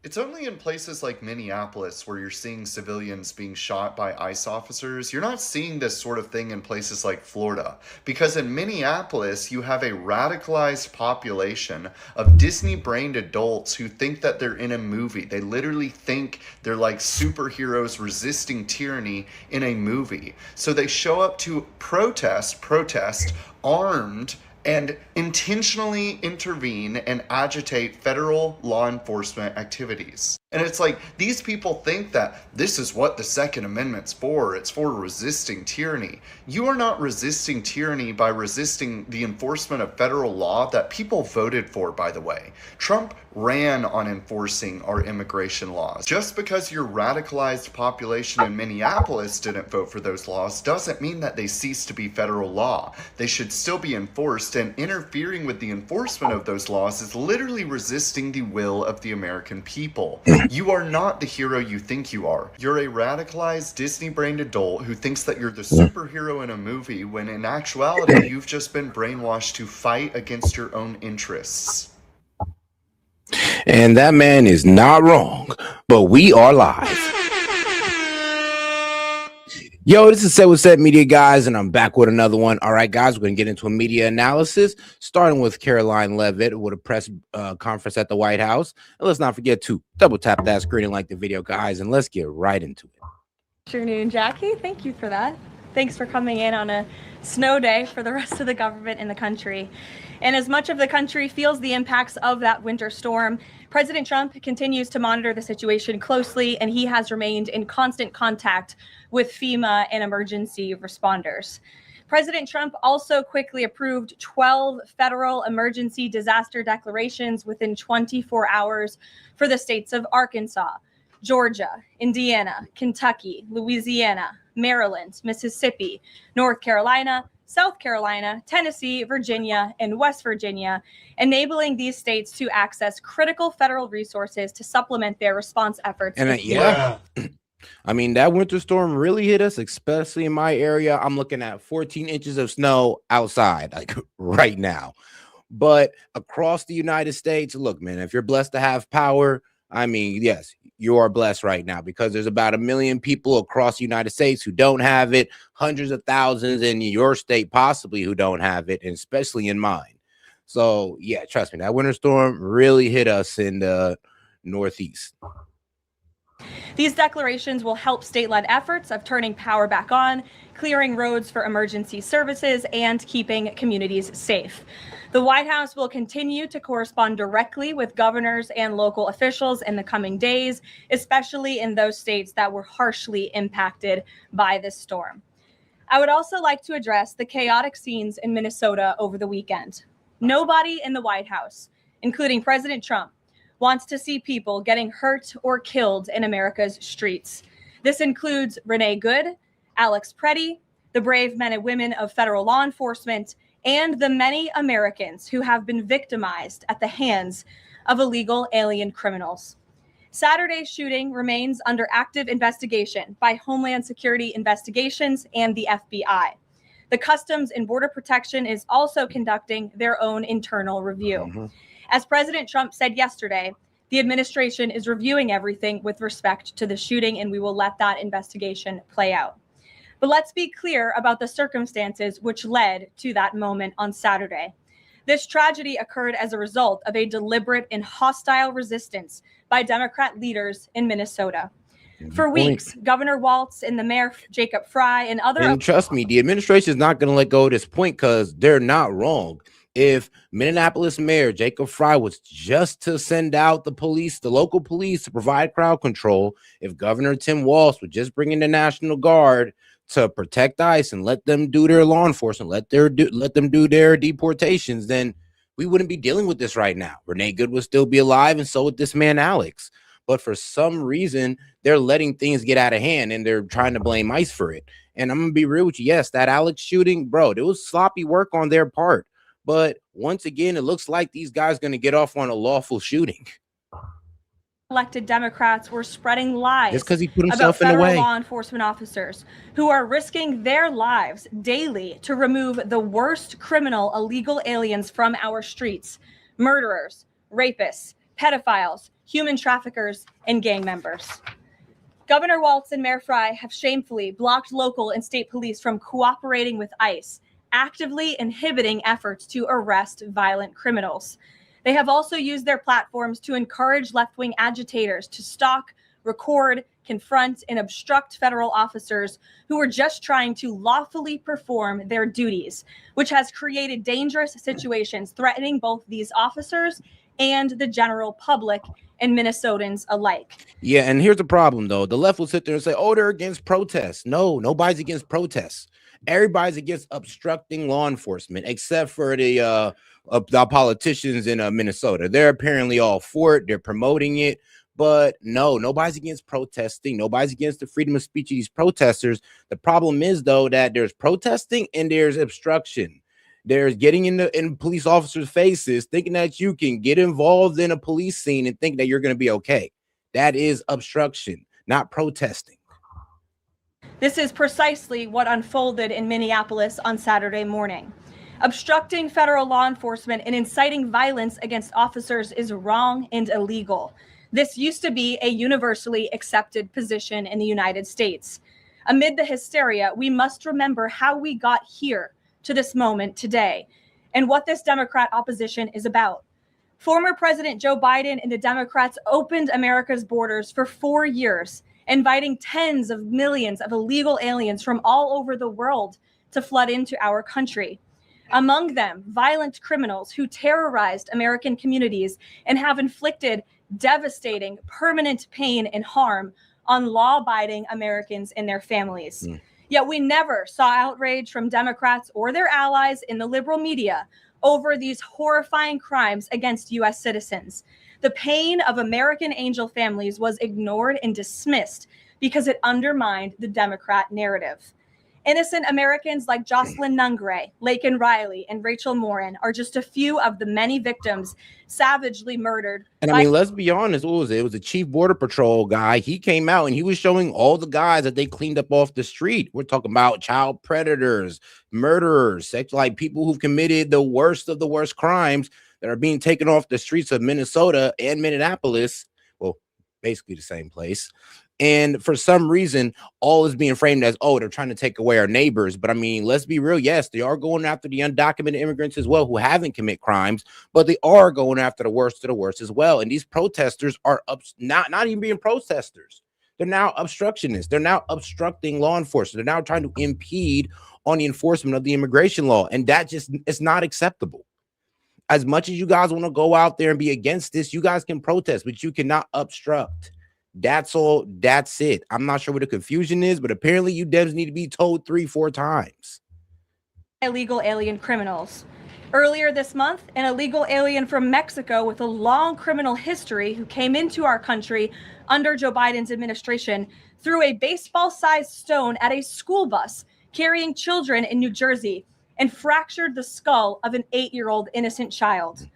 It's only in places like Minneapolis where you're seeing civilians being shot by ICE officers. You're not seeing this sort of thing in places like Florida. Because in Minneapolis, you have a radicalized population of Disney brained adults who think that they're in a movie. They literally think they're like superheroes resisting tyranny in a movie. So they show up to protest, armed and intentionally intervene and agitate federal law enforcement activities. And it's like these people think that this is what the Second Amendment's for. It's for resisting tyranny. You are not resisting tyranny by resisting the enforcement of federal law that people voted for, by the way. Trump ran on enforcing our immigration laws. Just because your radicalized population in Minneapolis didn't vote for those laws doesn't mean that they cease to be federal law. They should still be enforced, and interfering with the enforcement of those laws is literally resisting the will of the American people. You are not the hero you think you are. You're a radicalized Disney-brained adult who thinks that you're the superhero in a movie when in actuality you've just been brainwashed to fight against your own interests. And that man is not wrong, but we are live. Yo, this is S.E.T Media, guys, and I'm back with another one. All right, guys, we're going to get into a media analysis, starting with Caroline Leavitt with a press conference at the White House. And let's not forget to double tap that screen and like the video, guys, and let's get right into it. Good afternoon, Jackie. Thank you for that. Thanks for coming in on a snow day for the rest of the government in the country. And as much of the country feels the impacts of that winter storm, President Trump continues to monitor the situation closely, and he has remained in constant contact with FEMA and emergency responders. President Trump also quickly approved 12 federal emergency disaster declarations within 24 hours for the states of Arkansas, Georgia, Indiana, Kentucky, Louisiana, Maryland, Mississippi, North Carolina, South Carolina, Tennessee, Virginia, and West Virginia, enabling these states to access critical federal resources to supplement their response efforts. And I mean, that winter storm really hit us, especially in my area. I'm looking at 14 inches of snow outside, like right now. But across the United States, look, man, if you're blessed to have power, I mean, yes, you are blessed right now because there's about 1 million people across the United States who don't have it, hundreds of thousands in your state possibly who don't have it, and especially in mine. So, yeah, trust me, that winter storm really hit us in the Northeast. These declarations will help state-led efforts of turning power back on, clearing roads for emergency services, and keeping communities safe. The White House will continue to correspond directly with governors and local officials in the coming days, especially in those states that were harshly impacted by this storm. I would also like to address the chaotic scenes in Minnesota over the weekend. Nobody in the White House, including President Trump, wants to see people getting hurt or killed in America's streets. This includes Renee Good, Alex Preddy, the brave men and women of federal law enforcement, and the many Americans who have been victimized at the hands of illegal alien criminals. Saturday's shooting remains under active investigation by Homeland Security Investigations and the FBI. The Customs and Border Protection is also conducting their own internal review. As President Trump said yesterday, the administration is reviewing everything with respect to the shooting, and we will let that investigation play out. But let's be clear about the circumstances which led to that moment on Saturday. This tragedy occurred as a result of a deliberate and hostile resistance by Democrat leaders in Minnesota. For weeks, Governor Walz and the Mayor Jacob Fry and other... And trust me, the administration is not going to let go of this point because they're not wrong. If Minneapolis Mayor Jacob Fry was just to send out the police, the local police, to provide crowd control, if Governor Tim Walz would just bring in the National Guard to protect ICE and let them do their law enforcement, let them do their deportations, then we wouldn't be dealing with this right now. Renee Good would still be alive, and so would this man Alex. But for some reason, they're letting things get out of hand, and they're trying to blame ICE for it. And I'm gonna be real with you. Yes, that Alex shooting, bro, there was sloppy work on their part. But once again, it looks like these guys are going to get off on a lawful shooting. Elected Democrats were spreading lies just because he put himself in the way. Law enforcement officers who are risking their lives daily to remove the worst criminal illegal aliens from our streets: murderers, rapists, pedophiles, human traffickers, and gang members. Governor Walz and Mayor Frey have shamefully blocked local and state police from cooperating with ICE, actively inhibiting efforts to arrest violent criminals. They have also used their platforms to encourage left-wing agitators to stalk, record, confront, and obstruct federal officers who are just trying to lawfully perform their duties, which has created dangerous situations threatening both these officers and the general public and Minnesotans alike. Yeah, and here's the problem, though. The left will sit there and say, oh, they're against protests. No, nobody's against protests. Everybody's against obstructing law enforcement, except for the politicians in Minnesota. They're apparently all for it. They're promoting it. But no, nobody's against protesting. Nobody's against the freedom of speech of these protesters. The problem is, though, that there's protesting and there's obstruction. There's getting in police officers' faces, thinking that you can get involved in a police scene and think that you're going to be okay. That is obstruction, not protesting. This is precisely what unfolded in Minneapolis on Saturday morning. Obstructing federal law enforcement and inciting violence against officers is wrong and illegal. This used to be a universally accepted position in the United States. Amid the hysteria, we must remember how we got here to this moment today and what this Democrat opposition is about. Former President Joe Biden and the Democrats opened America's borders for 4 years, inviting tens of millions of illegal aliens from all over the world to flood into our country. Among them, violent criminals who terrorized American communities and have inflicted devastating, permanent pain and harm on law-abiding Americans and their families. Yet we never saw outrage from Democrats or their allies in the liberal media over these horrifying crimes against U.S. citizens. The pain of American angel families was ignored and dismissed because it undermined the Democrat narrative. Innocent Americans like Jocelyn Nungray, Laken Riley, and Rachel Morin are just a few of the many victims savagely murdered. And I mean, let's be honest, what was it? It was a chief border patrol guy. He came out and he was showing all the guys that they cleaned up off the street. We're talking about child predators, murderers, like people who've committed the worst of the worst crimes that are being taken off the streets of Minnesota and Minneapolis. Well, basically the same place. And for some reason, all is being framed as, oh, they're trying to take away our neighbors. But I mean, let's be real. Yes, they are going after the undocumented immigrants as well who haven't committed crimes, but they are going after the worst of the worst as well. And these protesters are not even being protesters. They're now obstructionists. They're now obstructing law enforcement. They're now trying to impede on the enforcement of the immigration law. And that just it's not acceptable. As much as you guys want to go out there and be against this, you guys can protest, but you cannot obstruct. That's all. That's it. I'm not sure what the confusion is, but apparently you Dems need to be told 3-4 times. Illegal alien criminals. Earlier this month, an illegal alien from Mexico with a long criminal history who came into our country under Joe Biden's administration threw a baseball-sized stone at a school bus carrying children in New Jersey and fractured the skull of an 8-year-old innocent child.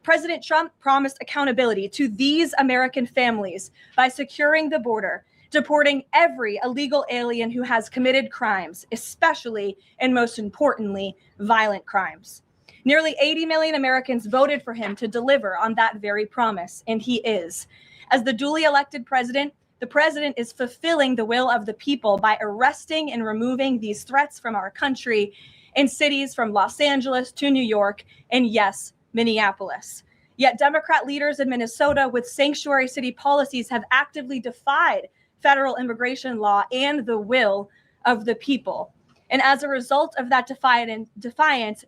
President Trump promised accountability to these American families by securing the border, deporting every illegal alien who has committed crimes, especially and most importantly, violent crimes. Nearly 80 million Americans voted for him to deliver on that very promise, and he is. As the duly elected president, the president is fulfilling the will of the people by arresting and removing these threats from our country in cities from Los Angeles to New York, and yes, Minneapolis. Yet Democrat leaders in Minnesota with sanctuary city policies have actively defied federal immigration law and the will of the people. And as a result of that defiance,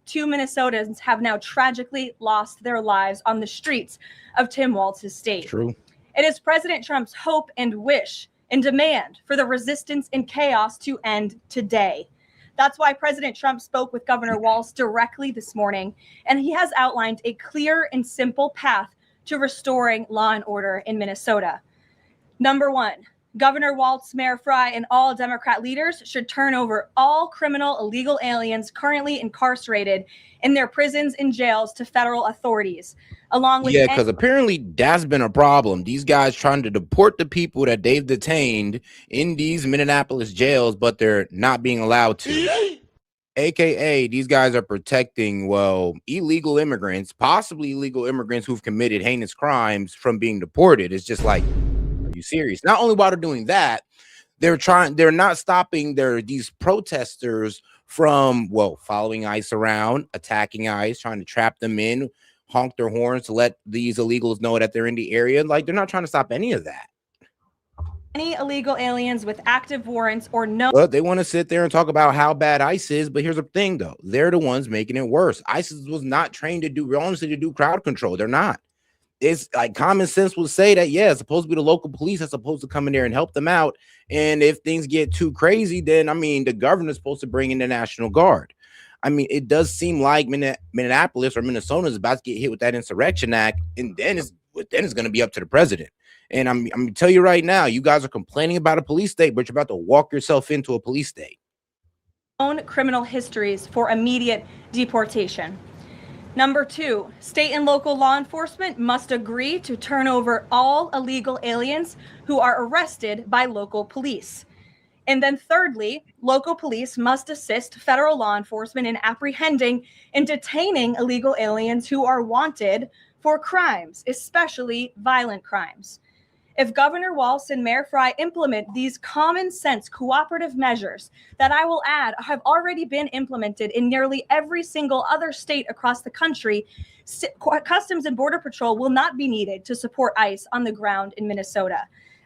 2 Minnesotans have now tragically lost their lives on the streets of Tim Walz's state. True. It is President Trump's hope and wish and demand for the resistance and chaos to end today. That's why President Trump spoke with Governor Walz directly this morning, and he has outlined a clear and simple path to restoring law and order in Minnesota. Number 1, Governor Walz, Mayor Frey, and all Democrat leaders should turn over all criminal illegal aliens currently incarcerated in their prisons and jails to federal authorities, along with because apparently that's been a problem. These guys trying to deport the people that they've detained in these Minneapolis jails, but they're not being allowed to. AKA, these guys are protecting, well, illegal immigrants, possibly illegal immigrants who've committed heinous crimes from being deported. It's just like, are you serious? Not only while they're doing that, they're not stopping these protesters from, well, following ICE around, attacking ICE, trying to trap them in, honk their horns to let these illegals know that they're in the area. Like, they're not trying to stop any of that. Any illegal aliens with active warrants or no. But they want to sit there and talk about how bad ICE is. But here's the thing, though. They're the ones making it worse. ICE was not trained to do crowd control. They're not. It's like common sense will say that, yeah, it's supposed to be the local police that's supposed to come in there and help them out. And if things get too crazy, then, I mean, the governor's supposed to bring in the National Guard. I mean, it does seem like Minneapolis or Minnesota is about to get hit with that Insurrection Act. And then it's going to be up to the president. And I'm going to tell you right now, you guys are complaining about a police state, but you're about to walk yourself into a police state. Own criminal histories for immediate deportation. Number 2, state and local law enforcement must agree to turn over all illegal aliens who are arrested by local police. And then thirdly, local police must assist federal law enforcement in apprehending and detaining illegal aliens who are wanted for crimes, especially violent crimes. If Governor Walz and Mayor Frey implement these common sense cooperative measures that I will add have already been implemented in nearly every single other state across the country, Customs and Border Patrol will not be needed to support ICE on the ground in Minnesota.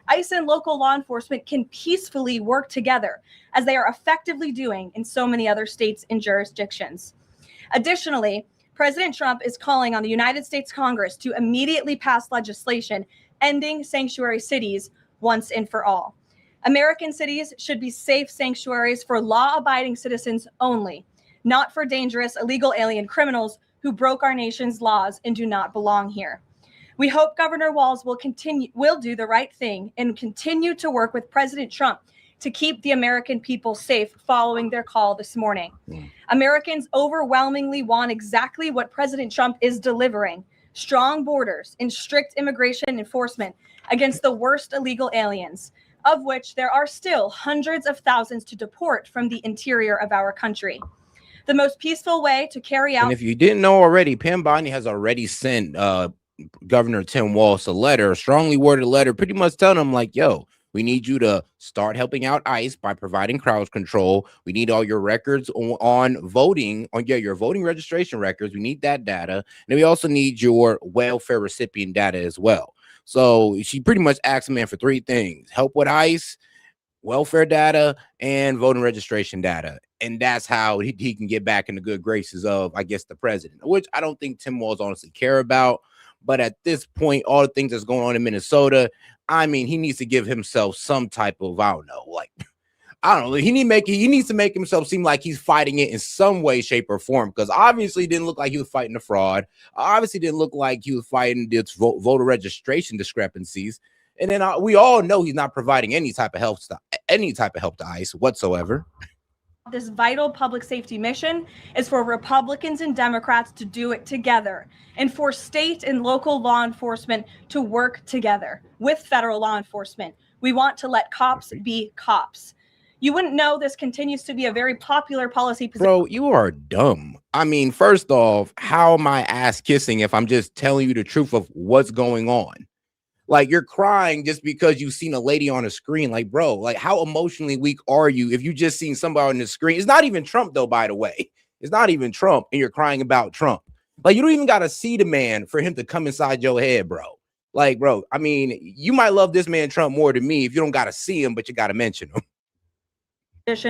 ICE and local law enforcement can peacefully work together, as they are effectively doing in so many other states and jurisdictions. Additionally, President Trump is calling on the United States Congress to immediately pass legislation ending sanctuary cities once and for all. American cities should be safe sanctuaries for law-abiding citizens only, not for dangerous illegal alien criminals who broke our nation's laws and do not belong here. We hope Governor Walz will do the right thing and continue to work with President Trump to keep the American people safe following their call this morning. Americans overwhelmingly want exactly what President Trump is delivering: strong borders and strict immigration enforcement against the worst illegal aliens, of which there are still hundreds of thousands to deport from the interior of our country. The most peaceful way to carry out— And if you didn't know already, Pam Bondi has already sent Governor Tim Walz a strongly worded letter, pretty much telling him like, yo, we need you to start helping out ICE by providing crowd control. We need all your records on voting, your voting registration records. We need that data. And we also need your welfare recipient data as well. So she pretty much asked the man for 3 things: help with ICE, welfare data, and voting registration data. And that's how he can get back in the good graces of, I guess, the president, which I don't think Tim Walz honestly care about. But at this point, all the things that's going on in Minnesota, I mean, he needs to give himself some type of, I don't know, he needs to make himself seem like he's fighting it in some way, shape, or form, because obviously it didn't look like he was fighting a fraud. Obviously didn't look like he was fighting this voter registration discrepancies. And then we all know he's not providing any type of help to ICE whatsoever. This vital public safety mission is for Republicans and Democrats to do it together, and for state and local law enforcement to work together with federal law enforcement. We want to let cops be cops. You wouldn't know this continues to be a very popular policy position. Bro, you are dumb. I mean, first off, how am I ass kissing if I'm just telling you the truth of what's going on? Like, you're crying just because you've seen a lady on a screen. Like, bro, like, how emotionally weak are you if you just seen somebody on the screen? It's not even Trump, though, by the way. It's not even Trump, and you're crying about Trump. Like, you don't even got to see the man for him to come inside your head, bro. Like, bro, I mean, you might love this man Trump more than me if you don't got to see him, but you got to mention him.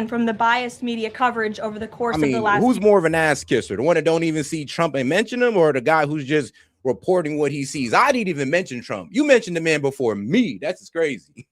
From the biased media coverage over the course of the last— who's more of an ass kisser? The one that don't even see Trump and mention him, or the guy who's just reporting what he sees? I didn't even mention Trump. You mentioned the man before me. That's just crazy.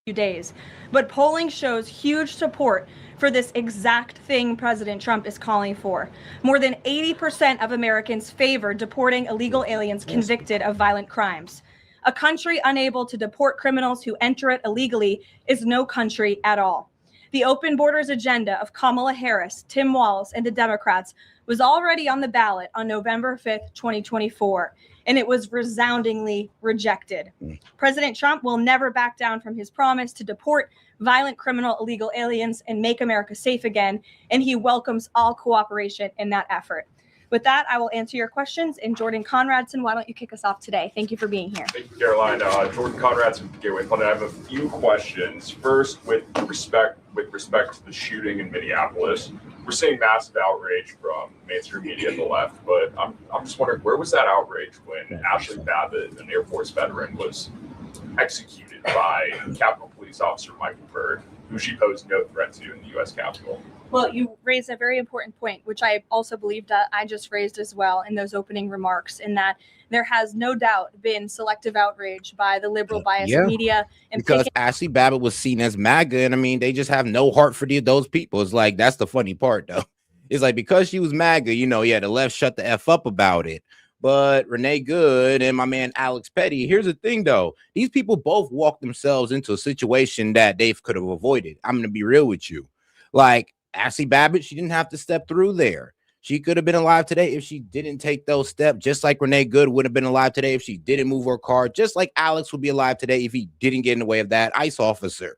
Days, but polling shows huge support for this exact thing President Trump is calling for. More than 80% of Americans favor deporting illegal aliens convicted of violent crimes. A country unable to deport criminals who enter it illegally is no country at all. The open borders agenda of Kamala Harris, Tim Walz, and the Democrats was already on the ballot on November 5th, 2024, and it was resoundingly rejected. President Trump will never back down from his promise to deport violent criminal illegal aliens and make America safe again, and he welcomes all cooperation in that effort. With that, I will answer your questions. And Jordan Conradson, why don't you kick us off today? Thank you for being here. Thank you, Caroline. Jordan Conradson from Gateway Fund. I have a few questions. First, with respect to the shooting in Minneapolis, we're seeing massive outrage from mainstream media and the left, but I'm just wondering, where was that outrage when Ashley Babbitt, an Air Force veteran, was executed by Capitol Police Officer Michael Byrd, who she posed no threat to in the U.S. Capitol? Well, you raised a very important point, which I also believe that I just raised as well in those opening remarks, in that there has no doubt been selective outrage by the liberal biased media. And because Ashley Babbitt was seen as MAGA, and I mean, they just have no heart for those people. It's like, that's the funny part, though. It's like, because she was MAGA, you know, yeah, the left shut the F up about it. But Renee Good and my man Alex Petty, here's the thing, though. These people both walked themselves into a situation that they could have avoided. I'm going to be real with you. Like, Ashley Babbitt, she didn't have to step through there. She could have been alive today if she didn't take those steps, just like Renee Good would have been alive today if she didn't move her car, just like Alex would be alive today if he didn't get in the way of that ICE officer,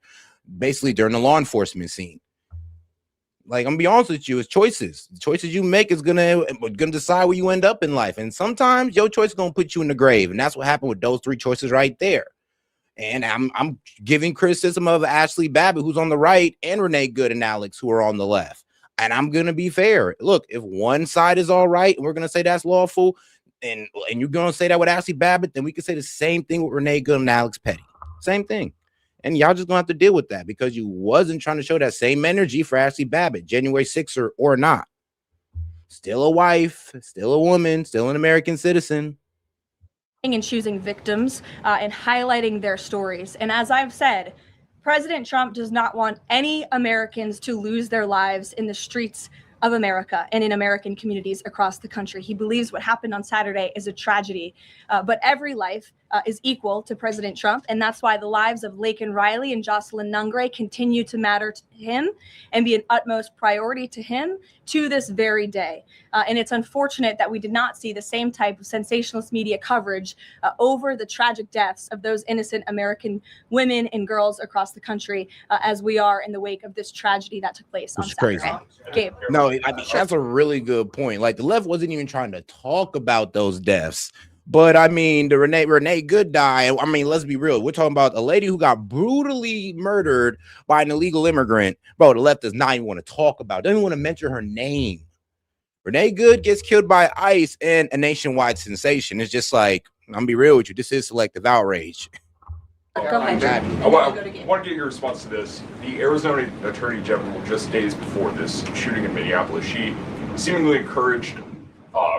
basically during the law enforcement scene. Like, I'm gonna be honest with you, it's choices. The choices you make is gonna decide where you end up in life. And sometimes your choice is gonna put you in the grave. And that's what happened with those three choices right there. And I'm giving criticism of Ashley Babbitt, who's on the right, and Renee Good and Alex, who are on the left. And I'm going to be fair. Look, if one side is all right, and we're going to say that's lawful, and you're going to say that with Ashley Babbitt, then we can say the same thing with Renee Good and Alex Petty. Same thing. And y'all just going to have to deal with that because you wasn't trying to show that same energy for Ashley Babbitt, January 6th or not. Still a wife, still a woman, still an American citizen. And choosing victims and highlighting their stories. And as I've said, President Trump does not want any Americans to lose their lives in the streets of America and in American communities across the country. He believes what happened on Saturday is a tragedy, but every life is equal to President Trump. And that's why the lives of Laken Riley and Jocelyn Nungray continue to matter to him and be an utmost priority to him to this very day. And it's unfortunate that we did not see the same type of sensationalist media coverage over the tragic deaths of those innocent American women and girls across the country as we are in the wake of this tragedy that took place on Saturday. Crazy. Gabe. No, I mean, that's a really good point. Like, the left wasn't even trying to talk about those deaths. But I mean, the Renee Good die. I mean, let's be real. We're talking about a lady who got brutally murdered by an illegal immigrant. Bro, the left does not even want to talk about it. Doesn't even want to mention her name. Renee Good gets killed by ICE and a nationwide sensation. It's just like, I'm gonna be real with you. This is selective outrage. Go ahead. I want to get your response to this. The Arizona Attorney General, just days before this shooting in Minneapolis, she seemingly encouraged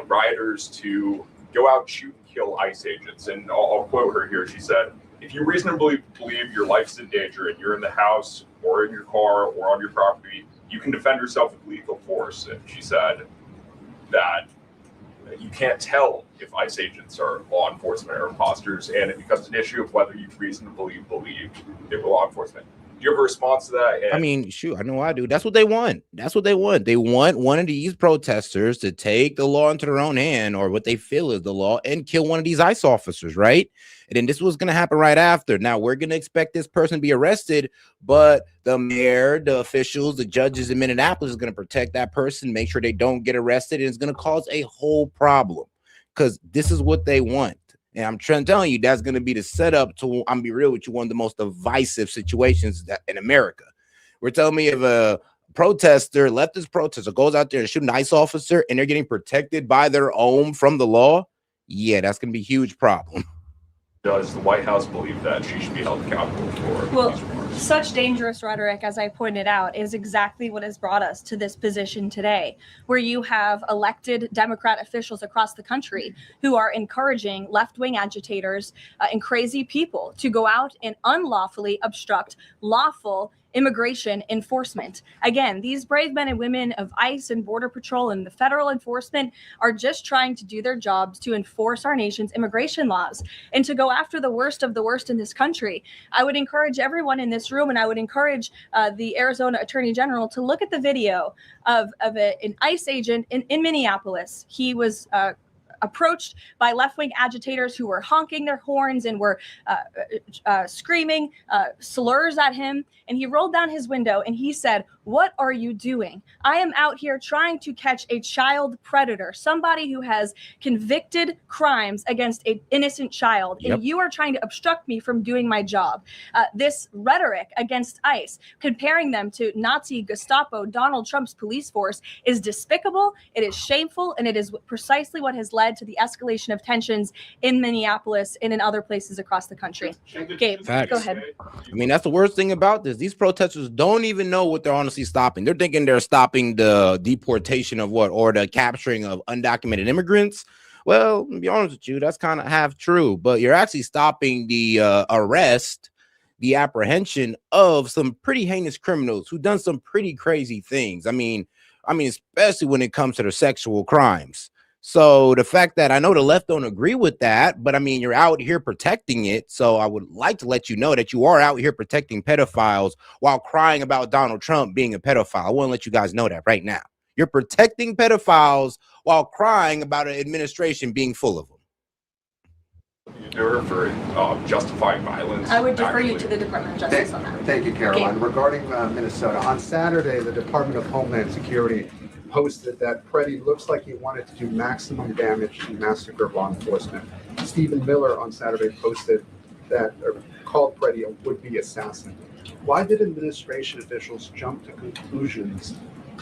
rioters to go out and shoot and kill ICE agents. And I'll quote her here. She said, "If you reasonably believe your life's in danger and you're in the house or in your car or on your property, you can defend yourself with lethal force." And she said that you can't tell if ICE agents are law enforcement or imposters, and it becomes an issue of whether you reasonably believe they were law enforcement. Do you have a response to that? And I mean, shoot, I know I do. That's what they want. That's what they want. They want one of these protesters to take the law into their own hand, or what they feel is the law, and kill one of these ICE officers, right? And then this was going to happen right after. Now, we're going to expect this person to be arrested, but the mayor, the officials, the judges in Minneapolis is going to protect that person, make sure they don't get arrested, and it's going to cause a whole problem because this is what they want. And I'm telling you, that's going to be the setup to, I'm be real with you, one of the most divisive situations in America. We're telling me if a protester, leftist protester, goes out there and shoot an ICE officer and they're getting protected by their own from the law, yeah, that's going to be a huge problem. does the White House believe that she should be held accountable for these remarks? Such dangerous rhetoric, as I pointed out, is exactly what has brought us to this position today, where you have elected Democrat officials across the country who are encouraging left-wing agitators and crazy people to go out and unlawfully obstruct lawful immigration enforcement. Again, these brave men and women of ICE and Border Patrol and the federal enforcement are just trying to do their jobs to enforce our nation's immigration laws and to go after the worst of the worst in this country. I would encourage everyone in this room, and I would encourage the Arizona Attorney General to look at the video of an ICE agent in Minneapolis. He was approached by left-wing agitators who were honking their horns and were screaming slurs at him. And he rolled down his window and he said, "What are you doing? I am out here trying to catch a child predator, somebody who has convicted crimes against an innocent child, and you are trying to obstruct me from doing my job." This rhetoric against ICE, comparing them to Nazi Gestapo, Donald Trump's police force, is despicable, it is shameful, and it is precisely what has led to the escalation of tensions in Minneapolis and in other places across the country. Gabe, Facts. go ahead. I mean, that's the worst thing about this. These protesters don't even know what they're honestly stopping. They're thinking they're stopping the deportation of or the capturing of undocumented immigrants. Well, to be honest with you, that's kind of half true, but you're actually stopping the arrest, the apprehension of some pretty heinous criminals who've done some pretty crazy things. I mean, especially when it comes to their sexual crimes. So the fact that I know the left don't agree with that, but I mean, you're out here protecting it. So I would like to let you know that you are out here protecting pedophiles while crying about Donald Trump being a pedophile. I want to let you guys know that right now. You're protecting pedophiles while crying about an administration being full of them. You do her for justifying violence. I would defer you to the Department of Justice on that. Thank you, Caroline. Regarding Minnesota, on Saturday, the Department of Homeland Security posted that Preddy looks like he wanted to do maximum damage to massacre law enforcement. Stephen Miller on Saturday posted that, or called Preddy a would-be assassin. Why did administration officials jump to conclusions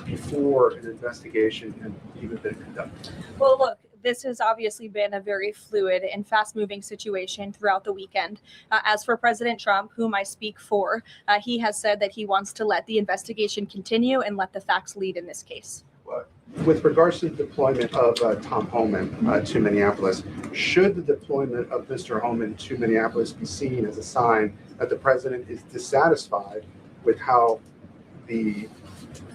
before an investigation had even been conducted? Well, look, this has obviously been a very fluid and fast-moving situation throughout the weekend. As for President Trump, whom I speak for, he has said that he wants to let the investigation continue and let the facts lead in this case. With regards to the deployment of Tom Homan to Minneapolis, should the deployment of Mr. Homan to Minneapolis be seen as a sign that the president is dissatisfied with how the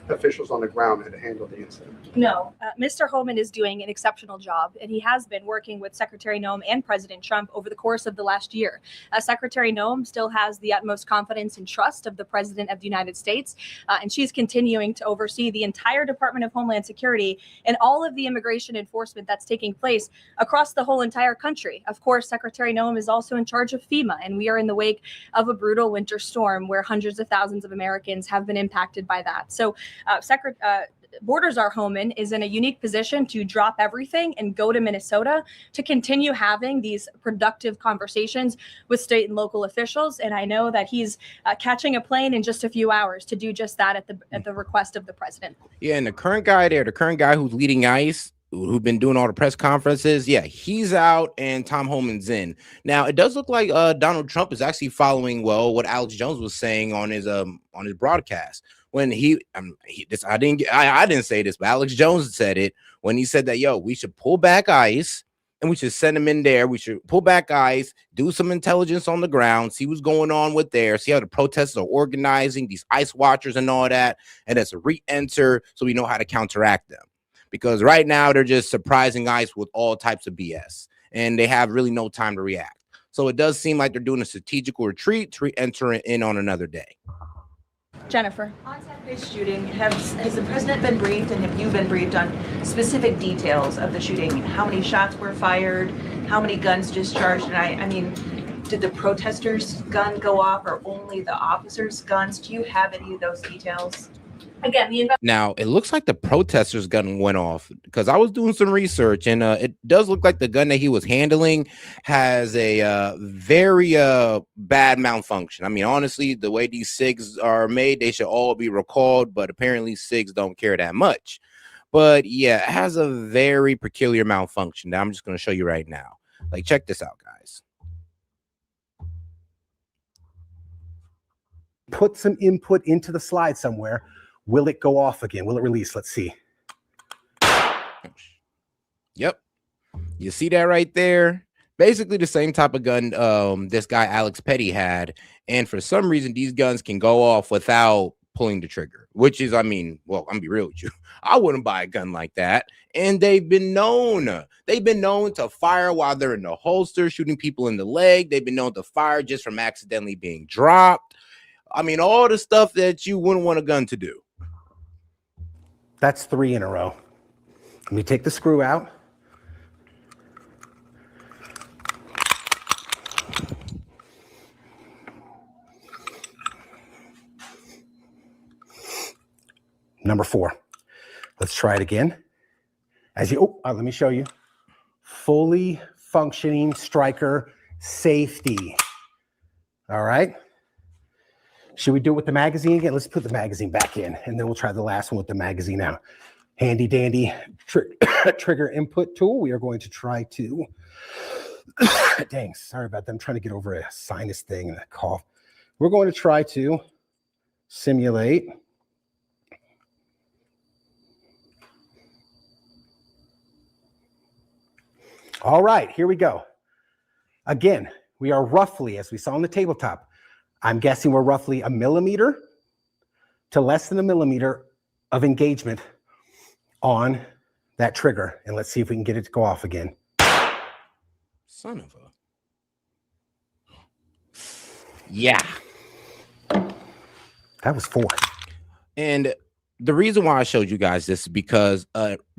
officials on the ground had handled the incident? No, Mr. Homan is doing an exceptional job, and he has been working with Secretary Noem and President Trump over the course of the last year. Secretary Noem still has the utmost confidence and trust of the President of the United States, and she's continuing to oversee the entire Department of Homeland Security and all of the immigration enforcement that's taking place across the whole entire country. Of course, Secretary Noem is also in charge of FEMA, and we are in the wake of a brutal winter storm where hundreds of thousands of Americans have been impacted by that. So, Borders Homan is in a unique position to drop everything and go to Minnesota to continue having these productive conversations with state and local officials. And I know that he's catching a plane in just a few hours to do just that at the request of the president. Yeah, and the current guy who's leading ICE, who's been doing all the press conferences, yeah, he's out and Tom Homan's in. Now, it does look like Donald Trump is actually following what Alex Jones was saying on his broadcast. When I didn't say this, but Alex Jones said it when he said that, we should pull back ICE and we should send them in there. We should pull back ICE, do some intelligence on the ground, see what's going on with there, see how the protesters are organizing, these ICE watchers and all that, and that's a re-enter so we know how to counteract them. Because right now they're just surprising ICE with all types of BS, and they have really no time to react. So it does seem like they're doing a strategical retreat to re-enter in on another day. Jennifer. On Saturday's shooting, has the president been briefed, and have you been briefed on specific details of the shooting? How many shots were fired? How many guns discharged? And I mean, did the protesters' gun go off, or only the officers' guns? Do you have any of those details? Again, now it looks like the protesters' gun went off, because I was doing some research, and it does look like the gun that he was handling has a very bad malfunction. I mean, honestly, the way these SIGs are made, they should all be recalled, but apparently SIGs don't care that much. But yeah, it has a very peculiar malfunction that I'm just going to show you right now. Like, check this out, guys. Put some input into the slide somewhere. Will it go off again? Will it release? Let's see. Yep. You see that right there? Basically the same type of gun this guy Alex Petty had. And for some reason, these guns can go off without pulling the trigger, which is, I mean, well, I'm gonna be real with you. I wouldn't buy a gun like that. And they've been known to fire while they're in the holster, shooting people in the leg. They've been known to fire just from accidentally being dropped. I mean, all the stuff that you wouldn't want a gun to do. That's 3 in a row. Let me take the screw out. Number 4. Let's try it again. Let me show you. Fully functioning striker safety. All right. Should we do it with the magazine again? Let's put the magazine back in, and then we'll try the last one with the magazine out. Handy dandy trigger input tool. We are going to try to, dang, sorry about that. I'm trying to get over a sinus thing and a cough. We're going to try to simulate all right, here we go. Again, we are roughly, as we saw on the tabletop, I'm guessing we're roughly 1 millimeter to less than 1 millimeter of engagement on that trigger. And let's see if we can get it to go off again. Son of a. Yeah. That was 4. And the reason why I showed you guys this is because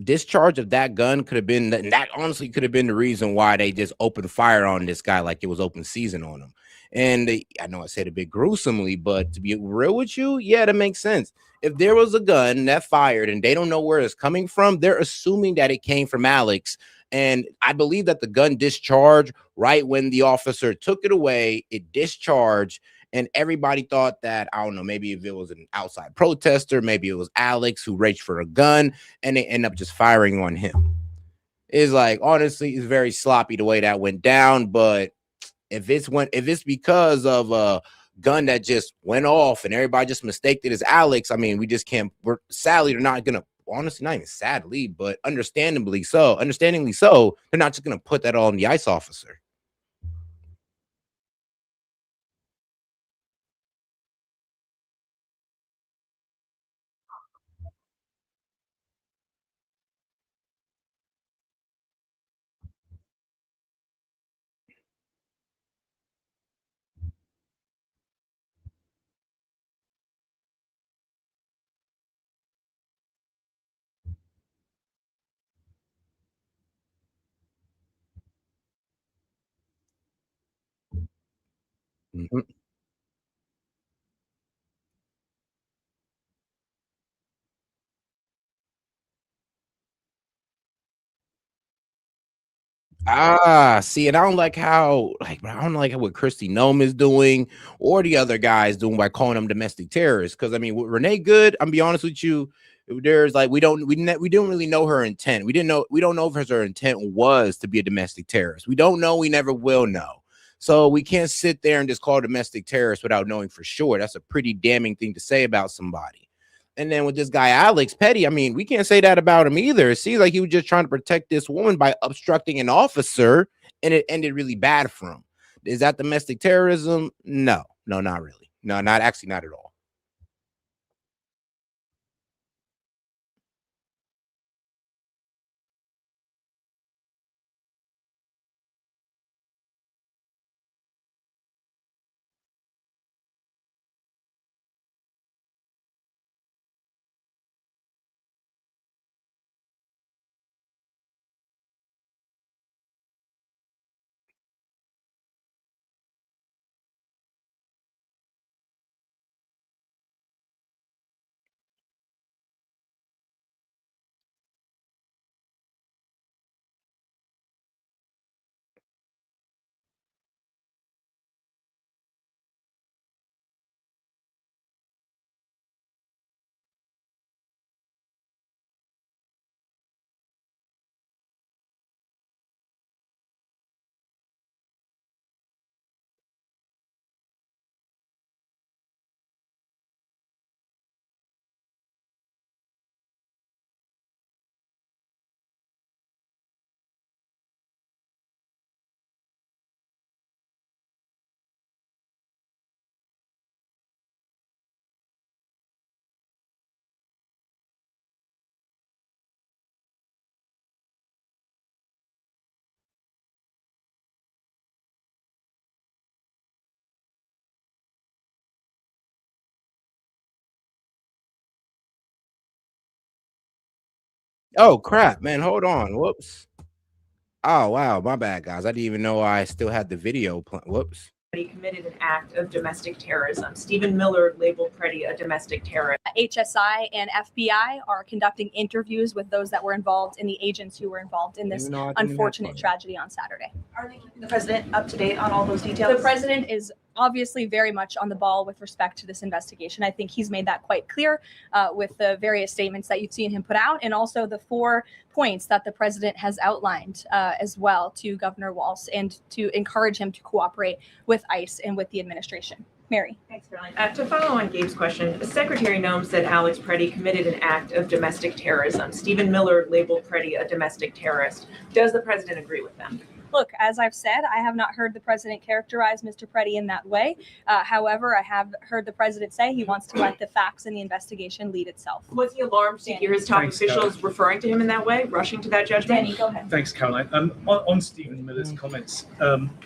discharge of that gun could have been, that honestly could have been the reason why they just opened fire on this guy like it was open season on him. And I know I said a bit gruesomely, but to be real with you, yeah, that makes sense. If there was a gun that fired and they don't know where it's coming from, they're assuming that it came from Alex. And I believe that the gun discharged right when the officer took it away. It discharged. And everybody thought that, I don't know, maybe if it was an outside protester, maybe it was Alex who reached for a gun and they end up just firing on him. It's like, honestly, it's very sloppy the way that went down. But if it's because of a gun that just went off and everybody just mistaked it as Alex, I mean, we just can't, sadly, they're not going to, honestly, not even sadly, but understandingly so, they're not just going to put that all on the ICE officer. Mm-hmm. See, and I don't like how, I don't like what Christy Nome is doing or the other guys doing by calling them domestic terrorists. Because I mean, with Renee Good, I'm be honest with you, there's like we don't really know her intent. We don't know if her intent was to be a domestic terrorist. We don't know. We never will know. So we can't sit there and just call domestic terrorist without knowing for sure. That's a pretty damning thing to say about somebody. And then with this guy, Alex Petty, I mean, we can't say that about him either. It seems like he was just trying to protect this woman by obstructing an officer, and it ended really bad for him. Is that domestic terrorism? No, not really. No, not at all. Oh crap, man! Hold on. Whoops. Oh wow, my bad, guys. I didn't even know I still had the video. Whoops. He committed an act of domestic terrorism. Stephen Miller labeled Preddy a domestic terrorist. HSI and FBI are conducting interviews with those that were involved and the agents who were involved in this unfortunate tragedy on Saturday. Are they keeping the president up to date on all those details? The president is obviously very much on the ball with respect to this investigation. I think he's made that quite clear with the various statements that you've seen him put out, and also the 4 points that the president has outlined as well to Governor Walz, and to encourage him to cooperate with ICE and with the administration. Mary. Thanks, Caroline. To follow on Gabe's question, the Secretary knows that Alex Preddy committed an act of domestic terrorism. Stephen Miller labeled Preddy a domestic terrorist. Does the president agree with them? Look, as I've said, I have not heard the president characterize Mr. Preddy in that way. However, I have heard the president say he wants to let the facts in the investigation lead itself. Was he alarmed to hear his top officials referring to him in that way, rushing to that judgment? Danny, go ahead. Thanks, Caroline. On Stephen Miller's comments,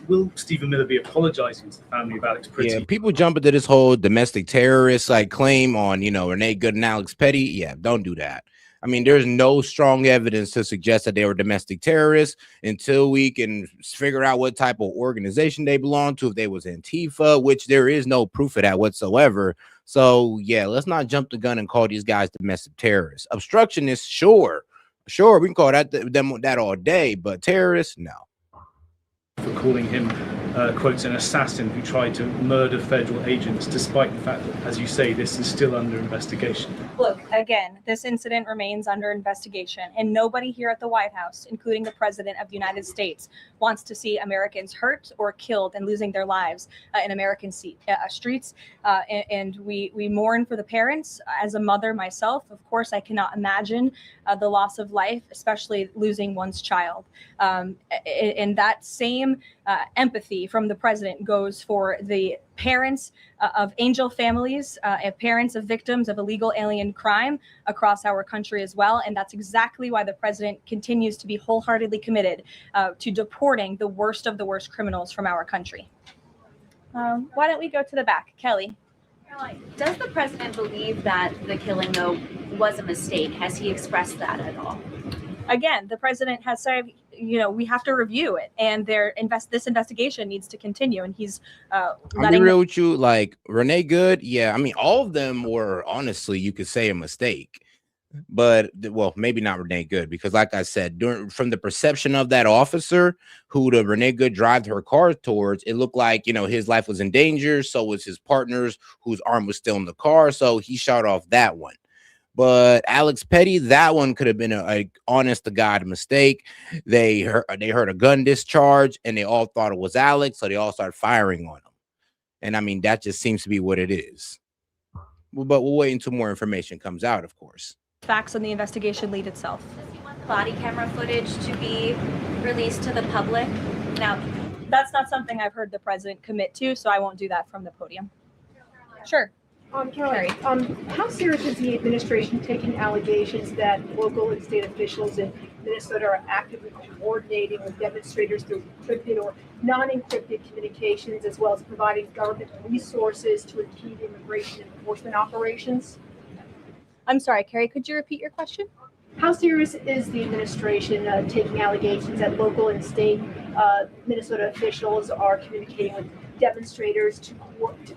will Stephen Miller be apologizing to the family of Alex Preddy? Yeah, people jump into this whole domestic terrorist claim on, Renee Good and Alex Petty. Yeah, don't do that. I mean, there's no strong evidence to suggest that they were domestic terrorists until we can figure out what type of organization they belong to, if they was Antifa, which there is no proof of that whatsoever. So, yeah, let's not jump the gun and call these guys domestic terrorists. Obstructionists, sure, we can call them that all day, but terrorists, no. For calling him, quotes, an assassin who tried to murder federal agents, despite the fact that, as you say, this is still under investigation. Look, again, this incident remains under investigation, and nobody here at the White House, including the President of the United States, wants to see Americans hurt or killed and losing their lives in American streets. And we mourn for the parents. As a mother myself, of course, I cannot imagine the loss of life, especially losing one's child. And that same empathy from the president goes for the parents of angel families, parents of victims of illegal alien crime across our country as well. And that's exactly why the president continues to be wholeheartedly committed to deporting the worst of the worst criminals from our country. Why don't we go to the back? Kelly. Does the president believe that the killing, though, was a mistake? Has he expressed that at all? Again, the president has said, we have to review it, and this investigation needs to continue. And he's I'll be real with you, Renee Good. Yeah, I mean, all of them were, honestly, you could say, a mistake. But, well, maybe not Renee Good, because like I said, from the perception of that officer who the Renee Good drive her car towards, it looked like, his life was in danger. So was his partner's, whose arm was still in the car. So he shot off that one. But Alex Petty, that one could have been a honest to God mistake. They heard a gun discharge, and they all thought it was Alex, so they all started firing on him. And I mean, that just seems to be what it is. But we'll wait until more information comes out, of course. Facts on the investigation lead itself. Does he want the body camera footage to be released to the public? Now, that's not something I've heard the president commit to, so I won't do that from the podium. Sure. Carrie, how serious is the administration taking allegations that local and state officials in Minnesota are actively coordinating with demonstrators through encrypted or non-encrypted communications, as well as providing government resources to impede immigration enforcement operations? I'm sorry, Carrie, could you repeat your question? How serious is the administration taking allegations that local and state Minnesota officials are communicating with demonstrators to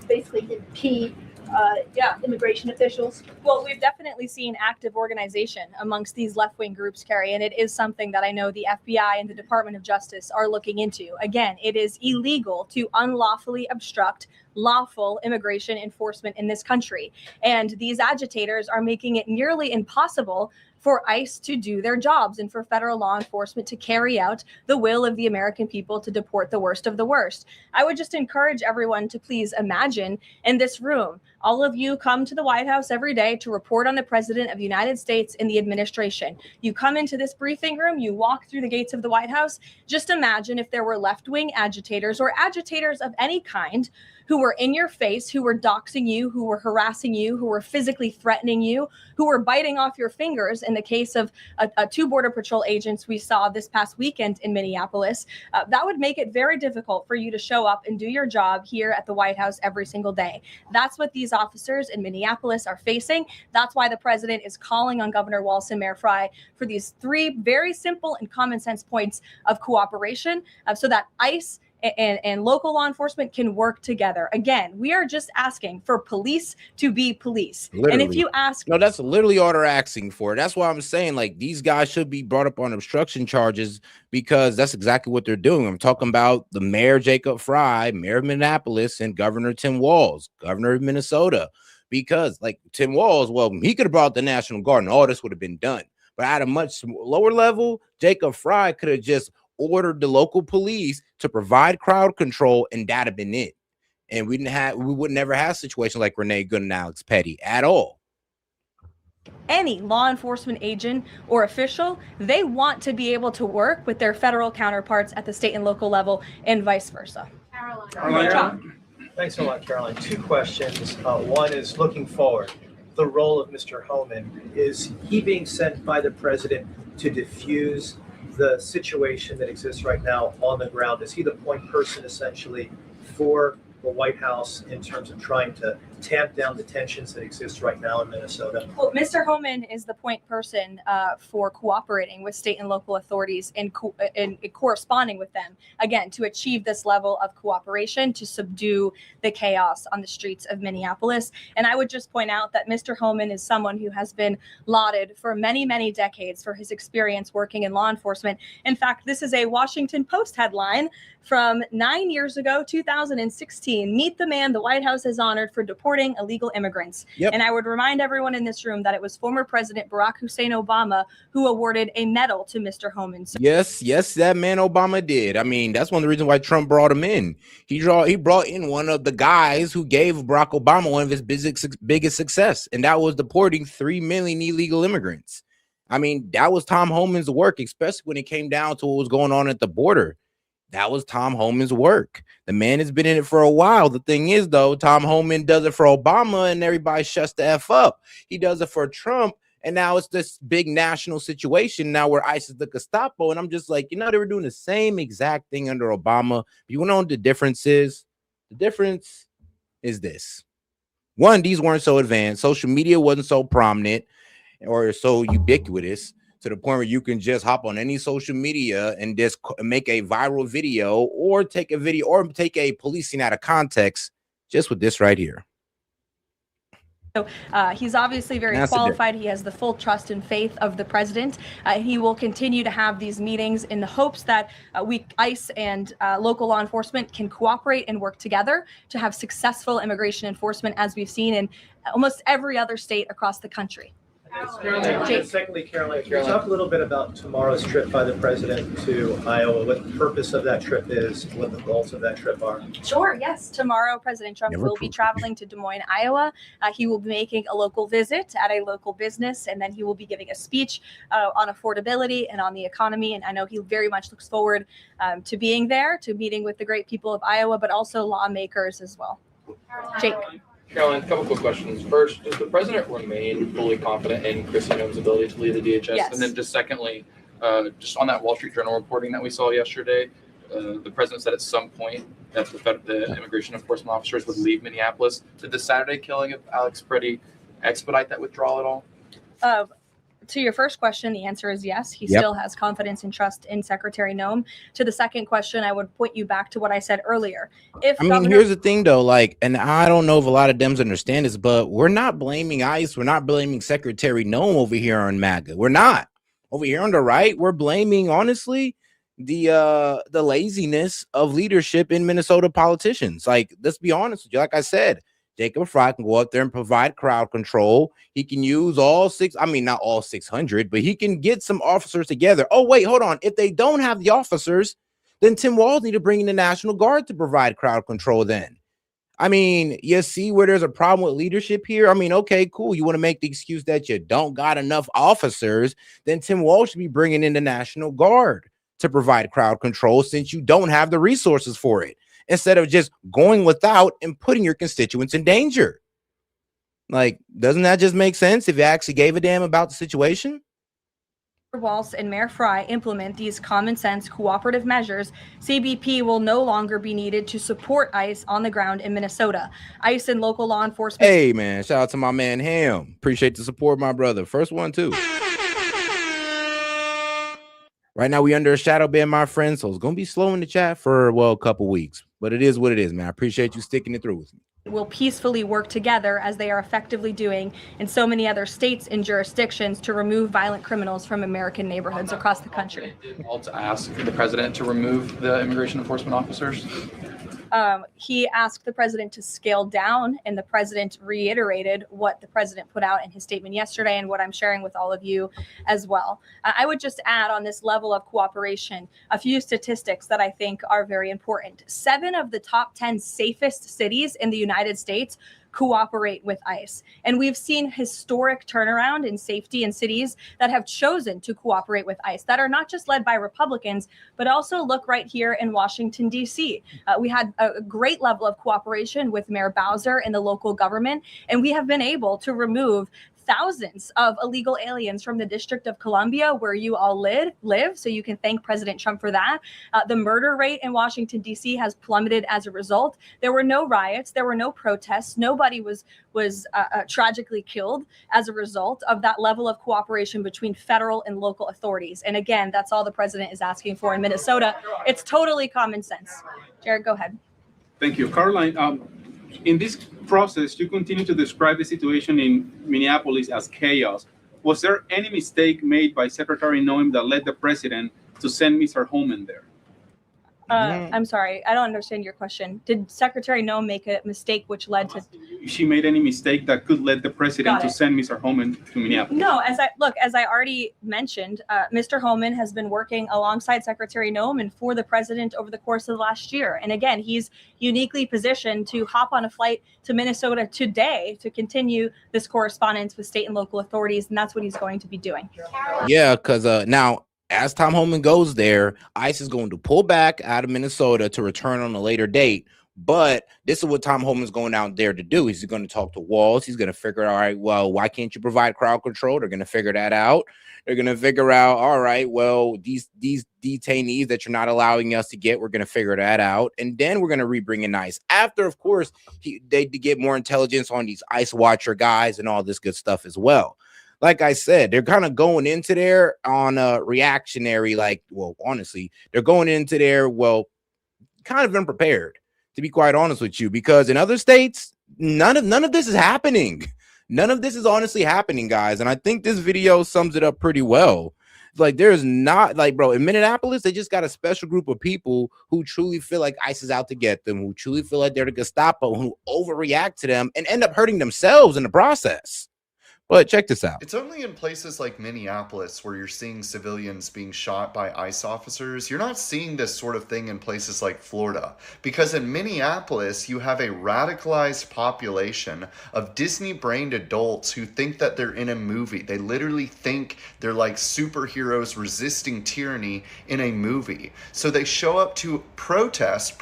basically impede immigration officials? Well, we've definitely seen active organization amongst these left-wing groups, Carrie, and it is something that I know the FBI and the Department of Justice are looking into. Again, it is illegal to unlawfully obstruct lawful immigration enforcement in this country. And these agitators are making it nearly impossible for ICE to do their jobs and for federal law enforcement to carry out the will of the American people to deport the worst of the worst. I would just encourage everyone to please imagine in this room, all of you come to the White House every day to report on the President of the United States and the administration. You come into this briefing room, you walk through the gates of the White House. Just imagine if there were left-wing agitators or agitators of any kind who were in your face, who were doxing you, who were harassing you, who were physically threatening you, who were biting off your fingers. In the case of 2 Border Patrol agents we saw this past weekend in Minneapolis, that would make it very difficult for you to show up and do your job here at the White House every single day. That's what these officers in Minneapolis are facing. That's why the president is calling on Governor Walz and Mayor Frey for these 3 very simple and common sense points of cooperation so that ICE and local law enforcement can work together. Again, we are just asking for police to be police. Literally. And if you ask, no, that's literally all they're asking for. That's why I'm saying, like, these guys should be brought up on obstruction charges, because that's exactly what they're doing. I'm talking about the mayor, Jacob Fry, mayor of Minneapolis, and Governor Tim Walz, governor of Minnesota. Because, like, Tim Walz, well, he could have brought the National Guard and all this would have been done. But at a much lower level, Jacob Fry could have just ordered the local police to provide crowd control, and that'd have been it. And we would never have situations like Renee Good and Alex Petty at all. any law enforcement agent or official, they want to be able to work with their federal counterparts at the state and local level, and vice versa. Caroline. Thanks a lot, Caroline. Two questions. One is looking forward. The role of Mr. Homan, is he being sent by the president to diffuse the situation that exists right now on the ground? Is he the point person essentially for the White House in terms of trying to tamp down the tensions that exist right now in Minnesota? Well, Mr. Homan is the point person for cooperating with state and local authorities and corresponding with them, again, to achieve this level of cooperation to subdue the chaos on the streets of Minneapolis. And I would just point out that Mr. Homan is someone who has been lauded for many, many decades for his experience working in law enforcement. In fact, this is a Washington Post headline from 9 years ago, 2016. Meet the man the White House has honored for deporting illegal immigrants. Yep. And I would remind everyone in this room that it was former President Barack Hussein Obama who awarded a medal to Mr. Homan. Yes, that man Obama did. I mean, that's one of the reasons why Trump brought him in. He brought in one of the guys who gave Barack Obama one of his biggest success, and that was deporting 3 million illegal immigrants. I mean, that was Tom Homan's work, especially when it came down to what was going on at the border. That was Tom Homan's work. The man has been in it for a while. The thing is, though, Tom Homan does it for Obama and everybody shuts the F up. He does it for Trump, and now it's this big national situation now where ICE is the Gestapo. And I'm just like, they were doing the same exact thing under Obama. You know what the difference is? The difference is this. One, these weren't so advanced. Social media wasn't so prominent or so ubiquitous to the point where you can just hop on any social media and just make a viral video or take a video or take a policing out of context just with this right here. So he's obviously very qualified. He has the full trust and faith of the president. He will continue to have these meetings in the hopes that ICE and local law enforcement can cooperate and work together to have successful immigration enforcement, as we've seen in almost every other state across the country. Secondly, Caroline, can you talk a little bit about tomorrow's trip by the president to Iowa, what the purpose of that trip is, what the goals of that trip are? Sure, yes. Tomorrow, President Trump will be traveling to Des Moines, Iowa. He will be making a local visit at a local business, and then he will be giving a speech on affordability and on the economy. And I know he very much looks forward to being there, to meeting with the great people of Iowa, but also lawmakers as well. Jake. Caroline, a couple quick questions. First, does the president remain fully confident in Kristi Noem's ability to lead the DHS? Yes. And then just secondly, just on that Wall Street Journal reporting that we saw yesterday, the president said at some point that the immigration enforcement officers would leave Minneapolis. Did the Saturday killing of Alex Petty expedite that withdrawal at all? To your first question, the answer is yes. He still has confidence and trust in Secretary Noem. To the second question, I would point you back to what I said earlier. Here's the thing, though, and I don't know if a lot of Dems understand this, but we're not blaming ICE. We're not blaming Secretary Noem over here on MAGA. We're not. Over here on the right, we're blaming, honestly, the laziness of leadership in Minnesota politicians. Let's be honest with you. Like I said, Jacob Fry can go up there and provide crowd control. He can use not all 600, but he can get some officers together. Oh, wait, hold on. If they don't have the officers, then Tim Walz need to bring in the National Guard to provide crowd control then. You see where there's a problem with leadership here? Okay, cool. You want to make the excuse that you don't got enough officers, then Tim Walz should be bringing in the National Guard to provide crowd control since you don't have the resources for it, instead of just going without and putting your constituents in danger. Doesn't that just make sense if you actually gave a damn about the situation? Walz and Mayor Fry implement these common sense cooperative measures, CBP will no longer be needed to support ICE on the ground in Minnesota. ICE and local law enforcement. Hey, man, shout out to my man Ham. Appreciate the support, my brother. First one, too. Right now we under a shadow ban, my friend, so it's gonna be slow in the chat for a couple weeks, but it is what it is, man. I appreciate you sticking it through with me. Will peacefully work together as they are effectively doing in so many other states and jurisdictions to remove violent criminals from American neighborhoods across the country. All to ask the president to remove the immigration enforcement officers. He asked the president to scale down, and the president reiterated what the president put out in his statement yesterday and what I'm sharing with all of you as well. I would just add on this level of cooperation a few statistics that I think are very important. 7 of the top 10 safest cities in the United States cooperate with ICE. And we've seen historic turnaround in safety in cities that have chosen to cooperate with ICE, that are not just led by Republicans, but also look right here in Washington, D.C. We had a great level of cooperation with Mayor Bowser and the local government, and we have been able to remove thousands of illegal aliens from the District of Columbia, where you all live. So you can thank President Trump for that. The murder rate in Washington, D.C. has plummeted as a result. There were no riots. There were no protests. Nobody was tragically killed as a result of that level of cooperation between federal and local authorities. And again, that's all the president is asking for in Minnesota. It's totally common sense. Jared, go ahead. Thank you. Caroline, in this process, you continue to describe the situation in Minneapolis as chaos. Was there any mistake made by Secretary Noem that led the president to send Mr. Holman there? I'm sorry, I don't understand your question. Did Secretary Noem make a mistake which led to? She made any mistake that could lead the president to send Mr. Holman to Minneapolis? No, as I already mentioned, Mr. Holman has been working alongside Secretary Noem and for the president over the course of the last year. And again, he's uniquely positioned to hop on a flight to Minnesota today to continue this correspondence with state and local authorities, and that's what he's going to be doing. Yeah, because now, as Tom Holman goes there, ICE is going to pull back out of Minnesota to return on a later date. But this is what Tom Holman's going out there to do. He's going to talk to Walz. He's going to figure out, all right, well, why can't you provide crowd control? They're going to figure that out. They're going to figure out, all right, well, these detainees that you're not allowing us to get, we're going to figure that out. And then we're going to rebring in ICE. After, of course, they get more intelligence on these ICE watcher guys and all this good stuff as well. Like I said, they're kind of going into there on a reactionary, honestly, they're going into there, kind of unprepared, to be quite honest with you, because in other states, none of this is happening. None of this is honestly happening, guys. And I think this video sums it up pretty well. Like, there's not, bro, in Minneapolis, they just got a special group of people who truly feel like ICE is out to get them, who truly feel like they're the Gestapo, who overreact to them and end up hurting themselves in the process. But check this out. It's only in places like Minneapolis where you're seeing civilians being shot by ICE officers. You're not seeing this sort of thing in places like Florida. Because in Minneapolis, you have a radicalized population of Disney-brained adults who think that they're in a movie. They literally think they're like superheroes resisting tyranny in a movie. So they show up to protest,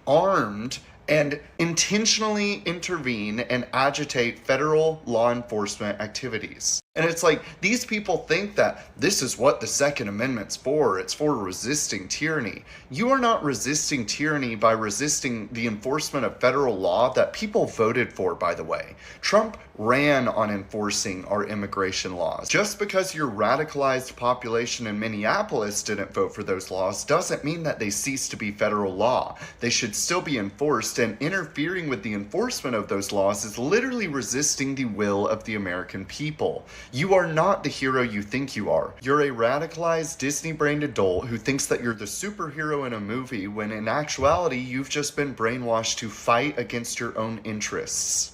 armed, and intentionally intervene and agitate federal law enforcement activities. And it's like, these people think that this is what the Second Amendment's for. It's for resisting tyranny. You are not resisting tyranny by resisting the enforcement of federal law that people voted for, by the way. Trump ran on enforcing our immigration laws. Just because your radicalized population in Minneapolis didn't vote for those laws doesn't mean that they cease to be federal law. They should still be enforced, and interfering with the enforcement of those laws is literally resisting the will of the American people. You are not the hero you think you are. You're a radicalized Disney-brained adult who thinks that you're the superhero in a movie, when in actuality, you've just been brainwashed to fight against your own interests.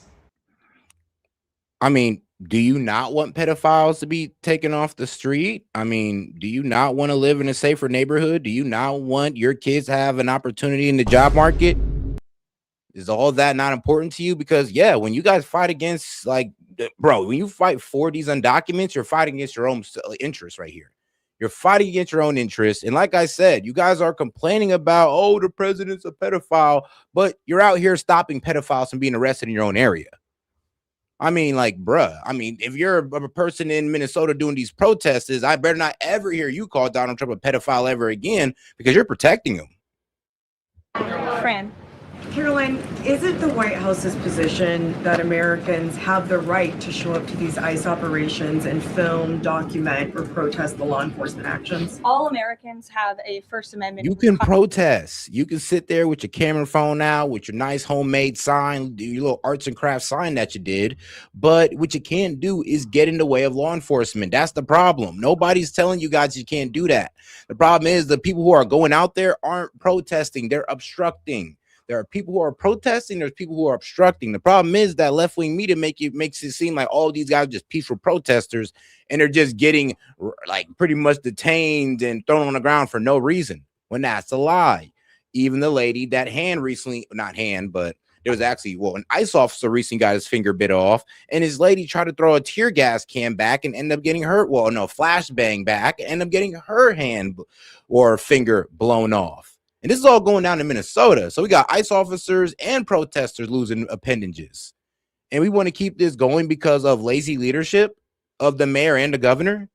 I mean, do you not want pedophiles to be taken off the street? I mean, do you not want to live in a safer neighborhood? Do you not want your kids to have an opportunity in the job market? Is all that not important to you? Because, yeah, when you guys fight against, when you fight for these undocumented, you're fighting against your own interests right here. You're fighting against your own interests. And like I said, you guys are complaining about, oh, the president's a pedophile, but you're out here stopping pedophiles from being arrested in your own area. I mean, bruh, if you're a person in Minnesota doing these protests, I better not ever hear you call Donald Trump a pedophile ever again, because you're protecting him. Fran. Caroline, is it the White House's position that Americans have the right to show up to these ICE operations and film, document, or protest the law enforcement actions? All Americans have a First Amendment. You can protest. You can sit there with your camera phone out, with your nice homemade sign, do your little arts and crafts sign that you did. But what you can't do is get in the way of law enforcement. That's the problem. Nobody's telling you guys you can't do that. The problem is the people who are going out there aren't protesting. They're obstructing. There are people who are protesting. There's people who are obstructing. The problem is that left-wing media makes it seem like all these guys are just peaceful protesters, and they're just getting like pretty much detained and thrown on the ground for no reason, when that's a lie. Even the lady that but there was actually, an ICE officer recently got his finger bit off, and his lady tried to throw a tear gas can back and ended up getting hurt. Well, no, flashbang back, and ended up getting her hand or finger blown off. And this is all going down in Minnesota. So we got ICE officers and protesters losing appendages. And we want to keep this going because of lazy leadership of the mayor and the governor,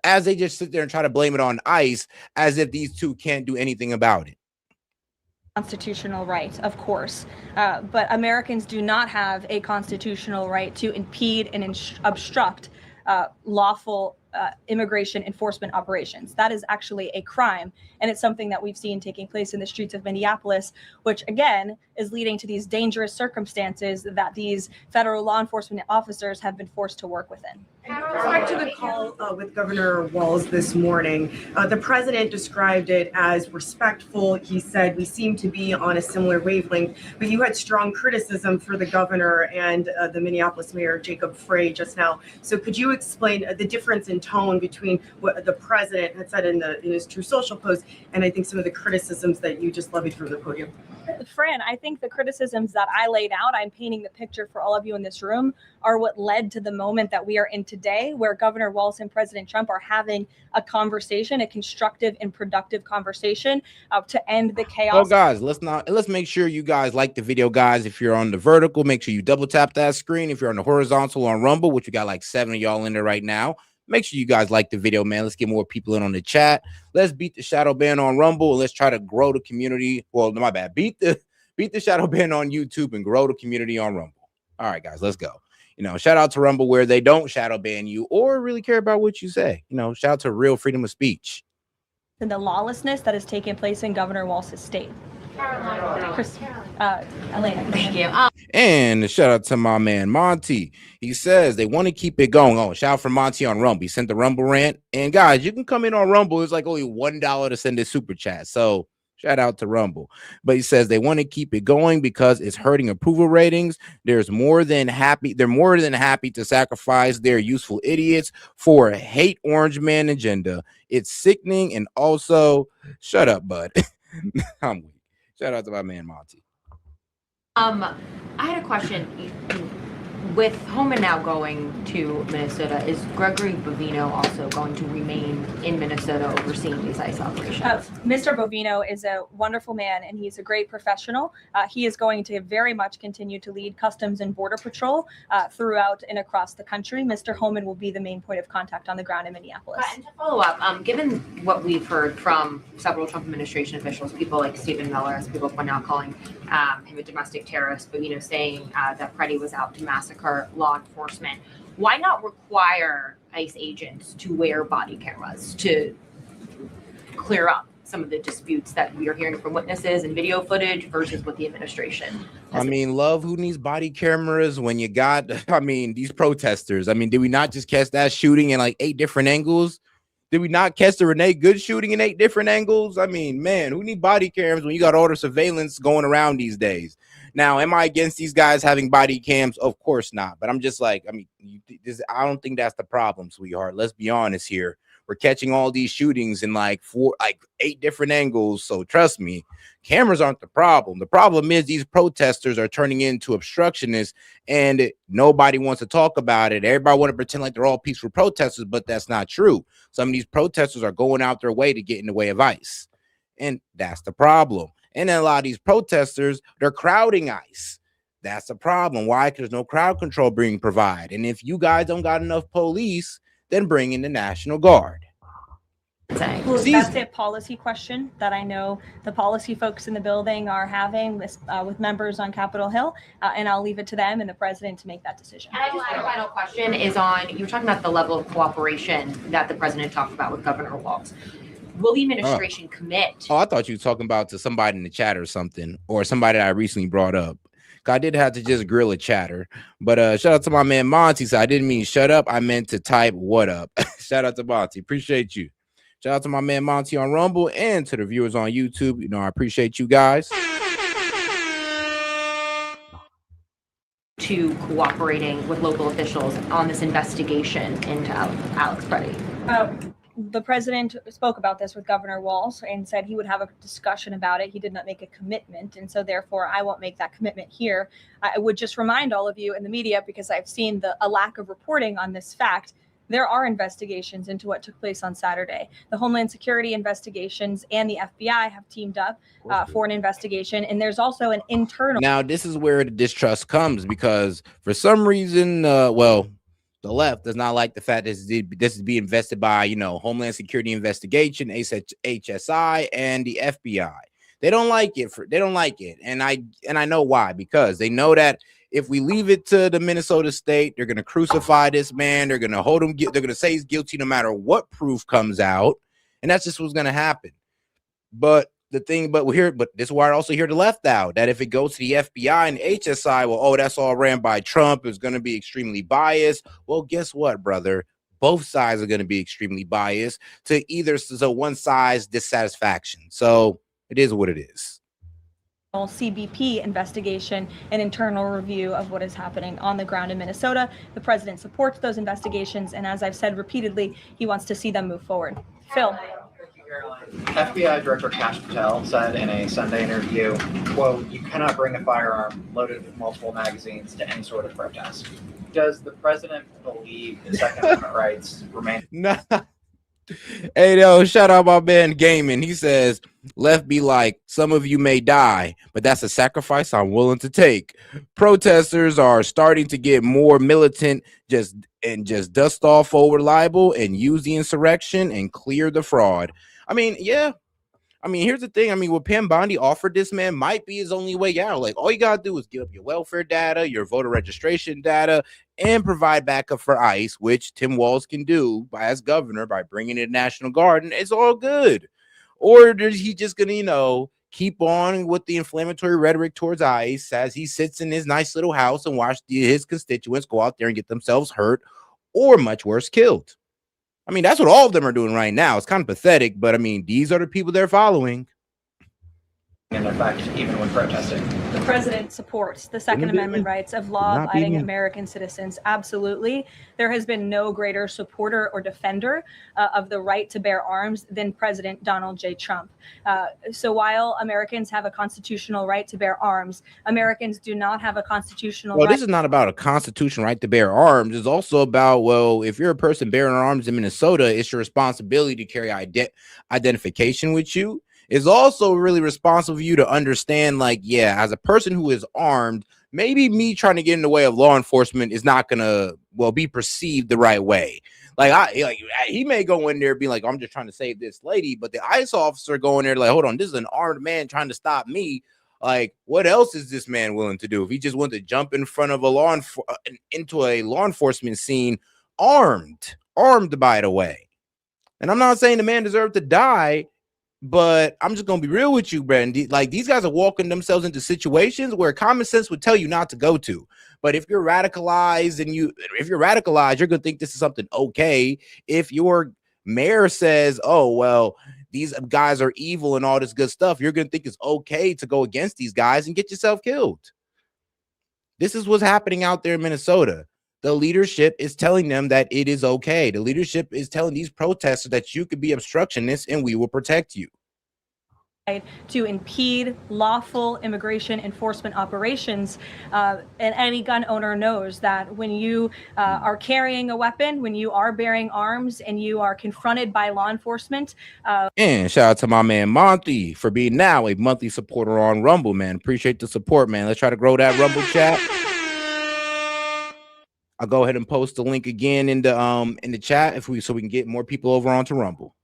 as they just sit there and try to blame it on ICE as if these two can't do anything about it. Constitutional right, of course, but Americans do not have a constitutional right to impede and obstruct lawful immigration enforcement operations. That is actually a crime, and it's something that we've seen taking place in the streets of Minneapolis, which again is leading to these dangerous circumstances that these federal law enforcement officers have been forced to work within. Back to the call with Governor Walz this morning, the president described it as respectful. He said we seem to be on a similar wavelength, but you had strong criticism for the governor and the Minneapolis mayor, Jacob Frey, just now. So could you explain the difference in tone between what the president had said in his True Social post and I think some of the criticisms that you just levied from the podium? Fran, I think the criticisms that I laid out, I'm painting the picture for all of you in this room, are what led to the moment that we are in today, where Governor Walz and President Trump are having a conversation, a constructive and productive conversation to end the chaos. Oh, guys, let's make sure you guys like the video, guys. If you're on the vertical, make sure you double tap that screen. If you're on the horizontal on Rumble, which we got like 7 of y'all in there right now, make sure you guys like the video, man. Let's get more people in on the chat. Let's beat the shadow ban on Rumble, and let's try to grow the community. Well, my bad. Beat the shadow ban on YouTube and grow the community on Rumble. All right, guys, let's go. Shout out to Rumble, where they don't shadow ban you or really care about what you say. Shout out to real freedom of speech. And the lawlessness that has taken place in Governor Walz's state. Elena, thank you. And shout out to my man Monty. He says they want to keep it going. Oh, shout out for Monty on Rumble. He sent the Rumble rant. And guys, you can come in on Rumble. It's like only $1 to send a super chat. So shout out to Rumble. But he says they want to keep it going because it's hurting approval ratings. They're more than happy to sacrifice their useful idiots for a hate orange man agenda. It's sickening. And also, shut up, bud. I'm weak. Shout out to my man Monty. I had a question. With Homan now going to Minnesota, is Gregory Bovino also going to remain in Minnesota overseeing these ICE operations? Mr. Bovino is a wonderful man, and he's a great professional. He is going to very much continue to lead Customs and Border Patrol throughout and across the country. Mr. Homan will be the main point of contact on the ground in Minneapolis. And to follow up, given what we've heard from several Trump administration officials, people like Stephen Miller, as people point out, calling him a domestic terrorist, Bovino saying that Preddy was out to massacre law enforcement. Why not require ICE agents to wear body cameras to clear up some of the disputes that we are hearing from witnesses and video footage versus what the administration? Love, who needs body cameras when you got, these protesters? Did we not just catch that shooting in like 8 different angles? Did we not catch the Renee Good shooting in 8 different angles? Man, who need body cameras when you got all the surveillance going around these days? Now, am I against these guys having body cams? Of course not. But I'm just like, I don't think that's the problem, sweetheart. Let's be honest here. We're catching all these shootings in like 8 different angles. So trust me, cameras aren't the problem. The problem is these protesters are turning into obstructionists, and nobody wants to talk about it. Everybody want to pretend like they're all peaceful protesters, but that's not true. Some of these protesters are going out their way to get in the way of ICE, and that's the problem. And then a lot of these protesters, they're crowding ICE. That's the problem. Why? Because there's no crowd control being provided. And if you guys don't got enough police, then bring in the National Guard. Well, that's a policy question that I know the policy folks in the building are having with members on Capitol Hill, and I'll leave it to them and the president to make that decision. And my final question is on, you were talking about the level of cooperation that the president talked about with Governor Walz. Will the administration commit? Oh, I thought you were talking about to somebody in the chat or something, or somebody that I recently brought up. I did have to just grill a chatter, but shout out to my man Monty. So I didn't mean shut up. I meant to type what up. Shout out to Monty. Appreciate you. Shout out to my man Monty on Rumble and to the viewers on YouTube. You know, I appreciate you guys. To cooperating with local officials on this investigation into Alex Preddy. The president spoke about this with Governor Walz and said he would have a discussion about it. He did not make a commitment, and so therefore I won't make that commitment here. I would just remind all of you in the media, because I've seen a lack of reporting on this fact. There are investigations into what took place on Saturday. The Homeland Security investigations and the FBI have teamed up for an investigation, and there's also an internal. Now, this is where the distrust comes, because for some reason, the left does not like the fact that this is being invested by, Homeland Security Investigation, HSI, and the FBI. They don't like it. They don't like it, and I know why. Because they know that if we leave it to the Minnesota state, they're going to crucify this man. They're going to hold him. They're going to say he's guilty no matter what proof comes out, and that's just what's going to happen. But this is why I also hear the left out that if it goes to the FBI and HSI, well, that's all ran by Trump. It's going to be extremely biased. Well, guess what, brother? Both sides are going to be extremely biased to one side's dissatisfaction. So it is what it is. CBP investigation and internal review of what is happening on the ground in Minnesota. The president supports those investigations, and as I've said repeatedly, he wants to see them move forward. Phil. FBI Director Kash Patel said in a Sunday interview, quote, "You cannot bring a firearm loaded with multiple magazines to any sort of protest." Does the president believe the Second Amendment rights remain? Nah. Hey, yo, shout out my man Gaming. He says, left be like, some of you may die, but that's a sacrifice I'm willing to take. Protesters are starting to get more militant, just dust off over libel and use the insurrection and clear the fraud. I mean, yeah. I mean, here's the thing. I mean, what Pam Bondi offered this man might be his only way out. Like, all you got to do is give up your welfare data, your voter registration data, and provide backup for ICE, which Tim Walz can do as governor by bringing in the National Guard, and it's all good. Or is he just going to, keep on with the inflammatory rhetoric towards ICE as he sits in his nice little house and watch his constituents go out there and get themselves hurt or, much worse, killed? I mean, that's what all of them are doing right now. It's kind of pathetic, but I mean, these are the people they're following. In effect, even when protesting. The president supports the Second Amendment rights of law-abiding American citizens. Absolutely. There has been no greater supporter or defender of the right to bear arms than President Donald J. Trump. So while Americans have a constitutional right to bear arms, Americans do not have a constitutional right. This is not about a constitutional right to bear arms. It's also about, if you're a person bearing arms in Minnesota, it's your responsibility to carry identification with you. It's also really responsible for you to understand, as a person who is armed, maybe me trying to get in the way of law enforcement is not gonna be perceived the right way. He may go in there and be like, I'm just trying to save this lady, but the ICE officer going there like, hold on, this is an armed man trying to stop me. Like, what else is this man willing to do? If he just wants to jump in front of into a law enforcement scene armed, by the way. And I'm not saying the man deserved to die, but I'm just gonna be real with you, Brandon. Like, these guys are walking themselves into situations where common sense would tell you not to go to. But if you're radicalized you're gonna think this is something okay. If your mayor says, these guys are evil and all this good stuff, you're gonna think it's okay to go against these guys and get yourself killed. This is what's happening out there in Minnesota. The leadership is telling them that it is okay. The leadership is telling these protesters that you could be obstructionists and we will protect you. To impede lawful immigration enforcement operations. And any gun owner knows that when you are carrying a weapon, when you are bearing arms and you are confronted by law enforcement. And shout out to my man Monty for being now a monthly supporter on Rumble, man. Appreciate the support, man. Let's try to grow that Rumble chat. I'll go ahead and post the link again in the chat so we can get more people over onto Rumble.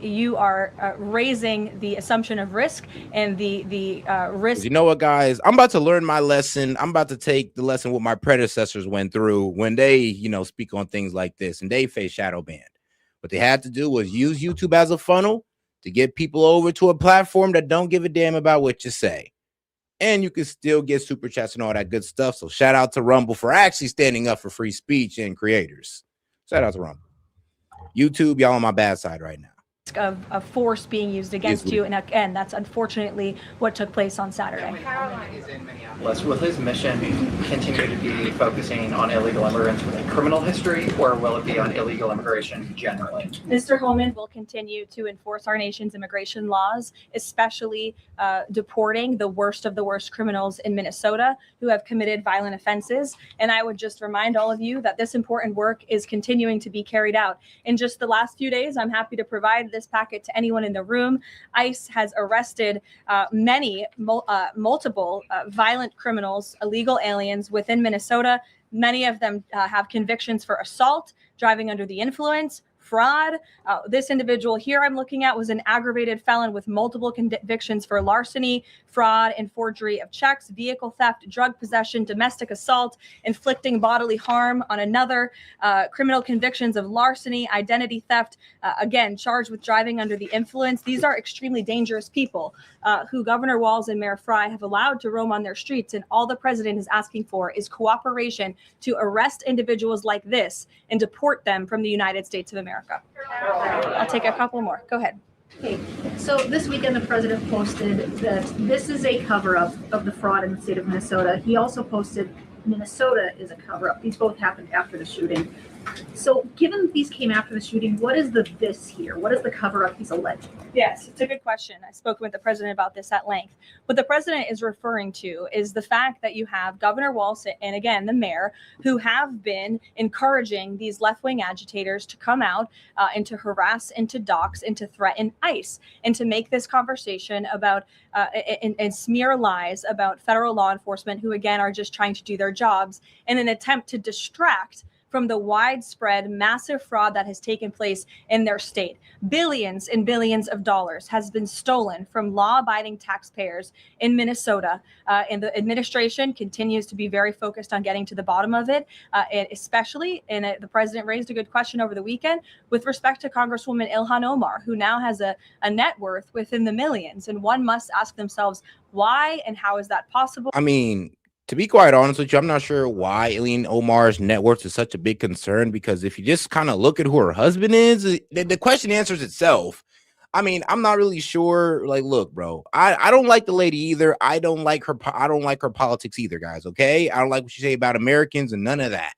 You are raising the assumption of risk and the risk. You know what, guys? I'm about to learn my lesson. I'm about to take the lesson what my predecessors went through when they, speak on things like this and they face shadow ban. What they had to do was use YouTube as a funnel to get people over to a platform that don't give a damn about what you say. And you can still get super chats and all that good stuff. So shout out to Rumble for actually standing up for free speech and creators. Shout out to Rumble. YouTube, y'all on my bad side right now. Of force being used against you, and again, that's unfortunately what took place on Saturday. Will his mission continue to be focusing on illegal immigrants with a criminal history, or will it be on illegal immigration generally? Mr. Holman will continue to enforce our nation's immigration laws, especially deporting the worst of the worst criminals in Minnesota who have committed violent offenses. And I would just remind all of you that this important work is continuing to be carried out. In just the last few days, I'm happy to provide this packet to anyone in the room. ICE has arrested multiple violent criminals, illegal aliens within Minnesota. Many of them have convictions for assault, driving under the influence, fraud. This individual here I'm looking at was an aggravated felon with multiple convictions for larceny, fraud, and forgery of checks, vehicle theft, drug possession, domestic assault, inflicting bodily harm on another, criminal convictions of larceny, identity theft, again, charged with driving under the influence. These are extremely dangerous people who Governor Walz and Mayor Fry have allowed to roam on their streets. And all the president is asking for is cooperation to arrest individuals like this and deport them from the United States of America. I'll take a couple more. Go ahead. Okay, so this weekend the president posted that this is a cover-up of the fraud in the state of Minnesota. He also posted Minnesota is a cover-up. These both happened after the shooting. So given that these came after the shooting, what is this here? What is the cover-up he's alleging? Yes, it's a good question. I spoke with the president about this at length. What the president is referring to is the fact that you have Governor Walz and, again, the mayor, who have been encouraging these left-wing agitators to come out and to harass and to dox and to threaten ICE and to make this conversation about and smear lies about federal law enforcement who, again, are just trying to do their jobs in an attempt to distract from the widespread massive fraud that has taken place in their state. Billions and billions of dollars has been stolen from law-abiding taxpayers in Minnesota, and the administration continues to be very focused on getting to the bottom of it, and especially, and the president raised a good question over the weekend with respect to Congresswoman Ilhan Omar, who now has a net worth within the millions, and one must ask themselves why and how is that possible? I mean, to be quite honest with you, I'm not sure why Ilhan Omar's net worth is such a big concern, because if you just kind of look at who her husband is, the question answers itself. I mean, I'm not really sure. Like, look, bro, I don't like the lady either. I don't like her politics either, guys. Okay. I don't like what she say about Americans and none of that.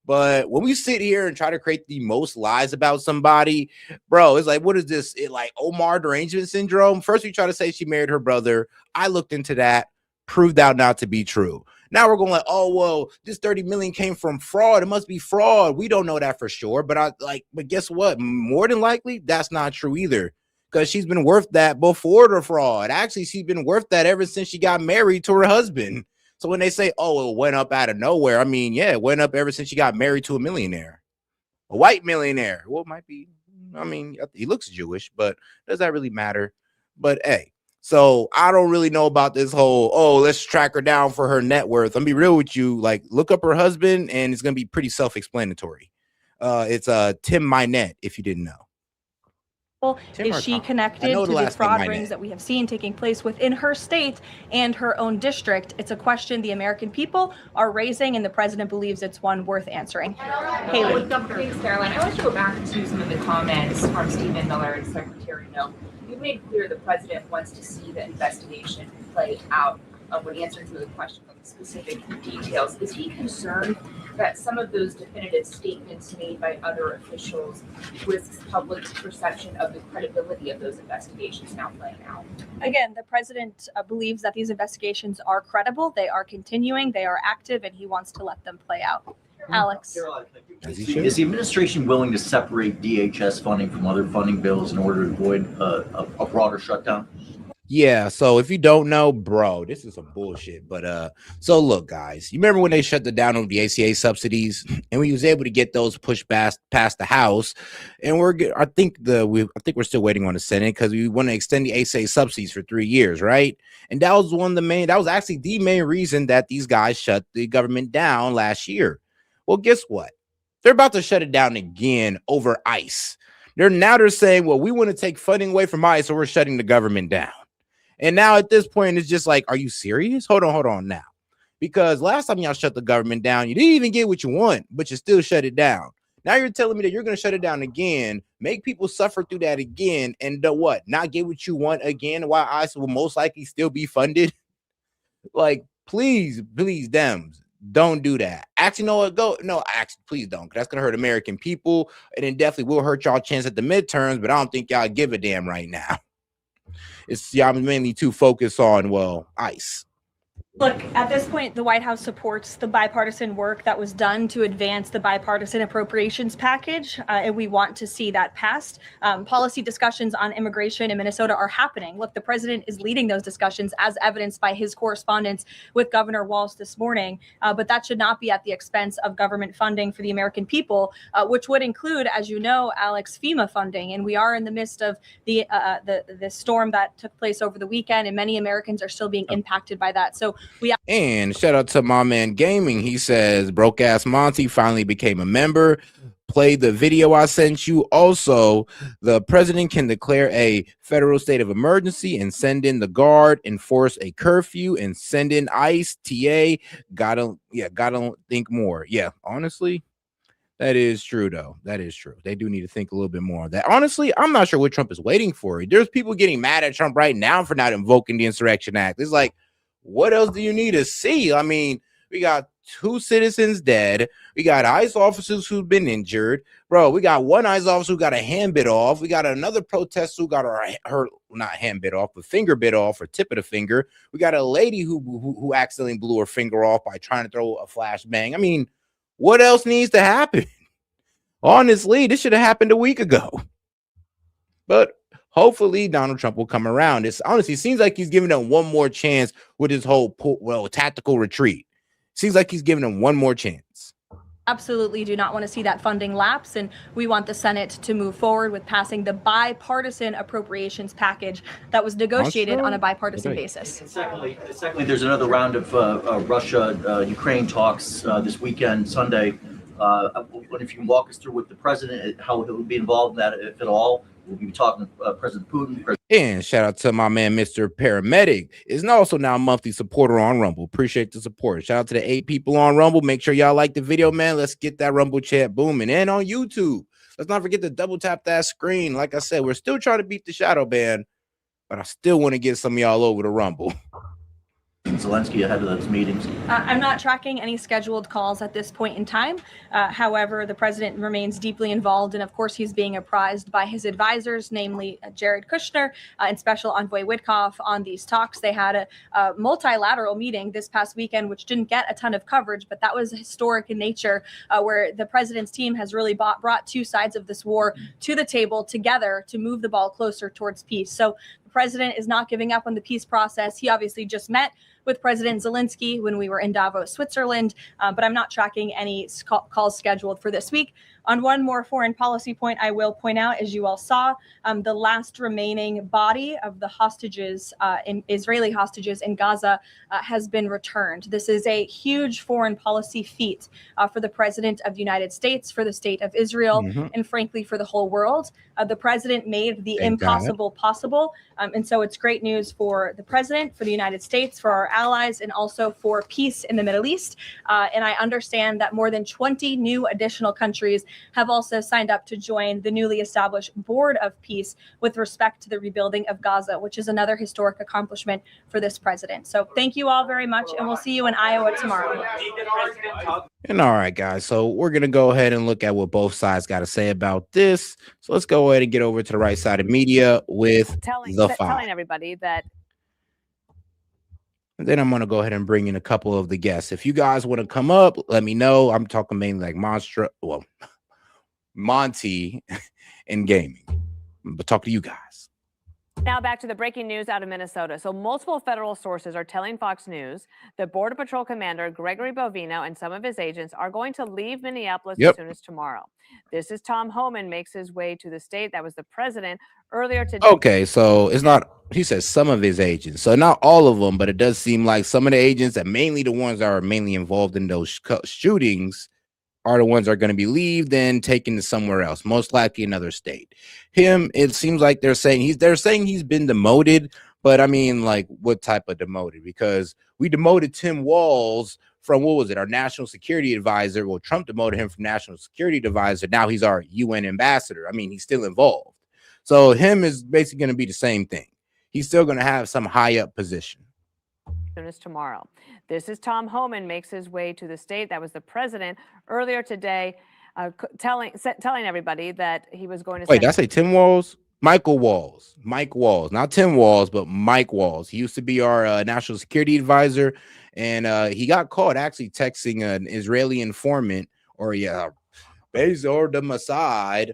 But when we sit here and try to create the most lies about somebody, bro, it's like, what is this? It like Omar derangement syndrome. First, we try to say she married her brother. I looked into that. Proved out not to be true. Now we're going like, oh, well, this 30 million came from fraud. It must be fraud. We don't know that for sure. But but guess what? More than likely, that's not true either, because she's been worth that before the fraud. Actually, she's been worth that ever since she got married to her husband. So when they say, oh, it went up out of nowhere, I mean, yeah, it went up ever since she got married to a millionaire, a white millionaire. Well, it might be. I mean, he looks Jewish, but does that really matter? But hey. So I don't really know about this whole, oh, let's track her down for her net worth. I'm be real with you. Like, look up her husband and it's going to be pretty self-explanatory. It's Tim Minette, if you didn't know. Is she connected to the fraud rings that we have seen taking place within her state and her own district? It's a question the American people are raising, and the president believes it's one worth answering. Haley. Thanks, Caroline. I want to go back to some of the comments from Stephen Miller and Secretary No. You've made clear the president wants to see the investigation play out when answering some of the questions on the specific details. Is he concerned that some of those definitive statements made by other officials risks public perception of the credibility of those investigations now playing out? Again, the president believes that these investigations are credible, they are continuing, they are active, and he wants to let them play out. Alex. Is the administration willing to separate DHS funding from other funding bills in order to avoid a broader shutdown? Yeah, so if you don't know, bro, this is some bullshit. But so look, guys, you remember when they shut down on the ACA subsidies, and we was able to get those pushed past the House, and I think we're still waiting on the Senate because we want to extend the ACA subsidies for 3 years, right? And that was actually the main reason that these guys shut the government down last year. Well, guess what? They're about to shut it down again over ICE. They're saying, well, we want to take funding away from ICE, so we're shutting the government down. And now at this point, it's just like, are you serious? Hold on now. Because last time y'all shut the government down, you didn't even get what you want, but you still shut it down. Now you're telling me that you're going to shut it down again, make people suffer through that again, and what? Not get what you want again, while ICE will most likely still be funded? Like, please, Dems, don't do that. Actually, please don't, because that's going to hurt American people, and it definitely will hurt y'all chance at the midterms, but I don't think y'all give a damn right now. It's y'all mainly too focused on, well, ICE. Look, at this point, the White House supports the bipartisan work that was done to advance the bipartisan appropriations package, and we want to see that passed. Policy discussions on immigration in Minnesota are happening. Look, the president is leading those discussions, as evidenced by his correspondence with Governor Walz this morning, but that should not be at the expense of government funding for the American people, which would include, as you know, Alex, FEMA funding, and we are in the midst of the storm that took place over the weekend, and many Americans are still being impacted by that. So and shout out to my man Gaming. He says broke ass Monty finally became a member. Play the video I sent you. Also, the president can declare a federal state of emergency and send in the guard, enforce a curfew, and send in ICE, TA. Gotta think more. Yeah, honestly, that is true, though. That is true. They do need to think a little bit more on that. Honestly, I'm not sure what Trump is waiting for. There's people getting mad at Trump right now for not invoking the Insurrection Act. It's like, what else do you need to see? I mean, we got 2 citizens dead. We got ICE officers who've been injured. Bro, we got one ICE officer who got a hand bit off. We got another protester who got her not hand bit off, but finger bit off, or tip of the finger. We got a lady who accidentally blew her finger off by trying to throw a flashbang. I mean, what else needs to happen? Honestly, this should have happened a week ago. But hopefully Donald Trump will come around. It honestly seems like he's giving them one more chance with his whole tactical retreat. Seems like he's giving them one more chance. Absolutely do not want to see that funding lapse, and we want the Senate to move forward with passing the bipartisan appropriations package that was negotiated on a bipartisan basis. Secondly, there's another round of Russia-Ukraine talks this weekend, Sunday. If you can walk us through with the president, how he'll be involved in that, if at all. We'll be talking to President Putin. And shout out to my man, Mr. Paramedic, is also now a monthly supporter on Rumble. Appreciate the support. Shout out to the 8 people on Rumble. Make sure y'all like the video, man. Let's get that Rumble chat booming. And on YouTube, let's not forget to double tap that screen. Like I said, we're still trying to beat the shadow ban, but I still want to get some of y'all over to Rumble. Zelensky ahead of those meetings? I'm not tracking any scheduled calls at this point in time. However, the president remains deeply involved, and of course, he's being apprised by his advisors, namely Jared Kushner and Special Envoy Witkoff, on these talks. They had a multilateral meeting this past weekend, which didn't get a ton of coverage, but that was historic in nature, where the president's team has really brought 2 sides of this war to the table together to move the ball closer towards peace. So the president is not giving up on the peace process. He obviously just met with President Zelensky when we were in Davos, Switzerland, but I'm not tracking any calls scheduled for this week. On one more foreign policy point, I will point out, as you all saw, the last remaining body of the hostages, Israeli hostages in Gaza, has been returned. This is a huge foreign policy feat for the President of the United States, for the state of Israel, and frankly, for the whole world. The president made the impossible possible, and so it's great news for the president, for the United States, for our allies, and also for peace in the Middle East. And I understand that more than 20 new additional countries have also signed up to join the newly established Board of Peace with respect to the rebuilding of Gaza, which is another historic accomplishment for this president. So thank you all very much, and we'll see you in Iowa tomorrow. And all right, guys, so we're going to go ahead and look at what both sides got to say about this. So let's go ahead and get over to the right side of media with telling everybody that. And then I'm going to go ahead and bring in a couple of the guests. If you guys want to come up, let me know. I'm talking mainly like Monty and gaming. But talk to you guys. Now back to the breaking news out of Minnesota. So multiple federal sources are telling Fox News that Border Patrol Commander Gregory Bovino and some of his agents are going to leave Minneapolis as soon as tomorrow. This is Tom Homan makes his way to the state. That was the president earlier today. Okay, so it's not, he says some of his agents. So not all of them, but it does seem like some of the agents, and mainly the ones that are mainly involved in those shootings, are the ones that are going to be leaved and taken to somewhere else, most likely another state. Him, it seems like they're saying he's been demoted, but I mean, like, what type of demoted? Because we demoted Tim Walz from, what was it, our national security advisor. Well, Trump demoted him from national security advisor. Now he's our UN ambassador. I mean, he's still involved. So him is basically going to be the same thing. He's still going to have some high up position. Soon as tomorrow. This is Tom Homan makes his way to the state. That was the president earlier today, telling everybody that he was going to. Wait, did I say Tim Walz? Michael Walz. Mike Walz, not Tim Walz, but Mike Walz. He used to be our national security advisor, and he got caught actually texting an Israeli informant, or Bezor the Mossad,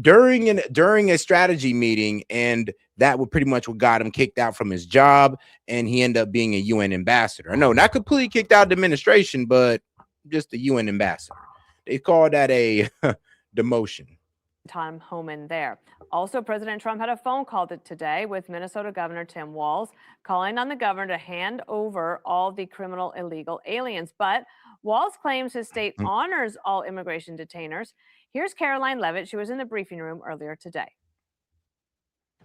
during a strategy meeting, and that would pretty much what got him kicked out from his job, and he ended up being a UN ambassador. No, not completely kicked out of the administration, but just a UN ambassador. They call that a demotion. Tom Homan there. Also, President Trump had a phone call today with Minnesota Governor Tim Walz, calling on the governor to hand over all the criminal illegal aliens. But Walz claims his state honors all immigration detainers. Here's Caroline Levitt. She was in the briefing room earlier today.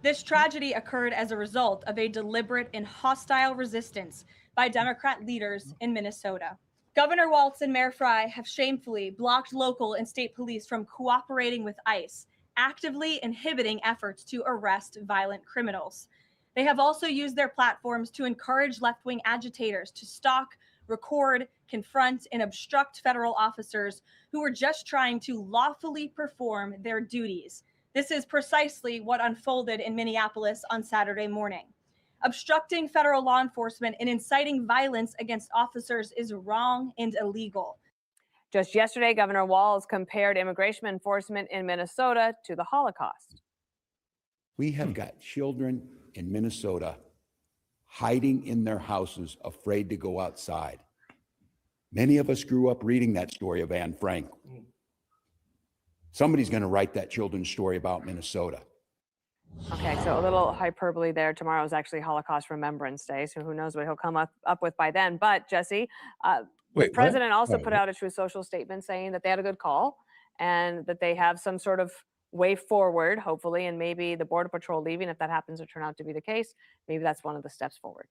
This tragedy occurred as a result of a deliberate and hostile resistance by Democrat leaders in Minnesota. Governor Walz and Mayor Frey have shamefully blocked local and state police from cooperating with ICE, actively inhibiting efforts to arrest violent criminals. They have also used their platforms to encourage left-wing agitators to stalk, record, confront, and obstruct federal officers who are just trying to lawfully perform their duties. This is precisely what unfolded in Minneapolis on Saturday morning. Obstructing federal law enforcement and inciting violence against officers is wrong and illegal. Just yesterday, Governor Walz compared immigration enforcement in Minnesota to the Holocaust. We have got children in Minnesota hiding in their houses, afraid to go outside. Many of us grew up reading that story of Anne Frank. Somebody's going to write that children's story about Minnesota. Okay, so a little hyperbole there. Tomorrow is actually Holocaust Remembrance Day, so who knows what he'll come up with by then. But, Jesse, the president also put out a true social statement saying that they had a good call and that they have some sort of way forward, hopefully, and maybe the Border Patrol leaving, if that happens to turn out to be the case, maybe that's one of the steps forward.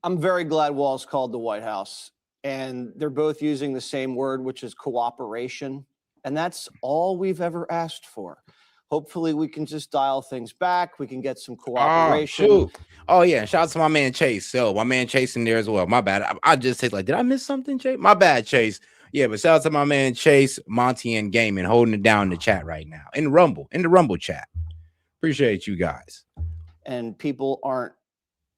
I'm very glad Walz called the White House, and they're both using the same word, which is cooperation, and that's all we've ever asked for. Hopefully we can just dial things back. We can get some cooperation. Oh yeah, shout out to my man Chase. So my man Chase in there as well. My bad. I just said, like, did I miss something, Chase? My bad, Chase. Yeah, but shout out to my man Chase, Monty, and Gaming holding it down in the chat right now. In the Rumble chat. Appreciate you guys. And people aren't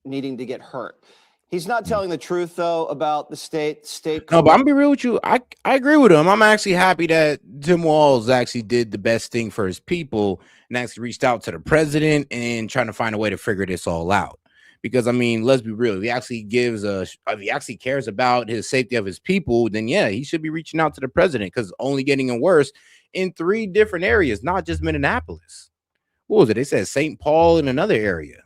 needing to get hurt. He's not telling the truth, though, about the state. No, but I'm gonna be real with you. I agree with him. I'm actually happy that Tim Walz actually did the best thing for his people and actually reached out to the president and trying to find a way to figure this all out. Because I mean, let's be real. If he actually if he actually cares about his safety of his people, then yeah, he should be reaching out to the president, because only getting worse in 3 different areas, not just Minneapolis. What was it? They said St. Paul in another area.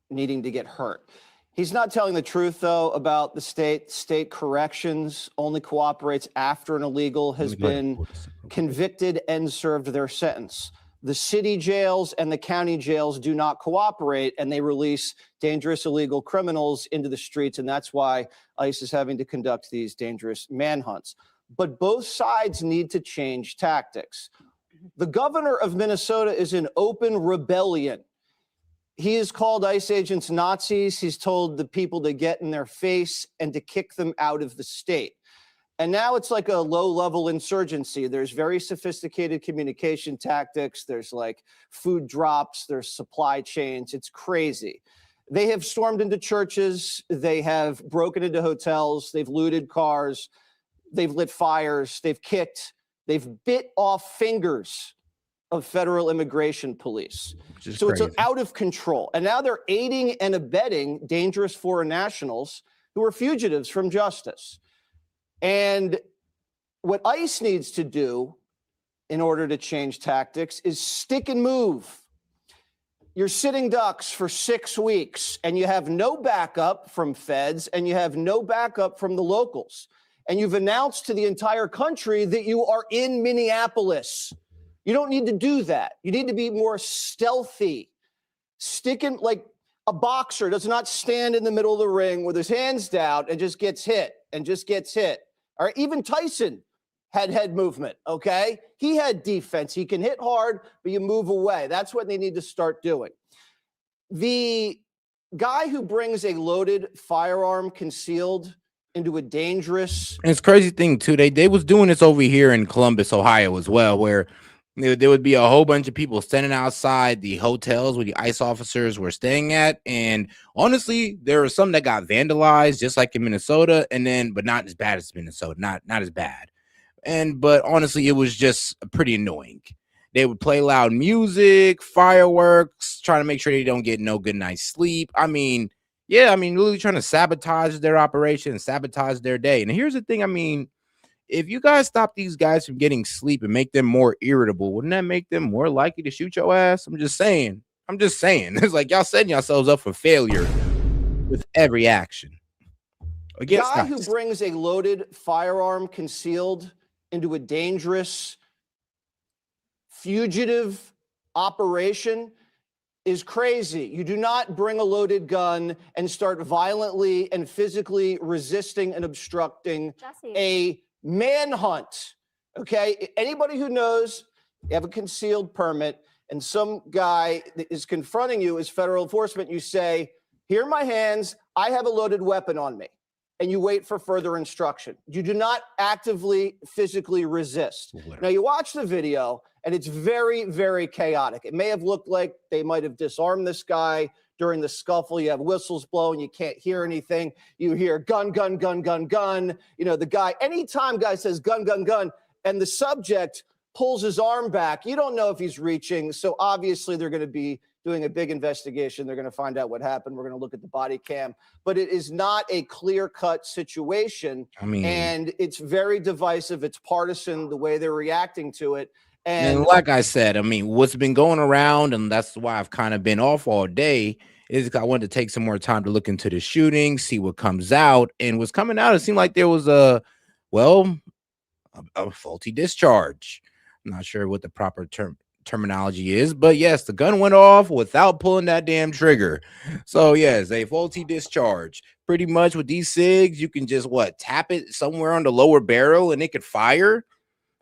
Needing to get hurt. He's not telling the truth, though, about the state. State corrections only cooperates after an illegal has been convicted and served their sentence. The city jails and the county jails do not cooperate, and they release dangerous illegal criminals into the streets, and that's why ICE is having to conduct these dangerous manhunts. But both sides need to change tactics. The governor of Minnesota is in open rebellion. He has called ICE agents Nazis. He's told the people to get in their face and to kick them out of the state. And now it's like a low-level insurgency. There's very sophisticated communication tactics. There's like food drops. There's supply chains. It's crazy. They have stormed into churches. They have broken into hotels. They've looted cars. They've lit fires. They've kicked. They've bit off fingers of federal immigration police. is So crazy. it's out of control. And now they're aiding and abetting dangerous foreign nationals who are fugitives from justice. And what ICE needs to do in order to change tactics is stick and move. You're sitting ducks for 6 weeks and you have no backup from feds and you have no backup from the locals. And you've announced to the entire country that you are in Minneapolis. You don't need to do that. You need to be more stealthy. Sticking like a boxer does not stand in the middle of the ring with his hands down and just gets hit and just gets hit. All right, even Tyson had head movement, okay? He had defense. He can hit hard, but you move away. That's what they need to start doing. The guy who brings a loaded firearm concealed into a dangerous... And it's crazy thing too. They was doing this over here in Columbus, Ohio as well, where there would be a whole bunch of people standing outside the hotels where the ICE officers were staying at. And honestly, there were some that got vandalized, just like in Minnesota, and then, but not as bad as Minnesota, not as bad. But honestly, it was just pretty annoying. They would play loud music, fireworks, trying to make sure they don't get no good night's sleep. I mean, yeah, really trying to sabotage their operation and sabotage their day. And here's the thing, if you guys stop these guys from getting sleep and make them more irritable, wouldn't that make them more likely to shoot your ass? I'm just saying. It's like y'all setting yourselves up for failure with every action. The guy who brings a loaded firearm concealed into a dangerous fugitive operation is crazy. You do not bring a loaded gun and start violently and physically resisting and obstructing a manhunt. Okay? Anybody who knows you have a concealed permit and some guy that is confronting you as federal enforcement, you say, "Here are my hands. I have a loaded weapon on me." And you wait for further instruction. You do not actively physically resist. Now you watch the video and it's very, very chaotic. It may have looked like they might have disarmed this guy during the scuffle. You have whistles blowing, you can't hear anything. You hear gun, gun, gun, gun, gun. You know, the guy, anytime guy says gun, gun, gun, and the subject pulls his arm back, you don't know if he's reaching. So obviously they're going to be doing a big investigation. They're going to find out what happened. We're going to look at the body cam, but it is not a clear-cut situation. And it's very divisive. It's partisan, the way they're reacting to it. And like I said, what's been going around, and that's why I've kind of been off all day, is I wanted to take some more time to look into the shooting, see what comes out. And what's coming out, it seemed like there was a faulty discharge. I'm not sure what the proper terminology is, but yes, the gun went off without pulling that damn trigger. So yes, a faulty discharge. Pretty much with these SIGs, you can just tap it somewhere on the lower barrel and it could fire,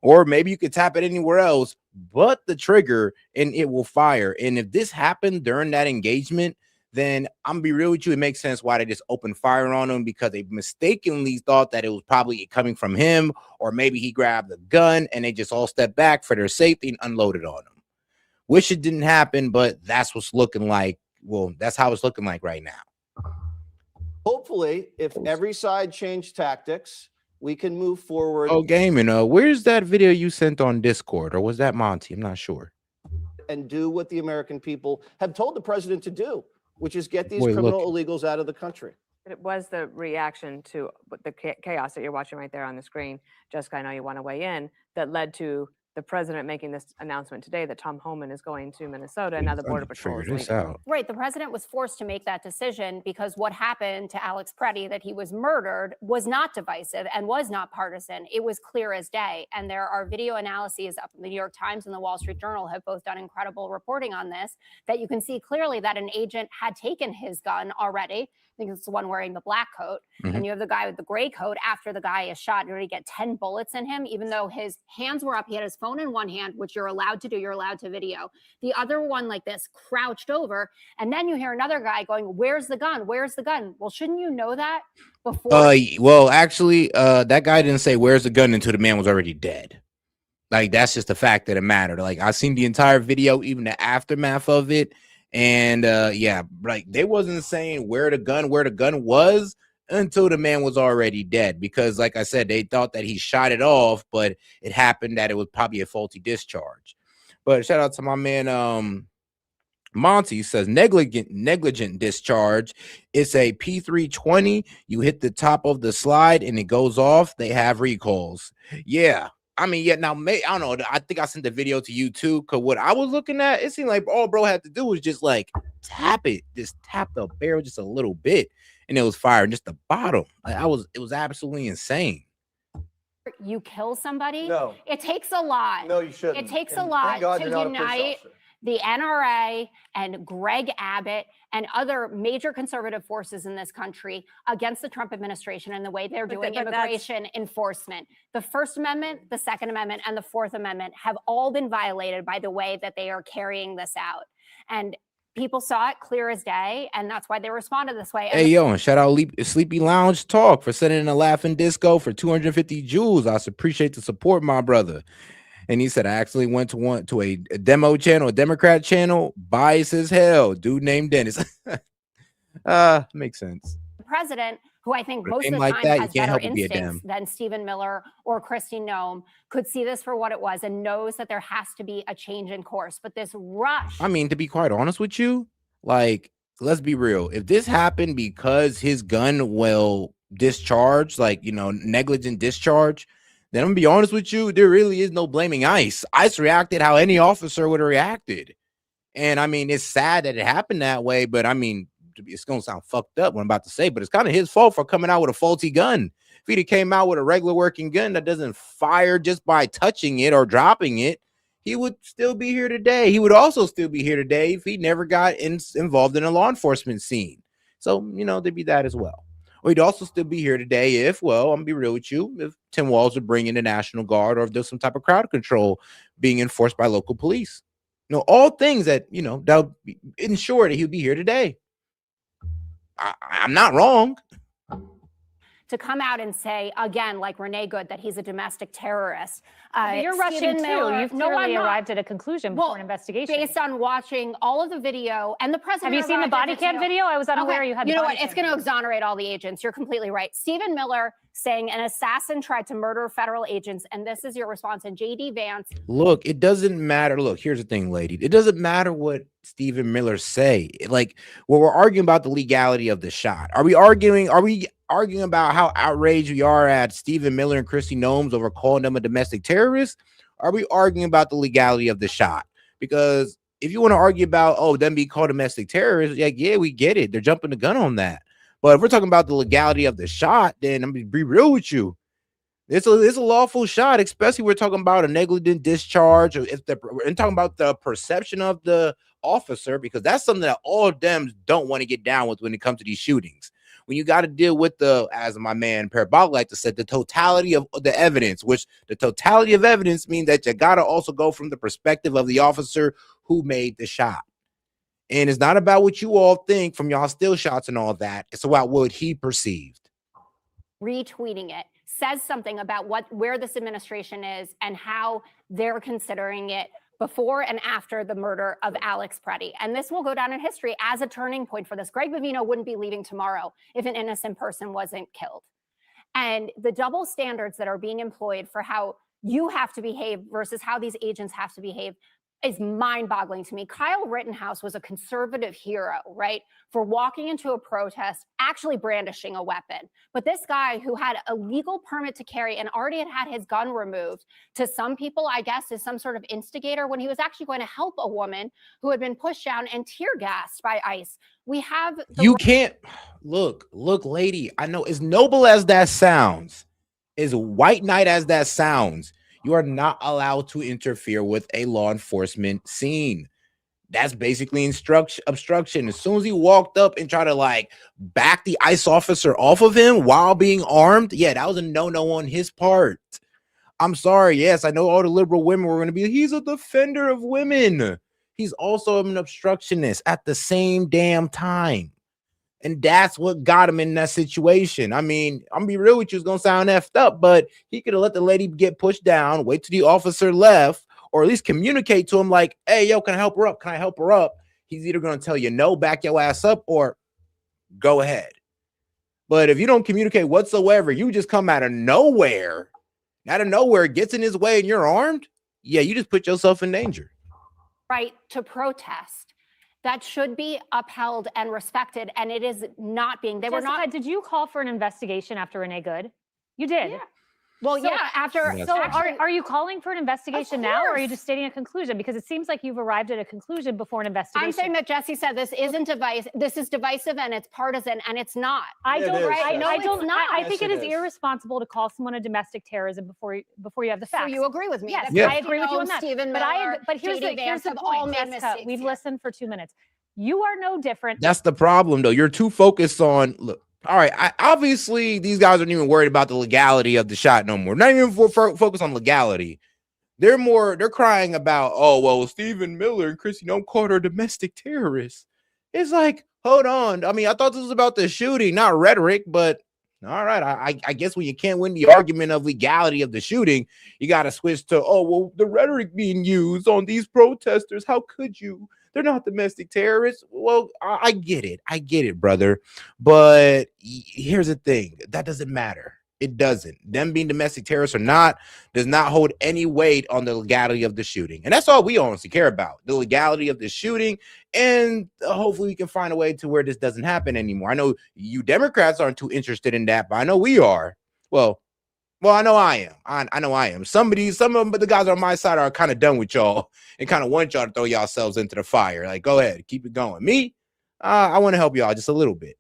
or maybe you could tap it anywhere else but the trigger and it will fire. And if this happened during that engagement, then I'm gonna be real with you, it makes sense why they just opened fire on him, because they mistakenly thought that it was probably coming from him, or maybe he grabbed the gun and they just all stepped back for their safety and unloaded on him. Wish it didn't happen, but that's what's looking like. Well, that's how it's looking like right now. Hopefully, if every side changed tactics, we can move forward. Oh, Gaming, where's that video you sent on Discord, or was that Monty? I'm not sure. And do what the American people have told the president to do, which is get these criminal illegals out of the country. It was the reaction to the chaos that you're watching right there on the screen, Jessica, I know you want to weigh in, that led to the president making this announcement today that Tom Homan is going to Minnesota, and now the Border Patrol is leaving. Right, the president was forced to make that decision because what happened to Alex Preddy, that he was murdered, was not divisive and was not partisan. It was clear as day. And there are video analyses up in the New York Times and the Wall Street Journal have both done incredible reporting on this, that you can see clearly that an agent had taken his gun already. I think it's the one wearing the black coat. And you have the guy with the gray coat. After the guy is shot, you already get 10 bullets in him, even though his hands were up. He had his phone in one hand, which you're allowed to do. You're allowed to video. The other one like this, crouched over. And then you hear another guy going, "Where's the gun? Where's the gun?" Well, shouldn't you know that before? Well, actually, that guy didn't say where's the gun until the man was already dead. Like, that's just the fact that it mattered. Like, I've seen the entire video, even the aftermath of it. And yeah, like they wasn't saying where the gun was until the man was already dead, because like I said, they thought that he shot it off, but it happened that it was probably a faulty discharge. But shout out to my man Monty says negligent discharge. It's a P320. You hit the top of the slide and it goes off. They have recalls. Yeah. I mean, yeah, now I don't know. I think I sent the video to you too. Cause what I was looking at, it seemed like all bro had to do was just like tap the barrel just a little bit, and it was firing just the bottom. Like, it was absolutely insane. You kill somebody. No. It takes a lot. No, you shouldn't. It takes And a lot thank God to you're not a police unite officer. the NRA and Greg Abbott and other major conservative forces in this country against the Trump administration and the way they're doing immigration enforcement. The First Amendment, the Second Amendment, and the Fourth Amendment have all been violated by the way that they are carrying this out. And people saw it clear as day, and that's why they responded this way. Hey, yo, and shout out Sleepy Lounge Talk for sending in a laughing disco for 250 jewels. I appreciate the support, my brother. And he said, I actually went to a demo channel, a Democrat channel, biased as hell. Dude named Dennis. Makes sense. The president, who I think most of the like time that, has you can't better help but be a instincts Dem. than Stephen Miller or Kristi Noem, could see this for what it was and knows that there has to be a change in course. But this rush. I mean, to be quite honest with you, like, let's be real. If this happened because his gun will discharge, like, you know, negligent discharge, then I'm gonna be honest with you, there really is no blaming ICE. ICE reacted how any officer would have reacted. And I mean, it's sad that it happened that way, but I mean, it's gonna sound fucked up what I'm about to say, but it's kind of his fault for coming out with a faulty gun. If he'd have came out with a regular working gun that doesn't fire just by touching it or dropping it, he would still be here today. He would also still be here today if he never got involved in a law enforcement scene. So, you know, there'd be that as well. Or he'd also still be here today if, well, I'm gonna be real with you, if Tim Walz would bring in the National Guard or if there's some type of crowd control being enforced by local police. You know, all things that, you know, that would ensure that he'd be here today. I'm not wrong. To come out and say, again, like Renee Good, that he's a domestic terrorist. But you're rushing Stephen too. Miller, You've no, clearly I'm not. arrived at a conclusion before an investigation. Based on watching all of the video and the president. Have you seen the body cam video? I was unaware you had the You know body what? cam It's going to video. exonerate all the agents. You're completely right. Stephen Miller saying an assassin tried to murder federal agents, and this is your response. And J.D. Vance. Look, it doesn't matter. Look, here's the thing, lady. It doesn't matter what Stephen Miller say. Like, when we're arguing about the legality of the shot, are we arguing about how outraged we are at Stephen Miller and Kristi Noem over calling them a domestic terrorist? Are we arguing about the legality of the shot? Because if you want to argue about, oh, them be called domestic terrorists, like, yeah, we get it. They're jumping the gun on that. But if we're talking about the legality of the shot, then I'm gonna be real with you. It's a lawful shot, especially we're talking about a negligent discharge, or if we're talking about the perception of the officer, because that's something that all Dems don't want to get down with when it comes to these shootings. When you got to deal with the, as my man Parabolic like to say, the totality of the evidence, which the totality of evidence means that you got to also go from the perspective of the officer who made the shot. And it's not about what you all think from y'all still shots and all that. It's about what he perceived. Retweeting it says something about where this administration is and how they're considering it before and after the murder of Alex Preddy. And this will go down in history as a turning point for this. Greg Bovino wouldn't be leaving tomorrow if an innocent person wasn't killed. And the double standards that are being employed for how you have to behave versus how these agents have to behave is mind-boggling to me. Kyle Rittenhouse was a conservative hero, right? For walking into a protest, actually brandishing a weapon. But this guy who had a legal permit to carry and already had his gun removed, to some people, I guess, is some sort of instigator when he was actually going to help a woman who had been pushed down and tear gassed by ICE. We have You can't look, lady. I know as noble as that sounds, as white knight as that sounds, you are not allowed to interfere with a law enforcement scene. That's basically obstruction. As soon as he walked up and tried to like back the ICE officer off of him while being armed, yeah, that was a no-no on his part. I'm sorry. Yes, I know all the liberal women were going to be, he's a defender of women. He's also an obstructionist at the same damn time. And that's what got him in that situation. I mean, I'm gonna be real with you, it's gonna sound effed up, but he could have let the lady get pushed down, wait till the officer left, or at least communicate to him like, hey, yo, can I help her up? Can I help her up? He's either gonna tell you no, back your ass up, or go ahead. But if you don't communicate whatsoever, you just come out of nowhere, gets in his way and you're armed, yeah, you just put yourself in danger. right, to protest. That should be upheld and respected, and it is not being. They were Jessica, not. did you call for an investigation after Renee Good? You did. Yeah. Well, So- yeah. After So actually, are you calling for an investigation now, or are you course. just stating a conclusion? Because it seems like you've arrived at a conclusion before an investigation. I'm saying that Jesse said this isn't divisive. This is divisive and it's partisan, and it's not. I don't. It's not. I think it is irresponsible to call someone a domestic terrorism before you have the facts. So you agree with me? Yes, that I agree with you on that. Stephen but Miller, but here's J.D. the Vance have all point, made Jessica. mistakes. We've listened for 2 minutes. You are no different. That's the problem, though. You're too focused on look. All right, obviously these guys aren't even worried about the legality of the shot no more. Not even focus on legality. They're crying about, oh well, Stephen Miller and Chrissy Nome called her domestic terrorists. It's like, hold on. I mean, I thought this was about the shooting, not rhetoric, but all right. I guess when you can't win the argument of legality of the shooting, you got to switch to, oh well, the rhetoric being used on these protesters. How could you? They're not domestic terrorists. Well, I get it, brother. But here's the thing. That doesn't matter. It doesn't. Them being domestic terrorists or not does not hold any weight on the legality of the shooting. And that's all we honestly care about, the legality of the shooting. And hopefully we can find a way to where this doesn't happen anymore. I know you Democrats aren't too interested in that, but I know we are. Well, I know I am. I know I am. Some of the guys on my side are kind of done with y'all and kind of want y'all to throw yourselves into the fire. Like, go ahead, keep it going. Me, I want to help y'all just a little bit.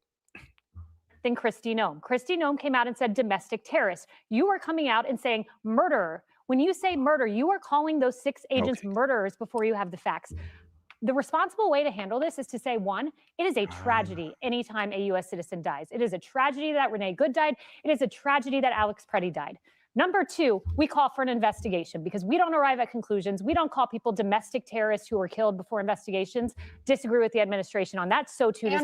Than Kristi Noem. Kristi Noem came out and said domestic terrorist. You are coming out and saying murderer. When you say murder, you are calling those 6 agents murderers before you have the facts. The responsible way to handle this is to say, one, it is a tragedy anytime a U.S. citizen dies. It is a tragedy that Renee Good died. It is a tragedy that Alex Preddy died. Number 2, we call for an investigation because we don't arrive at conclusions. We don't call people domestic terrorists who were killed before investigations. Disagree with the administration on that. So too does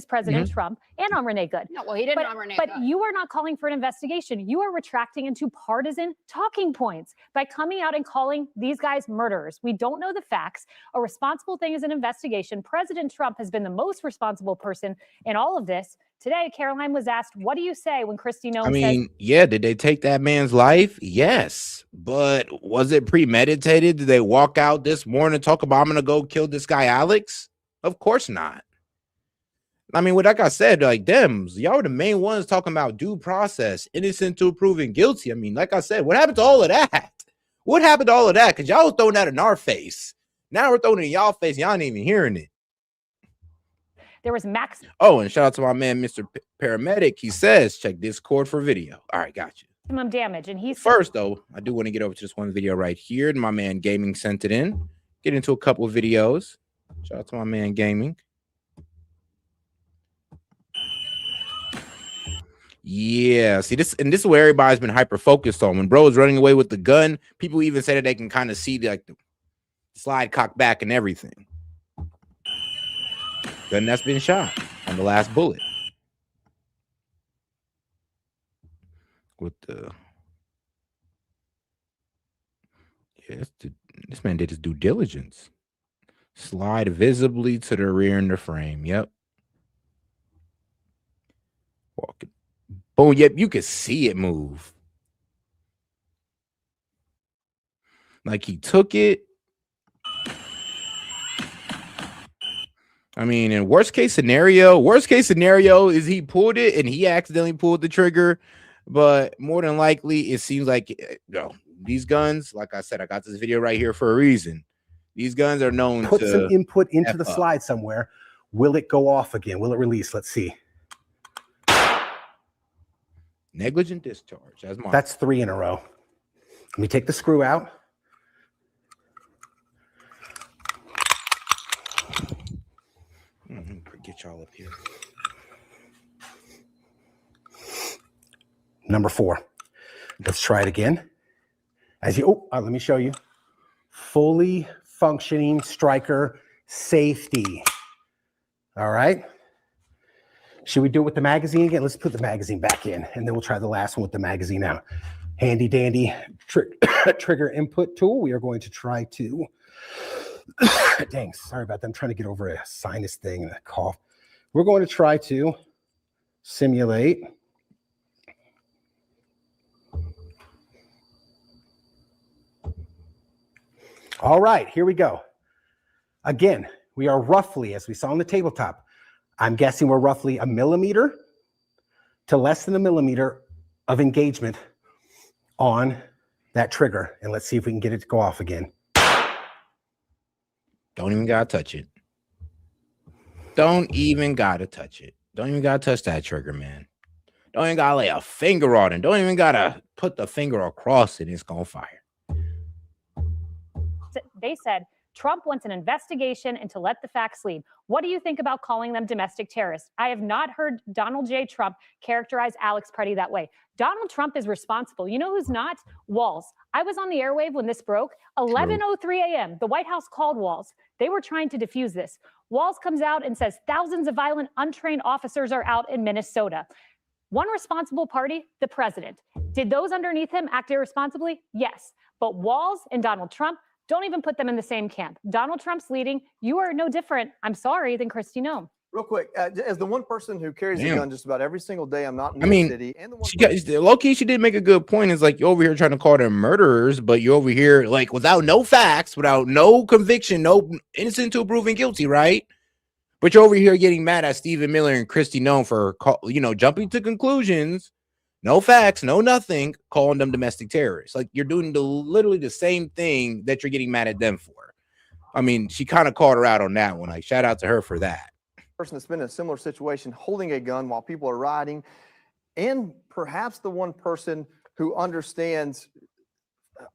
President Trump and on Renee Good. No, well, he didn't on Renee But Good. you are not calling for an investigation. You are retracting into partisan talking points by coming out and calling these guys murderers. We don't know the facts. A responsible thing is an investigation. President Trump has been the most responsible person in all of this. Today, Caroline was asked, what do you say when Kristi Noem says... yeah, did they take that man's life? Yes. But was it premeditated? Did they walk out this morning and talk about, I'm going to go kill this guy, Alex? Of course not. I mean, like I said, like Dems, y'all are the main ones talking about due process, innocent to proven guilty. I mean, like I said, what happened to all of that? What happened to all of that? Because y'all was throwing that in our face. Now we're throwing it in y'all face. Y'all ain't even hearing it. There was max. Oh, and shout out to my man, Mr. Paramedic. He says, check Discord for video. All right, got you. Maximum damage. And he's first, though, I do want to get over to this one video right here. My man Gaming sent it in. Get into a couple of videos. Shout out to my man Gaming. Yeah, see this, and this is where everybody's been hyper focused on. When bro is running away with the gun, people even say that they can kind of see the slide cock back and everything. Gun that's been shot on the last bullet. With the this man did his due diligence. Slide visibly to the rear in the frame. Yep. Walking. Oh, yep, you could see it move. Like he took it. I mean, in worst case scenario is he pulled it and he accidentally pulled the trigger. But more than likely, it seems like these guns, like I said, I got this video right here for a reason. These guns are known Put to some input into the F up. slide somewhere. Will it go off again? Will it release? Let's see. Negligent discharge. That's 3 in a row. Let me take the screw out. Get y'all up here. Number 4. Let's try it again. Let me show you. Fully functioning striker safety. All right. Should we do it with the magazine again? Let's put the magazine back in, and then we'll try the last one with the magazine out. Handy dandy trigger input tool. We are going to try to, dang, sorry about that. I'm trying to get over a sinus thing and a cough. We're going to try to simulate All right, here we go. Again, we are roughly, as we saw on the tabletop, I'm guessing we're roughly 1 millimeter to less than 1 millimeter of engagement on that trigger. And let's see if we can get it to go off again. Don't even gotta touch it. Don't even gotta touch it. Don't even gotta touch that trigger, man. Don't even gotta lay a finger on it. Don't even gotta put the finger across it. It's gonna fire. They said Trump wants an investigation and to let the facts lead. What do you think about calling them domestic terrorists? I have not heard Donald J. Trump characterize Alex Preddy that way. Donald Trump is responsible. You know who's not? Walls. I was on the airwave when this broke. 11:03 a.m. The White House called Walls. They were trying to defuse this. Walls comes out and says thousands of violent, untrained officers are out in Minnesota. One responsible party, the president. Did those underneath him act irresponsibly? Yes. But Walls and Donald Trump, don't even put them in the same camp. Donald Trump's leading. You are no different, I'm sorry, than Kristi Noem. Real quick, as the one person who carries a gun just about every single day, I'm not in I the mean, city. And the one low-key, she did make a good point. It's like you're over here trying to call them murderers, but you're over here like without no facts, without no conviction, no innocent until proven guilty, right? But you're over here getting mad at Stephen Miller and Kristi Noem for, jumping to conclusions, no facts, no nothing, calling them domestic terrorists. Like you're doing literally the same thing that you're getting mad at them for. I mean, she kind of called her out on that one. Like, shout out to her for that. person that's been in a similar situation holding a gun while people are riding, and perhaps the one person who understands,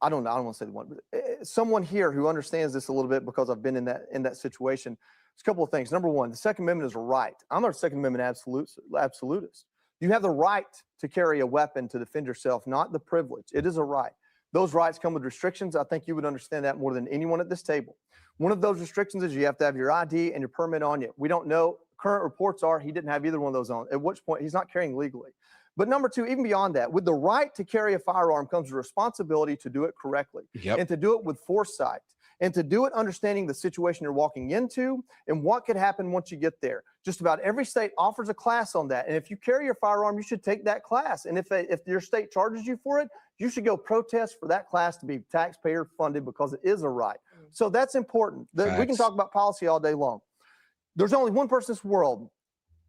I don't want to say the one, but someone here who understands this a little bit because I've been in that situation. There's a couple of things. Number one, the Second Amendment is a right. I'm a Second Amendment absolutist. You have the right to carry a weapon to defend yourself, not the privilege. It is a right. Those rights come with restrictions. I think you would understand that more than anyone at this table. One of those restrictions is you have to have your ID and your permit on you. We don't know. Current reports are he didn't have either one of those on, at which point he's not carrying legally. But number two, even beyond that, with the right to carry a firearm comes the responsibility to do it correctly and to do it with foresight and to do it understanding the situation you're walking into and what could happen once you get there. Just about every state offers a class on that. And if you carry your firearm, you should take that class. And if your state charges you for it, you should go protest for that class to be taxpayer funded because it is a right. So that's important. We can talk about policy all day long. There's only one person in this world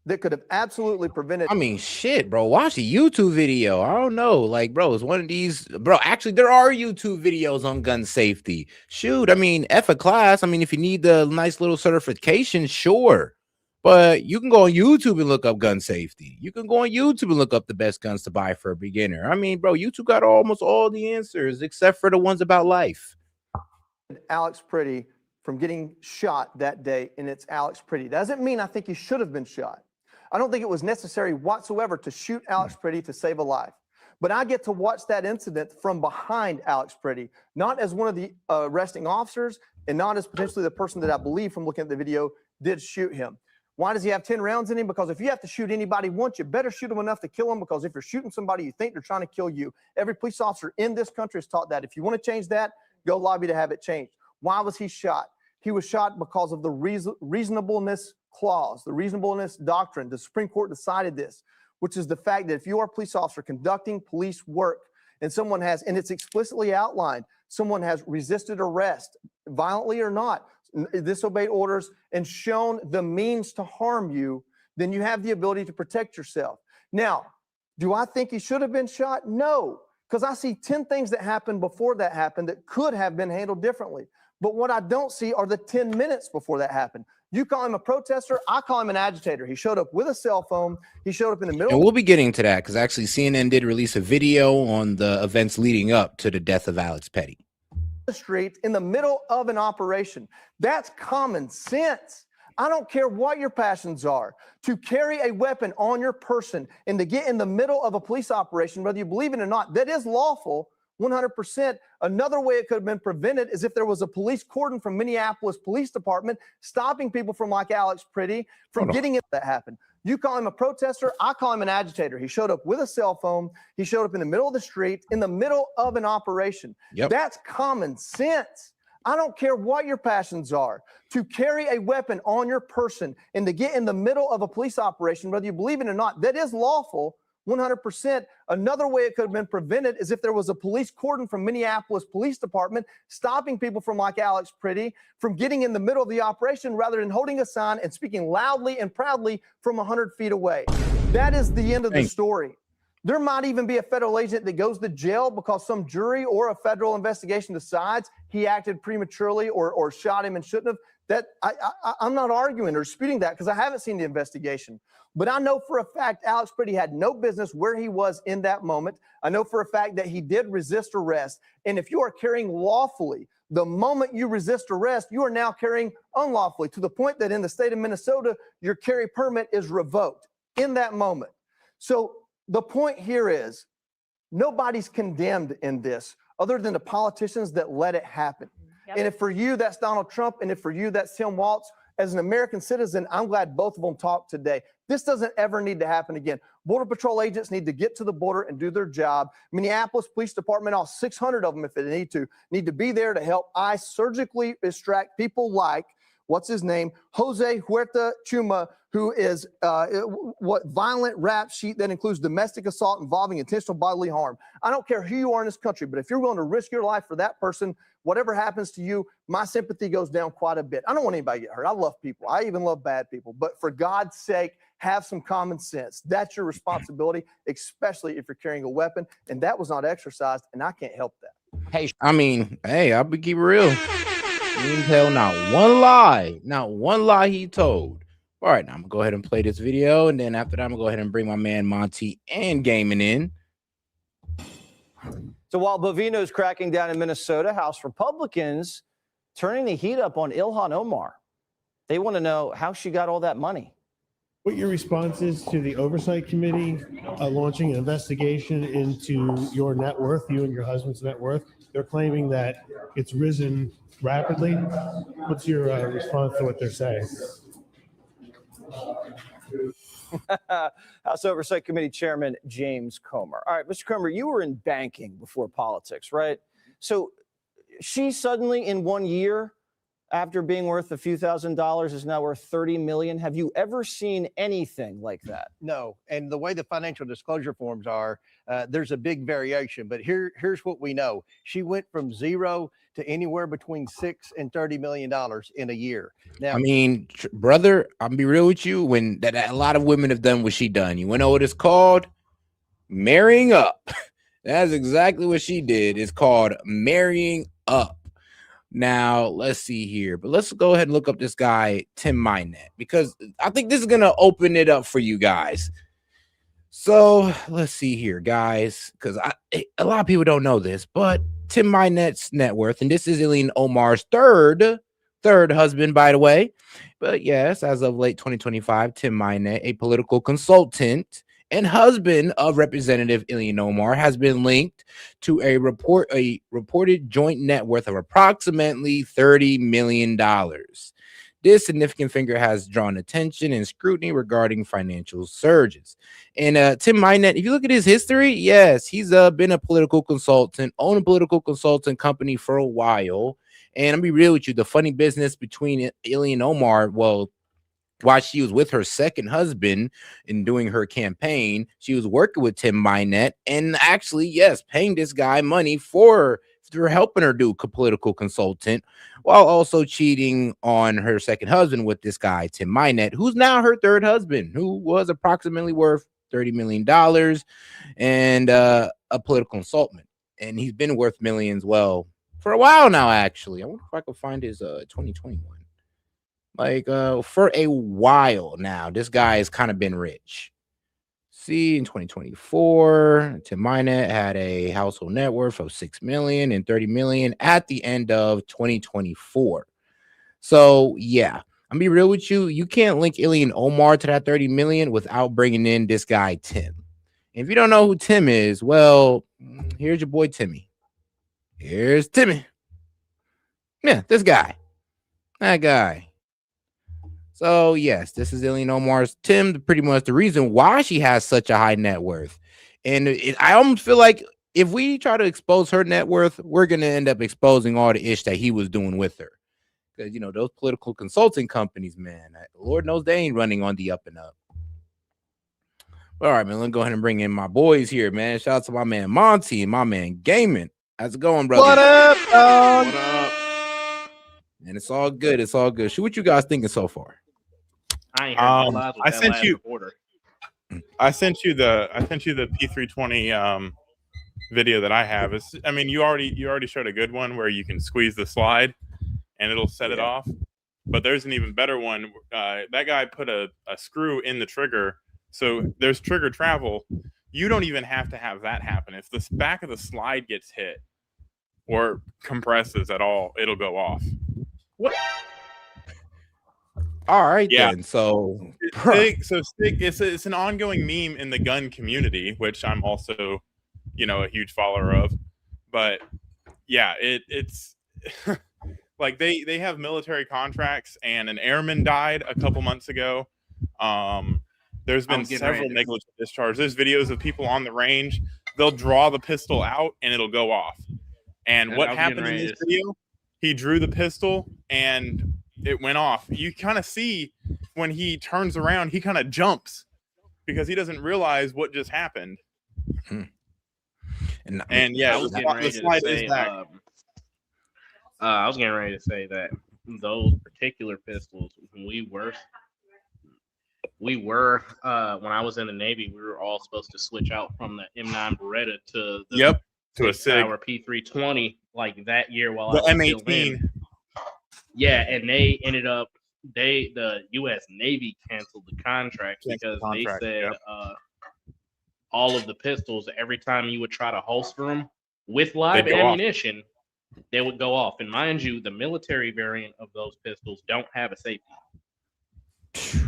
that could have absolutely prevented. I mean, shit, bro. Watch the YouTube video. I don't know. Like, bro, it's one of these. Bro, actually, there are YouTube videos on gun safety. Shoot, I mean, F a class. I mean, if you need the nice little certification, sure. But you can go on YouTube and look up gun safety. You can go on YouTube and look up the best guns to buy for a beginner. I mean, bro, YouTube got almost all the answers except for the ones about life. Alex Preddy from getting shot that day, and it's Alex Preddy. Doesn't mean I think he should have been shot. I don't think it was necessary whatsoever to shoot Alex Preddy to save a life. But I get to watch that incident from behind Alex Preddy, not as one of the arresting officers and not as potentially the person that I believe from looking at the video did shoot him. Why does he have 10 rounds in him? Because if you have to shoot anybody once, you better shoot them enough to kill them, because if you're shooting somebody, you think they're trying to kill you. Every police officer in this country is taught that. If you want to change that, go lobby to have it changed. Why was he shot? He was shot because of the reasonableness clause, the reasonableness doctrine. The Supreme Court decided this, which is the fact that if you are a police officer conducting police work and someone has, and it's explicitly outlined, someone has resisted arrest, violently or not, disobeyed orders, and shown the means to harm you, then you have the ability to protect yourself. Now, do I think he should have been shot? No, because I see 10 things that happened before that happened that could have been handled differently. But what I don't see are the 10 minutes before that happened. You call him a protester, I call him an agitator. He showed up with a cell phone. He showed up in the middle. And we'll be getting to that because actually CNN did release a video on the events leading up to the death of Alex Preddy. The street in the middle of an operation. That's common sense. I don't care what your passions are. To carry a weapon on your person and to get in the middle of a police operation, whether you believe it or not, that is lawful. 100%. Another way it could have been prevented is if there was a police cordon from Minneapolis Police Department stopping people from, like Alex Preddy, from getting it. That happened. You call him a protester, I call him an agitator. He showed up with a cell phone. He showed up in the middle of the street, in the middle of an operation. That's common sense. I don't care what your passions are. To carry a weapon on your person and to get in the middle of a police operation, whether you believe it or not, that is lawful. 100%. Another way it could have been prevented is if there was a police cordon from Minneapolis Police Department stopping people from, like Alex Pretty, from getting in the middle of the operation rather than holding a sign and speaking loudly and proudly from 100 feet away. That is the end of the story. There might even be a federal agent that goes to jail because some jury or a federal investigation decides he acted prematurely or shot him and shouldn't have. That I'm not arguing or disputing that because I haven't seen the investigation. But I know for a fact Alex Pretty had no business where he was in that moment. I know for a fact that he did resist arrest. And if you are carrying lawfully, the moment you resist arrest, you are now carrying unlawfully, to the point that in the state of Minnesota, your carry permit is revoked in that moment. So the point here is nobody's condemned in this other than the politicians that let it happen. Yep. And if for you, that's Donald Trump, and if for you, that's Tim Walz, as an American citizen, I'm glad both of them talked today. This doesn't ever need to happen again. Border Patrol agents need to get to the border and do their job. Minneapolis Police Department, all 600 of them, if they need to be there to help ICE surgically extract people like, what's his name, Jose Huerta Chuma, who is violent rap sheet that includes domestic assault involving intentional bodily harm. I don't care who you are in this country, but if you're willing to risk your life for that person, whatever happens to you, my sympathy goes down quite a bit. I don't want anybody to get hurt. I love people. I even love bad people. But for God's sake, have some common sense. That's your responsibility, especially if you're carrying a weapon. And that was not exercised, and I can't help that. Hey, I mean, hey, I'll be keep it real. You didn't tell not one lie he told. All right, now I'm gonna go ahead and play this video, and then after that, I'm gonna go ahead and bring my man Monty and Gaming in. So while Bovino's cracking down in Minnesota, House Republicans turning the heat up on Ilhan Omar. They want to know how she got all that money. What your response is to the Oversight Committee launching an investigation into your net worth, you and your husband's net worth. They're claiming that it's risen rapidly. What's your response to what they're saying? House Oversight Committee Chairman James Comer. All right, Mr. Comer, you were in banking before politics, right? So she suddenly in 1 year, after being worth a few $1,000s, is now worth $30 million. Have you ever seen anything like that? No. And the way the financial disclosure forms are, there's a big variation. But here's what we know. She went from zero to anywhere between $6 and $30 million in a year. Now, I mean, brother, I'll be real with you. When that a lot of women have done what she done. You know what it's called? Marrying up. That's exactly what she did. It's called marrying up. Now, let's see here. But let's go ahead and look up this guy, Tim Minette, because I think this is going to open it up for you guys. So let's see here, guys, because a lot of people don't know this, but Tim Minette's net worth, and this is Ilhan Omar's third husband, by the way. But yes, as of late 2025, Tim Minette, a political consultant and husband of Representative Ilhan Omar, has been linked to a reported joint net worth of approximately $30 million. This significant figure has drawn attention and scrutiny regarding financial surges. And Tim Minette, if you look at his history, yes, he's been a political consultant, owned a political consultant company for a while. And I'll be real with you, the funny business between Ilhan Omar, well, while she was with her second husband and doing her campaign, she was working with Tim Minette and actually, yes, paying this guy money for helping her do political consultant, while also cheating on her second husband with this guy, Tim Minette, who's now her third husband, who was approximately worth $30 million and a political consultant. And he's been worth millions, well, for a while now, actually. I wonder if I could find his 2021. Like for a while now, this guy has kind of been rich. See, in 2024, Tim Minette had a household net worth of $6 million and $30 million at the end of 2024. So yeah, I'm be real with you. You can't link Ilhan Omar to that $30 million without bringing in this guy Tim. And if you don't know who Tim is, well, here's your boy Timmy. Here's Timmy. Yeah, this guy. That guy. So, yes, this is Ilhan Omar's Tim, pretty much the reason why she has such a high net worth. And I almost feel like if we try to expose her net worth, we're going to end up exposing all the ish that he was doing with her. Because, you know, those political consulting companies, man, Lord knows they ain't running on the up and up. All right, man. Let's go ahead and bring in my boys here, man. Shout out to my man Monty and my man Gaming. How's it going, brother? What up, dog? What up? And it's all good. It's all good. So what you guys thinking so far? I ain't heard no lies with I that sent last you. reporter. I sent you the P320 video that I have. I mean, you already showed a good one where you can squeeze the slide and it'll set it off. But there's an even better one. That guy put a screw in the trigger, so there's trigger travel. You don't even have to have that happen. If the back of the slide gets hit or compresses at all, it'll go off. What? All right, Yeah. then. So SIG, it's an ongoing meme in the gun community, which I'm also, a huge follower of. But yeah, it's like they have military contracts, and an airman died a couple months ago. There's been several negligent discharges. There's videos of people on the range. They'll draw the pistol out and it'll go off. And what happened in this video? He drew the pistol and it went off. You kind of see when he turns around, he kind of jumps because he doesn't realize what just happened. And yeah, I was getting ready to say, I was getting ready to say that those particular pistols, we were when I was in the Navy, we were all supposed to switch out from the M9 Beretta to the to a SIG P320 like that year while the I was M18. still in. Yeah, and they ended up the U.S. Navy canceled the contract because they said all of the pistols, every time you would try to holster them with live ammunition, they would go off. And mind you, the military variant of those pistols don't have a safety.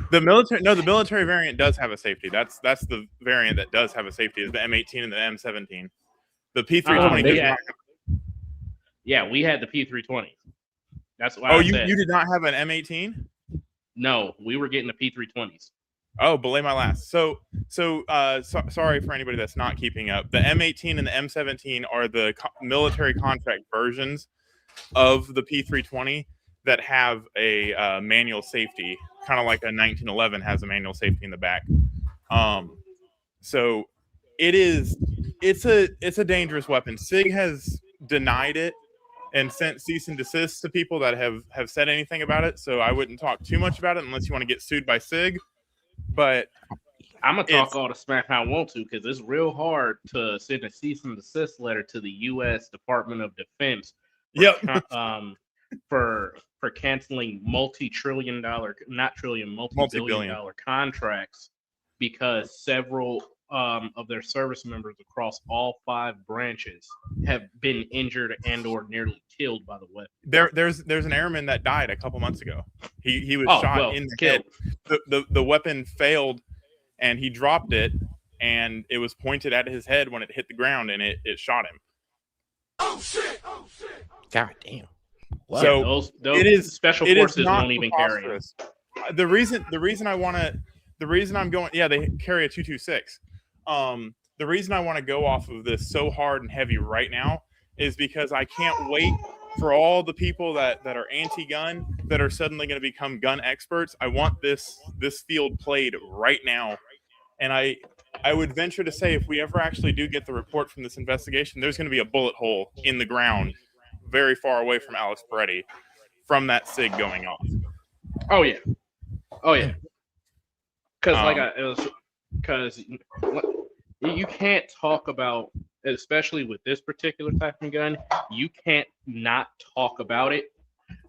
The military variant does have a safety. That's the variant that does have a safety is the M18 and the M17. The P320 yeah, we had the P320s. That's why. Oh, you did not have an M18? No, we were getting the P320s. Oh, belay my last. So sorry for anybody that's not keeping up. The M18 and the M17 are the military contract versions of the P320 that have a manual safety, kind of like a 1911 has a manual safety in the back. So it's a dangerous weapon. SIG has denied it and sent cease and desist to people that have said anything about it. So I wouldn't talk too much about it unless you want to get sued by SIG. But I'm gonna talk all the smack I want to because it's real hard to send a cease and desist letter to the U.S. Department of Defense. For canceling multi-billion dollar contracts because several of their service members across all 5 branches have been injured and or nearly killed by the weapon. There's an airman that died a couple months ago. He was shot in the head. The weapon failed and he dropped it and it was pointed at his head when it hit the ground and it shot him. Oh shit! God damn. Wow. So those it is special forces won't even carry it. The reason I'm going, they carry a 226. The reason I want to go off of this so hard and heavy right now is because I can't wait for all the people that are anti-gun that are suddenly going to become gun experts. I want this field played right now, and I would venture to say if we ever actually do get the report from this investigation, there's going to be a bullet hole in the ground very far away from Alex Peretti from that SIG going off. Oh yeah. Because you can't talk about, especially with this particular type of gun, you can't not talk about it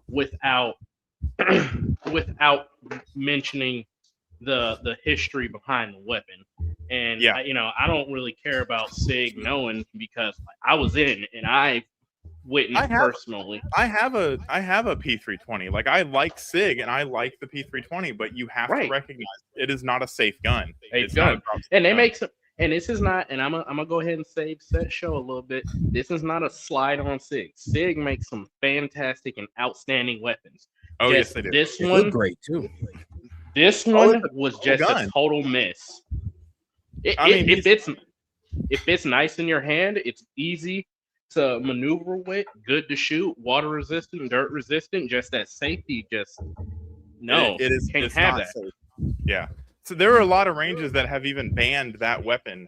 without mentioning the history behind the weapon. And I don't really care about SIG knowing because I was in and I witnessed personally. I have a P320. Like I like SIG and I like the P320, but you have to recognize it is not a safe gun. It's gun. And they make some, and this is not, and I'm gonna go ahead and save set show a little bit. This is not a slide on SIG. SIG makes some fantastic and outstanding weapons. Oh yes, they do. This They one look great too. This one was just a total miss. If it's nice in your hand, it's easy to maneuver with, good to shoot, water resistant, dirt resistant. Just that safety, it is. Can't have that. Safe. Yeah, So there are a lot of ranges that have even banned that weapon,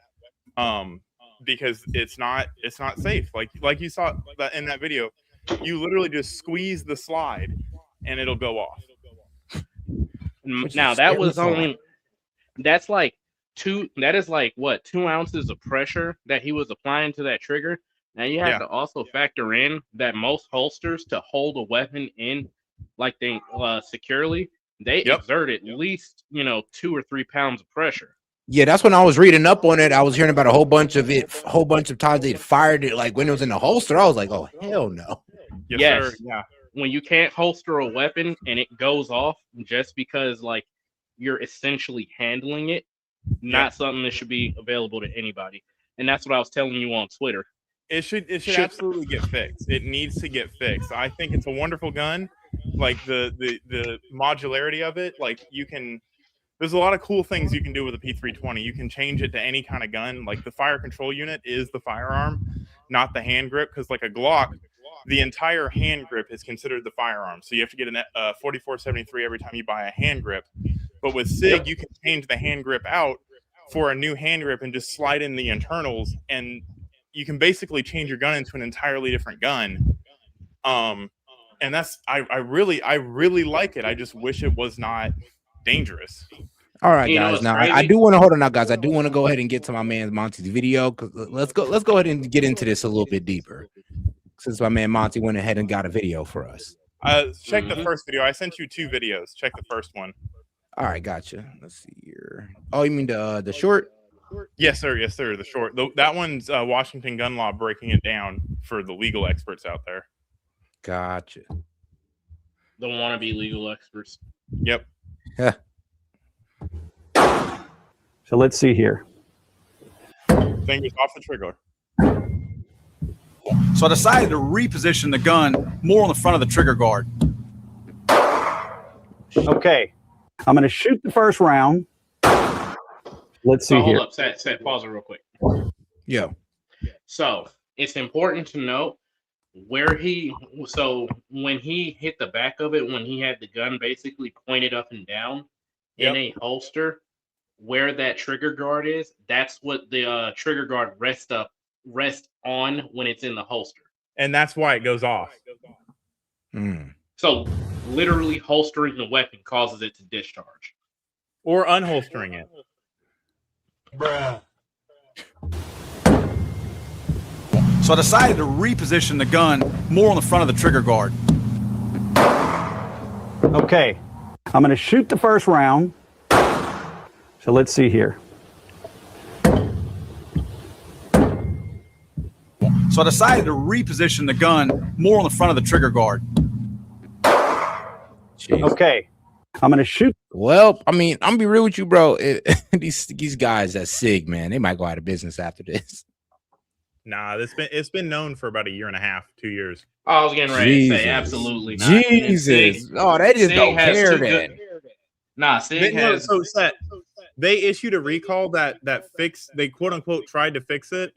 because it's not safe. Like you saw that in that video, you literally just squeeze the slide, and it'll go off. Now that was only that's like that is like what 2 ounces of pressure that he was applying to that trigger. Now you have to also factor in that most holsters to hold a weapon in like they securely, they exert at least 2 or 3 pounds of pressure. Yeah, that's when I was reading up on it. I was hearing about a whole bunch of times they fired it like when it was in the holster. I was like, oh hell no. Yes. Sir. Yeah. When you can't holster a weapon and it goes off just because like you're essentially handling it, not something that should be available to anybody. And that's what I was telling you on Twitter. It should absolutely get fixed. It needs to get fixed. I think it's a wonderful gun. Like the modularity of it, like there's a lot of cool things you can do with a P320. You can change it to any kind of gun. Like the fire control unit is the firearm, not the hand grip, because like a Glock, the entire hand grip is considered the firearm. So you have to get a 4473 every time you buy a hand grip. But with SIG, you can change the hand grip out for a new hand grip and just slide in the internals, and you can basically change your gun into an entirely different gun. And that's I really like it. I just wish it was not dangerous. All right, guys. Now I do want to hold on now, guys. I do want to go ahead and get to my man Monty's video, because let's go ahead and get into this a little bit deeper, since my man Monty went ahead and got a video for us. Check the first video. I sent you 2 videos. Check the first one. All right, gotcha. Let's see here. Oh, you mean the short? Yes, sir. Yes, sir. The short. That one's Washington gun law breaking it down for the legal experts out there. Gotcha. The wannabe legal experts. Yep. Yeah. So let's see here. Fingers off the trigger. So I decided to reposition the gun more on the front of the trigger guard. Okay, I'm going to shoot the first round. Let's see here. Hold up, set, pause it real quick. Yeah. So it's important to note when he hit the back of it, when he had the gun basically pointed up and down in a holster, where that trigger guard is, that's what the trigger guard rests on when it's in the holster. And that's why it goes off. So literally holstering the weapon causes it to discharge. Or unholstering it. Bruh. So I decided to reposition the gun more on the front of the trigger guard. Okay, I'm going to shoot the first round. So let's see here. So I decided to reposition the gun more on the front of the trigger guard. Jeez. Okay, I'm going to shoot. Well, I mean, I'm gonna be real with you, bro. These guys at SIG, man, they might go out of business after this. Nah, it's been known for about 1.5 years, 2 years. I was getting ready to say absolutely not. Jesus. Oh, they just don't care then. Nah, SIG has so set. They issued a recall that fixed. They quote unquote tried to fix it,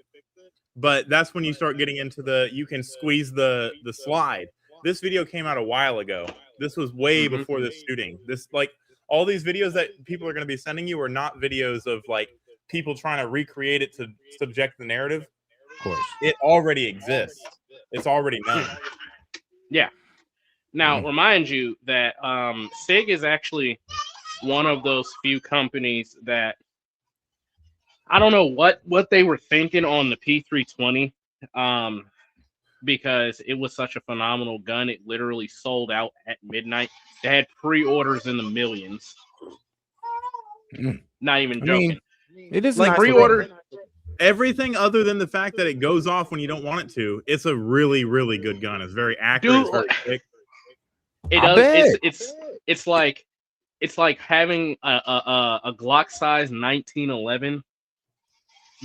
but that's when you start getting into you can squeeze the slide. This video came out a while ago. This was way before this shooting. This all these videos that people are going to be sending you are not videos of like people trying to recreate it to subject the narrative. Of course, it already exists. It's already known. Yeah. Now, remind you that SIG is actually one of those few companies that I don't know what they were thinking on the P320, because it was such a phenomenal gun. It literally sold out at midnight. They had pre-orders in the millions. Not even joking. It is like pre-order. Everything other than the fact that it goes off when you don't want it to. It's a really, really good gun. It's very accurate. It's very quick. It does. It's like having a Glock size 1911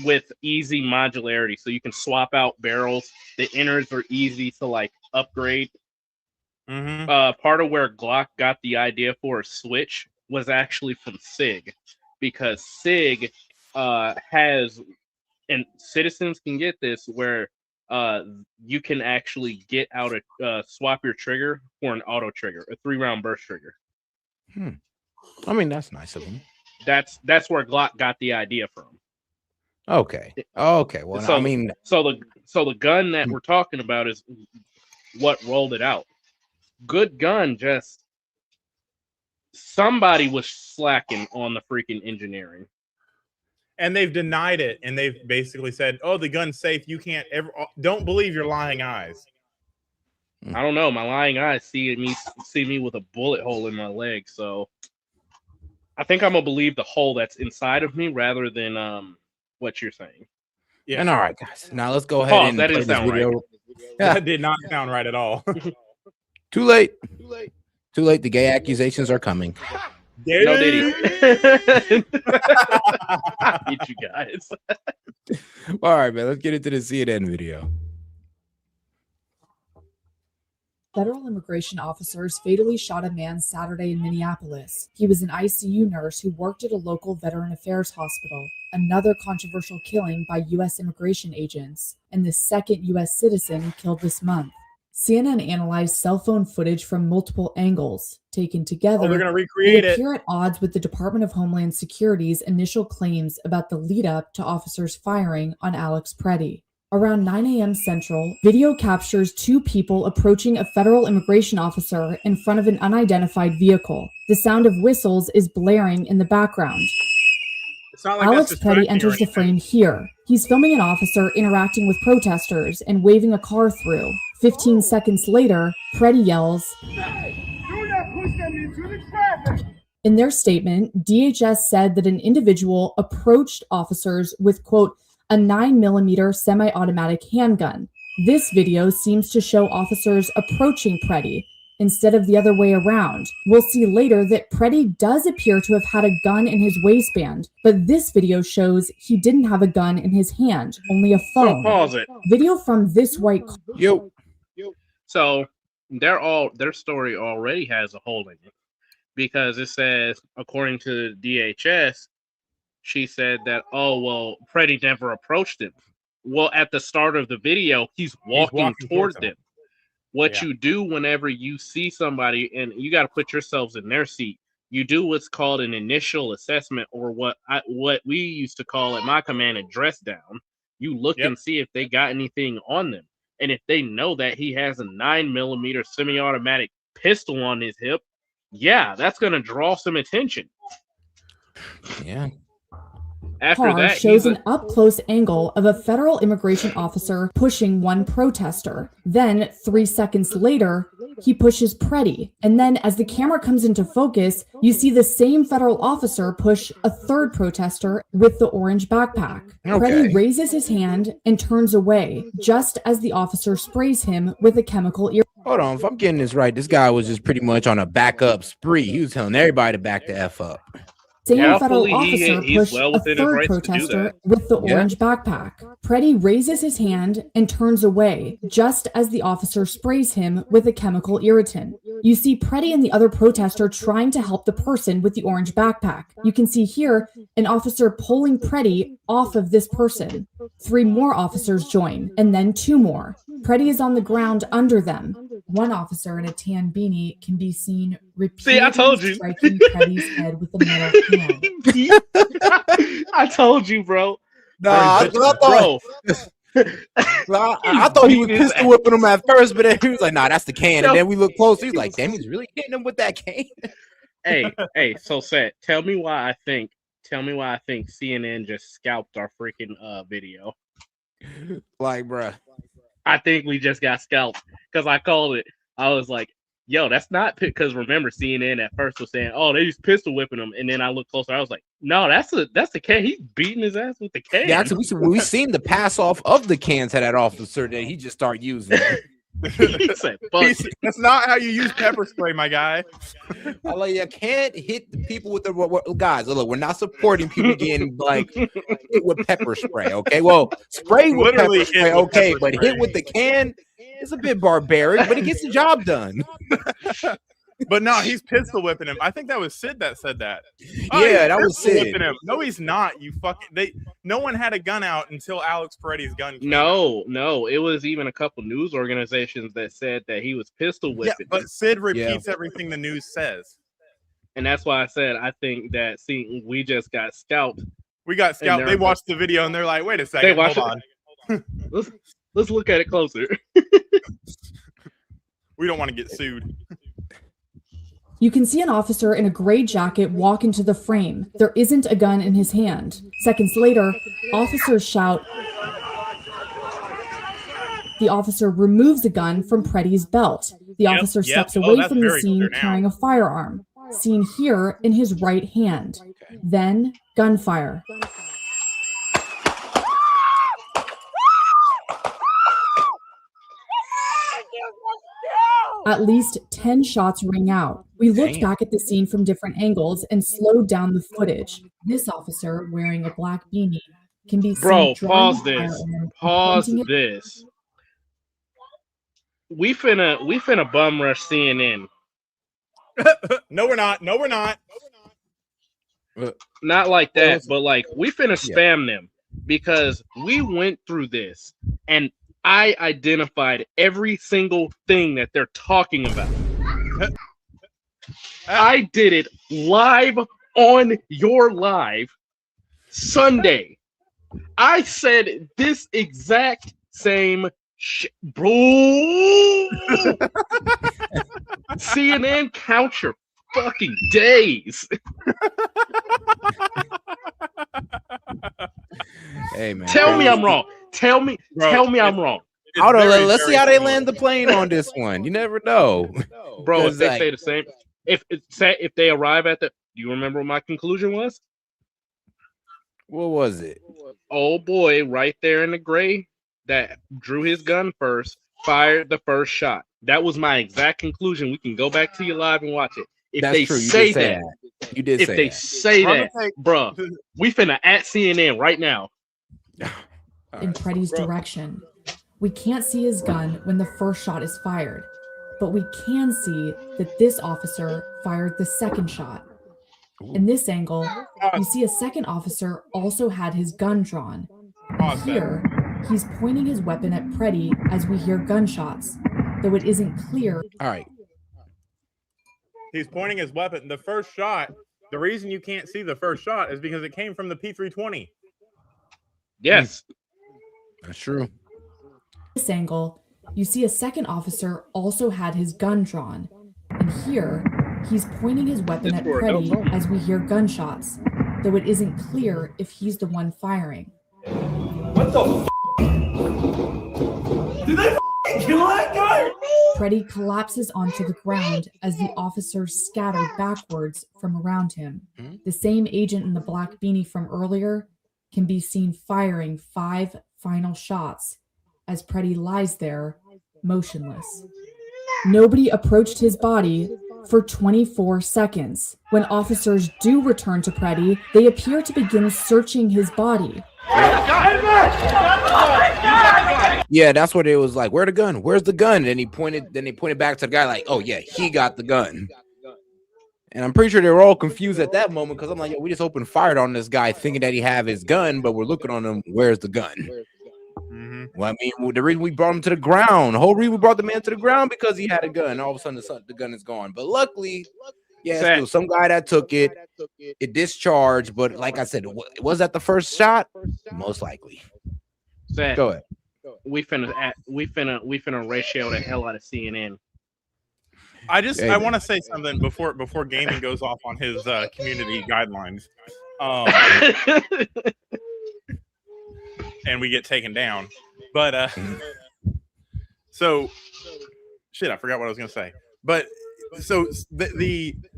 with easy modularity, so you can swap out barrels. The innards are easy to like upgrade. Part of where Glock got the idea for a switch was actually from SIG, because SIG has, and citizens can get this, where you can actually get out a swap your trigger for an auto trigger, a 3-round burst trigger. I mean, that's nice of them. That's where Glock got the idea from. Okay. Okay. Well, So, I mean, so the gun that we're talking about is what rolled it out. Good gun, just somebody was slacking on the freaking engineering. And they've denied it, and they've basically said, "Oh, the gun's safe. You can't ever. Don't believe your lying eyes." I don't know. My lying eyes see me with a bullet hole in my leg, so I think I'm gonna believe the hole that's inside of me rather than what you're saying. Yeah. And all right, guys. Now let's go ahead Pause, and that play didn't this sound video. right. That did not sound right at all. Too late. Too late. The gay accusations are coming. No Diddy. I hate you guys. All right, man. Let's get into the CNN video. Federal immigration officers fatally shot a man Saturday in Minneapolis. He was an ICU nurse who worked at a local Veteran Affairs hospital. Another controversial killing by U.S. immigration agents, and the second U.S. citizen killed this month. CNN analyzed cell phone footage from multiple angles. Taken together, they're gonna recreate they it. appear at odds with the Department of Homeland Security's initial claims about the lead-up to officers firing on Alex Preddy. Around 9 a.m. Central, video captures two people approaching a federal immigration officer in front of an unidentified vehicle. The sound of whistles is blaring in the background. It's not like Alex that's Preddy distracting or enters the anything. frame here. He's filming an officer interacting with protesters and waving a car through. 15 seconds later, Preddy yells, "Do not push them into the traffic!" In their statement, DHS said that an individual approached officers with, quote, a 9mm semi-automatic handgun. This video seems to show officers approaching Preddy instead of the other way around. We'll see later that Preddy does appear to have had a gun in his waistband, but this video shows he didn't have a gun in his hand, only a phone. So pause it. Video from this white car. So their story already has a hole in it because it says, according to DHS, she said that, oh, well, Preddy never approached him. Well, at the start of the video, he's walking towards them. What you do whenever you see somebody, and you got to put yourselves in their seat, you do what's called an initial assessment, or what we used to call at my command a dress down. You look and see if they got anything on them. And if they know that he has a 9mm semi-automatic pistol on his hip, yeah, that's going to draw some attention. Yeah. After Car that, shows an up-close angle of a federal immigration officer pushing one protester. Then, 3 seconds later, he pushes Preddy. And then, as the camera comes into focus, you see the same federal officer push a third protester with the orange backpack. Preddy raises his hand and turns away, just as the officer sprays him with a chemical ear. Hold on. If I'm getting this right, this guy was just pretty much on a backup spree. He was telling everybody to back the F up. Same federal officer pushed a third protester with the orange backpack. Preddy raises his hand and turns away, just as the officer sprays him with a chemical irritant. You see Preddy and the other protester trying to help the person with the orange backpack. You can see here an officer pulling Preddy off of this person. 3 more officers join, and then 2 more. Preddy is on the ground under them. One officer in a tan beanie can be seen repeatedly striking Preddy's head with a metal can. I told you, bro. Nah, I thought he was pistol whipping him at first, but then he was like, nah, that's the can. And then we look closer. He's like, damn, he's really hitting him with that can. hey, so Set, tell me why I think CNN just scalped our freaking video. Like, bruh. I think we just got scalped because I called it. I was like, yo, that's not because remember CNN at first was saying, oh, they just pistol whipping him, and then I looked closer. I was like, no, that's the can. He's beating his ass with the can. Yeah, actually, we seen the pass off of the cans to that officer that he just started using. He said, fuck. That's not how you use pepper spray, my guy. I like, you can't hit the people with the guys. Look, we're not supporting people getting like hit with pepper spray. Okay, well, spray with pepper spray, okay, but hit with the can is a bit barbaric, but it gets the job done. But no, he's pistol whipping him. I think that was Sid that said that. Oh, yeah, that was Sid. Him. No, he's not. You fucking no one had a gun out until Alex Preddy's gun came out. No, it was even a couple news organizations that said that he was pistol whipping. Yeah, but Sid repeats everything the news says. And that's why I said I think that we just got scalped. We got scalped. They watched the video and they're like, wait a second, hold on. Let's look at it closer. We don't want to get sued. You can see an officer in a gray jacket walk into the frame. There isn't a gun in his hand. Seconds later, officers shout. The officer removes a gun from Preddy's belt. The officer steps away from the scene carrying a firearm, seen here in his right hand. Then, gunfire. At least 10 shots ring out. We looked back at the scene from different angles and slowed down the footage. This officer, wearing a black beanie, can be seen pause this. Pause this. We finna bum rush CNN. No, we're not. No, we're not. Not like that, but like we finna spam them because we went through this and I identified every single thing that they're talking about. I did it live on your live Sunday. I said this exact same shit, bro. CNN, count your fucking days. Hey man, tell me I'm wrong. Tell me I'm wrong. Hold on, let's see how they land the plane on this one. You never know, bro. If they say the same, if they arrive at the, do you remember what my conclusion was? What was it? Oh boy, right there in the gray that drew his gun first, fired the first shot. That was my exact conclusion. We can go back to your live and watch it. If That's they true. say that, you did. If say they that. say that, bruh, we finna at CNN right now. In Preddy's direction. We can't see his gun when the first shot is fired, but we can see that this officer fired the second shot. In this angle, you see a second officer also had his gun drawn. And here, he's pointing his weapon at Preddy as we hear gunshots, though it isn't clear. All right. He's pointing his weapon. The first shot, the reason you can't see the first shot is because it came from the P320. Yes. That's true. This angle, you see a second officer also had his gun drawn. And here, he's pointing his weapon at Preddy as we hear gunshots, though it isn't clear if he's the one firing. What the Did they kill that guy? Preddy collapses onto the ground as the officers scatter backwards from around him. The same agent in the black beanie from earlier can be seen firing 5 final shots as Preddy lies there, motionless. Nobody approached his body for 24 seconds. When officers do return to Preddy, they appear to begin searching his body. Yeah, that's what it was like. Where's the gun? Where's the gun? And he pointed. Then they pointed back to the guy like, "Oh yeah, he got the gun." And I'm pretty sure they were all confused at that moment because I'm like, "Yo, we just opened fired on this guy, thinking that he have his gun, but we're looking on him. Where's the gun?" Well, I mean, the reason we brought him to the ground, the whole reason we brought the man to the ground because he had a gun. All of a sudden, the gun is gone. But luckily, yeah, still some guy that took it. It discharged, but like I said, was that the first shot? Most likely. Go ahead. We finna ratio the hell out of CNN. I want to say something before gaming goes off on his community guidelines, and we get taken down. But so shit, I forgot what I was gonna say. But so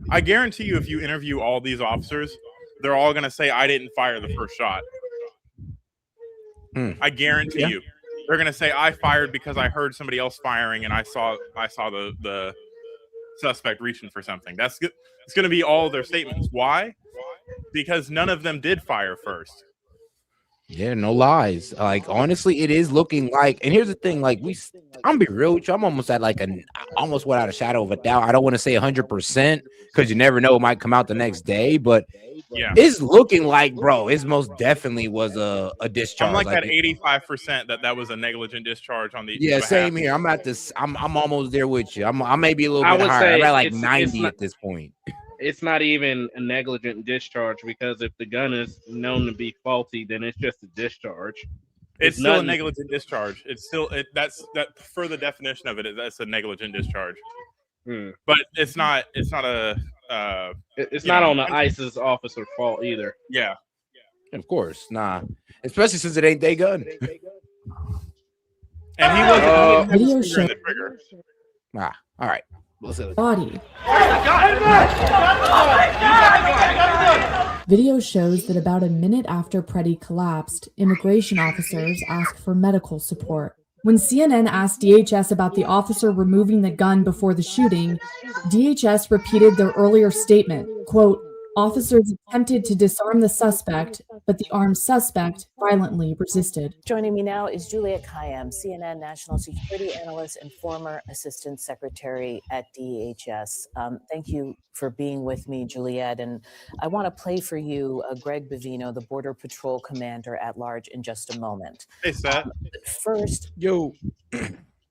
I guarantee you, if you interview all these officers, they're all gonna say I didn't fire the first shot. I guarantee you. They're gonna say I fired because I heard somebody else firing and I saw the suspect reaching for something. That's good. It's gonna be all their statements. Why? Because none of them did fire first. Yeah, no lies. Like honestly, it is looking like. And here's the thing: like I'm gonna be real with you. I'm almost at like almost without a shadow of a doubt. I don't want to say 100% because you never know; it might come out the next day. But yeah, it's looking like, bro, it most definitely was a discharge. I'm like at 85% that was a negligent discharge on the. Yeah, same here. I'm at this. I'm almost there with you. I may be a little bit higher. I'm at like 90 at this point. it's not even a negligent discharge, because if the gun is known to be faulty, then it's just a discharge. It's still a negligent discharge. It's still that's for the definition of it. That's a negligent discharge. But it's not. It's not a. It's not on the ISIS officer fault either. Yeah. Of course, nah. Especially since it ain't their gun. And he wasn't Video in show the trigger. Ah, all right. body. Video shows that about a minute after Preddy collapsed, immigration officers asked for medical support. When CNN asked DHS about the officer removing the gun before the shooting, DHS repeated their earlier statement, quote, "Officers attempted to disarm the suspect, but the armed suspect violently resisted." Joining me now is Juliet Kayyem, CNN national security analyst and former assistant secretary at DHS. Thank you for being with me, Juliet. And I want to play for you Greg Bavino, the Border Patrol commander at large, in just a moment. Hey, Seth. First, yo.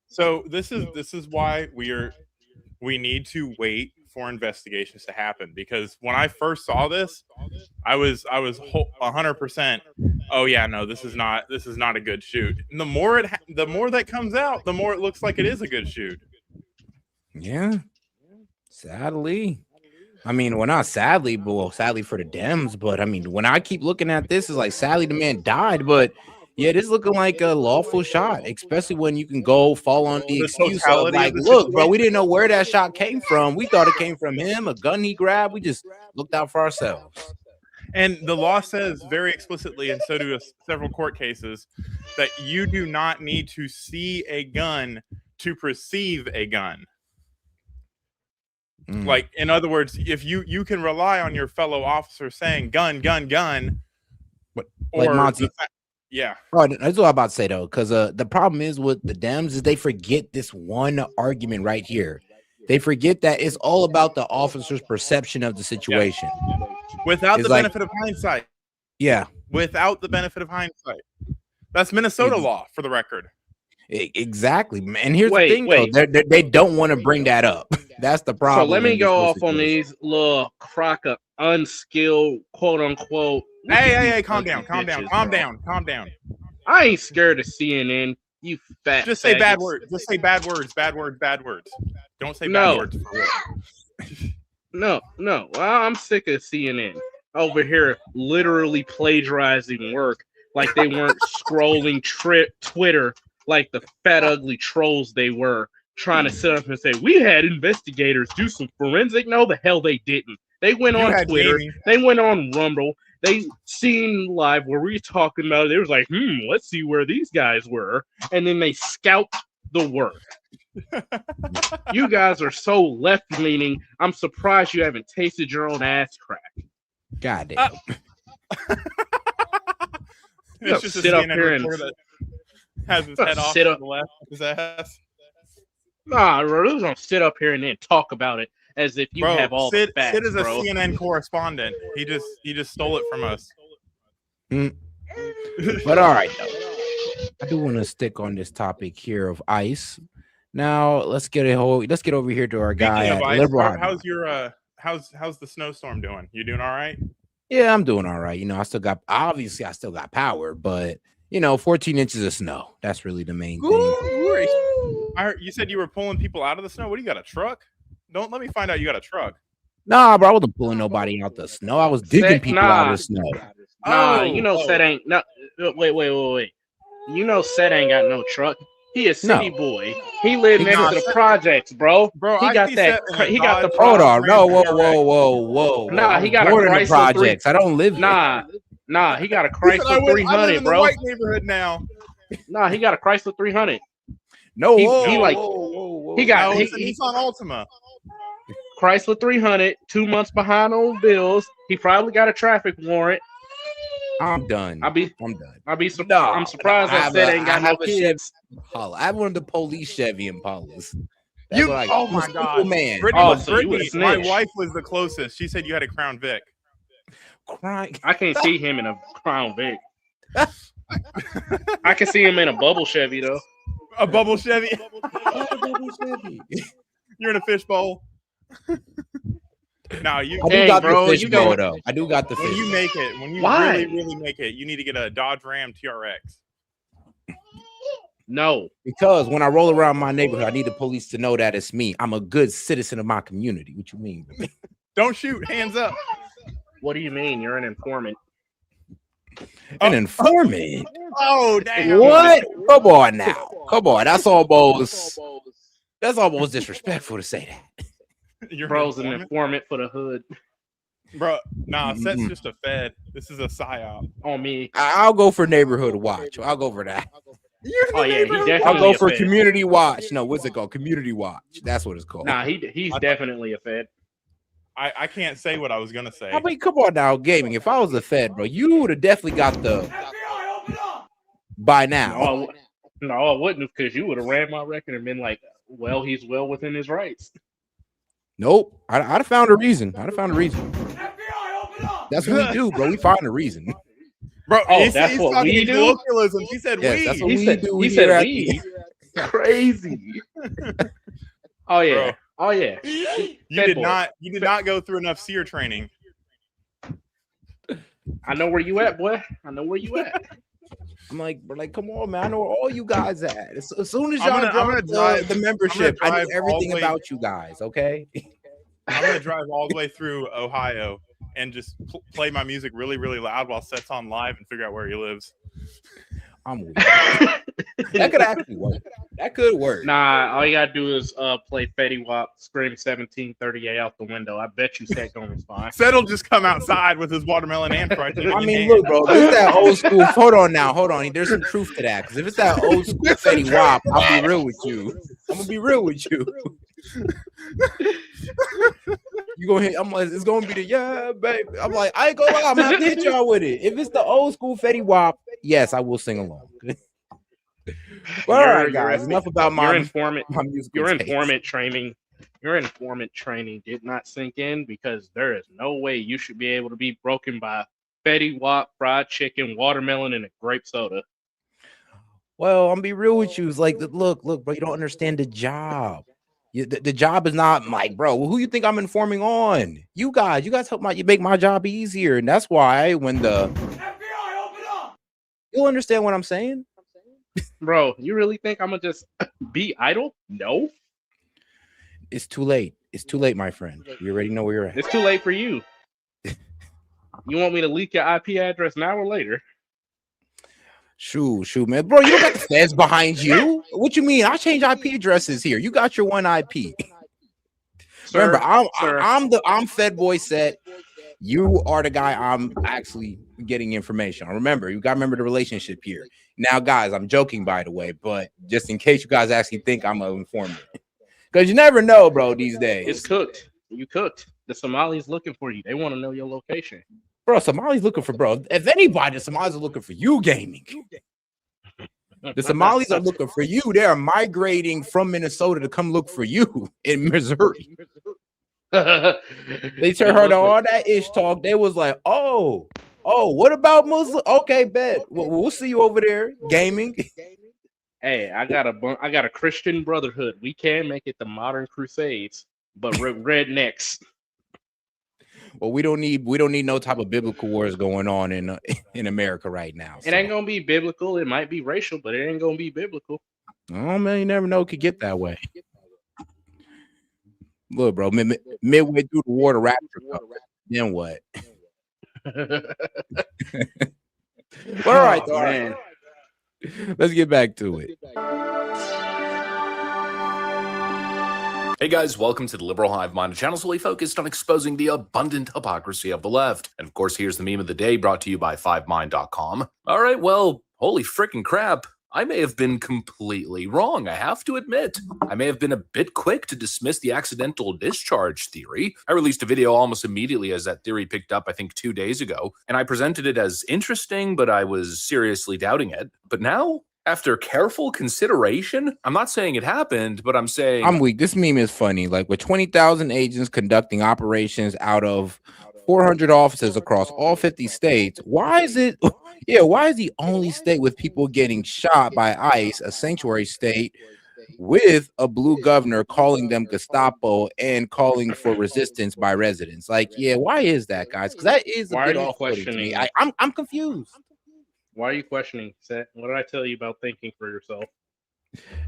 So this is why we need to wait for investigations to happen, because when I first saw this, I was 100%. Oh yeah, no, this is not a good shoot. And the more that comes out, the more it looks like it is a good shoot. Yeah, sadly. I mean, well, not sadly, but well, sadly for the Dems. But I mean, when I keep looking at this, it's like sadly the man died, but. Yeah, it is looking like a lawful shot, especially when you can go fall on the excuse of like, look, bro, we didn't know where that shot came from. We thought it came from him, a gun he grabbed. We just looked out for ourselves. And the law says very explicitly, and so do several court cases, that you do not need to see a gun to perceive a gun. Like, in other words, if you can rely on your fellow officer saying gun, gun, gun, but or like Monty. Yeah. Oh, that's what I'm about to say though, because the problem is with the Dems is they forget this one argument right here. They forget that it's all about the officer's perception of the situation. Yeah. Without it's the like, benefit of hindsight. Yeah. Without the benefit of hindsight. That's Minnesota law, for the record. Exactly. And here's the thing, though. They don't want to bring that up. That's the problem. So let me go off on these little crock of unskilled, quote unquote. Hey, calm down. I ain't scared of CNN, you fat. Just say bad words. Just say bad words. Don't say bad words. No. Well, I'm sick of CNN over here literally plagiarizing work like they weren't scrolling Twitter like the fat, ugly trolls they were, trying to sit up and say, we had investigators do some forensic. No, the hell they didn't. They went on Twitter. They went on Rumble. They seen live where we were talking about it. They was like, let's see where these guys were. And then they scalped the work. You guys are so left-leaning. I'm surprised you haven't tasted your own ass crack. God damn. It's just sit a up CNN here and that has his head off to the left of his ass. Nah, we're gonna sit up here and then talk about it as if you have all the facts, Sid is a bro. CNN correspondent. He just stole it from us. But all right, though. I do want to stick on this topic here of ICE. Now let's get over here to our guy at ICE, Liberal. How's your how's the snowstorm doing? You doing all right? Yeah, I'm doing all right. You know, I still got power, but 14 inches of snow. That's really the main thing. I heard you said you were pulling people out of the snow. What do you got, a truck? Don't let me find out you got a truck. Nah, bro, I wasn't pulling nobody out the snow. I was digging people out of the snow. Seth ain't no. Wait. You know, Seth ain't got no truck. He a city boy. He lived next to the projects, bro. He got that. He got the. Hold on, no, whoa. Nah, he got a Chrysler projects. I don't live. Nah, he got a Chrysler 300, I live in bro. the white neighborhood now. Nah, he got a Chrysler 300. No, he got it's a Nissan Altima. Chrysler 300. 2 months behind on bills. He probably got a traffic warrant. I'm done. I'm done. I'm surprised that Seth ain't got no kids. I have one of the police Chevy Impalas. Oh my God, man! Brittany, my wife was the closest. She said you had a Crown Vic. I can't see him in a Crown Vic. I can see him in a bubble Chevy though. A bubble Chevy. You're in a fishbowl. No, you. I do got the fishbowl though. I do got the When fish. you make it, when you Why? really make it, you need to get a Dodge Ram TRX. No, because when I roll around my neighborhood, I need the police to know that it's me. I'm a good citizen of my community. What you mean? Don't shoot. Hands up. What do you mean? You're an informant. An informant? Oh, damn. What? Come on now. Come on. That's almost disrespectful to say that. Bro's an informant for the hood. Bro, nah, S.E.T's just a Fed. This is a psyop. On me. I'll go for neighborhood watch. I'll go for that. Oh yeah, he definitely. I'll go for Fed. community watch. No, what's it called? Community watch. That's what it's called. Nah, he's definitely a Fed. I can't say what I was gonna say. I mean, come on now, gaming. If I was a Fed, bro, you would have definitely got the by now. No, I wouldn't have, because you would have ran my record and been like, well, he's well within his rights. Nope. I'd have found a reason. That's what we do, bro. We find a reason. Bro, that's what we do? Colloquialism. He said yes, we. That's what he we said, do. He said we. Crazy. Oh yeah. Bro. Oh yeah. You did not go through enough SEER training. I know where you at, boy. I know where you at. I'm like, come on, man. I know where all you guys at. As soon as y'all I'm gonna drive the membership, I know everything all the way- about you guys, okay? I'm gonna drive all the way through Ohio and just play my music really, really loud while S.E.T's on live and figure out where he lives. I'm weak. That could actually work. That could work. Nah, all you gotta do is play Fetty Wap, scream 1738 out the window. I bet you S.E.T gonna respond. S.E.T'll just come outside with his watermelon and fried chicken. I mean, look, bro, if it's that old school. Hold on. There's some truth to that. Because if it's that old school Fetty Wap, I'll be real with you. I'm gonna be real with you. You gonna hit? I'm like, it's gonna be the yeah, baby. I'm like, I ain't gonna lie, I'm gonna have to hit y'all with it. If it's the old school Fetty Wap, yes, I will sing along. Well, all right, guys. Enough about my informant. My musical your taste. informant training. Your informant training did not sink in, because there is no way you should be able to be broken by Fetty Wap, fried chicken, watermelon, and a grape soda. Well, I'm gonna be real with you. It's like, look, bro, you don't understand the job. The job is not like, bro, who you think I'm informing on? You guys help you make my job easier, and that's why when the FBI open up, you'll understand what I'm saying. Bro, you really think I'm gonna just be idle? No. It's too late. It's too late, my friend. You already know where you're at. It's too late for you. You want me to leak your IP address now or later? Shoot, man. Bro, you don't got the feds behind you. What you mean? I change IP addresses here. You got your one IP. Sir, remember, I'm Fed Boy S.E.T. You are the guy I'm actually getting information on. Remember the relationship here. Now, guys, I'm joking, by the way, but just in case you guys actually think I'm an informant. Because you never know, bro, these days. It's cooked. You cooked. The Somalis looking for you. They want to know your location. Bro, Somalis looking for, bro. If anybody, the Somalis are looking for you, gaming. The Somalis are looking for you. They are migrating from Minnesota to come look for you in Missouri. They heard all that ish talk. They was like, oh, what about Muslim? Okay, bet. We'll see you over there gaming. Hey, I got a Christian brotherhood. We can make it the modern crusades, but rednecks. Well, we don't need no type of biblical wars going on in America right now. So. It ain't gonna be biblical. It might be racial, but it ain't gonna be biblical. Oh man, you never know. It could get that way. Look, bro, midway through the war, the rapture comes. Then what? All right, man. Let's get back to it. Hey guys, welcome to the Liberal Hive Mind, a channel solely focused on exposing the abundant hypocrisy of the left. And of course, here's the meme of the day brought to you by 5mind.com. All right, well, holy freaking crap. I may have been completely wrong, I have to admit. I may have been a bit quick to dismiss the accidental discharge theory. I released a video almost immediately as that theory picked up, I think 2 days ago, and I presented it as interesting, but I was seriously doubting it. But now, after careful consideration, I'm not saying it happened, but I'm saying... I'm weak. This meme is funny. Like, with 20,000 agents conducting operations out of 400 offices across all 50 states, why is the only state with people getting shot by ICE, a sanctuary state, with a blue governor calling them Gestapo and calling for resistance by residents. Like, yeah, why is that, guys? Because that is a Why bit are you off-putting to me. questioning? I'm confused. Why are you questioning, Set? What did I tell you about thinking for yourself?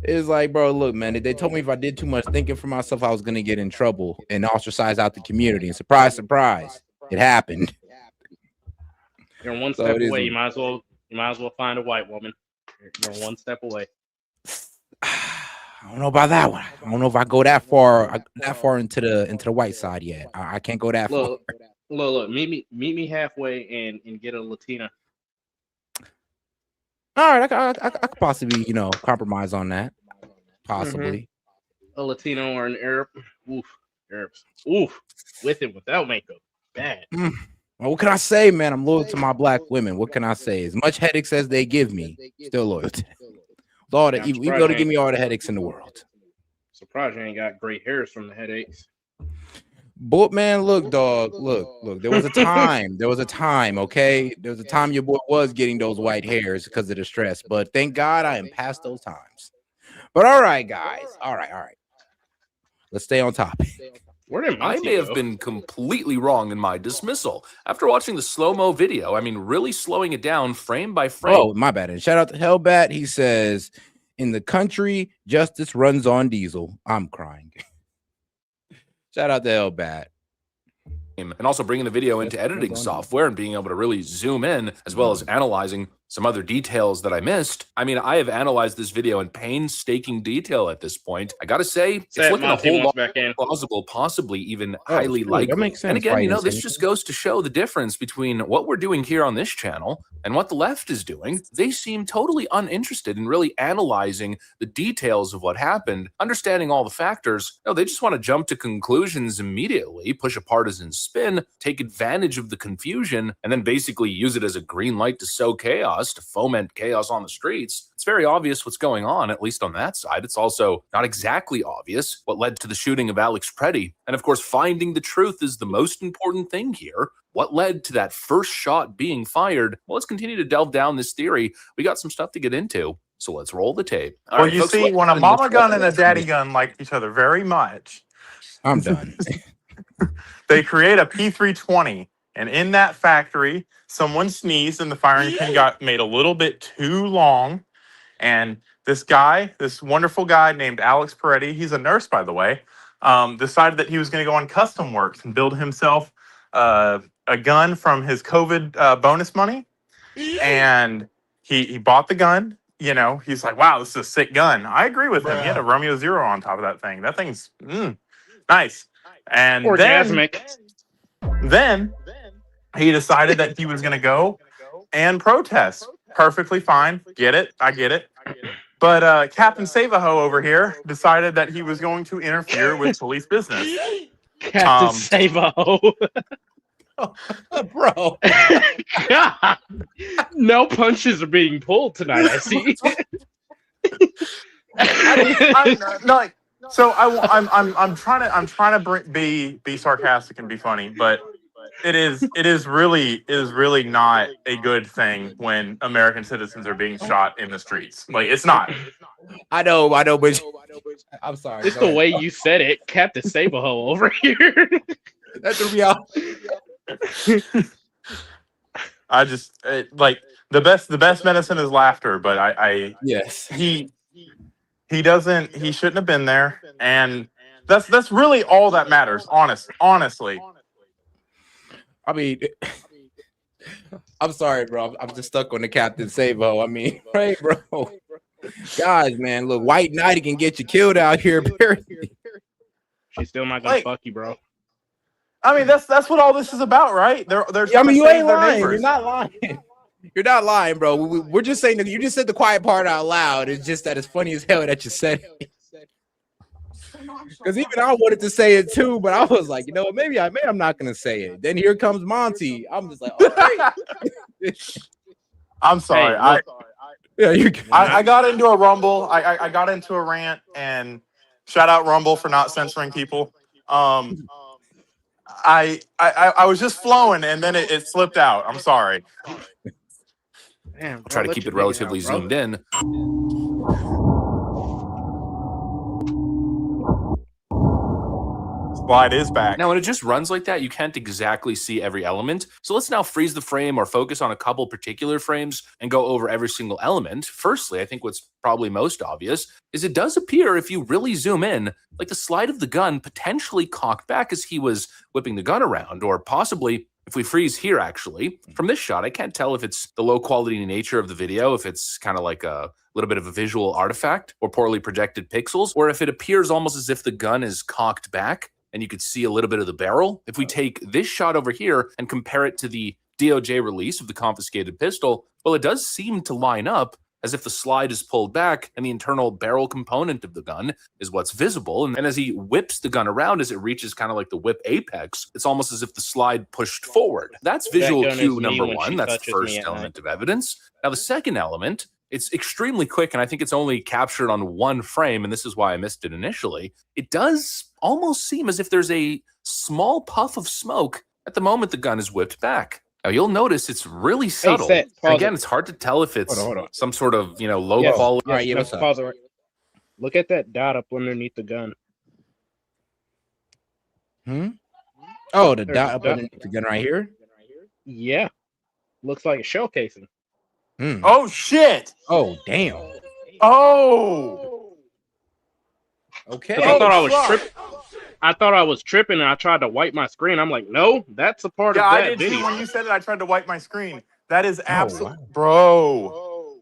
It's like, bro, look, man, they told me if I did too much thinking for myself, I was gonna get in trouble and ostracize out the community. And surprise, surprise, it happened. You're one So step it is away. a- You might as well find a white woman. You're one step away. I don't know about that one. I don't know if I go that far into the white side yet. I can't go that far. Look. Meet me halfway and get a Latina. All right, I could possibly, compromise on that. Possibly. A Latino or an Arab. Oof, Arabs. Oof, with and without makeup. Bad. Well, what can I say, man? I'm loyal to my black women. What can I say? As much headaches as they give me, still loyal to them. With all the, you go to give me all the headaches in the world. Surprised you ain't got gray hairs from the headaches. But man, look, dog, look. There was a time. Okay, there was a time your boy was getting those white hairs because of the stress. But thank God I am past those times. But all right, guys. All right. Let's stay on topic. I may have been completely wrong in my dismissal. After watching the slow-mo video, I mean, really slowing it down frame by frame. Oh, my bad. And shout out to Hellbat. He says, in the country, justice runs on diesel. I'm crying. Shout out to Hellbat. And also bringing the video into editing software and being able to really zoom in, as well as analyzing some other details that I missed. I mean, I have analyzed this video in painstaking detail at this point. I gotta say, it's looking a whole lot more plausible, possibly even highly likely. That makes sense. And again, this just goes to show the difference between what we're doing here on this channel and what the left is doing. They seem totally uninterested in really analyzing the details of what happened, understanding all the factors. No, they just want to jump to conclusions immediately, push a partisan spin, take advantage of the confusion, and then basically use it as a green light to sow chaos, to foment chaos on the streets. It's very obvious what's going on, at least on that side. It's also not exactly obvious what led to the shooting of Alex Preddy. And of course, finding the truth is the most important thing here. What led to that first shot being fired? Well, let's continue to delve down this theory. We got some stuff to get into, so let's roll the tape. All well, right, you folks, see, when a mama gun and a daddy gun like each other very much, I'm done. They create a P320, and in that factory, someone sneezed and the firing pin got made a little bit too long. And this wonderful guy named Alex Peretti, he's a nurse, by the way, decided that he was going to go on Custom Works and build himself a gun from his COVID bonus money. And he bought the gun. He's like, wow, this is a sick gun. I agree with him. He had a Romeo Zero on top of that thing. That thing's nice. And then he decided that he was going to go and protest. Perfectly fine. Get it. I get it. But Captain Save-A-Ho over here decided that he was going to interfere with police business. Captain Save-A-Ho. Bro. God. No punches are being pulled tonight, I see. So I'm trying to be sarcastic and be funny, but it is really not a good thing when American citizens are being shot in the streets. Like, it's not. I know, but I'm sorry. It's the way you said it, Captain Save-A-Ho over here. That's the reality. I just like the best medicine is laughter, but yes, he shouldn't have been there, and that's really all that matters. Honestly. I mean, I'm sorry, bro. I'm just stuck on the Captain Save-A-Ho. I mean, right, bro. Guys, man, look, White Knight can get you killed out here. Apparently. She's still not gonna fuck you, bro. I mean, that's what all this is about, right? They're I mean, you ain't lying. Neighbors. You're not lying. You're not lying, bro. We're just saying that you just said the quiet part out loud. It's just that it's funny as hell that you said it. Because even I wanted to say it too, but I was like, maybe I'm not gonna say it. Then here comes Monty. I'm just like, all right. I'm sorry. I got into a rumble. I got into a rant, and shout out Rumble for not censoring people. I was just flowing, and then it slipped out. I'm sorry. Damn, I'll try to keep it relatively zoomed in. slide is back. Now, when it just runs like that, you can't exactly see every element. So let's now freeze the frame or focus on a couple particular frames and go over every single element. Firstly, I think what's probably most obvious is it does appear, if you really zoom in, like the slide of the gun potentially cocked back as he was whipping the gun around, or possibly if we freeze here, actually, from this shot, I can't tell if it's the low quality nature of the video, if it's kind of like a little bit of a visual artifact or poorly projected pixels, or if it appears almost as if the gun is cocked back and you could see a little bit of the barrel. If we take this shot over here and compare it to the DOJ release of the confiscated pistol, well, it does seem to line up as if the slide is pulled back and the internal barrel component of the gun is what's visible. And as he whips the gun around, as it reaches kind of like the whip apex, it's almost as if the slide pushed forward. That's visual cue number one. That's the first element of evidence. Now, the second element, it's extremely quick, and I think it's only captured on one frame, and this is why I missed it initially. It does almost seem as if there's a small puff of smoke at the moment the gun is whipped back. Now, you'll notice it's really subtle. Hey, Again, it's hard to tell if it's some sort of, low quality. All right, pause it. Look at that dot up underneath the gun. Oh, the dot up underneath the gun right here? Yeah. Looks like a shell casing. Oh, shit. Oh, damn. Oh. Okay. I thought I was tripping. I thought I was tripping, and I tried to wipe my screen. I'm like, no, that's a part of that I did video. too. When you said it, I tried to wipe my screen. That is absolute, bro.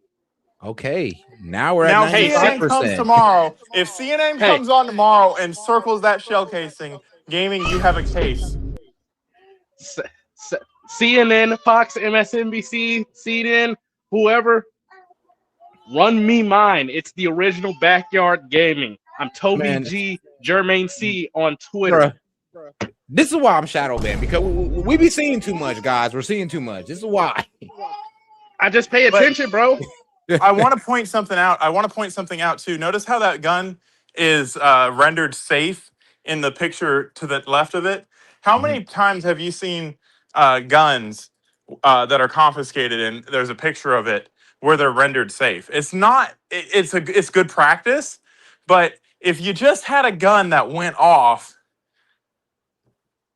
Okay, now we're Now at CNN 95%. comes tomorrow. If CNN comes on tomorrow and circles that shell casing, gaming, you have a case. CNN, Fox, MSNBC, CNN, whoever, run me mine. It's the original Backyard Gaming. I'm Toby G. Jermaine C. on Twitter. Bruh. This is why I'm shadow banned, because we be seeing too much, guys. We're seeing too much. This is why. I just pay attention, bro. I want to point something out. Too. Notice how that gun is rendered safe in the picture to the left of it. How many times have you seen guns that are confiscated and there's a picture of it where they're rendered safe? It's not. It's good practice, but if you just had a gun that went off,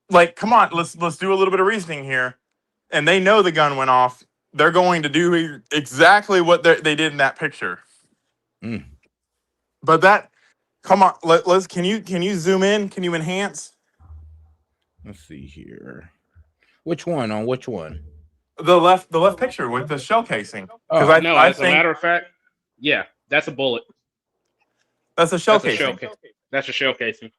like, come on, let's do a little bit of reasoning here, and they know the gun went off, they're going to do exactly what they did in that picture. But that, come on, let's. Can you zoom in? Can you enhance? Let's see here. Which one? On which one? The left picture with the shell casing. Because I think, as a matter of fact, yeah, that's a bullet. That's a shell casing. That's a shell casing.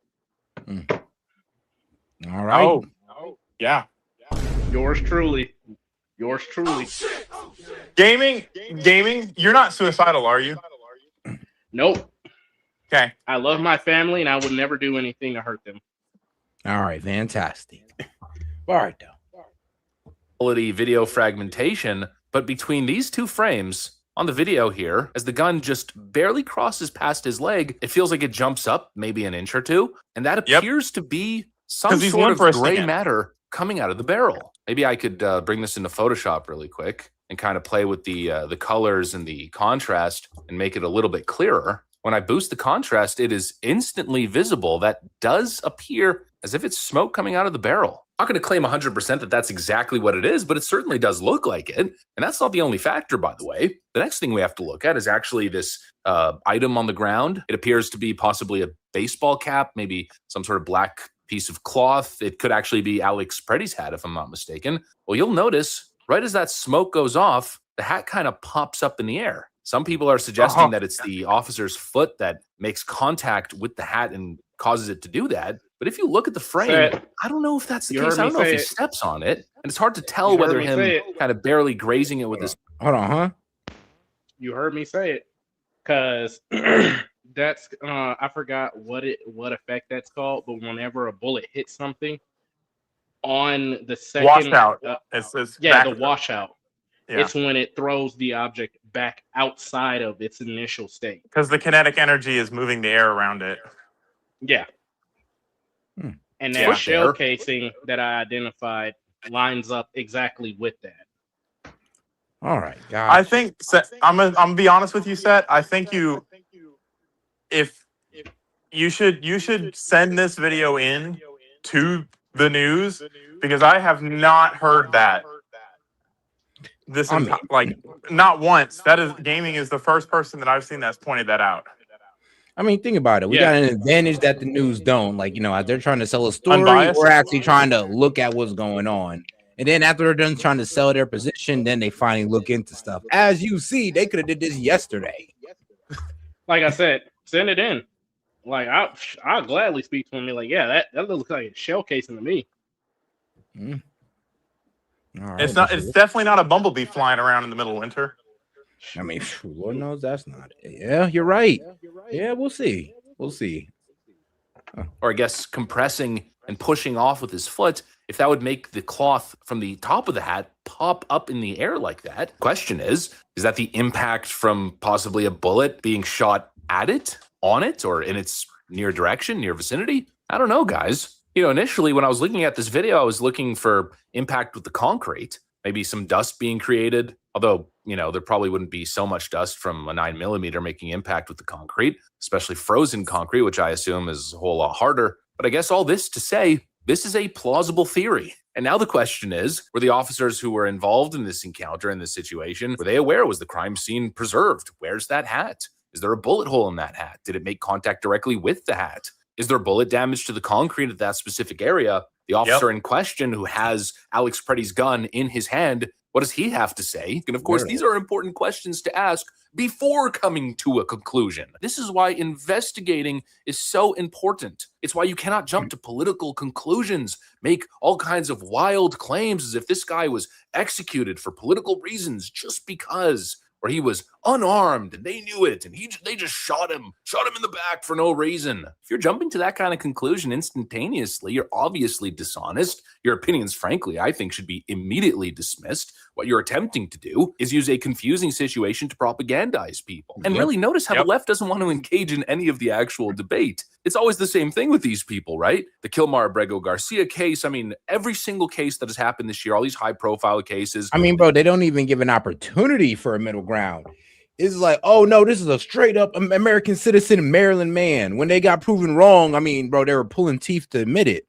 All right. Oh, yeah. Yours truly. Gaming. You're not suicidal, are you? Nope. Okay. I love my family, and I would never do anything to hurt them. All right, fantastic. All right, though. Quality video fragmentation, but between these two frames on the video here, as the gun just barely crosses past his leg, it feels like it jumps up maybe an inch or two, and that appears to be some sort of gray matter coming out of the barrel. Maybe I could bring this into Photoshop really quick and kind of play with the colors and the contrast and make it a little bit clearer. When I boost the contrast, it is instantly visible. That does appear as if it's smoke coming out of the barrel. I'm not going to claim 100% that that's exactly what it is, but it certainly does look like it. And that's not the only factor, by the way. The next thing we have to look at is actually this item on the ground. It appears to be possibly a baseball cap, maybe some sort of black piece of cloth. It could actually be Alex Preddy's hat, if I'm not mistaken. Well, you'll notice right as that smoke goes off, the hat kind of pops up in the air. Some people are suggesting that it's the officer's foot that makes contact with the hat and causes it to do that. But if you look at the frame, I don't know if that's the case. I don't know if he steps on it. And it's hard to tell whether him kind of barely grazing it with his... Hold on, huh? You heard me say it. Because that's... I forgot what effect that's called. But whenever a bullet hits something, on the second... Washout. The washout. Yeah. It's when it throws the object back outside of its initial state. Because the kinetic energy is moving the air around it. Yeah. And that shell casing that I identified lines up exactly with that. All right, guys. I think I'm gonna be honest with you, Set. I think if you should send this video in to the news, because I have not heard that. Like not once. That is gaming is the first person that I've seen that's pointed that out. I mean, think about it. We got an advantage that the news don't. Like, as they're trying to sell a story, Unbiased? we're actually trying to look at what's going on. And then after they're done trying to sell their position, then they finally look into stuff. As you see, they could have did this yesterday. Like I said, send it in. Like I'll gladly speak to him. Like, yeah, that looks like a shell casing to me. Right, it's definitely not a bumblebee flying around in the middle of winter. I mean, Lord knows that's not it. Yeah, you're right. Yeah, we'll see. We'll see. Or I guess compressing and pushing off with his foot, if that would make the cloth from the top of the hat pop up in the air like that. Question is that the impact from possibly a bullet being shot at it, on it, or in its near direction, near vicinity? I don't know, guys. Initially when I was looking at this video, I was looking for impact with the concrete, maybe some dust being created. Although, there probably wouldn't be so much dust from a 9mm making impact with the concrete, especially frozen concrete, which I assume is a whole lot harder. But I guess all this to say, this is a plausible theory. And now the question is, were the officers who were involved in this encounter, in this situation, were they aware? Was the crime scene preserved? Where's that hat? Is there a bullet hole in that hat? Did it make contact directly with the hat? Is there bullet damage to the concrete at that specific area? The officer in question who has Alex Pretty's gun in his hand, what does he have to say? And of course, these are important questions to ask before coming to a conclusion. This is why investigating is so important. It's why you cannot jump to political conclusions, make all kinds of wild claims as if this guy was executed for political reasons just because, or he was unarmed and they knew it and they just shot him in the back for no reason. If you're jumping to that kind of conclusion instantaneously, you're obviously dishonest. Your opinions, frankly, I think should be immediately dismissed. What you're attempting to do is use a confusing situation to propagandize people. And really notice how the left doesn't want to engage in any of the actual debate. It's always the same thing with these people, right? The Kilmar Abrego Garcia case. I mean, every single case that has happened this year, all these high profile cases. I mean, bro, they don't even give an opportunity for a middle ground. It's like, oh no, this is a straight up American citizen Maryland man. When they got proven wrong, I mean, bro, they were pulling teeth to admit it.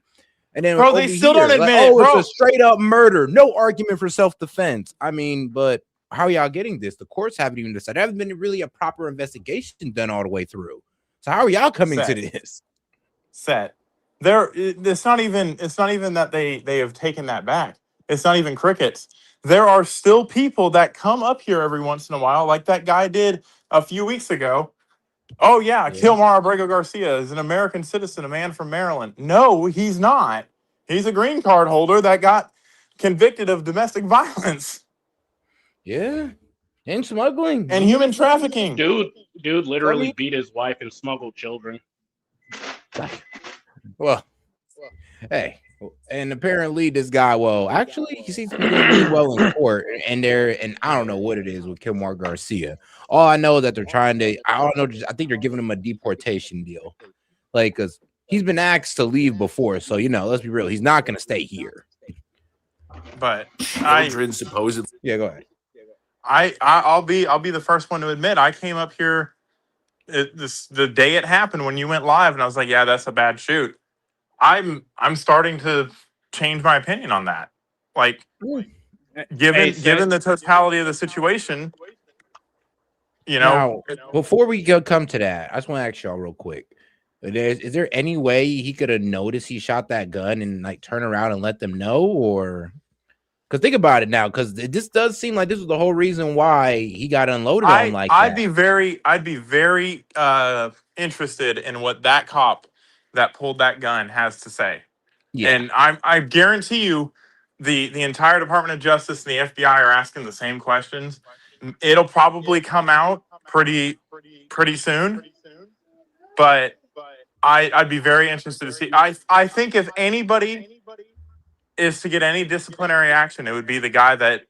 And then, bro, they still don't admit it, bro. It's a straight up murder. No argument for self-defense. I mean, but how are y'all getting this? The courts haven't even decided. There hasn't been really a proper investigation done all the way through. So how are y'all coming to this? It's not even that they have taken that back. It's not even crickets. There are still people that come up here every once in a while, like that guy did a few weeks ago. Oh, yeah, Kilmar Abrego Garcia is an American citizen, a man from Maryland. No, he's not. He's a green card holder that got convicted of domestic violence. Yeah, and smuggling. And human trafficking. Dude literally beat his wife and smuggled children. Well, hey, and apparently this guy, actually, he seems to be doing really well in court. And I don't know what it is with Kilmar Garcia. All I know is that they're trying to, I don't know, I think they're giving him a deportation deal. Like, because he's been asked to leave before. So, let's be real. He's not going to stay here. But children supposedly. Yeah, go ahead. I'll be the first one to admit I came up here the day it happened when you went live, and I was like, yeah, that's a bad shoot. I'm starting to change my opinion on that. Like, given the totality of the situation, Now, before we come to that, I just want to ask y'all real quick. Is there any way he could have noticed he shot that gun and like turn around and let them know? Or because think about it now, because this does seem like this was the whole reason why he got unloaded on like that. I'd be very interested in what that cop that pulled that gun has to say. Yeah. And I guarantee you the entire Department of Justice and the FBI are asking the same questions. It'll probably come out pretty soon. But I'd be very interested to see. I think if anybody is to get any disciplinary action, it would be the guy that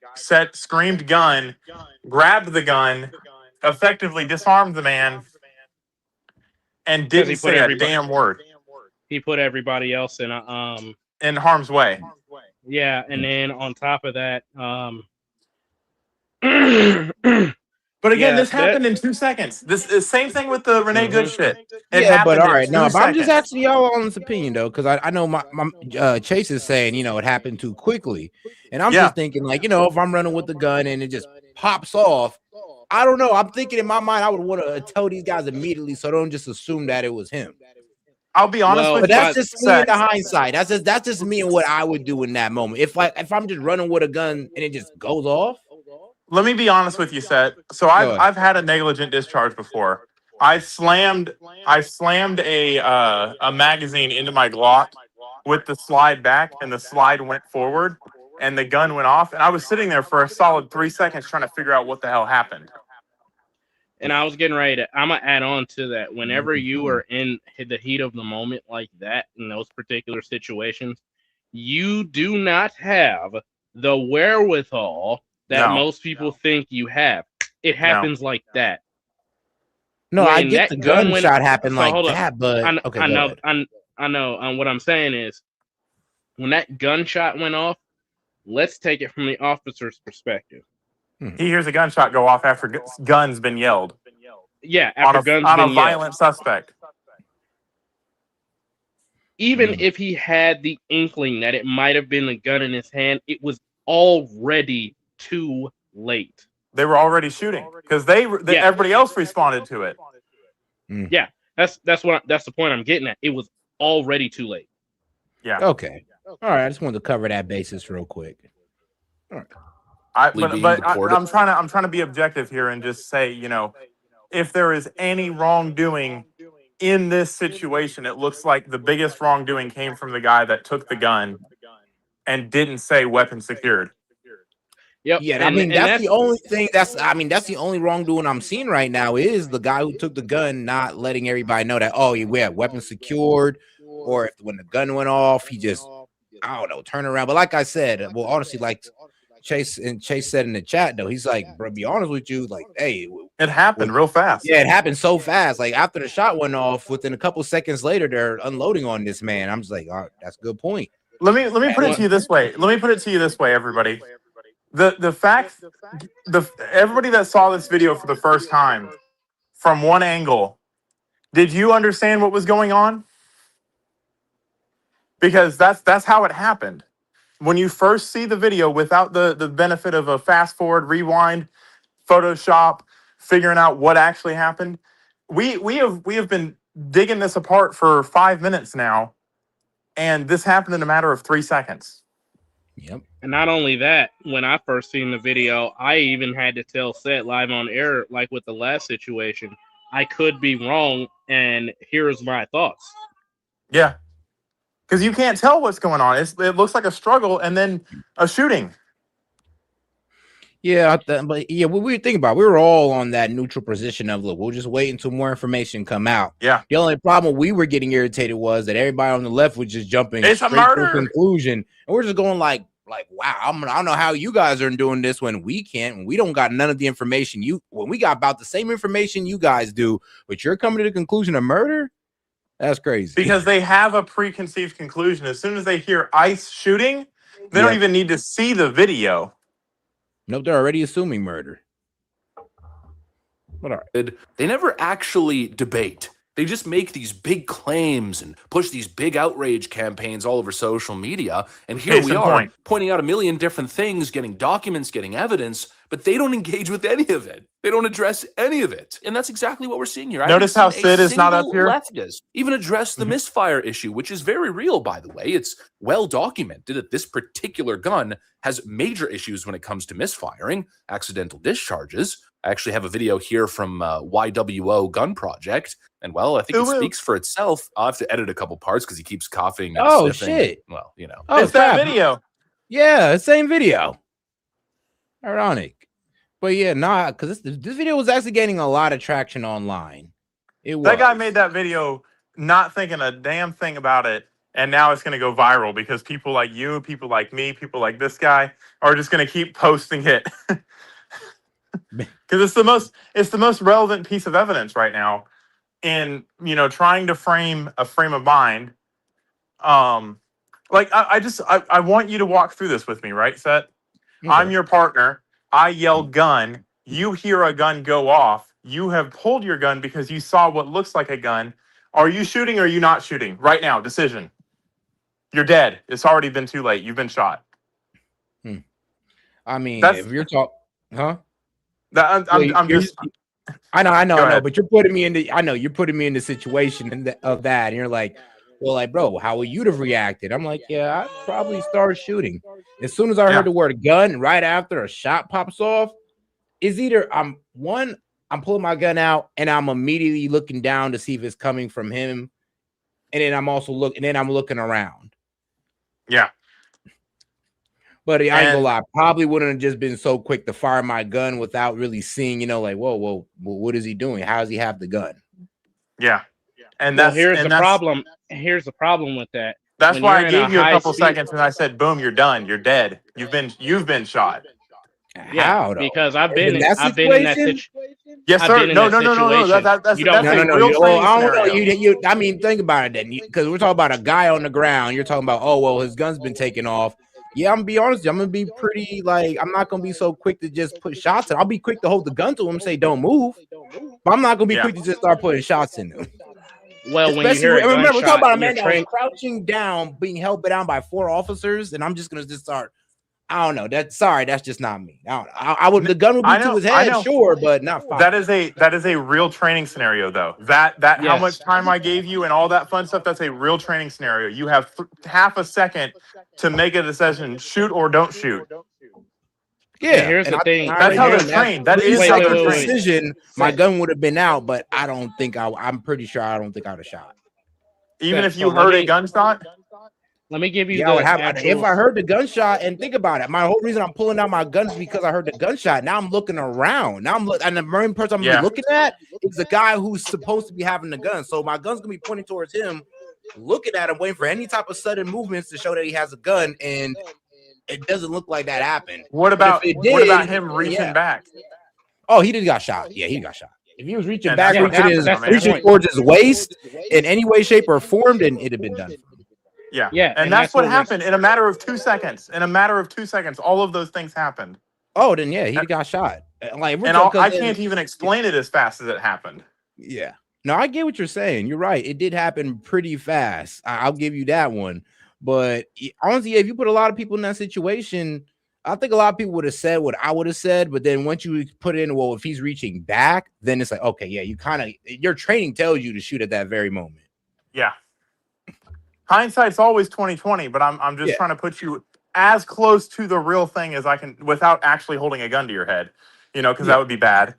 screamed gun, grabbed the gun, effectively disarmed the man, and didn't say a damn word. He put everybody else in harm's way. Yeah, and then on top of that, But again, this happened in 2 seconds. This is same thing with the Renee Good shit. It Yeah, but happened all in right, 2 no, but I'm seconds. just asking y'all on this opinion though, because I know my Chase is saying, you know, it happened too quickly, and I'm just thinking like, you know, if I'm running with the gun and it just pops off, I don't know. I'm thinking in my mind I would want to tell these guys immediately, so don't just assume that it was him. I'll be honest with but you. that's just me in the hindsight. That's just me and what I would do in that moment. If I'm just running with a gun and it just goes off. Let me be honest with you, Seth. So I've had a negligent discharge before. I slammed a magazine into my Glock with the slide back, and the slide went forward, and the gun went off, and I was sitting there for a solid 3 seconds trying to figure out what the hell happened. And I was getting ready to. I'm gonna add on to that. Whenever you are in the heat of the moment like that, in those particular situations, you do not have the wherewithal that most people think you have. It happens like that. No, When I get that the gun went, gunshot happened like hold up. that, but okay, I go know. ahead. I know. What I'm saying is, when that gunshot went off, let's take it from the officer's perspective. He hears a gunshot go off after guns been yelled. Yeah, after guns on been a violent suspect. Even if he had the inkling that it might have been a gun in his hand, it was already too late. They were already shooting because everybody else responded to it. Yeah, that's the point I'm getting at. It was already too late. Yeah. Okay. All right. I just wanted to cover that basis real quick. All right. I'm trying to be objective here and just say, you know, if there is any wrongdoing in this situation, it looks like the biggest wrongdoing came from the guy that took the gun and didn't say weapon secured. Yep. Yeah, I mean that's the only thing. That's the only wrongdoing I'm seeing right now is the guy who took the gun not letting everybody know that we have weapons secured, or if when the gun went off, he just I don't know turn around. But like I said, well, honestly, like Chase said in the chat though, he's like, bro, be honest with you, like, hey, it happened real fast. Yeah, it happened so fast. Like after the shot went off, within a couple seconds later, they're unloading on this man. I'm just like, all right, that's a good point. Let me put it to you this way. Everybody. The fact, everybody that saw this video for the first time from one angle, did you understand what was going on? Because that's how it happened. When you first see the video without the benefit of a fast forward, rewind, Photoshop, figuring out what actually happened, we have been digging this apart for 5 minutes now, and this happened in a matter of 3 seconds. Yep. And not only that, when I first seen the video, I even had to tell S.E.T live on air, like with the last situation, I could be wrong, and here's my thoughts. Yeah. Because you can't tell what's going on. It looks like a struggle and then a shooting. Yeah, but yeah, what we think about, we were all on that neutral position of look, we'll just wait until more information come out. Yeah. The only problem we were getting irritated was that everybody on the left was just jumping it's straight to a conclusion, and we're just going like wow, I don't know how you guys are doing this when we can't, when we don't got none of the information when we got about the same information you guys do, but you're coming to the conclusion of murder. That's crazy. Because they have a preconceived conclusion. As soon as they hear ICE shooting, they don't even need to see the video. Nope, they're already assuming murder. But all right. They never actually debate. They just make these big claims and push these big outrage campaigns all over social media. And here we are pointing out a million different things, getting documents, getting evidence, but they don't engage with any of it. They don't address any of it. And that's exactly what we're seeing here. Notice how S.E.T is not up here? Leftist even address the misfire issue, which is very real, by the way. It's well documented that this particular gun has major issues when it comes to misfiring, accidental discharges. I actually have a video here from YWO Gun Project. And, well, I think it speaks for itself. I'll have to edit a couple parts because he keeps coughing and sniffing. Shit. Well, you know. It's that video. Yeah, same video. Ironic. But, yeah, because this video was actually gaining a lot of traction online. That guy made that video not thinking a damn thing about it. And now it's going to go viral because people like you, people like me, people like this guy are just going to keep posting it. Because it's the most relevant piece of evidence right now in, trying to frame a frame of mind. I want you to walk through this with me, right, S.E.T? Okay. I'm your partner. I yell gun. You hear a gun go off. You have pulled your gun because you saw what looks like a gun. Are you shooting or are you not shooting? Right now, decision. You're dead. It's already been too late. You've been shot. I mean, if you're talking, huh? I'm just. I know, but you're putting me in the situation of that, and you're like, well, like, bro, how would you have reacted? I'm like, yeah, I'd probably start shooting. As soon as I heard the word gun, right after a shot pops off, is either I'm pulling my gun out and I'm immediately looking down to see if it's coming from him, and then I'm looking around. Yeah. But I ain't gonna lie, I probably wouldn't have just been so quick to fire my gun without really seeing, like, whoa, what is he doing? How does he have the gun? Yeah. And here's the problem. Here's the problem with that. That's why I gave you a couple seconds and I said, boom, you're done. You're dead. You've been shot. Yeah, how though? Because I've been in that situation. Yes, sir. No. That's a real training I mean, think about it then, because we're talking about a guy on the ground. You're talking about, oh well, his gun's been taken off. Yeah, I'm gonna be honest. I'm gonna be pretty I'm not gonna be so quick to just put shots in. I'll be quick to hold the gun to him and say, "Don't move," but I'm not gonna be quick to just start putting shots in them. Well, when you hear remember, we're talking about a man that was crouching down, being held down by 4 officers, and I'm just gonna just start. I don't know. That's just not me. I would. The gun would be to his head, sure, but not fine. That is a real training scenario, though. That how much time I gave you and all that fun stuff. That's a real training scenario. You have half a second to make a decision: shoot or don't shoot. Yeah, and here's the thing. That's how they're trained. That is how they're trained. Decision. My gun would have been out, but I don't think I'm pretty sure I don't think I'd have shot. Even if you heard a gunshot. Let me give you if I heard the gunshot, and think about it, my whole reason I'm pulling out my guns is because I heard the gunshot. Now I'm looking around. And the main person I'm looking at is the guy who's supposed to be having the gun. So my gun's gonna be pointing towards him, looking at him, waiting for any type of sudden movements to show that he has a gun. And it doesn't look like that happened. What about him reaching back? Oh, he got shot. Yeah, he got shot. If he was reaching back, reaching towards his waist in any way, shape, or form, then it'd have been done. Yeah. And that's what happened in a matter of 2 seconds. In a matter of 2 seconds, all of those things happened. Oh, then he got shot. I can't even explain it as fast as it happened. Yeah. No, I get what you're saying. You're right. It did happen pretty fast. I'll give you that one. But honestly, if you put a lot of people in that situation, I think a lot of people would have said what I would have said. But then once you put in, well, if he's reaching back, then it's like, okay, yeah, your training tells you to shoot at that very moment. Yeah. Hindsight's always 20/20, but I'm just trying to put you as close to the real thing as I can without actually holding a gun to your head, because that would be bad.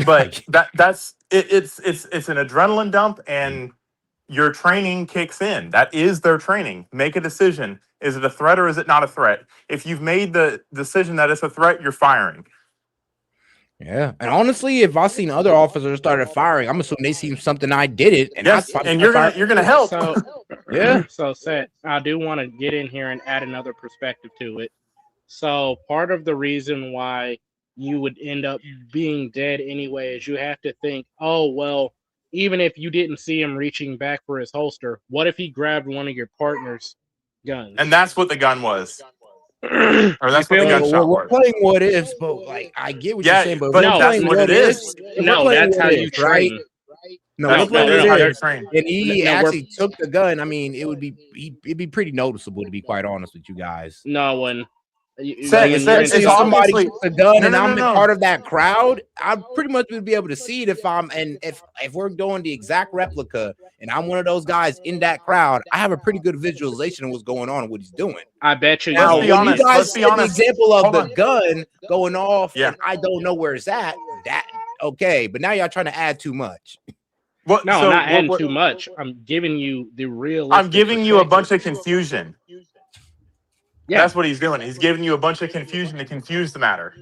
But that's it's an adrenaline dump, and your training kicks in. That is their training. Make a decision. Is it a threat or is it not a threat? If you've made the decision that it's a threat, you're firing. Yeah, and honestly, if I seen other officers started firing, I'm assuming they seen something I didn't, and you're gonna help. So, yeah. So, Seth, I do want to get in here and add another perspective to it. So, part of the reason why you would end up being dead anyway is you have to think, oh well, even if you didn't see him reaching back for his holster, what if he grabbed one of your partner's guns? And that's what the gun was. Or that's what the gunshot was. We're playing what ifs, but I get what you're saying. But no, that's what it is. No, that's how you train. No, we're playing what ifs. And he actually took the gun. I mean, it'd be pretty noticeable, to be quite honest with you guys. No, when somebody shoots a gun and I'm part of that crowd, I pretty much would be able to see it if we're doing the exact replica and I'm one of those guys in that crowd. I have a pretty good visualization of what's going on and what he's doing. I bet you. Now, when you guys see the example of the gun going off, and I don't know where it's at. That okay, but now y'all trying to add too much. I'm not adding too much. I'm giving you the real. I'm giving you a bunch of confusion. Yeah, that's what he's doing. He's giving you a bunch of confusion to confuse the matter.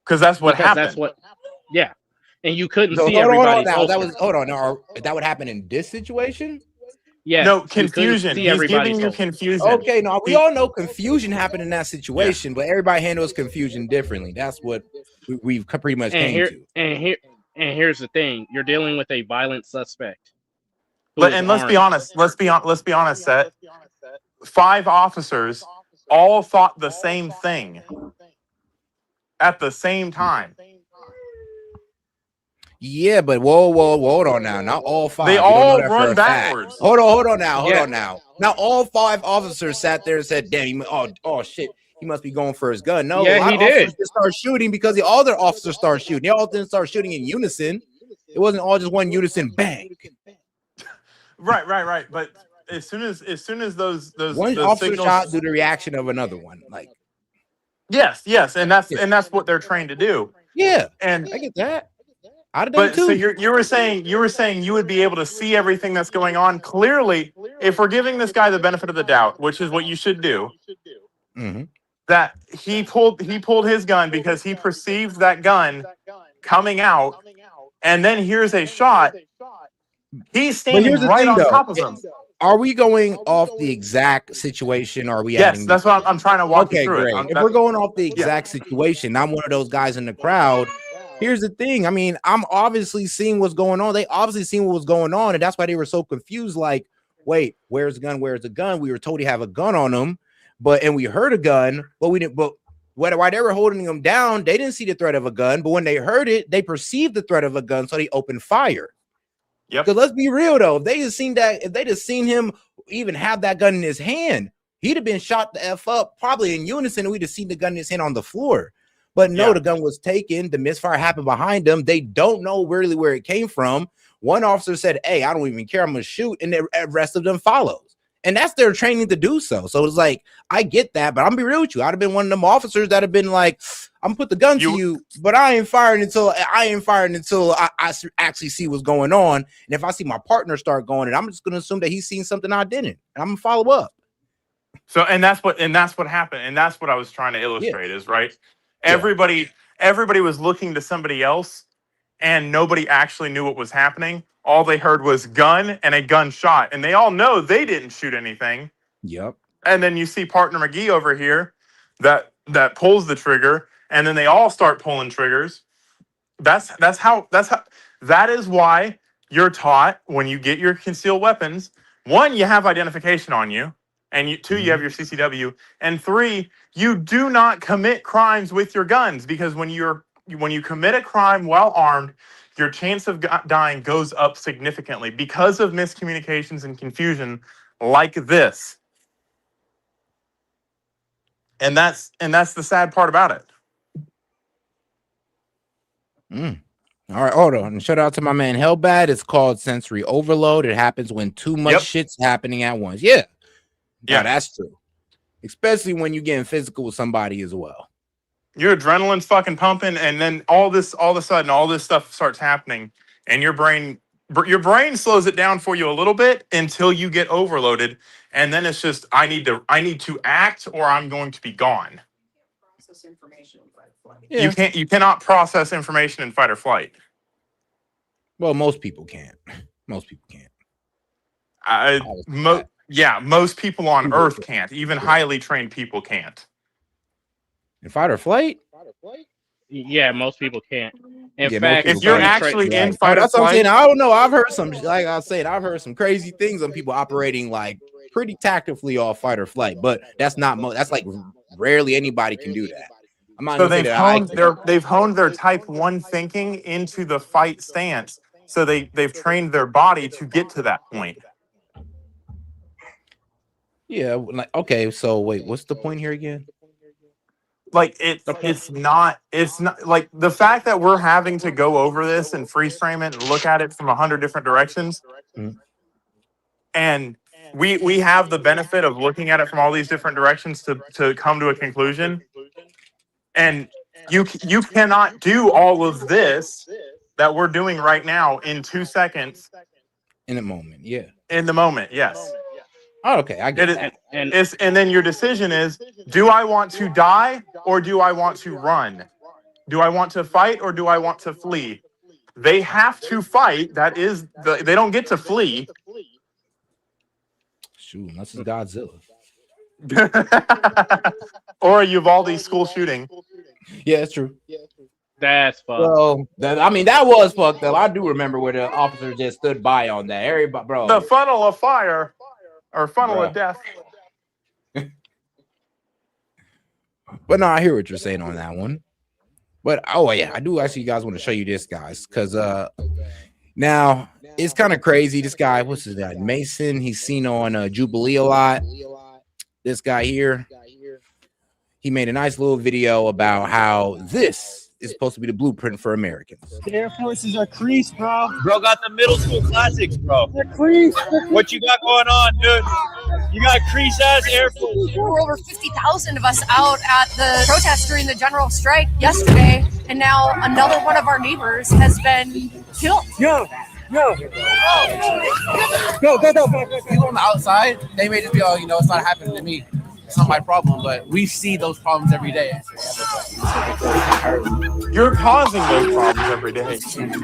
Because that's what happened. That's what. Yeah, and you couldn't see everybody. That would happen in this situation. Yeah. No, confusion. He's giving you confusion. Okay, no, we all know confusion happened in that situation, but everybody handles confusion differently. That's what we've pretty much came to. And here's the thing: you're dealing with a violent suspect. Let's be honest. Let's be honest, Seth. 5 officers all thought the same thing at the same time. Yeah, but whoa, hold on now. Not all 5. They You don't know all that for run a fact. backwards. Hold on now. Now all 5 officers sat there and said, "Damn, oh shit, he must be going for his gun." No, a Yeah, lot he of officers did. just started shooting because the other officers started shooting. They all didn't start shooting in unison. It wasn't all just one unison bang. Right. But as soon as those One officer signals, shot due to the reaction of another one. Like yes, and that's what they're trained to do. yeah, And I get that. I'd have done it but so too. you were saying you would be able to see everything that's going on clearly if we're giving this guy the benefit of the doubt, which is what you should do. Mm-hmm. That he pulled his gun because he perceived that gun coming out, and then here's a shot. He's But standing here's the right thing, on though. top of him. Are we going off the exact situation? Or are we Yes, adding? that's what I'm trying to walk you Okay, through great. it. If we're going off the exact situation, I'm one of those guys in the crowd. Here's the thing. I mean, I'm obviously seeing what's going on. They obviously seen what was going on, and that's why they were so confused. Like, wait, where's the gun? Where's the gun? We were told he have a gun on him, and we heard a gun, but we didn't. But while they were holding him down, they didn't see the threat of a gun. But when they heard it, they perceived the threat of a gun, so they opened fire. Yep. Because let's be real though, if they just seen him even have that gun in his hand, he'd have been shot the F up probably in unison, and we'd have seen the gun in his hand on the floor. But no, the gun was taken. The misfire happened behind them. They don't know really where it came from. One officer said, "Hey, I don't even care. I'm gonna shoot," and the rest of them follows. And that's their training to do so. So it's like, I get that, but I'm gonna be real with you. I'd have been one of them officers that have been like, I'm gonna put the gun to you, but I ain't firing until I actually see what's going on. And if I see my partner start going, and I'm just gonna assume that he's seen something I didn't. And I'm gonna follow up. So and that's what happened, and that's what I was trying to illustrate is right. Everybody was looking to somebody else, and nobody actually knew what was happening. All they heard was gun and a gunshot, and they all know they didn't shoot anything. Yep. And then you see partner McGee over here that pulls the trigger, and then they all start pulling triggers. That is why you're taught when you get your concealed weapons. 1, you have identification on you, and 2, you have your CCW, and 3, you do not commit crimes with your guns, because when you commit a crime while armed, your chance of dying goes up significantly because of miscommunications and confusion like this. And that's the sad part about it. All right, hold on. Shout out to my man Hellbad. It's called sensory overload. It happens when too much shit's happening at once. Yeah, that's true. Especially when you're getting physical with somebody as well. Your adrenaline's fucking pumping, and then all of a sudden, all this stuff starts happening, and your brain slows it down for you a little bit until you get overloaded, and then it's just I need to act, or I'm going to be gone. Yeah. You cannot process information in fight or flight. Well, most people can't. Most people can't. Most people on Earth can't. Even highly trained people can't. In fight or flight? Yeah, most people can't. In Yeah, fact, if you're actually in fight or that's what I'm flight, saying. I don't know. I've heard some crazy things on people operating like pretty tactically off fight or flight, but that's not that's like rarely anybody can do that. I'm not so gonna say they've honed their type 1 thinking into the fight stance. So they've trained their body to get to that point. Yeah, like okay, so wait, what's the point here again? Like it's not like the fact that we're having to go over this and freeze frame it and look at it from 100 different directions. And we have the benefit of looking at it from all these different directions to come to a conclusion. And you cannot do all of this that we're doing right now in 2 seconds. In a moment, yeah. In the moment, yes. Oh, okay, I get it. And then your decision is, do I want to die or do I want to run? Do I want to fight or do I want to flee? They have to fight. That is, they don't get to flee. Shoot, unless it's Godzilla. Or a Uvalde school shooting. Yeah, it's true. That's fucked. Well, that was fucked up. I do remember where the officer just stood by on that. Everybody, bro. The funnel of fire or funnel of death. But no, I hear what you're saying on that one. But oh yeah, I do actually guys want to show you this, guys, because now it's kind of crazy. This guy, what's his name? Mason. He's seen on Jubilee a lot. This guy here, he made a nice little video about how this is supposed to be the blueprint for Americans. The Air Forces are creased, bro. Bro got the middle school classics, bro. They're creased. What you got going on, dude? You got crease-ass Air Force. There were over 50,000 of us out at the protest during the general strike yesterday, and now another one of our neighbors has been killed. Go. People on the outside, they may just be, oh, it's not happening to me. It's not my problem, but we see those problems every day. You're causing those problems every day. Do something!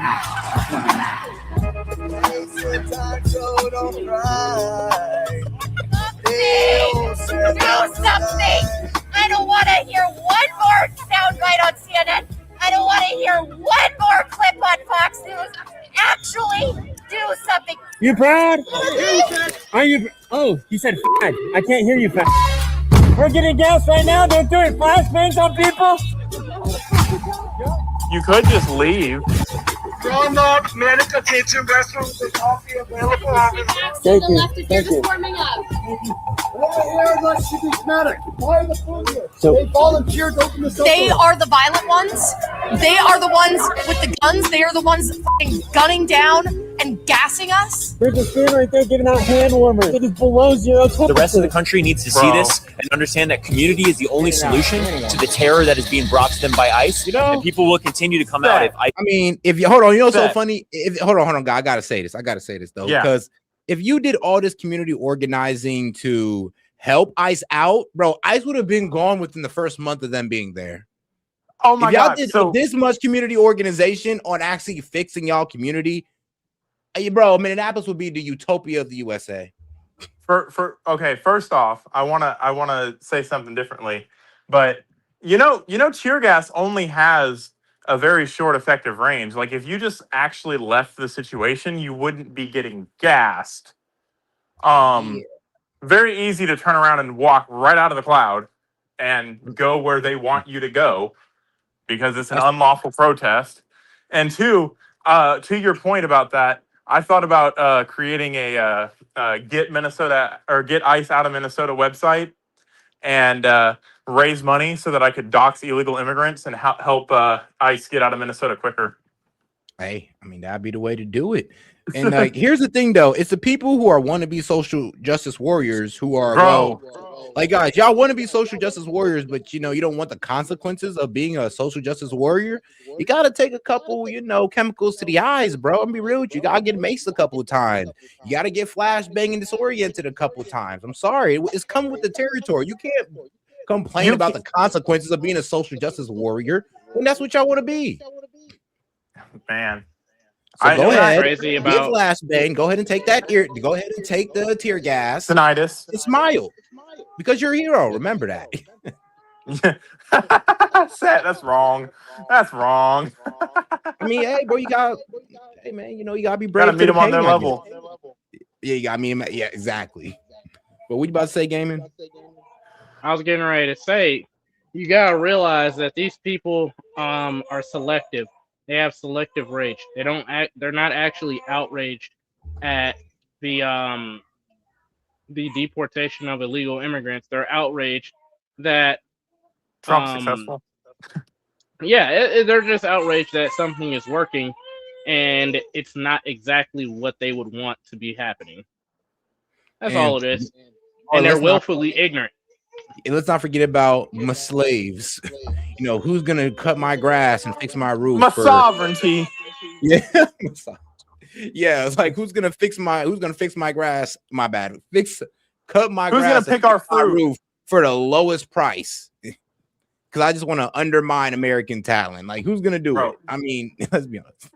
I don't want to hear one more soundbite on CNN. I don't want to hear one more clip on Fox News. Actually, do something. You proud? Are you? Oh, you said fat. I can't hear you, fat. We're getting gas right now. They're doing flashbangs on people. You could just leave. Walmart, Medical Kitchen, restaurants, and coffee available. Thank you. Thank you. So they volunteered to open this up. They are the violent ones. They are the ones with the guns. They are the ones fucking gunning down and gassing us. There's a fan right there giving out hand warmers. It is below zero temperature. The rest of the country needs to see this and understand that community is the only solution to the terror that is being brought to them by ICE. And people will continue to come out if ICE. I mean, if you hold on, what's so funny? Hold on, guy. I gotta say this though, because if you did all this community organizing to help ICE out, bro, ICE would have been gone within the first month of them being there. Oh my God! If y'all did this much community organization on actually fixing y'all community, bro, Minneapolis would be the utopia of the USA. Okay, first off, I wanna say something differently, but tear gas only has a very short effective range. Like if you just actually left the situation, you wouldn't be getting gassed. Very easy to turn around and walk right out of the cloud and go where they want you to go because it's an unlawful protest. And two, to your point about that, I thought about creating a get Minnesota or get ICE out of Minnesota website and raise money so that I could dox illegal immigrants and help ICE get out of Minnesota quicker. Hey, I mean, that'd be the way to do it. And like, here's the thing, though. It's the people who are wannabe social justice warriors who are, like, guys, y'all want to be social justice warriors, but, you don't want the consequences of being a social justice warrior. You got to take a couple, chemicals to the eyes, bro. I'm gonna be real with you. You got to get maced a couple of times. You got to get flashbang and disoriented a couple of times. I'm sorry. It's come with the territory. You can't complain about the consequences of being a social justice warrior when that's what y'all want to be. Man. So go ahead, crazy get flashbang. Go ahead and take that ear. Go ahead and take the tear gas. Tinnitus. And smile, because you're a hero. Remember that. That's wrong. That's wrong. I mean, hey, bro, hey, man, you gotta be brave. Gotta meet them on their level. Yeah, you gotta meet them. Yeah, exactly. But what you about to say, Gaming? I was getting ready to say, you gotta realize that these people are selective. They have selective rage. They're not actually outraged at the deportation of illegal immigrants. They're outraged that Trump's successful. Yeah, they're just outraged that something is working and it's not exactly what they would want to be happening. That's all it is. And they're willfully ignorant. And let's not forget about my slaves. Who's gonna cut my grass and fix my roof? My sovereignty. Yeah. Yeah, it's like who's gonna fix my grass? My bad. Cut my grass. Who's gonna pick our fruit? Roof for the lowest price? Because I just want to undermine American talent. Like, who's gonna do it? I mean, let's be honest.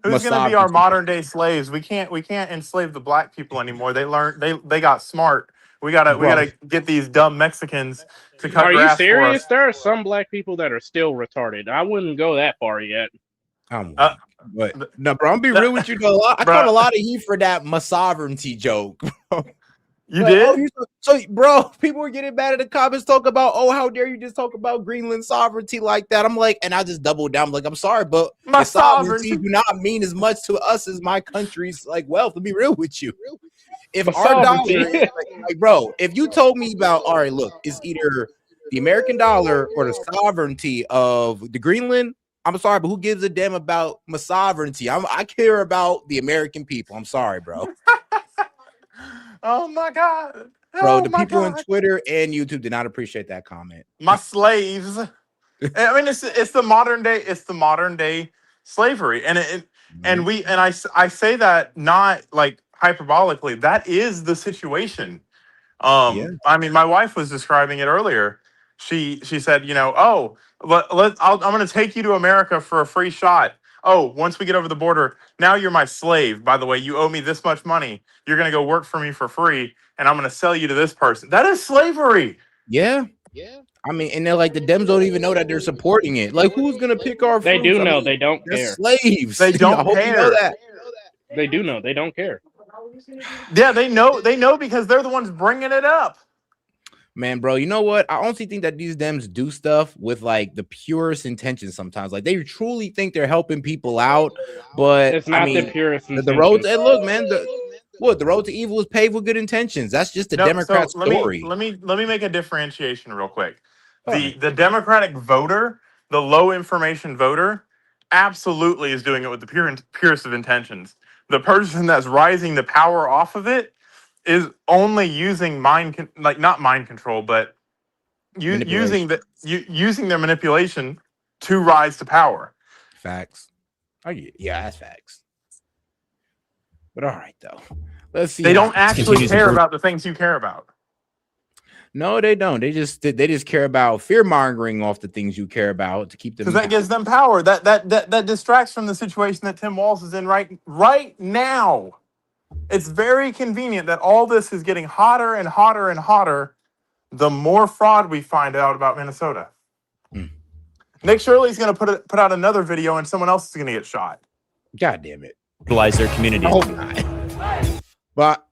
Who's gonna be our modern day slaves? We can't enslave the black people anymore. They got smart. We gotta get these dumb Mexicans to cut grass. Are you serious? There are some black people that are still retarded. I wouldn't go that far yet. But no, bro, I'm be real with you. I caught a lot of heat for that my sovereignty joke. You Like, did? So, bro, people were getting mad in the comments talking about, oh, how dare you just talk about Greenland sovereignty like that? I'm like, and I just doubled down. I'm like, I'm sorry, but My your sovereignty sovereignty. do not mean as much to us as my country's like wealth. To be real with you, if My our dollar, sovereignty. is like, bro, if you told me about, all right, look, it's either the American dollar or the sovereignty of the Greenland. I'm sorry, but who gives a damn about my sovereignty? I care about the American people. I'm sorry, bro. Oh my God. Bro, Oh the my people on God. Twitter and YouTube did not appreciate that comment. My slaves. I mean, it's the modern day slavery, and I say that not like hyperbolically. That is the situation. Yeah. I mean, my wife was describing it earlier. She said, I'm going to take you to America for a free shot. Oh, once we get over the border, now you're my slave. By the way, you owe me this much money. You're going to go work for me for free, and I'm going to sell you to this person. That is slavery. Yeah. I mean, and they're like, the Dems don't even know that they're supporting it. Like, who's gonna pick our They fruits? do know. I mean, they don't they're care. slaves. They don't I hope you know care. that. They do know. They don't care. Yeah, they know because they're the ones bringing it up. Man, bro, you know what? I honestly think that these Dems do stuff with like the purest intentions sometimes. Like, they truly think they're helping people out, but It's not I mean, the purest the road. intentions. And look, man, the road to evil is paved with good intentions. That's just the No, Democrat so story. let me make a differentiation real quick. Go ahead. The Democratic voter, the low information voter, absolutely is doing it with the purest of intentions. The person that's rising the power off of it is only using not mind control, but using their manipulation to rise to power. Facts. Oh yeah, that's facts. But all right, though. Let's see. They don't actually care about the things you care about. No, they don't. They just care about fear mongering off the things you care about to keep them. Because that gives them power. That distracts from the situation that Tim Walz is in right now. It's very convenient that all this is getting hotter and hotter and hotter the more fraud we find out about Minnesota. Nick Shirley's going to put out another video and someone else is going to get shot. God damn it. Utilize their community. I hope not. But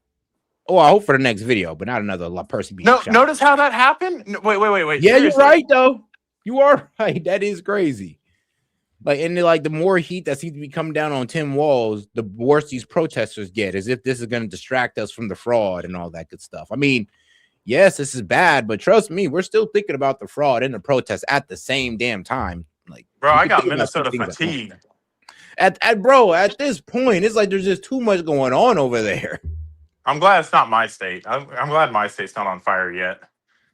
I hope for the next video, but not another person being shot. Notice how that happened? No, wait. Yeah, seriously. you're right, though. You are right. That is crazy. Like, and the more heat that seems to be coming down on Tim Walz, the worse these protesters get, as if this is going to distract us from the fraud and all that good stuff. I mean, yes, this is bad, but trust me, we're still thinking about the fraud and the protests at the same damn time. Like, bro, I got Minnesota fatigue. At this point, it's like there's just too much going on over there. I'm glad it's not my state. I'm glad my state's not on fire yet.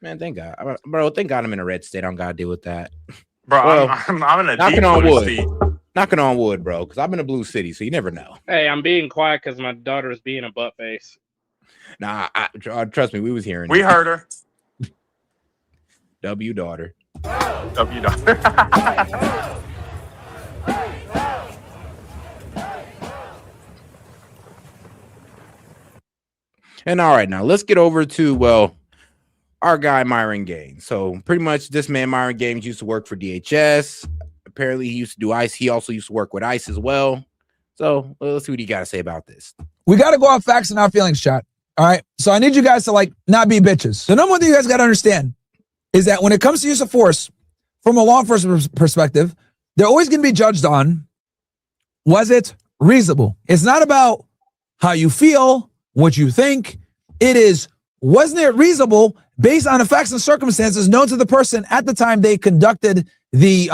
Man, thank God, bro. Thank God I'm in a red state. I don't gotta deal with that, bro. Well, I'm in a knocking deep on blue wood. state. Knocking on wood, bro, because I'm in a blue city, so you never know. Hey, I'm being quiet because my daughter is being a butt face. Nah, trust me, we was hearing. We heard her. W daughter. W daughter. And all right, now let's get over to our guy Myron Gaines. So pretty much this man Myron Gaines used to work for DHS. Apparently he used to do ICE. He also used to work with ICE as well. So let's see what you got to say about this. We got to go off facts and not feelings, chat. All right. So I need you guys to not be bitches. The number one thing you guys got to understand is that when it comes to use of force, from a law enforcement perspective, they're always going to be judged on, was it reasonable? It's not about how you feel, what you think. It is, wasn't it reasonable based on the facts and circumstances known to the person at the time they conducted the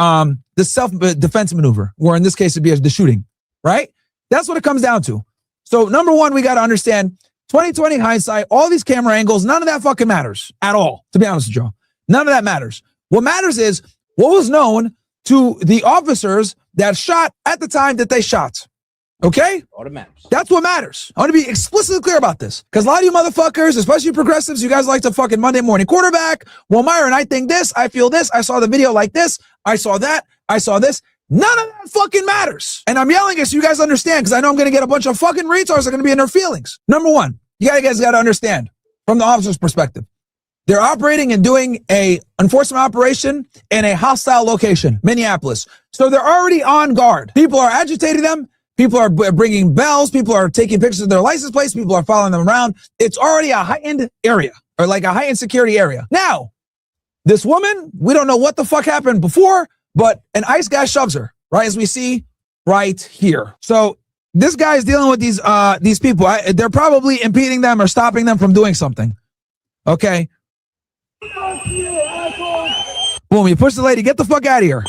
self-defense maneuver, or in this case, it'd be the shooting, right? That's what it comes down to. So number one, we got to understand 2020 hindsight, all these camera angles, none of that fucking matters at all, to be honest with you. None of that matters. What matters is what was known to the officers that shot at the time that they shot. Okay? All that matters. That's what matters. I want to be explicitly clear about this. Because a lot of you motherfuckers, especially progressives, you guys like to fucking Monday morning quarterback. Well, Myron, I think this, I feel this, I saw the video like this, I saw that, I saw this. None of that fucking matters. And I'm yelling it so you guys understand, because I know I'm going to get a bunch of fucking retards that are going to be in their feelings. Number one, you guys got to understand from the officer's perspective. They're operating and doing a enforcement operation in a hostile location, Minneapolis. So they're already on guard. People are agitating them. People are bringing bells. People are taking pictures of their license plates. People are following them around. It's already a heightened area, or like a heightened security area. Now, this woman, we don't know what the fuck happened before, but an ICE guy shoves her, right, as we see right here. So this guy is dealing with these people. They're probably impeding them or stopping them from doing something. Okay. Boom, you push the lady, get the fuck out of here.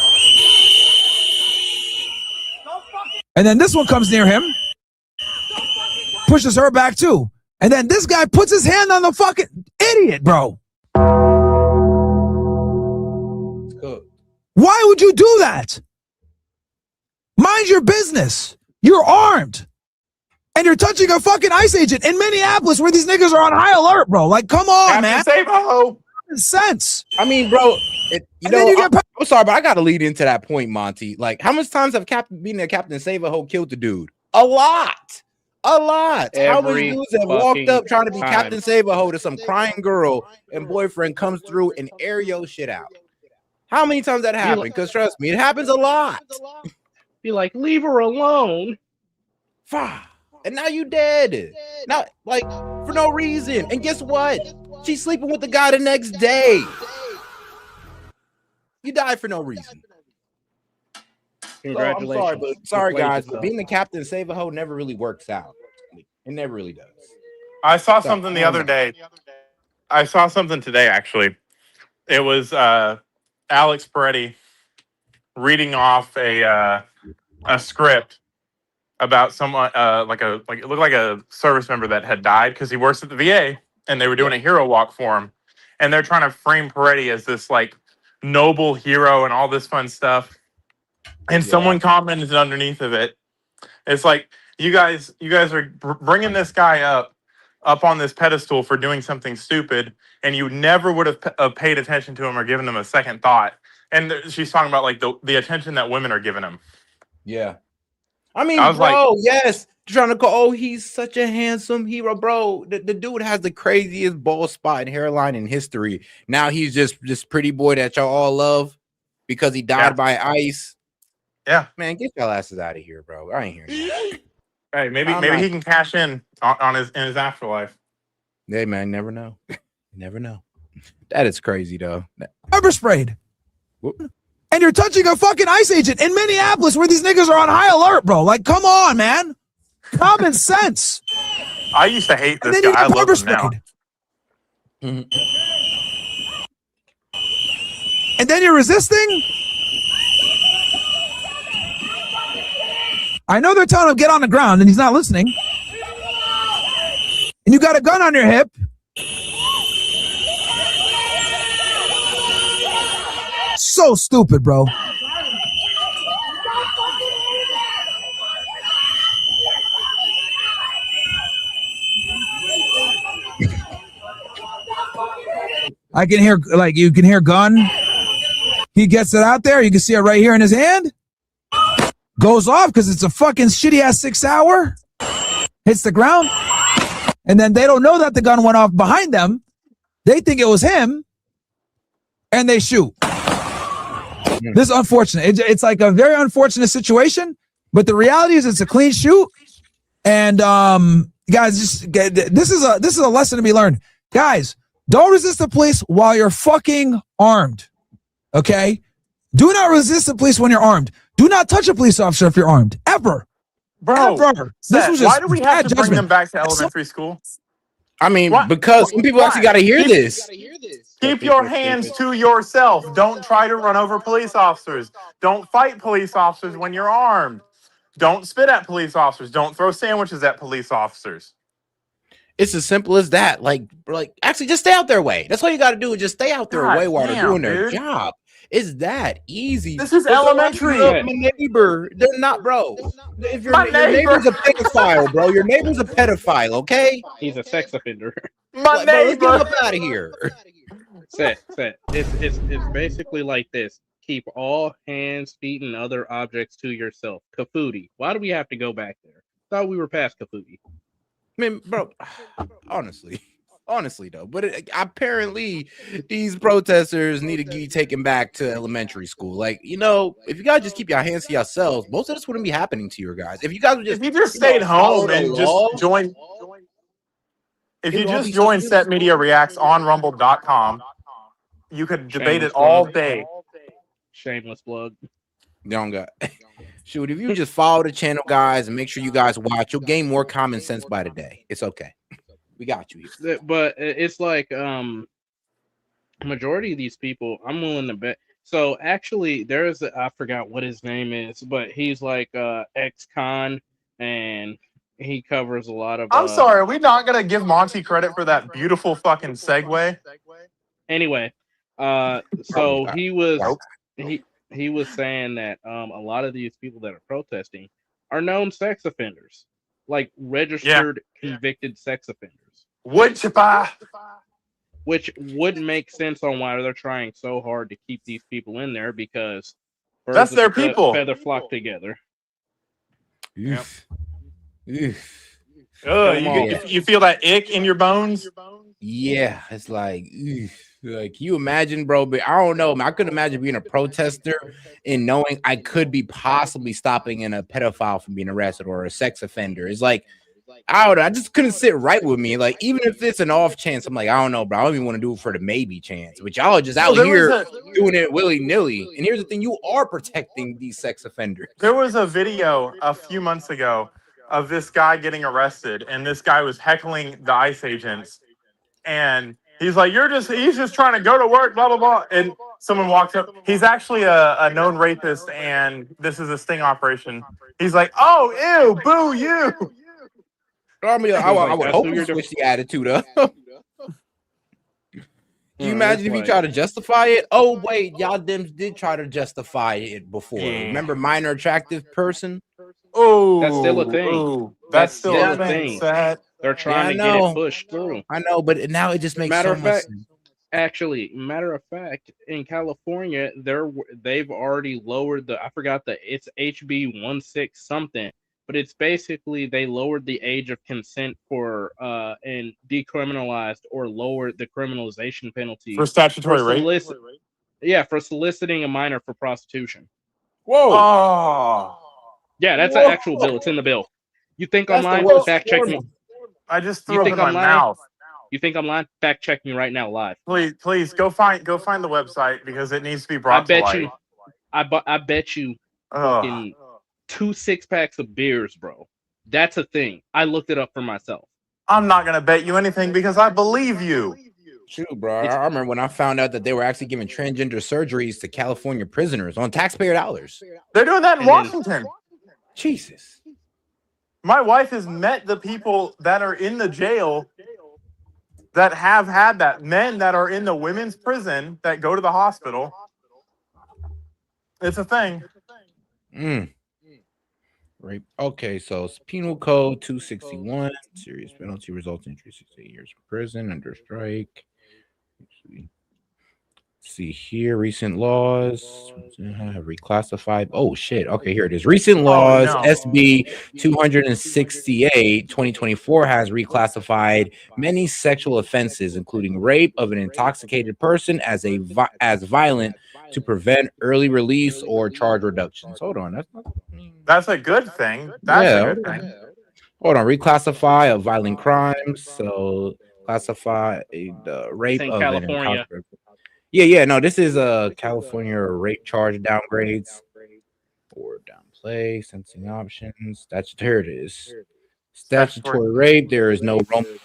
And then this one comes near him, pushes her back too. And then this guy puts his hand on the fucking idiot, bro. Why would you do that? Mind your business. You're armed. And you're touching a fucking ICE agent in Minneapolis where these niggas are on high alert, bro. Like, come on, man. Save a hoe. Sense. I mean, bro, I'm sorry, but I got to lead into that point, Monty. Like, how much times have being a Captain Save a Hoe killed the dude? A lot. How many dudes have walked up trying to be Captain Save a Hoe to some crying girl and boyfriend comes through and air your shit out? How many times that happened? Because trust me, it happens a lot. Be like, leave her alone. And now you dead. Now, like, for no reason. And guess what? She's sleeping with the guy the next day. You died for no reason. Congratulations. So, I'm sorry, guys, but being the Captain Save a Hoe never really works out. It never really does. I saw something the other day. I saw something today, actually. It was Alex Peretti reading off a script about someone it looked like a service member that had died because he works at the VA, and they were doing a hero walk for him, and they're trying to frame Peretti as this like noble hero and all this fun stuff. And someone commented underneath of it, it's like, you guys are bringing this guy up on this pedestal for doing something stupid, and you never would have paid attention to him or given him a second thought. And she's talking about like the attention that women are giving him. Yeah. I mean, bro, yes. Trying to call, he's such a handsome hero, bro. The dude has the craziest bald spot and hairline in history. Now he's just this pretty boy that y'all all love because he died by ICE. Yeah. Man, get y'all asses out of here, bro. I ain't hearing that. Hey, maybe he can cash in on his afterlife. Hey, man, never know. Never know. That is crazy, though. Pepper sprayed. And you're touching a fucking ICE agent in Minneapolis where these niggas are on high alert, bro. Like, come on, man. Common sense. I used to hate this guy. I love him now. And then you're resisting? I know they're telling him get on the ground and he's not listening. And you got a gun on your hip. So stupid, bro. I can hear, like, you can hear gun. He gets it out there. You can see it right here in his hand. Goes off because it's a fucking shitty ass 6 hour. Hits the ground. And then they don't know that the gun went off behind them. They think it was him. And they shoot. This is unfortunate. It's like a very unfortunate situation. But the reality is it's a clean shoot. And guys, this is a lesson to be learned. Guys, don't resist the police while you're fucking armed. Okay? Do not resist the police when you're armed. Do not touch a police officer if you're armed. Ever. Bro, ever. This was just why do we have to bring judgment. them back to elementary school? I mean, because some people actually got to hear this. Keep your hands to yourself. Don't try to run over police officers. Don't fight police officers when you're armed. Don't spit at police officers. Don't throw sandwiches at police officers. It's as simple as that. Like actually, just stay out their way. That's all you got to do is just stay out their way while they're doing their job. It's that easy. This is elementary. My neighbor, they're not, bro. If your neighbor's a pedophile, bro, your neighbor's a pedophile, okay? He's a sex offender. My neighbor. Let's get up out of here. Set. It's basically like this. Keep all hands, feet, and other objects to yourself. Kafudi. Why do we have to go back there? Thought we were past Kafudi. I mean, bro, honestly. Honestly, though, but apparently these protesters need to be taken back to elementary school. Like, you know, if you guys just keep your hands to yourselves, most of this wouldn't be happening to you guys. If you guys would just, if you just stayed home and just joined, if you just joined Set Media Reacts on Rumble.com, you could debate it all day. Shameless plug. Don't got shoot. If you just follow the channel, guys, and make sure you guys watch, you'll gain more common sense by the day. It's okay. We got you here. But it's like majority of these people, I'm willing to bet. So actually, there's I forgot what his name is, but he's like ex-con, and he covers a lot of. I'm sorry, are we not gonna give Monty credit for that beautiful fucking segue? Anyway, so he was he was saying that a lot of these people that are protesting are known sex offenders, like registered convicted sex offenders. Which wouldn't make sense on why they're trying so hard to keep these people in there, because that's their people. Feather flock together. Oof. Oof. You feel that ick in your bones? Yeah, it's like, you imagine, bro. But I don't know, man. I couldn't imagine being a protester and knowing I could be possibly stopping a pedophile from being arrested or a sex offender. It's like, I don't know. I just couldn't sit right with me. Like, even if it's an off chance, I'm like, I don't know, bro. I don't even want to do it for the maybe chance. But y'all are just out here doing it willy-nilly. And here's the thing: you are protecting these sex offenders. There was a video a few months ago of this guy getting arrested, and this guy was heckling the ICE agents, and he's like, he's just trying to go to work, blah blah blah. And someone walks up. He's actually a known rapist, and this is a sting operation. He's like, oh, ew, boo you. I mean, I would hope you switch the attitude up. Can you imagine if you try to justify it? Oh, wait, y'all did try to justify it before. Remember minor attractive person? Oh, that's still a thing. That's still a thing. They're trying to get it pushed through. I know, but now it just makes matter so much sense. Matter of fact, in California, they've already lowered it's HB 16 something. But it's basically they lowered the age of consent for and decriminalized or lowered the criminalization penalty for statutory rape. Yeah, for soliciting a minor for prostitution. Whoa! Oh. Yeah, that's an actual bill. It's in the bill. You think I'm lying? Fact check me. I just threw up in my mouth. You think I'm lying? Fact check me right now, live. Please go find the website because it needs to be brought to light. I bet you. Fucking 2 6-packs of beers, bro. That's a thing. I looked it up for myself. I'm not gonna bet you anything because I believe you. Shoot, bro. I remember when I found out that they were actually giving transgender surgeries to California prisoners on taxpayer dollars. They're doing that in Washington. Jesus. My wife has met the people that are in the jail that have had that. Men that are in the women's prison that go to the hospital. It's a thing. Rape. Okay, so it's Penal Code 261. Serious penalty results in 6 to 8 years in prison under strike. See here, recent laws reclassified. Oh shit. Okay, here it is. Recent laws. SB 268 2024 has reclassified many sexual offenses, including rape of an intoxicated person, as violent to prevent early release or charge reductions. Hold on, that's a good thing. That's a good thing. Hold on, reclassify of violent crimes. So classify the rape of California. No, this is California rape charge downgrades or downplay sentencing options. Here it is. Statutory rape. There is no Roman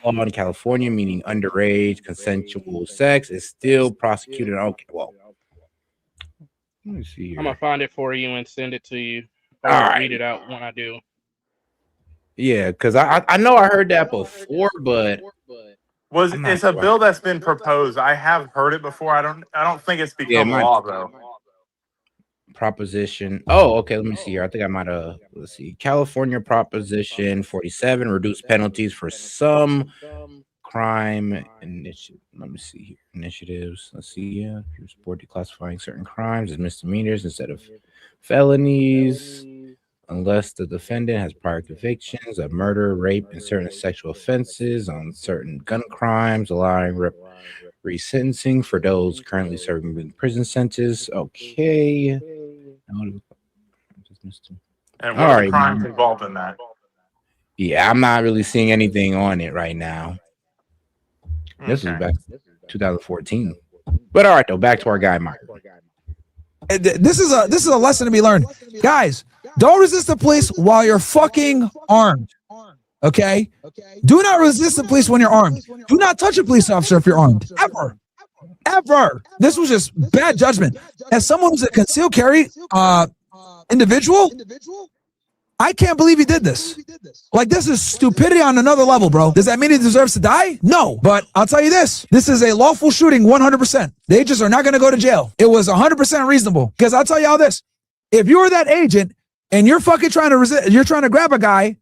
law in California, meaning underage consensual sex is still prosecuted. Okay, well, let me see here. I'm gonna find it for you and send it to you. Read it out when I do. Yeah, because I know I heard that before, but it's a bill that's been proposed. I have heard it before. I don't think it's become law though. Proposition. Oh, okay. Let me see here. I think I might have. Let's see. California Proposition 47 reduced penalties for some crime initiative. Let me see here. Initiatives. Let's see. Yeah, you support declassifying certain crimes as misdemeanors instead of felonies. unless the defendant has prior convictions of murder, rape, and certain sexual offenses on certain gun crimes, allowing resentencing for those currently serving prison sentence. Okay. And All what are the right, crimes man. involved in that? Yeah, I'm not really seeing anything on it right now. This was back 2014. But all right, though, back to our guy Myron. This is a lesson to be learned, guys. Don't resist the police while you're fucking armed. Okay? Do not resist the police when you're armed. Do not touch a police officer if you're armed. Ever. This was just bad judgment. As someone who's a concealed carry individual, I can't believe he did this. Like, this is stupidity on another level, bro. Does that mean he deserves to die? No. But I'll tell you this. This is a lawful shooting 100%. The agents are not going to go to jail. It was 100% reasonable. Because I'll tell you all this. If you were that agent and you're fucking trying to resist, you're trying to grab a guy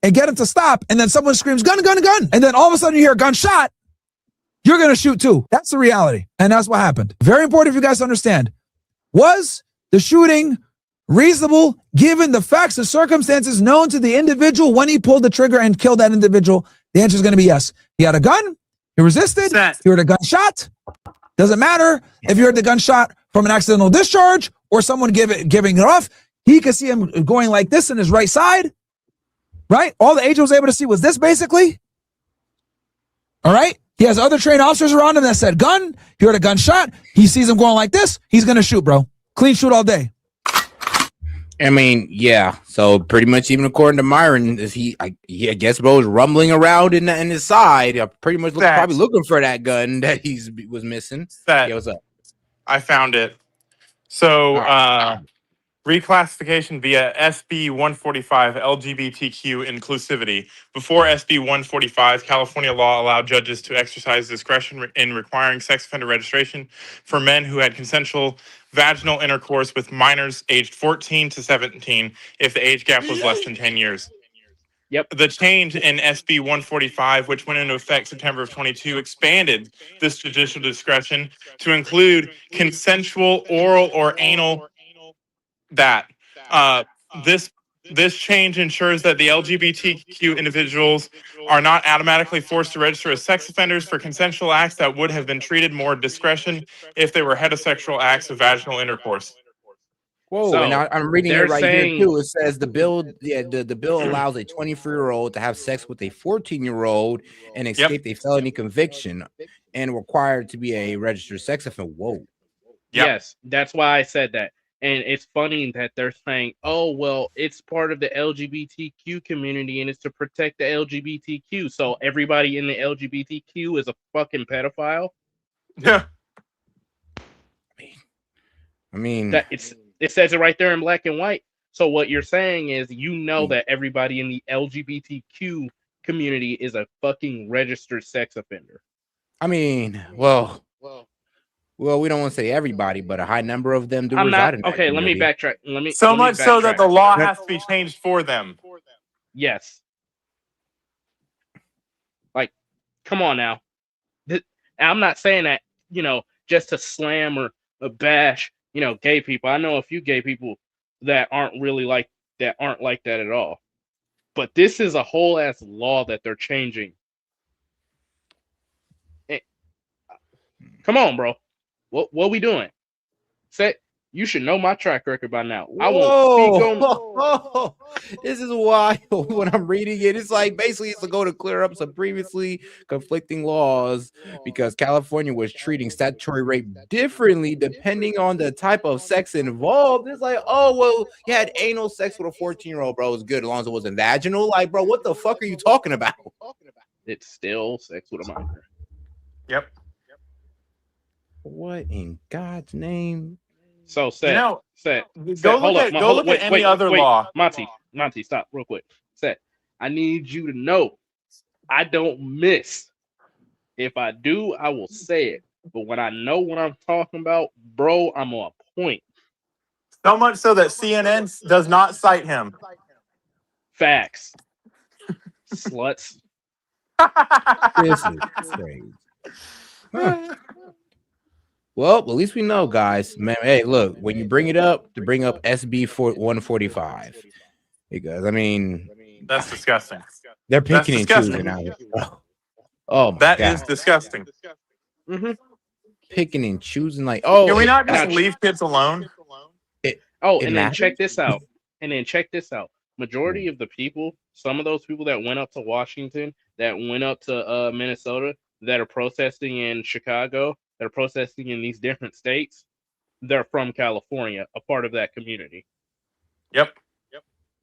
and get him to stop, and then someone screams, gun, gun, gun, and then all of a sudden you hear a gunshot, you're going to shoot too. That's the reality. And that's what happened. Very important for you guys to understand. Was the shooting reasonable given the facts and circumstances known to the individual when he pulled the trigger and killed that individual? The answer is going to be yes. He had a gun. He resisted. He heard a gunshot. Doesn't matter if you heard the gunshot from an accidental discharge or someone giving it off. He could see him going like this in his right side. Right? All the agent was able to see was this, basically. All right? He has other trained officers around him that said gun. He heard a gunshot. He sees him going like this. He's going to shoot, bro. Clean shoot all day. I mean, yeah. So pretty much, even according to Myron, is I guess bro was rumbling around in his side. Pretty much probably looking for that gun that was missing. Yeah, what's up? I found it. So reclassification via SB 145 LGBTQ inclusivity. Before SB 145, California law allowed judges to exercise discretion in requiring sex offender registration for men who had consensual vaginal intercourse with minors aged 14 to 17 if the age gap was less than 10 years. Yep. The change in SB 145, which went into effect September of 22, expanded this judicial discretion to include consensual oral or anal. This change ensures that the LGBTQ individuals are not automatically forced to register as sex offenders for consensual acts that would have been treated more discretion if they were heterosexual acts of vaginal intercourse. Whoa, So, and I'm reading it they're right saying- here too. It says the bill allows a 24-year-old to have sex with a 14-year-old and escape a felony conviction and required to be a registered sex offender. Whoa. Yes, that's why I said that. And it's funny that they're saying, oh, well, it's part of the LGBTQ community and it's to protect the LGBTQ. So everybody in the LGBTQ is a fucking pedophile? Yeah. I mean, it says it right there in black and white. So what you're saying is, that everybody in the LGBTQ community is a fucking registered sex offender. I mean, well, we don't want to say everybody, but a high number of them do reside in that okay, let me community. backtrack. So much so that the law has to be changed for them. Yes. Like, come on now. I'm not saying that, just to slam or bash, gay people. I know a few gay people that aren't like that at all. But this is a whole ass law that they're changing. Come on, bro. What are we doing? You should know my track record by now. I won't speak on. This is wild. When I'm reading it, it's like basically it's to go to clear up some previously conflicting laws because California was treating statutory rape differently depending on the type of sex involved. It's like, oh well, you had anal sex with a 14-year-old, bro. It was good as long as it wasn't vaginal. Like, bro, what the fuck are you talking about? It's still sex with a minor. Yep. What in God's name? So go hold look at any other law. Monty, stop real quick. I need you to know I don't miss. If I do, I will say it. But when I know what I'm talking about, bro, I'm on point. So much so that CNN does not cite him. Facts. Sluts. This is crazy. Huh. Well, at least we know, guys. Man, hey, look, when you bring it up, to bring up SB 145, Because I mean, That's disgusting. they're picking and disgusting. choosing out here. Oh my That God. is disgusting. Mm-hmm. Picking and choosing, like, oh, Can we not just leave kids alone? And then check this out. Majority of the people, some of those people that went up to Washington, that went up to Minnesota, that are protesting in Chicago, that are protesting in these different states, they're from California, a part of that community. Yep.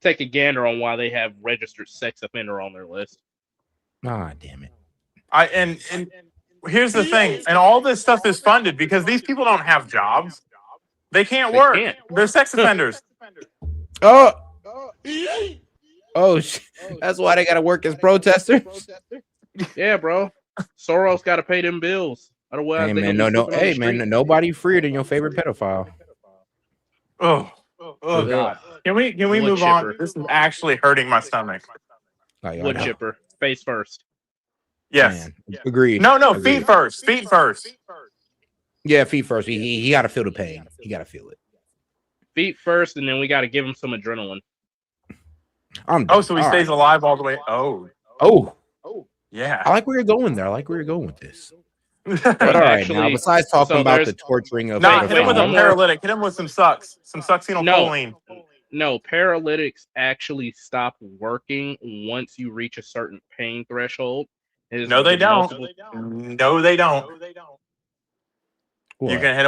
Take a gander on why they have registered sex offender on their list. Ah, damn it. And here's the thing, and all this stuff is funded because these people don't have jobs. They can't work. They're sex offenders. Oh, that's why they gotta work as protesters. Yeah, bro. Soros got to pay them bills. Otherwise, Hey man, nobody freer than your favorite pedophile. Oh God. Can we move on? This is actually hurting my stomach. Wood chipper, face first. Yes. Agreed. No, Agreed. feet first. Feet first. Yeah, feet first. He got to feel the pain. He got to feel it. Feet first, and then we got to give him some adrenaline. So he stays alive all the way. Oh. Yeah. I like where you're going there. I like where you're going with this. But all right, now besides talking about the torturing of hit him with a paralytic. Hit him with some succinylcholine. No, paralytics actually stop working once you reach a certain pain threshold. No, they don't. No, they don't. What? You can hit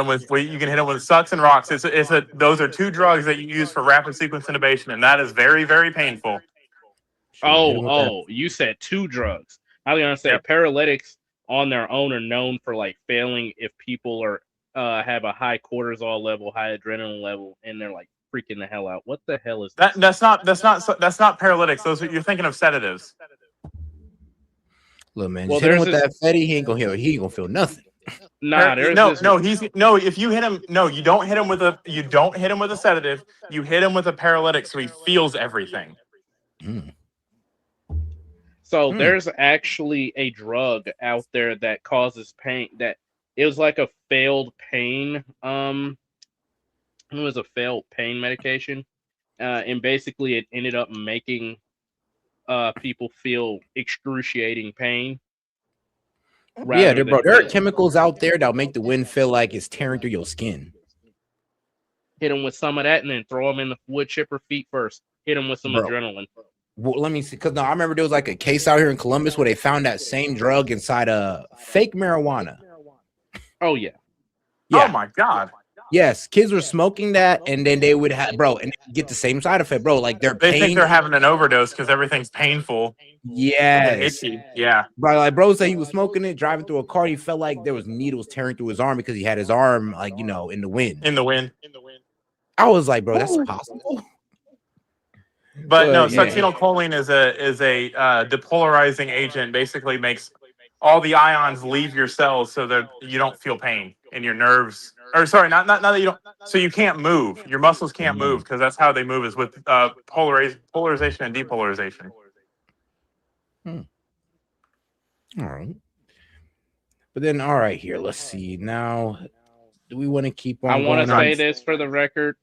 them with Sucks and Rocks. Those are two drugs that you use for rapid sequence intubation, and that is very, very painful. You said two drugs. I was gonna say paralytics on their own are known for like failing if people are have a high cortisol level, high adrenaline level, and they're like freaking the hell out. What the hell is that? That's not paralytics. You're thinking of sedatives. Look, man, just hit him with that Fetty. He ain't gonna feel nothing. If you hit him, you don't hit him with a sedative. You hit him with a paralytic, so he feels everything. So there's actually a drug out there that causes pain. That it was like a failed pain. It was a failed pain medication, and basically it ended up making people feel excruciating pain. Yeah, there are chemicals out there that'll make the wind feel like it's tearing through your skin. Hit them with some of that, and then throw them in the wood chipper feet first. Hit them with some adrenaline. Well, let me see, because I remember there was like a case out here in Columbus where they found that same drug inside a fake marijuana. Oh yeah. Oh my God. Yes, kids were smoking that, and then they would have, and get the same side effect, bro. Like they think they're having an overdose because everything's painful. Yes. Itchy. Yeah. Bro said he was smoking it, driving through a car. He felt like there was needles tearing through his arm because he had his arm, in the wind. I was like, bro, that's possible. But no, succinylcholine is a depolarizing agent. Basically, makes all the ions leave your cells so that you don't feel pain in your nerves. Or sorry, not that you don't. So you can't move. Your muscles can't move because that's how they move is with polarization and depolarization. All right. But then, all right, here. Let's see. Now, do we want to keep on? I want to say this for the record.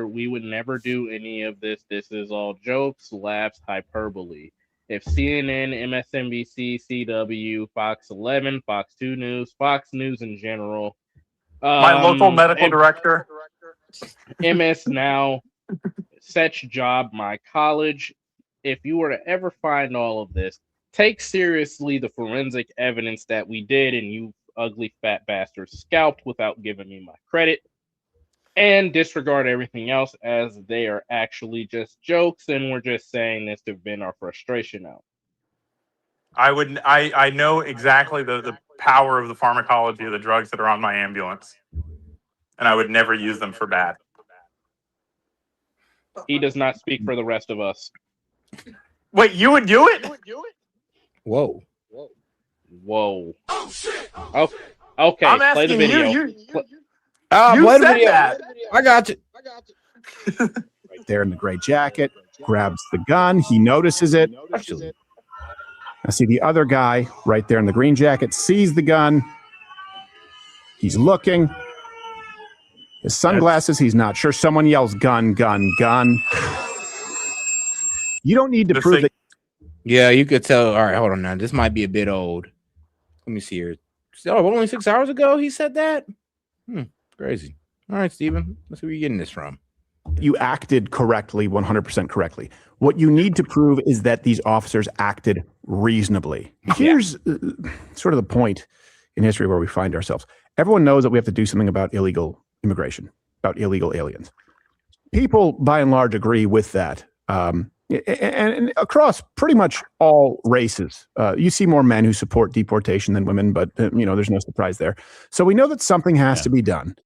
We would never do any of this. This is all jokes, laughs, hyperbole. If CNN, MSNBC, CW, Fox 11, Fox 2 News, Fox News in general, my local medical director, MS Now, such job, my college. If you were to ever find all of this, take seriously the forensic evidence that we did, and you ugly fat bastards scalped without giving me my credit. And disregard everything else as they are actually just jokes, and we're just saying this to vent our frustration out. I know exactly the power of the pharmacology of the drugs that are on my ambulance, and I would never use them for bad. He does not speak for the rest of us. Wait, you would do it? Whoa. Oh shit. Okay. I'm play the asking video. you said that. I got you. Right there in the gray jacket, grabs the gun. He notices it. I see the other guy right there in the green jacket, sees the gun. He's looking. His sunglasses, he's not sure. Someone yells, gun, gun, gun. You don't need to prove that. Yeah, you could tell. All right, hold on now. This might be a bit old. Let me see here. Oh, only 6 hours ago he said that? Crazy. All right, Steven. Let's see where you're getting this from. You acted correctly, 100% correctly. What you need to prove is that these officers acted reasonably. Here's sort of the point in history where we find ourselves. Everyone knows that we have to do something about illegal immigration, about illegal aliens. People, by and large, agree with that. And across pretty much all races, you see more men who support deportation than women, but there's no surprise there. So we know that something has to be done,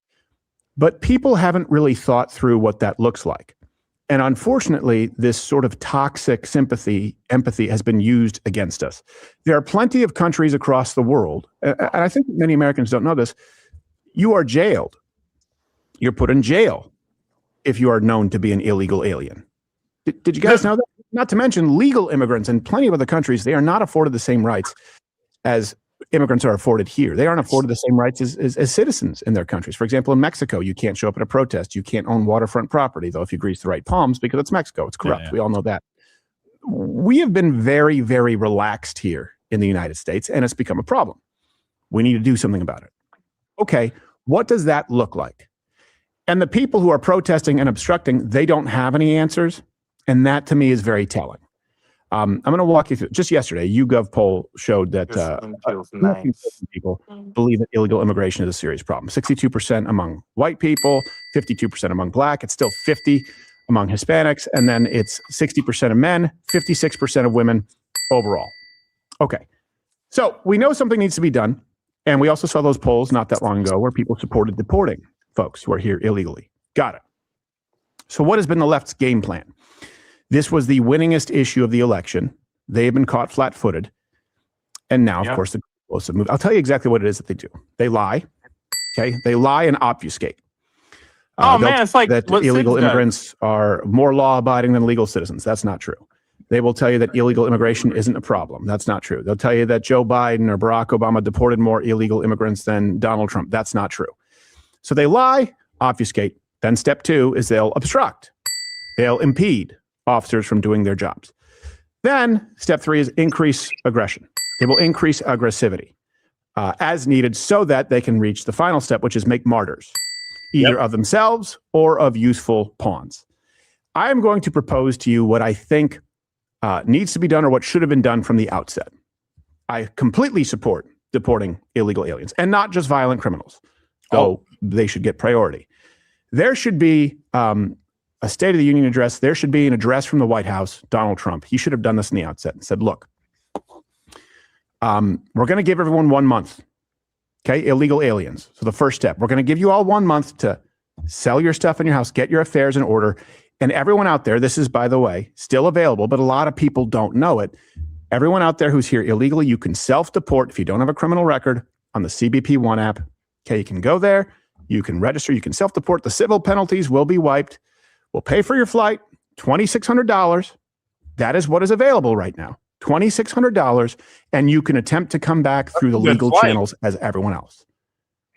but people haven't really thought through what that looks like. And unfortunately, this sort of toxic empathy has been used against us. There are plenty of countries across the world, and I think many Americans don't know this. You are jailed. You're put in jail if you are known to be an illegal alien. Did you guys know that? Not to mention legal immigrants in plenty of other countries, they are not afforded the same rights as immigrants are afforded here. They aren't afforded the same rights as citizens in their countries. For example, in Mexico, you can't show up at a protest. You can't own waterfront property, though, if you grease the right palms, because it's Mexico. It's corrupt. We all know that. We have been very, very relaxed here in the United States, and it's become a problem. We need to do something about it. Okay, what does that look like? And the people who are protesting and obstructing, they don't have any answers. And that, to me, is very telling. I'm going to walk you through. Just yesterday, a YouGov poll showed that people believe that illegal immigration is a serious problem. 62% among white people, 52% among black. It's still 50 among Hispanics. And then it's 60% of men, 56% of women overall. Okay. So we know something needs to be done. And we also saw those polls not that long ago where people supported deporting folks who are here illegally. Got it. So what has been the left's game plan? This was the winningest issue of the election. They have been caught flat-footed. And now, of course, the explosive move. I'll tell you exactly what it is that they do. They lie. Okay? They lie and obfuscate. It's like that illegal immigrants are more law-abiding than legal citizens. That's not true. They will tell you that illegal immigration isn't a problem. That's not true. They'll tell you that Joe Biden or Barack Obama deported more illegal immigrants than Donald Trump. That's not true. So they lie, obfuscate. Then step two is they'll obstruct. They'll impede officers from doing their jobs. Then step three is increase aggression. They will increase aggressivity as needed so that they can reach the final step, which is make martyrs, either of themselves or of useful pawns. I am going to propose to you what I think needs to be done or what should have been done from the outset. I completely support deporting illegal aliens and not just violent criminals, though they should get priority. There should be a State of the Union address. There should be an address from the White House, Donald Trump. He should have done this in the outset and said, look, we're going to give everyone 1 month. Okay, illegal aliens. So the first step, we're going to give you all 1 month to sell your stuff in your house, get your affairs in order. And everyone out there, this is, by the way, still available, but a lot of people don't know it. Everyone out there who's here illegally, you can self-deport if you don't have a criminal record on the CBP One app. Okay, you can go there, you can register, you can self-deport. The civil penalties will be wiped. We'll pay for your flight, $2,600. That is what is available right now, $2,600. And you can attempt to come back through the legal channels as everyone else.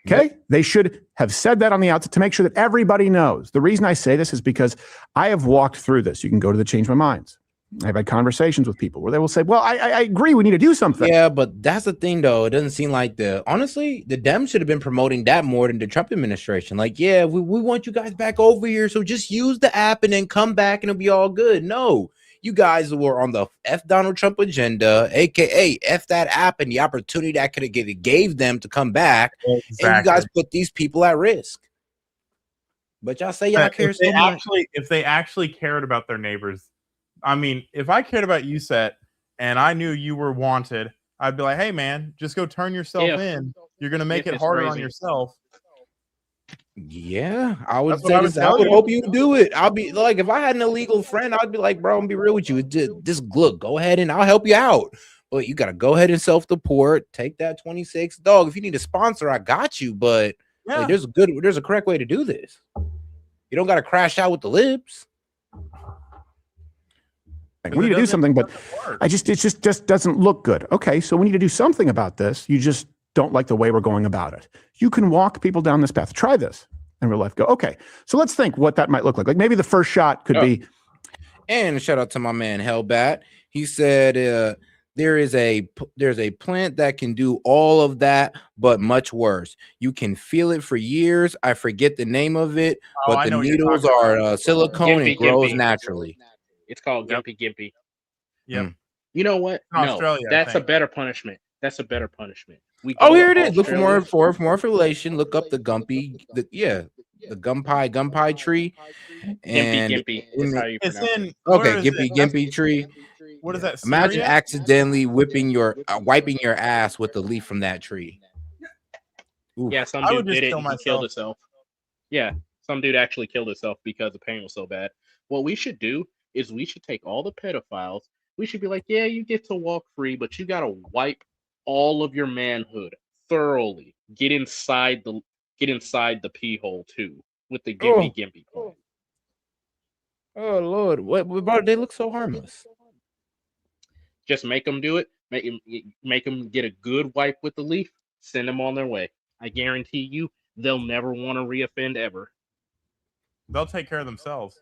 Okay? They should have said that on the outset to make sure that everybody knows. The reason I say this is because I have walked through this. You can go to the Change My Minds. I've had conversations with people where they will say, well, I agree, we need to do something. Yeah, but that's the thing, though. It doesn't seem like honestly, the Dems should have been promoting that more than the Trump administration. Like, yeah, we want you guys back over here, so just use the app and then come back and it'll be all good. No, you guys were on the F Donald Trump agenda, aka F that app and the opportunity that could have gave them to come back. Exactly. And you guys put these people at risk. But y'all say y'all care so much. If they actually cared about their neighbors, I mean, if I cared about you, S.E.T, and I knew you were wanted, I'd be like, hey, man, just go turn yourself in. You're going to make it harder on yourself. Yeah, I would say this. I would hope you do it. I'll be like, if I had an illegal friend, I'd be like, bro, I'm gonna be real with you. Just look, go ahead and I'll help you out. But you got to go ahead and self-deport. Take that 26. Dog, if you need a sponsor, I got you. But like, there's a correct way to do this. You don't got to crash out with the lips. We need to do something, but it just doesn't look good. Okay, so we need to do something about this. You just don't like the way we're going about it. You can walk people down this path. Try this in real life. Go, okay, so let's think what that might look like. Like maybe the first shot could be And shout out to my man Hellbat. He said there's a plant that can do all of that, but much worse. You can feel it for years. I forget the name of it, but the needles are silicone and grows naturally. It's called Gimpy Gimpy. Yep. You know what? In Australia, that's a better punishment. That's a better punishment. Here it is. Look for more information. Look up the Gumpy, the Gumpi tree. And Gimpy is how you pronounce it. Okay, Gimpy tree. What is that? Imagine accidentally wiping your ass with the leaf from that tree. Oof. Yeah, some dude did it and he killed himself. Yeah, some dude actually killed himself because the pain was so bad. What we should do is we should take all the pedophiles. We should be like, yeah, you get to walk free, but you gotta wipe all of your manhood thoroughly. Get inside the pee hole too with the Gimpy plant. Oh Lord, what bro? They look so harmless. Just make them do it. Make them get a good wipe with the leaf. Send them on their way. I guarantee you, they'll never want to reoffend ever. They'll take care of themselves.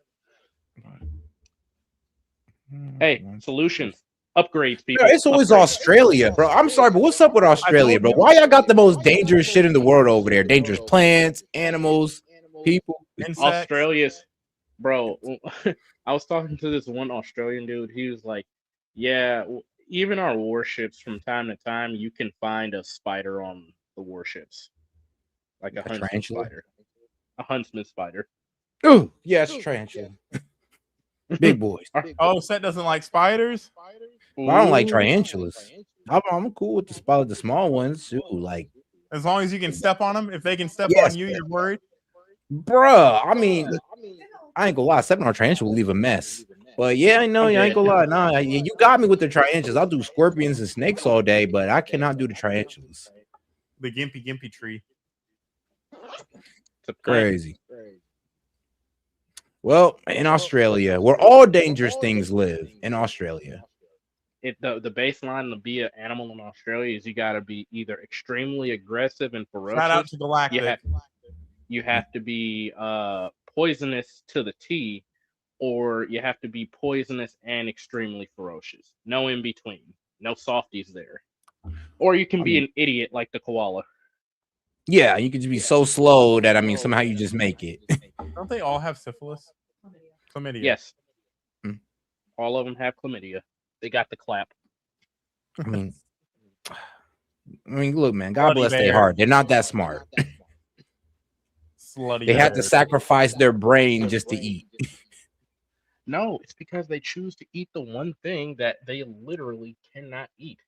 Hey, solutions, upgrades, people. It's always Australia, bro. I'm sorry, but what's up with Australia, bro? Why y'all got the most dangerous shit in the world over there? Dangerous plants, animals, people. Australia's, bro. I was talking to this one Australian dude. He was like, yeah, even our warships, from time to time, you can find a spider on the warships. Like a huntsman spider. A huntsman spider. Ooh, yes, tarantula. Big boys. Oh, Set doesn't like spiders? I don't like tarantulas. I'm cool with the small ones too. Like, as long as you can step on them. If they can step on you, you're worried? Bruh, I mean, I ain't gonna lie. Stepping on a tarantula will leave a mess. But yeah, I know. I ain't gonna lie. Nah, you got me with the tarantulas. I'll do scorpions and snakes all day, but I cannot do the tarantulas. The Gimpy tree. It's crazy. Well, in Australia, where all dangerous things live, in Australia. The baseline to be an animal in Australia is you got to be either extremely aggressive and ferocious. Shout out to Galactic. You have to be poisonous to the T, or you have to be poisonous and extremely ferocious. No in between. No softies there. Or you can be an idiot like the koala. Yeah, you can just be so slow that somehow you just make it. Don't they all have syphilis? Chlamydia. Yes. All of them have chlamydia. They got the clap. I mean, look, man. God bless their heart. They're not that smart. They had to sacrifice their brain just to eat. No, it's because they choose to eat the one thing that they literally cannot eat.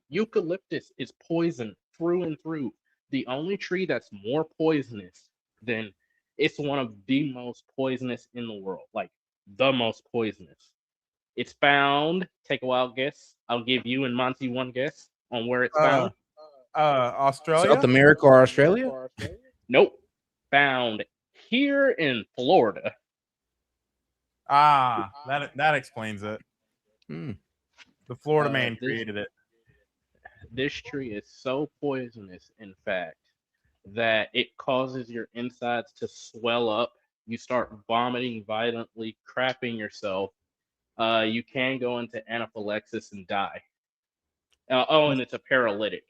Eucalyptus is poison through and through. The only tree that's more poisonous than it's one of the most poisonous in the world, like the most poisonous. It's found. Take a wild guess. I'll give you and Monty one guess on where it's found. Australia, South America, or Australia? Nope. Found here in Florida. That explains it. The Florida man created it. This tree is so poisonous, in fact, that it causes your insides to swell up. You start vomiting violently, crapping yourself. You can go into anaphylaxis and die. And it's a paralytic.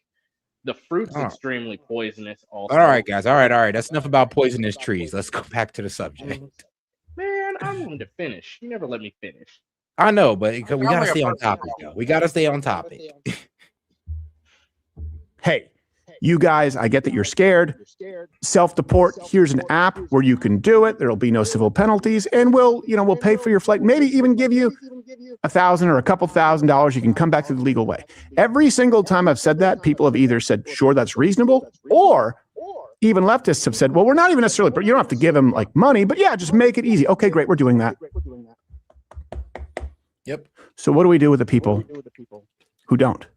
The fruit's extremely poisonous also. All right, guys. All right. That's enough about poisonous trees. Let's go back to the subject. Man, I wanted to finish. You never let me finish. I know, but we got to stay on topic, though. We got to stay on topic. Hey, you guys, I get that you're scared. Self-deport, here's an app where you can do it. There'll be no civil penalties, and we'll pay for your flight, maybe even give you $1,000 or a couple $1,000. You can come back to the legal way. Every single time I've said that, people have either said, sure, that's reasonable, or even leftists have said, well, we're not even necessarily, but you don't have to give them like money, but yeah, just make it easy. Okay, great, we're doing that. Yep. So what do we do with the people who don't?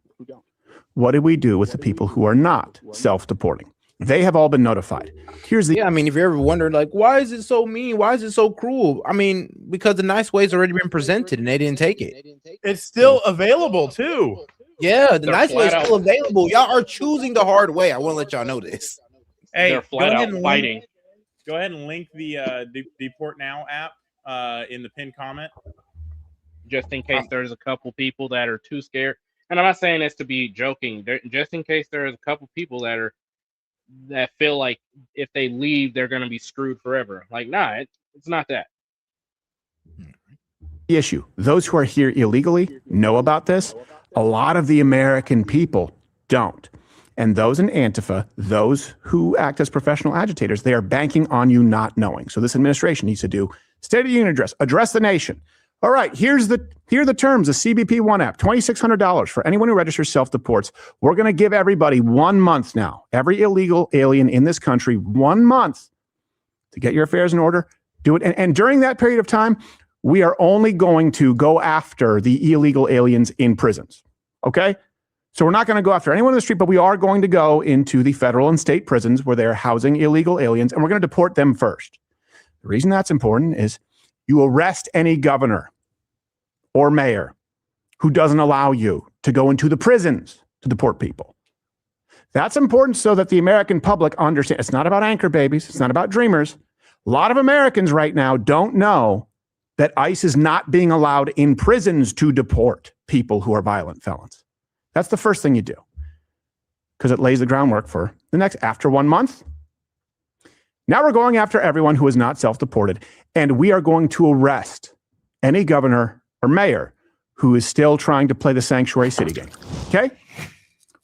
What do we do with the people who are not self-deporting? They have all been notified. Here's the if you're ever wondering, like, why is it so mean? Why is it so cruel? I mean, because the nice way's already been presented and they didn't take it. It's still available too. Yeah, the nice way is still available. Y'all are choosing the hard way. I want to let y'all know this. Hey, they're flat out fighting. Go ahead and link the Deport Now app in the pinned comment. Just in case there's a couple people that are too scared. And I'm not saying this to be joking. Just in case there's a couple people that feel like if they leave, they're going to be screwed forever. Like, nah, it's not that. The issue. Those who are here illegally know about this. A lot of the American people don't. And those in Antifa, those who act as professional agitators, they are banking on you not knowing. So this administration needs to do State of the Union address the nation. All right, here are the terms, the CBP One app, $2,600 for anyone who registers self-deports. We're going to give everybody 1 month now, every illegal alien in this country, 1 month to get your affairs in order, do it. And during that period of time, we are only going to go after the illegal aliens in prisons, okay? So we're not going to go after anyone in the street, but we are going to go into the federal and state prisons where they're housing illegal aliens, and we're going to deport them first. The reason that's important is you arrest any governor or mayor who doesn't allow you to go into the prisons to deport people. That's important so that the American public understands. It's not about anchor babies. It's not about dreamers. A lot of Americans right now don't know that ICE is not being allowed in prisons to deport people who are violent felons. That's the first thing you do because it lays the groundwork for the next. After 1 month, now we're going after everyone who is not self-deported, and we are going to arrest any governor or mayor who is still trying to play the sanctuary city game. Okay?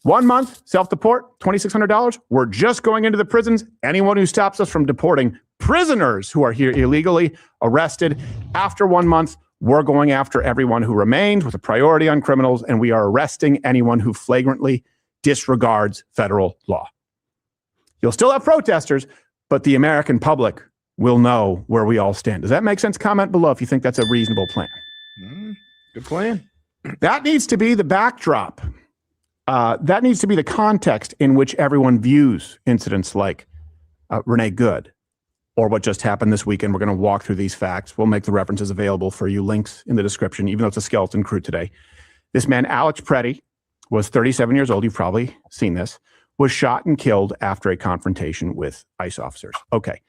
1 month, self-deport, $2,600. We're just going into the prisons. Anyone who stops us from deporting prisoners who are here illegally arrested. After 1 month, we're going after everyone who remained with a priority on criminals, and we are arresting anyone who flagrantly disregards federal law. You'll still have protesters, but the American public will know where we all stand. Does that make sense? Comment below if you think that's a reasonable plan. Good plan. That needs to be the backdrop. That needs to be the context in which everyone views incidents like Renee Good or what just happened this weekend. We're going to walk through these facts. We'll make the references available for you, links in the description, even though it's a skeleton crew today. This man, Alex Preddy, was 37 years old. You've probably seen this. Was shot and killed after a confrontation with ICE officers. Okay.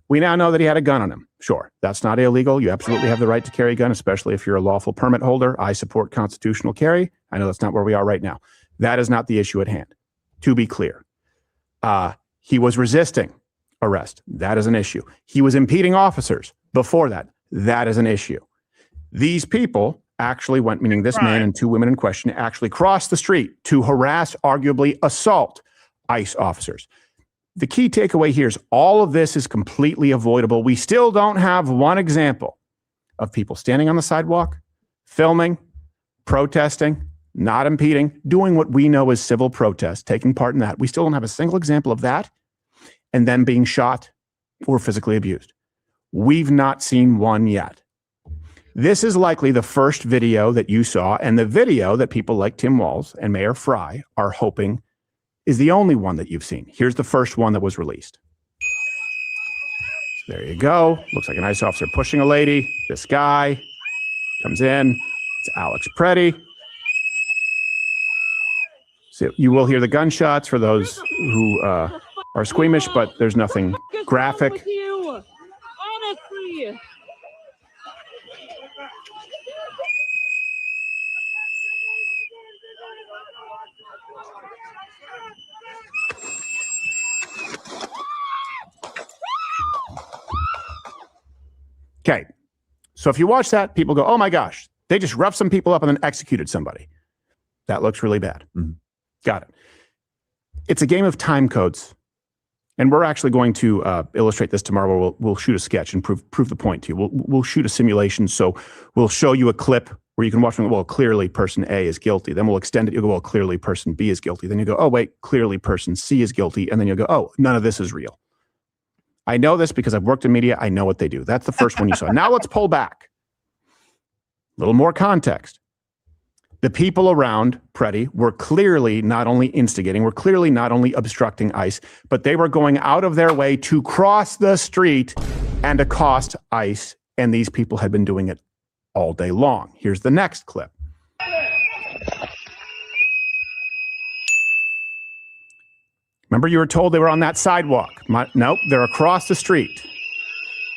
We now know that he had a gun on him. Sure, that's not illegal. You absolutely have the right to carry a gun, especially if you're a lawful permit holder. I support constitutional carry. I know that's not where we are right now. That is not the issue at hand. To be clear, he was resisting arrest. That is an issue. He was impeding officers before that. That is an issue. These people actually went, meaning this man and two women in question, actually crossed the street to harass, arguably assault ICE officers. The key takeaway here is all of this is completely avoidable. We still don't have one example of people standing on the sidewalk, filming, protesting, not impeding, doing what we know as civil protest, taking part in that. We still don't have a single example of that, and then being shot or physically abused. We've not seen one yet. This is likely the first video that you saw, and the video that people like Tim Walz and Mayor Fry are hoping is the only one that you've seen. Here's the first one that was released. So there you go. Looks like an ICE officer pushing a lady. This guy comes in. It's Alex Preddy. So you will hear the gunshots for those who are squeamish, but there's nothing graphic. Honestly. Okay, so if you watch that, people go, oh my gosh, they just roughed some people up and then executed somebody. That looks really bad. Got it. It's a game of time codes. And we're actually going to illustrate this tomorrow. Where we'll shoot a sketch and prove the point to you. We'll shoot a simulation. So we'll show you a clip where you can watch, well, clearly person A is guilty. Then we'll extend it. You'll go, well, clearly person B is guilty. Then you go, oh, wait, clearly person C is guilty. And then you'll go, oh, none of this is real. I know this because I've worked in media. I know what they do. That's the first one you saw. Now let's pull back. A little more context. The people around Preddy were clearly not only instigating, were clearly not only obstructing ICE, but they were going out of their way to cross the street and accost ICE. And these people had been doing it all day long. Here's the next clip. Remember, you were told they were on that sidewalk. Nope, they're across the street,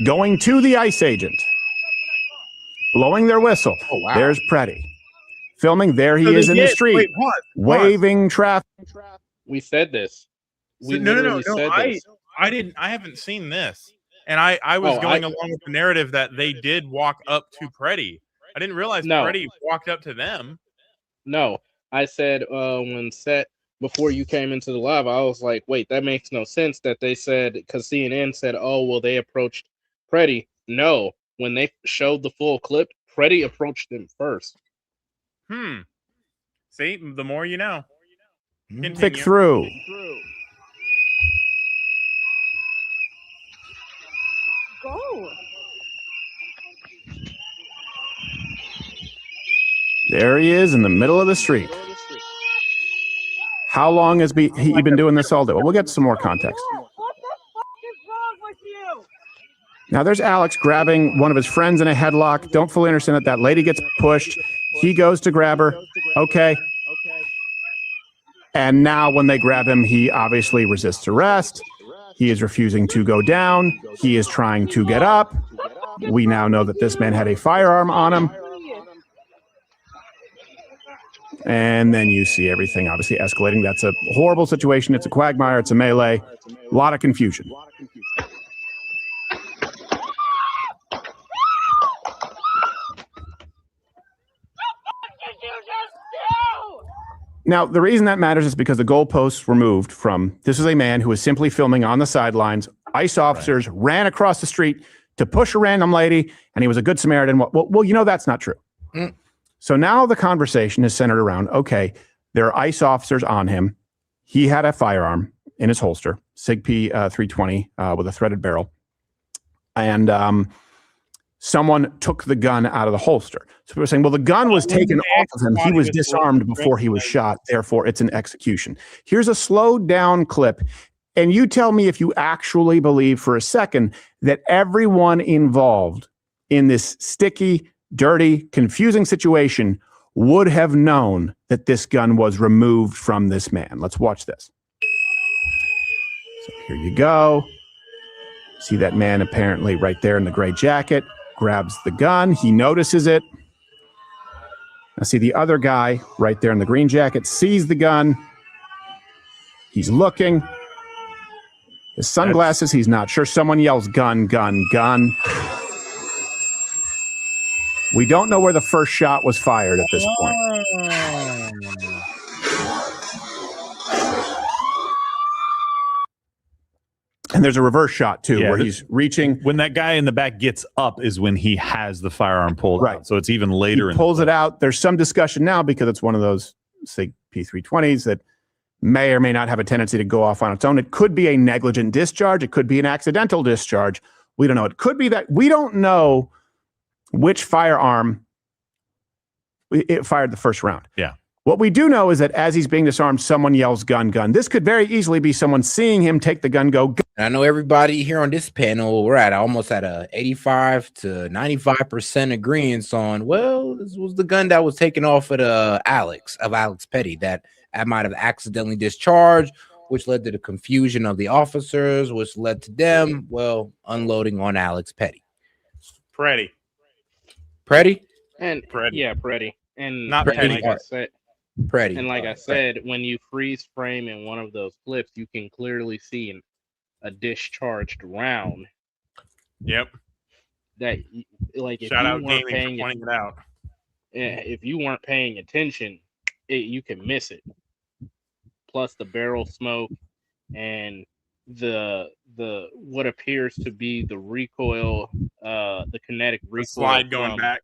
going to the ICE agent. blowing their whistle. Oh, wow. There's Preddy. Filming. There he So they is in the did. street. Wait, pause. Waving traffic. We said this. We No. literally said this. I haven't seen this. And I was going along with the narrative that they did walk up to Preddy. I didn't realize Preddy walked up to them. No, I said when S.E.T, before you came into the live, I was like, wait, that makes no sense that they said, because CNN said, oh, well, they approached Preddy. No, when they showed the full clip, Preddy approached them first. See, the more you know. Pick through. Go. There he is in the middle of the street. How long has he been doing this all day? Well, we'll get some more context. What the fuck is wrong with you? Now, there's Alex grabbing one of his friends in a headlock. Don't fully understand that. That lady gets pushed. He goes to grab her. Okay. And now when they grab him, he obviously resists arrest. He is refusing to go down. He is trying to get up. We now know that this man had a firearm on him. And then you see everything obviously escalating. That's a horrible situation. It's a quagmire. It's a melee. A lot of confusion. Now, the reason that matters is because the goalposts were moved from, this is a man who was simply filming on the sidelines. ICE officers ran across the street to push a random lady, and he was a good Samaritan. Well, you know that's not true. So now the conversation is centered around, okay, there are ICE officers on him. He had a firearm in his holster, SIG P320 with a threaded barrel. And someone took the gun out of the holster. So we're saying, well, the gun was taken off of him. He was disarmed before he was shot. Therefore, it's an execution. Here's a slowed down clip. And you tell me if you actually believe for a second that everyone involved in this sticky, dirty, confusing situation would have known that this gun was removed from this man. Let's watch this. So here you go. See that man apparently right there in the gray jacket, grabs the gun. He notices it. Now see the other guy right there in the green jacket, sees the gun. He's looking. His sunglasses, he's not sure. Someone yells, gun, gun, gun. We don't know where the first shot was fired at this point. And there's a reverse shot, too, where he's reaching. When that guy in the back gets up is when he has the firearm pulled out. So it's even later. He pulls it out. There's some discussion now because it's one of those SIG P320s that may or may not have a tendency to go off on its own. It could be a negligent discharge. It could be an accidental discharge. We don't know. It could be that we don't know which firearm it fired the first round. Yeah. What we do know is that as he's being disarmed, someone yells gun, gun. This could very easily be someone seeing him take the gun, go. I know everybody here on this panel, we're at almost at a 85 to 95% agreement on, well, this was the gun that was taken off at Alex Petty that I might have accidentally discharged, which led to the confusion of the officers, which led to them, well, unloading on Alex Petty. Preddy. And Preddy. Yeah, Preddy. And not Petty. Like I said, Preddy. And like I said, when you freeze frame in one of those clips, you can clearly see a discharged round. Yep. That like if Shout you out weren't gaming paying for pointing it out. If you weren't paying attention, you can miss it. Plus the barrel smoke and the what appears to be the recoil, the kinetic recoil, the slide going back.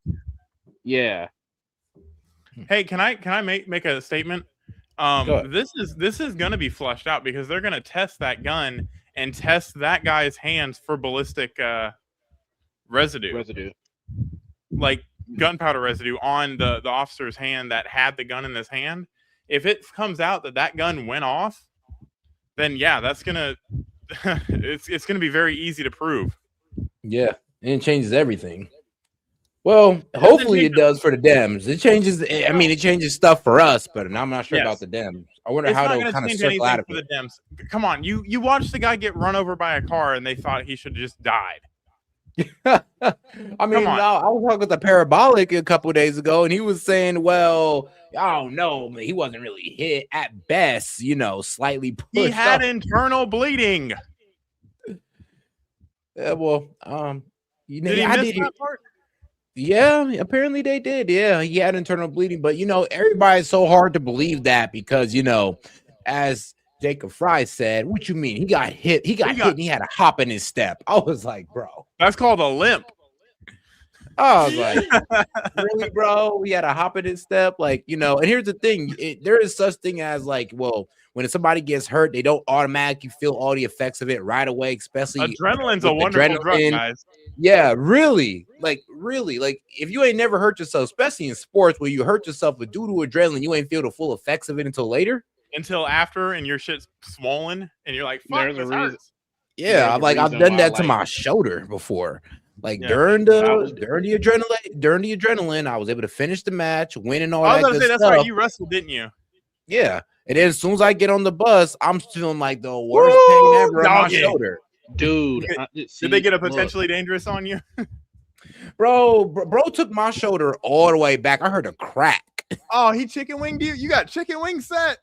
Yeah. Hey, can I make a statement? This is going to be flushed out because they're going to test that gun and test that guy's hands for ballistic residue, like gunpowder residue on the officer's hand that had the gun in his hand. If it comes out that gun went off, then yeah, that's gonna it's gonna be very easy to prove. Yeah, and it changes everything. Well, hopefully it does for the Dems. It changes. I mean, it changes stuff for us, but I'm not sure about the Dems. I wonder how they'll kind of circle out of it. The Dems. Come on, you watched the guy get run over by a car, and they thought he should just died. I mean, I was talking with the Parabolic a couple of days ago, and he was saying, well, I don't know, man, he wasn't really hit at best, slightly pushed. He had up. internal bleeding. Yeah, well, did he miss that part? Yeah, apparently they did. Yeah, he had internal bleeding, but everybody's so hard to believe that because as Jacob Fry said, what you mean? He got hit. He got hit and he had a hop in his step. I was like, bro. That's called a limp. I was like, really, bro? We had a hop in his step. Like, and here's the thing. There is such thing as like, well, when somebody gets hurt, they don't automatically feel all the effects of it right away, especially adrenaline's a wonderful drug, guys. Yeah, really. Like, if you ain't never hurt yourself, especially in sports where you hurt yourself, but due to adrenaline, you ain't feel the full effects of it until later. Until after, and your shit's swollen, and you're like, fuck, this hurts. Yeah, I've done that to my shoulder before. Like during the adrenaline, I was able to finish the match, win and all that. I was gonna say that's stuff. right. You wrestled, didn't you? Yeah, and then as soon as I get on the bus, I'm feeling like the worst pain ever on my shoulder. Dude, did they get a potentially dangerous on you? bro took my shoulder all the way back. I heard a crack. Oh, he chicken winged you? You got chicken wing set?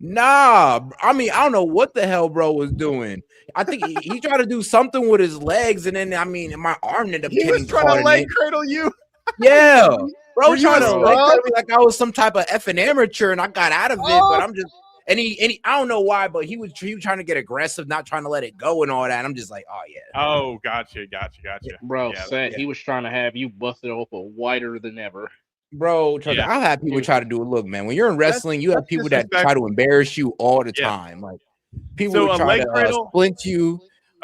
Nah, I mean, I don't know what the hell bro was doing. I think he tried to do something with his legs, and then my arm ended up getting trying to leg cradle you. Yeah, bro, trying to leg cradle me like I was some type of effing amateur, and I got out of it. But I'm just and he I don't know why, but he was trying to get aggressive, not trying to let it go and all that. And I'm just like, oh yeah. Oh, gotcha. Bro, he was trying to have you busted open whiter than ever. Bro, I've had people try to do it. Look, man, when you're in wrestling, you have people that try to embarrass you all the time. Like people would try to splint you,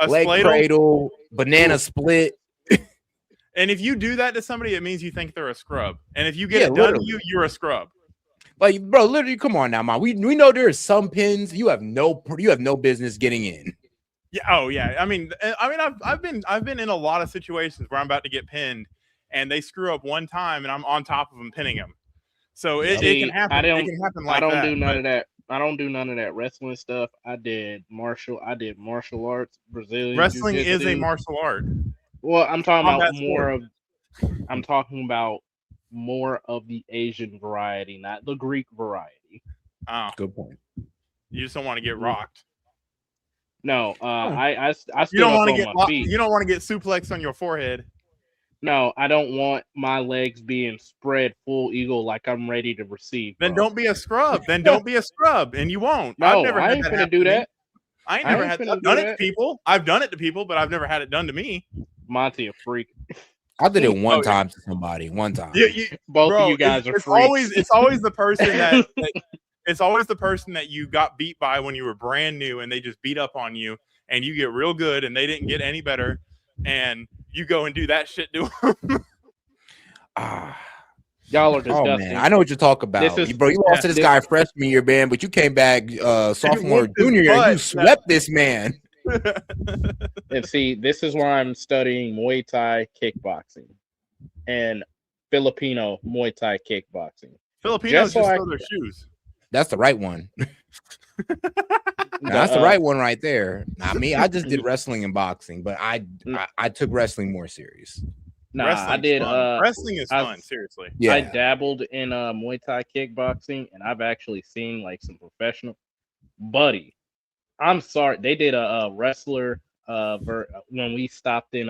leg cradle, banana split. And if you do that to somebody, it means you think they're a scrub. And if you get it done to you, you're a scrub. Like, bro, literally, come on now, man. We know there's some pins you have no business getting in. Yeah. Oh yeah. I mean, I've been in a lot of situations where I'm about to get pinned, and they screw up one time, and I'm on top of them pinning them. So it can happen. It can happen like that. I don't do none of that. I don't do none of that wrestling stuff. I did martial arts, Brazilian. Wrestling is a martial art. Well, I'm talking about more of. I'm talking about more of the Asian variety, not the Greek variety. Oh, good point. You just don't want to get rocked. No, I you don't want to get you don't want to get suplexed on your forehead. No, I don't want my legs being spread full eagle like I'm ready to receive. Then don't be a scrub. And you won't. No, I ain't gonna do that. I ain't never had that. I've done it to people. I've done it to people, but I've never had it done to me. Monty, a freak. I did it one time to somebody. One time. Both of you guys are freaks. It's always the person that it's always the person that you got beat by when you were brand new, and they just beat up on you, and you get real good, and they didn't get any better, and you go and do that shit to them. Y'all are disgusting. Oh, man. I know what you're talking about. You lost to this guy freshman year, man, but you came back sophomore, junior year, and you swept this man. And see, this is why I'm studying Muay Thai kickboxing and Filipino Muay Thai kickboxing. Filipinos just throw their shoes. That's the right one. That's the right one right there. Not me. I just did wrestling and boxing, but I took wrestling more serious. Nah, I did. Wrestling is fun. Seriously, yeah. I dabbled in Muay Thai kickboxing, and I've actually seen like some professional. Buddy, I'm sorry, they did a wrestler. When we stopped in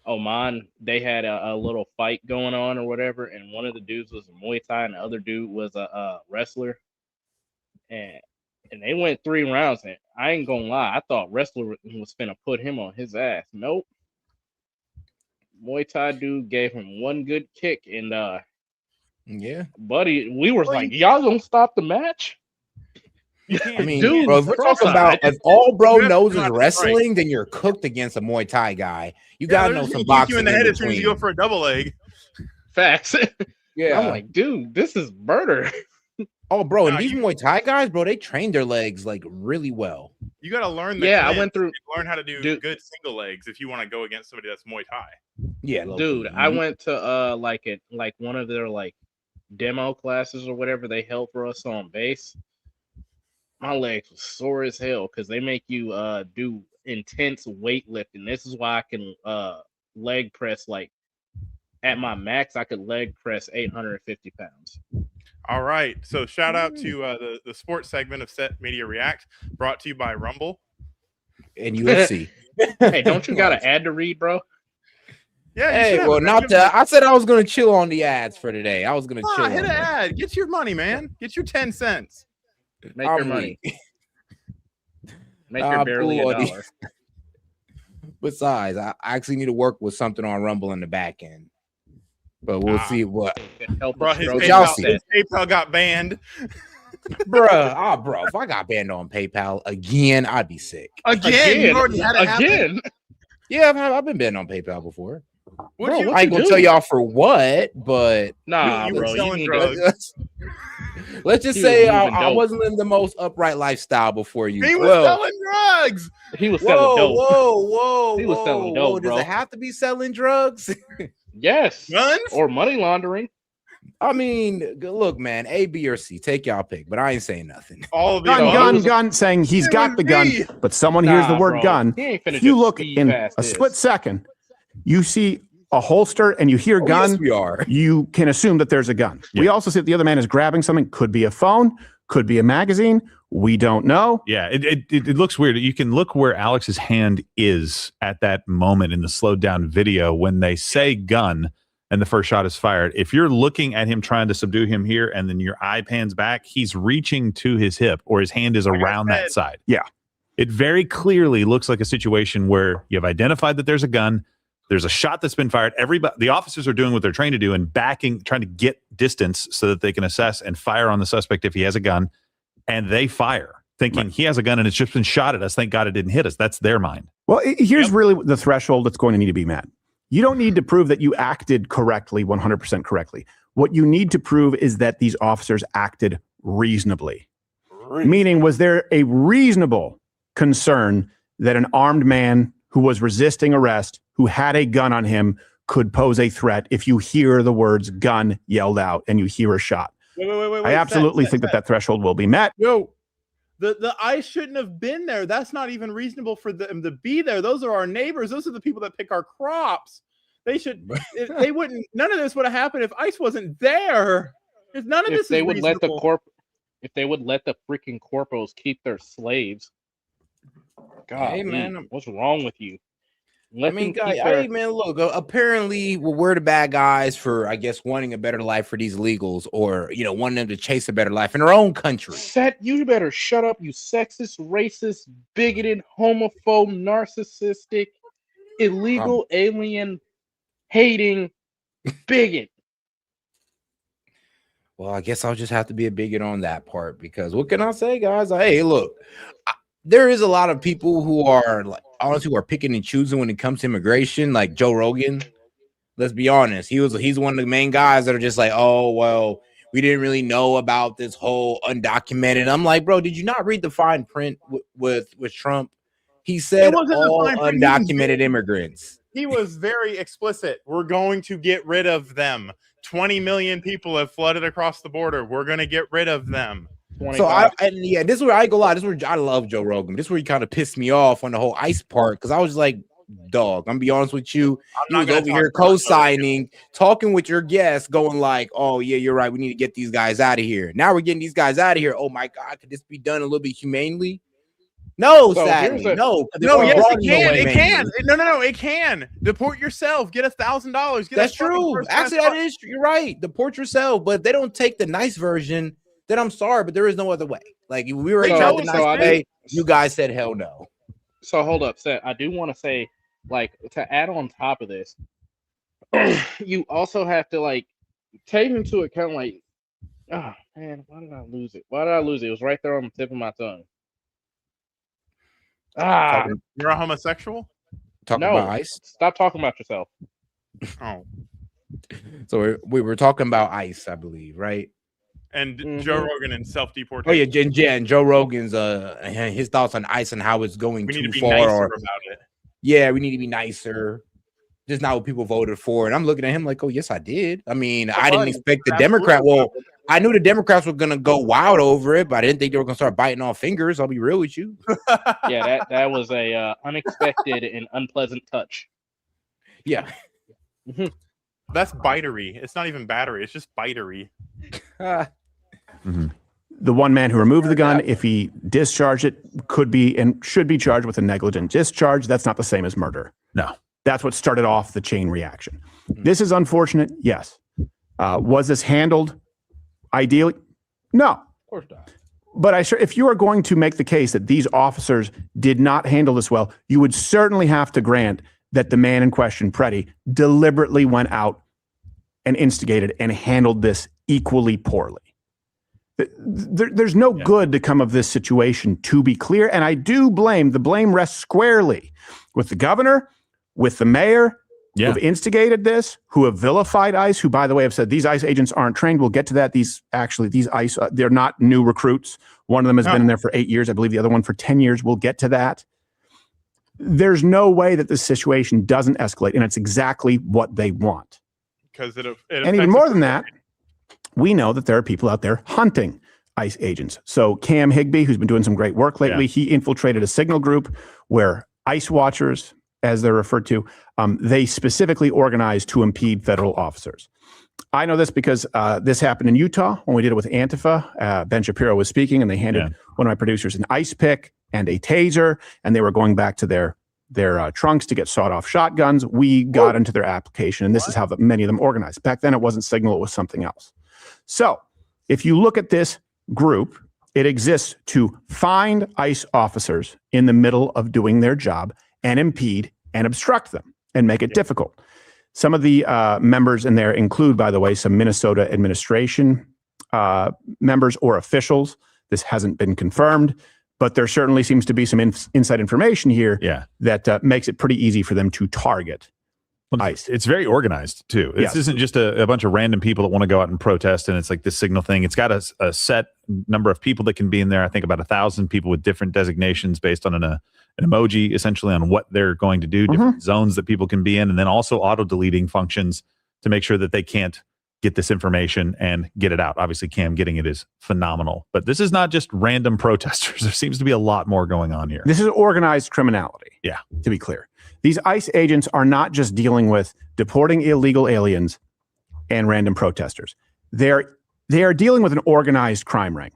Oman, they had a little fight going on or whatever, and one of the dudes was a Muay Thai, and the other dude was a wrestler, and they went 3 rounds. And I ain't gonna lie, I thought wrestler was finna put him on his ass. Nope. Muay Thai dude gave him one good kick, and yeah, buddy, we were like, y'all gonna stop the match? I mean, dude, bro, if we're talking about if all bro knows is wrestling, then you're cooked against a Muay Thai guy. You gotta know some boxing. You in the head as soon as you go for a double leg. Facts. Yeah, I'm like, dude, this is murder. Oh, bro, and these Muay Thai guys, bro, they train their legs like really well. You got to learn. I went through. Learn how to do good single legs if you want to go against somebody that's Muay Thai. Yeah, dude, I went to like one of their like demo classes or whatever they held for us on base. My legs were sore as hell because they make you do intense weightlifting. This is why I can leg press like at my max. I could leg press 850 pounds. All right. So shout out to the sports segment of Set Media React, brought to you by Rumble and UFC. Hey, don't you got an ad to read, bro? Yeah. Hey, well, not that. I said I was gonna chill on the ads for today. I was gonna chill. Hit on an them. ad. Get your money, man. Get your 10 cents. Make your money. Make your barely $1. Besides, I actually need to work with something on Rumble in the back end. But we'll see what. Bro, his y'all see. PayPal got banned. Bro, if I got banned on PayPal again, I'd be sick. Again? You already had it again? Yeah, I've been banned on PayPal before. Bro, I ain't gonna tell y'all for what, but nah, you bro, were selling you drugs. Let's just say I wasn't living the most upright lifestyle before you. He was selling drugs. He was selling dope. Whoa! He was selling dope, bro. Does it have to be selling drugs? Yes. Guns or money laundering. I mean, look, man, A, B, or C. Take y'all pick, but I ain't saying nothing. All of gun, saying he's got the gun, but someone hears the word bro. gun. He ain't finna If you just look speed in past a this. split second, you see a holster and you hear gun. Yes, we are. You can assume that there's a gun. Yeah. We also see that the other man is grabbing something. Could be a phone, could be a magazine. We don't know. Yeah, it looks weird. You can look where Alex's hand is at that moment in the slowed down video when they say gun and the first shot is fired. If you're looking at him trying to subdue him here and then your eye pans back, he's reaching to his hip or his hand is around that side. Yeah. It very clearly looks like a situation where you have identified that there's a gun. There's a shot that's been fired. The officers are doing what they're trained to do and trying to get distance so that they can assess and fire on the suspect if he has a gun. And they fire, thinking he has a gun and it's just been shot at us. Thank God it didn't hit us. That's their mind. Well, here's really the threshold that's going to need to be met. You don't need to prove that you acted correctly, 100% correctly. What you need to prove is that these officers acted reasonably. Meaning, was there a reasonable concern that an armed man who was resisting arrest, who had a gun on him, could pose a threat if you hear the words gun yelled out and you hear a shot? Wait, I absolutely think that threshold will be met. Yo, the ICE shouldn't have been there. That's not even reasonable for them to be there. Those are our neighbors. Those are the people that pick our crops. They should. They wouldn't. None of this would have happened if ICE wasn't there. If none of this they is would reasonable. if they would let the freaking corporals keep their slaves. God, Hey, man, what's wrong with you? Man, look, apparently we're the bad guys for, I guess, wanting a better life for these illegals or, wanting them to chase a better life in their own country. Set, you better shut up, you sexist, racist, bigoted, homophobe, narcissistic, illegal, alien, hating bigot. Well, I guess I'll just have to be a bigot on that part because what can I say, guys? Hey, look, there is a lot of people who are honestly who are picking and choosing when it comes to immigration, like Joe Rogan. Let's be honest, he's one of the main guys that are just like, oh well, we didn't really know about this whole undocumented. I'm like, bro, did you not read the fine print with Trump? He said all undocumented immigrants. He was very explicit. We're going to get rid of them. 20 million people have flooded across the border. We're going to get rid of them. So this is where I go lie. This is where I love Joe Rogan. This is where he kind of pissed me off on the whole ICE part because I was like, dog, I'm gonna be honest with you. He was over here co-signing, talking with your guests, going like, oh yeah, you're right. We need to get these guys out of here. Now we're getting these guys out of here. Oh my God, could this be done a little bit humanely? No, sadly, no. Yes, it can. It can. No, it can. Deport yourself. Get $1,000. That's true. Actually, that is. You're right. Deport yourself, but if they don't take the nice version, then I'm sorry, but there is no other way. Like we were the nice way. You guys said hell no. So hold up, Seth. I do want to say, like, to add on top of this, you also have to take into account, oh man, why did I lose it? It was right there on the tip of my tongue. You're a homosexual? Talking about ICE? Stop talking about yourself. Oh. So we were talking about ICE, I believe, right? And Joe Rogan and self-deportation. Oh yeah, and Joe Rogan's his thoughts on ICE and how it's going too far. About it. Yeah, we need to be nicer. Just not what people voted for. And I'm looking at him like, oh yes, I did. I mean, I didn't expect the Democrat. Well, I knew the Democrats were gonna go wild over it, but I didn't think they were gonna start biting off fingers. I'll be real with you. Yeah, that was a unexpected and unpleasant touch. Yeah. That's bitery. It's not even battery. It's just bitery. The one man who removed the gun, if he discharged it, could be and should be charged with a negligent discharge. That's not the same as murder. No. That's what started off the chain reaction. This is unfortunate. Yes. Was this handled ideally? No. Of course not. But if you are going to make the case that these officers did not handle this well, you would certainly have to grant that the man in question, Preddy, deliberately went out and instigated and handled this equally poorly. There's no good to come of this situation, to be clear. And I do the blame rests squarely with the governor, with the mayor, who have instigated this, who have vilified ICE, who, by the way, have said these ICE agents aren't trained. We'll get to that. These ICE, they're not new recruits. One of them has been in there for 8 years. I believe the other one for 10 years. We'll get to that. There's no way that this situation doesn't escalate, and it's exactly what they want. Because it and even more than that, we know that there are people out there hunting ICE agents. So Cam Higbee, who's been doing some great work lately, he infiltrated a signal group where ICE watchers, as they're referred to, they specifically organized to impede federal officers. I know this because this happened in Utah when we did it with Antifa. Ben Shapiro was speaking, and they handed one of my producers an ice pick and a taser, and they were going back to their trunks to get sawed-off shotguns. We got into their application, and this is how many of them organized. Back then, it wasn't Signal, it was something else. So if you look at this group, it exists to find ICE officers in the middle of doing their job and impede and obstruct them and make it difficult. Some of the members in there include, by the way, some Minnesota administration members or officials. This hasn't been confirmed, but there certainly seems to be some inside information here that makes it pretty easy for them to target ICE. It's very organized, too. This isn't just a bunch of random people that want to go out and protest, and it's like this Signal thing. It's got a set number of people that can be in there. I think about 1,000 people with different designations based on an emoji, essentially, on what they're going to do, different zones that people can be in, and then also auto-deleting functions to make sure that they can't get this information and get it out. Obviously, Cam getting it is phenomenal. But this is not just random protesters. There seems to be a lot more going on here. This is organized criminality. Yeah. To be clear. These ICE agents are not just dealing with deporting illegal aliens and random protesters. They are dealing with an organized crime ring.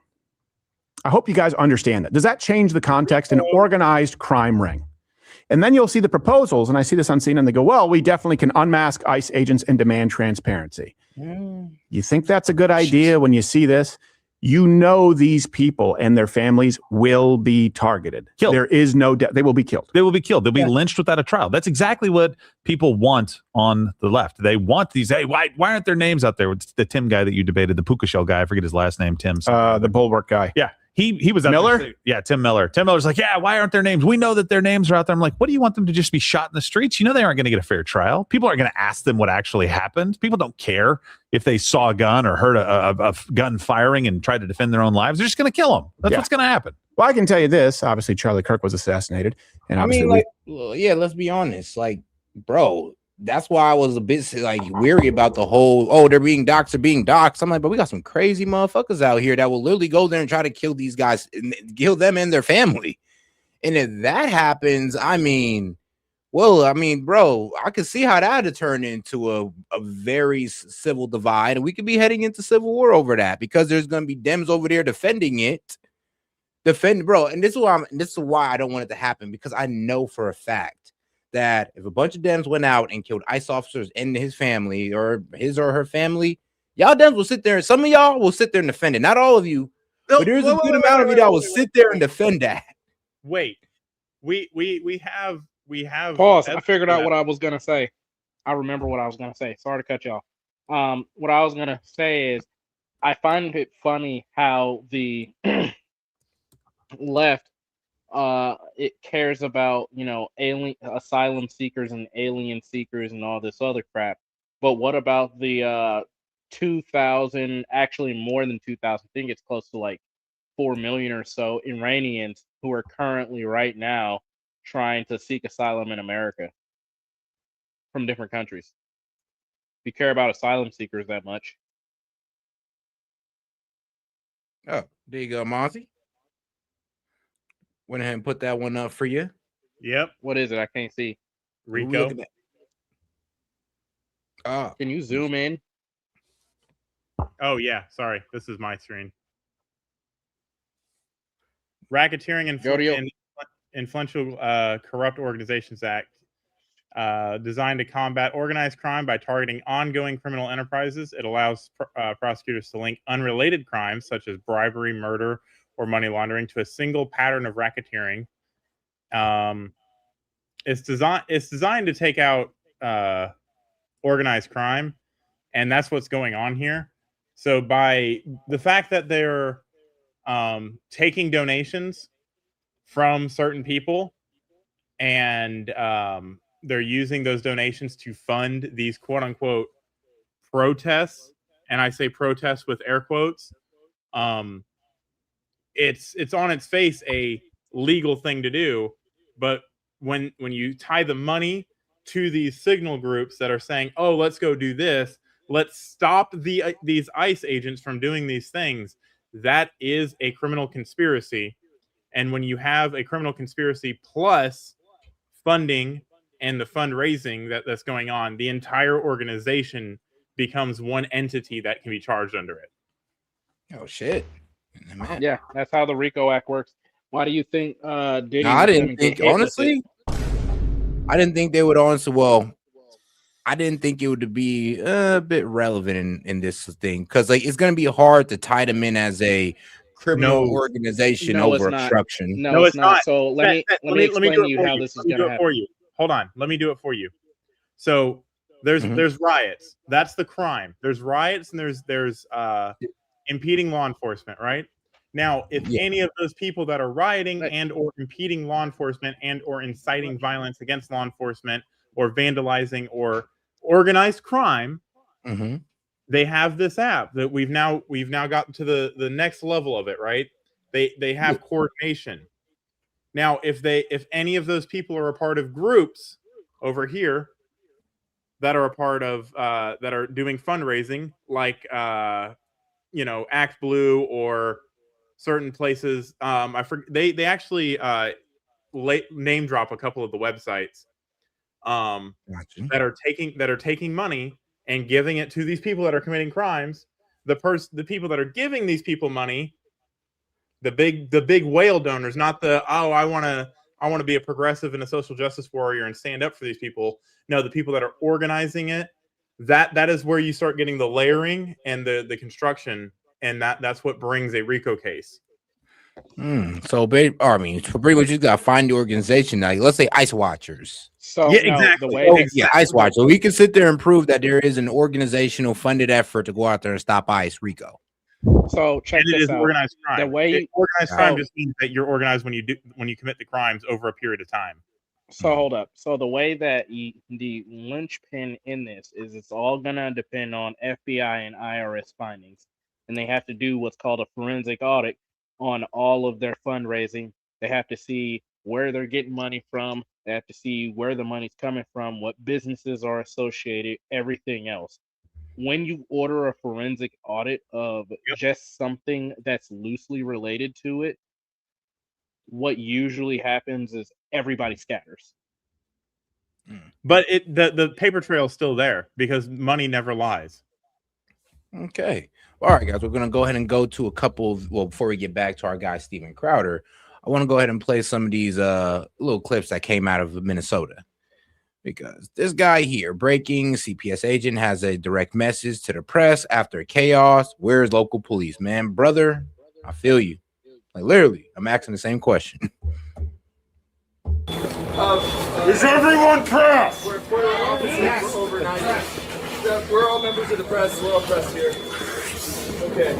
I hope you guys understand that. Does that change the context? An organized crime ring. And then you'll see the proposals, and I see this on CNN, and they go, well, we definitely can unmask ICE agents and demand transparency. You think that's a good idea when you see this? You know these people and their families will be targeted. Killed. There is no doubt. They will be killed. They will be killed. They'll be lynched without a trial. That's exactly what people want on the left. They want these, hey, why aren't their names out there? It's the Tim guy that you debated, the puka shell guy. I forget his last name, Tim. The Bulwark guy. Yeah. He was Miller? Yeah, Tim Miller. Tim Miller's like, yeah, why aren't their names? We know that their names are out there. I'm like, what do you want them to just be shot in the streets? You know they aren't going to get a fair trial. People aren't going to ask them what actually happened. People don't care if they saw a gun or heard a gun firing and tried to defend their own lives. They're just going to kill them. That's what's going to happen. Well, I can tell you this. Obviously, Charlie Kirk was assassinated. And obviously, let's be honest. Like, bro, that's why I was a bit weary about the whole, they're being doxxed. I'm like, but we got some crazy motherfuckers out here that will literally go there and try to kill these guys and kill them and their family. And if that happens, bro, I could see how that would turn into a very civil divide, and we could be heading into civil war over that because there's going to be Dems over there defending it. Bro. And this is why I don't want it to happen, because I know for a fact that if a bunch of Dems went out and killed ICE officers and his family or his or her family, y'all Dems will sit there. Some of y'all will sit there and defend it. Not all of you, but there's a good amount of you that will sit there and defend that. Wait, we have Pause. I figured out what I was gonna say. I remember what I was gonna say. Sorry to cut you off. What I was gonna say is, I find it funny how the left it cares about, alien asylum seekers and alien seekers and all this other crap. But what about the 2,000, actually more than 2,000, I think it's close to like 4 million or so Iranians who are currently right now trying to seek asylum in America from different countries? If you care about asylum seekers that much, Oh, there you go, Monty. Went ahead and put that one up for you. Yep. What is it? I can't see. Rico. Can you zoom in? Oh yeah, sorry. This is my screen. Racketeering and Influential Corrupt Organizations Act, designed to combat organized crime by targeting ongoing criminal enterprises. It allows prosecutors to link unrelated crimes such as bribery, murder, or money laundering to a single pattern of racketeering. It's designed to take out organized crime, and that's what's going on here. So by the fact that they're taking donations from certain people, and they're using those donations to fund these quote unquote protests, and I say protests with air quotes, it's on its face a legal thing to do, but when you tie the money to these signal groups that are saying, oh, let's go do this, let's stop these ICE agents from doing these things, that is a criminal conspiracy. And when you have a criminal conspiracy plus funding and the fundraising that's going on, the entire organization becomes one entity that can be charged under it. Oh shit! Man. Yeah, that's how the RICO Act works. Why do you think Diddy? No, I didn't think, honestly. I didn't think they would honestly. Well, I didn't think it would be a bit relevant in this thing, because like it's going to be hard to tie them in as a criminal organization over obstruction. No, it's not. So let me explain to you how this is going to happen. For you. Hold on, let me do it for you. So there's riots. That's the crime. There's riots and there's impeding law enforcement, right? Now, if any of those people that are rioting and or impeding law enforcement and or inciting violence against law enforcement or vandalizing or organized crime, they have this app that we've now gotten to the next level of it, right? They have coordination. Now, if any of those people are a part of groups over here that are a part of that are doing fundraising, like Act Blue or certain places, I forget, they actually name drop a couple of the websites that are taking money and giving it to these people that are committing crimes. The people that are giving these people money, the big whale donors, not I want to be a progressive and a social justice warrior and stand up for these people. No, the people that are organizing it, that is where you start getting the layering and the construction, and that's what brings a RICO case. So, I mean, for pretty much you got to find the organization now. Let's say ICE Watchers. So yeah, exactly. ICE Watch. So we can sit there and prove that there is an organizational funded effort to go out there and stop ICE RICO. So check this out. Organized crime. The way organized crime just means that you're organized when you commit the crimes over a period of time. So hold up. So the way that the linchpin in this is, it's all gonna depend on FBI and IRS findings, and they have to do what's called a forensic audit on all of their fundraising. They have to see where they're getting money from. They have to see where the money's coming from, what businesses are associated, everything else. When you order a forensic audit of just something that's loosely related to it, what usually happens is everybody scatters. But the paper trail is still there because money never lies. Okay. All right, guys, we're going to go ahead and go to a couple before we get back to our guy, Steven Crowder, I want to go ahead and play some of these little clips that came out of Minnesota. Because this guy here, breaking, CPS agent has a direct message to the press after chaos. Where's local police? Man, brother, I feel you. Like, literally, I'm asking the same question. Is everyone press? We're all members of the press. We're all press here. Okay.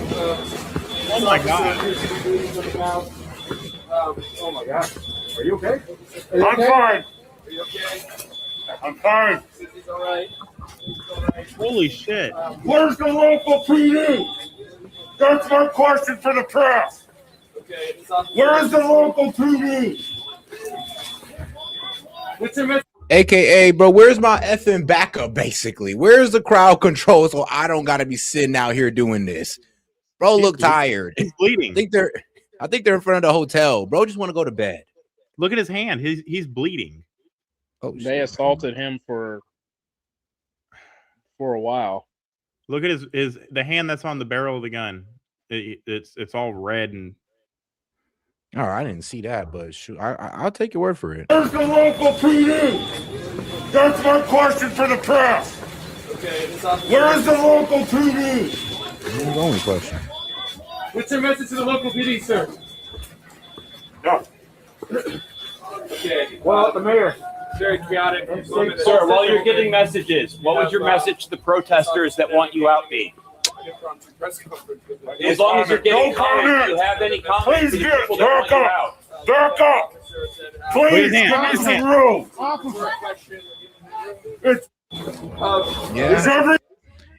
Oh my God. Oh my God. Are you okay? I'm fine. Are you okay? I'm fine. He's all right. Holy shit. Where's the local PD? That's my question for the press. Okay. Where is the local PD? What's your message? AKA, bro, where's my effing backup, basically? Where's the crowd control so I don't got to be sitting out here doing this? Bro, look tired. He's bleeding. I think they're in front of the hotel. Bro, just want to go to bed. Look at his hand. He's bleeding. Oh, they assaulted him for a while. Look at the hand that's on the barrel of the gun. It's all red and. All right, I didn't see that, but shoot, I'll take your word for it. Where's the local PD? That's my question for the press. Okay, where is the local PD? That's the only question. What's your message to the local PD, sir? No. Okay. Well, the mayor. Very chaotic. Sir, while you're giving messages, what would your message to the protesters that want you out be? As long as you're getting comments, do you have any comments Please for the people that back want you up. out? Back up. Please give me some room. Yeah.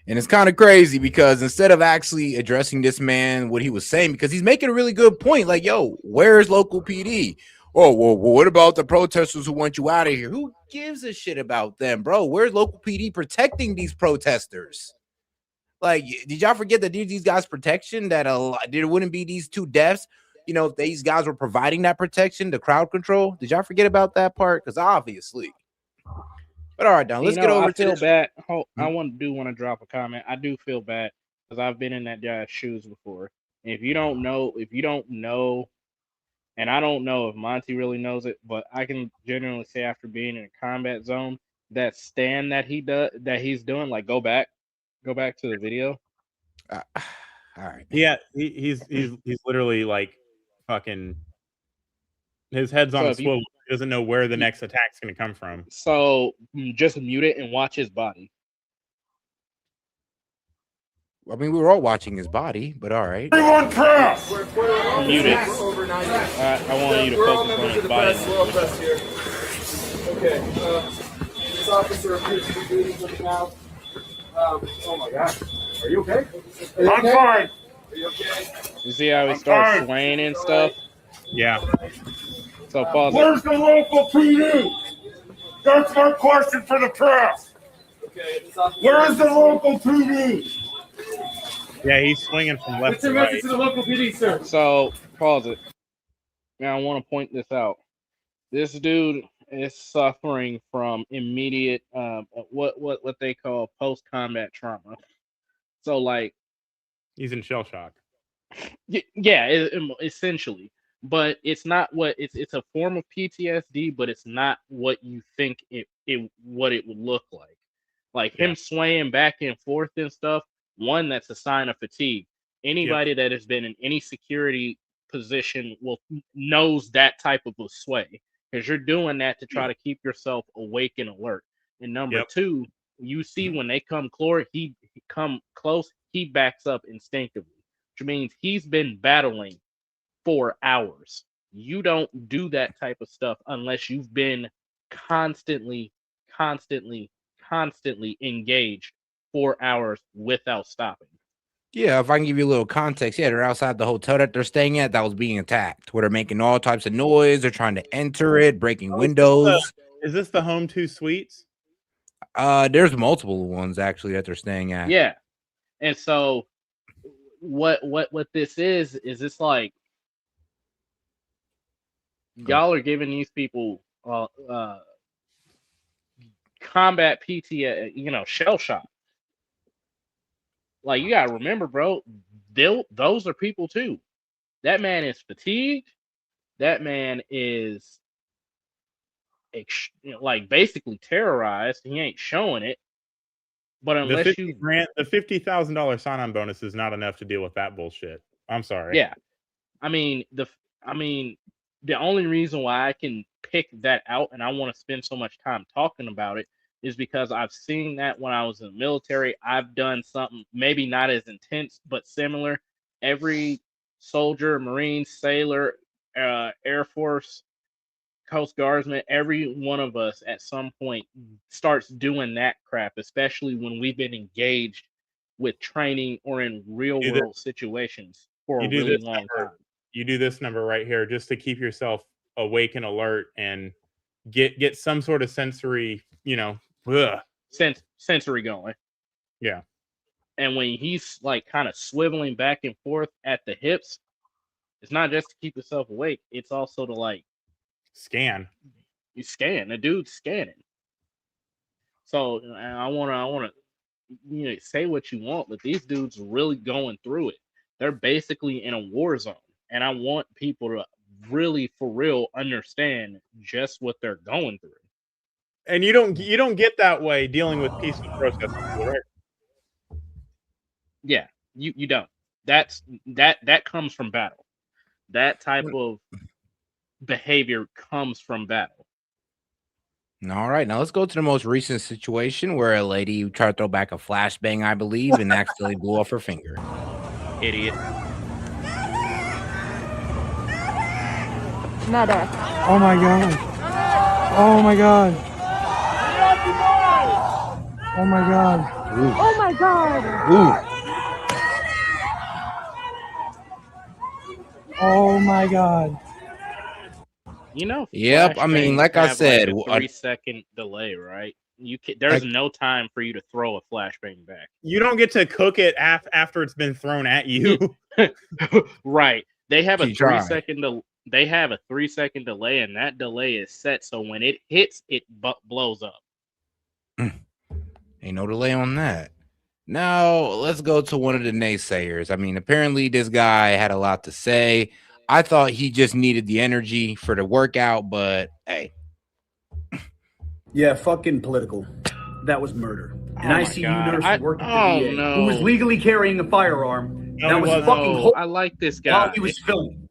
And it's kind of crazy because instead of actually addressing this man, what he was saying, because he's making a really good point, like, yo, where's local PD? Oh, well, what about the protesters who want you out of here? Who gives a shit about them, bro? Where's local PD protecting these protesters? Like, did y'all forget that these guys protection, that there wouldn't be these 2 deaths, you know, if these guys were providing that protection, the crowd control? Did y'all forget about that part? Because obviously. But all right, now let's get over I feel to bad. I want to drop a comment. I do feel bad because I've been in that guy's shoes before. And if you don't know, and I don't know if Monty really knows it, but I can genuinely say after being in a combat zone, that stand that he's doing, like go back to the video. All right. Yeah, he's literally like fucking. His head's on a swivel. He doesn't know where the next attack's going to come from. So just mute it and watch his body. I mean, we were all watching his body, but all right. Everyone press. Mute it. I want you to focus on his body. Okay. This officer appears to be bleeding from the mouth. Oh my God. Are you okay? I'm fine. Are you okay? You see how he starts swaying and stuff? Yeah. So pause. Where's the local PD? That's my question for the press. Okay. Where is the local PD? Yeah, he's swinging from left What's your to right. message to the local PD, sir? So pause it. Now I want to point this out. This dude is suffering from immediate what they call post-combat trauma. So like he's in shell shock. Yeah, essentially. But it's not what it's a form of PTSD, but it's not what you think what it would look like. Like him swaying back and forth and stuff. One, that's a sign of fatigue. Anybody that has been in any security position knows that type of a sway, because you're doing that to try to keep yourself awake and alert. And number 2, you see when they come close, he backs up instinctively, which means he's been battling for hours. You don't do that type of stuff unless you've been constantly engaged for hours without stopping. Yeah, if I can give you a little context, they're outside the hotel that they're staying at that was being attacked, where they're making all types of noise. They're trying to enter it, breaking windows. Is this the Home 2 Suites? There's multiple ones actually that they're staying at. Yeah, and so what this is it's like y'all are giving these people combat PT, shell shock. Like, you gotta remember, bro, those are people too. That man is fatigued. That man is like basically terrorized. He ain't showing it. But unless the $50,000 sign-on bonus is not enough to deal with that bullshit. I'm sorry. Yeah, I mean the only reason why I can pick that out and I want to spend so much time talking about it is because I've seen that when I was in the military. I've done something maybe not as intense but similar. Every soldier, Marine, sailor, Air Force, Coast Guardsman, every one of us at some point starts doing that crap, especially when we've been engaged with training or in real world situations for a really long time. You do this number right here just to keep yourself awake and alert and get some sort of sensory, sensory going. Yeah. And when he's like kind of swiveling back and forth at the hips, it's not just to keep yourself awake. It's also to like scan. You scan. The dude's scanning. So I wanna, say what you want, but these dudes are really going through it. They're basically in a war zone, and I want people to really, for real, understand just what they're going through. And you don't get that way dealing with peaceful protesters, right? Yeah, you don't. That comes from battle. That type of behavior comes from battle. All right, now let's go to the most recent situation where a lady tried to throw back a flashbang, I believe, and accidentally blew off her finger. Idiot. Medic. Oh my god. Oh my god. Oh my god. Ooh. Oh my god. Ooh. Oh my god. Yep. I mean, like I said, a 3-second delay, right? There's no time for you to throw a flashbang back. You don't get to cook it after it's been thrown at you. Right. They have a Keep trying. 3-second they have a 3-second delay, and that delay is set so when it hits, it blows up. Ain't no delay on that. Now, let's go to one of the naysayers. I mean, apparently this guy had a lot to say. I thought he just needed the energy for the workout, but hey. Yeah, fucking political. That was murder. An ICU nurse who worked at the VA no. who was legally carrying a firearm. That was fucking I like this guy. while he was filming.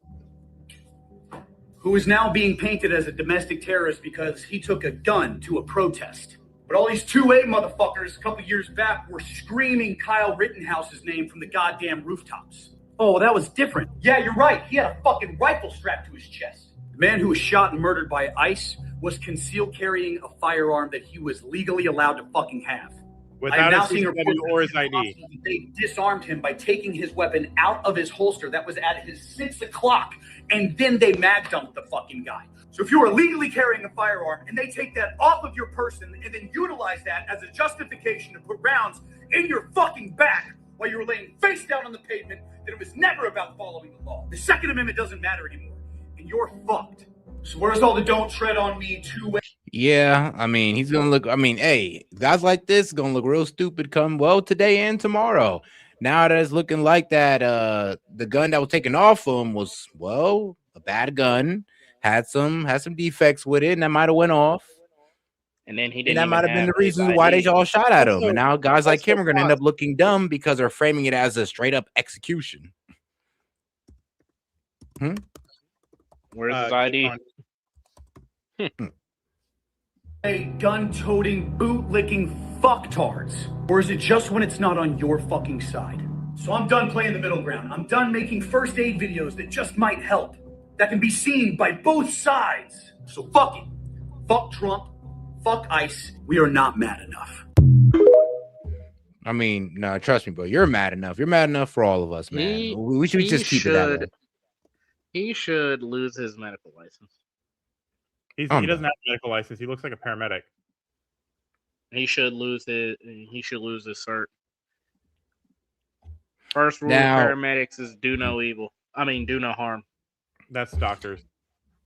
Who is now being painted as a domestic terrorist because he took a gun to a protest. But all these 2A motherfuckers a couple years back were screaming Kyle Rittenhouse's name from the goddamn rooftops. Oh, well, that was different. Yeah, you're right. He had a fucking rifle strapped to his chest. The man who was shot and murdered by ICE was concealed carrying a firearm that he was legally allowed to fucking have. Without his CCW or his ID. They disarmed him by taking his weapon out of his holster that was at his 6 o'clock, and then they mag dumped the fucking guy. So if you are legally carrying a firearm and they take that off of your person and then utilize that as a justification to put rounds in your fucking back while you were laying face down on the pavement, then it was never about following the law. The Second Amendment doesn't matter anymore, and you're fucked. So where's all the don't tread on me 2A? Yeah, I mean, he's gonna look. I mean, hey, guys like this gonna look real stupid come today and tomorrow. Now that it's looking like that, the gun that was taken off him was a bad gun, had some defects with it, and that might have went off. And then he didn't. And that might have been the reason why they all shot at him. And now guys like him are gonna end up looking dumb because they're framing it as a straight up execution. Where's his ID? A gun-toting, boot-licking fucktards? Or is it just when it's not on your fucking side? So I'm done playing the middle ground. I'm done making first aid videos that just might help, that can be seen by both sides. So fuck it. Fuck Trump. Fuck ICE. We are not mad enough. I mean, no, trust me, bro. You're mad enough. You're mad enough for all of us, man. We should just keep it that way. He should lose his medical license. He doesn't have a medical license. He looks like a paramedic. He should lose his cert. First rule of paramedics is do no evil. I mean, do no harm. That's doctors.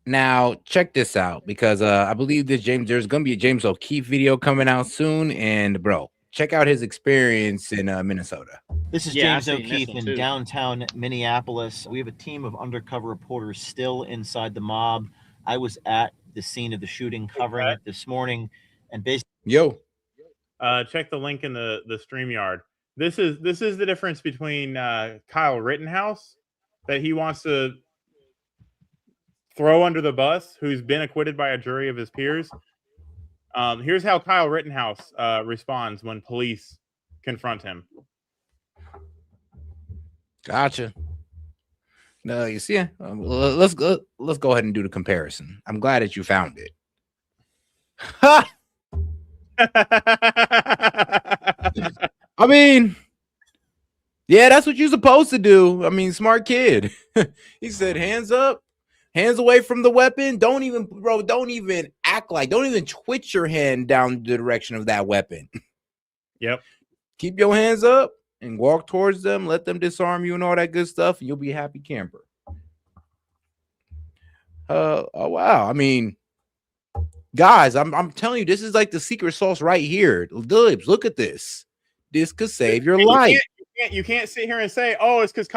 Now, check this out, because I believe there's going to be a James O'Keefe video coming out soon. And, bro, check out his experience in Minnesota. This is James O'Keefe in downtown Minneapolis. We have a team of undercover reporters still inside the mob. I was at the scene of the shooting, covering it this morning, and basically, check the link in the StreamYard. This is the difference between Kyle Rittenhouse, that he wants to throw under the bus, who's been acquitted by a jury of his peers. Here's how Kyle Rittenhouse responds when police confront him. Gotcha. No, you see, let's go ahead and do the comparison. I'm glad that you found it. I mean, yeah, that's what you're supposed to do. I mean, smart kid. He said, hands up, hands away from the weapon. Don't even act like, don't even twitch your hand down the direction of that weapon. Yep. Keep your hands up and walk towards them, let them disarm you and all that good stuff, and you'll be a happy camper. Oh wow. I mean, guys, I'm telling you, this is like the secret sauce right here. Dibs, look at this. This could save your life. You can't sit here and say, "Oh, it's because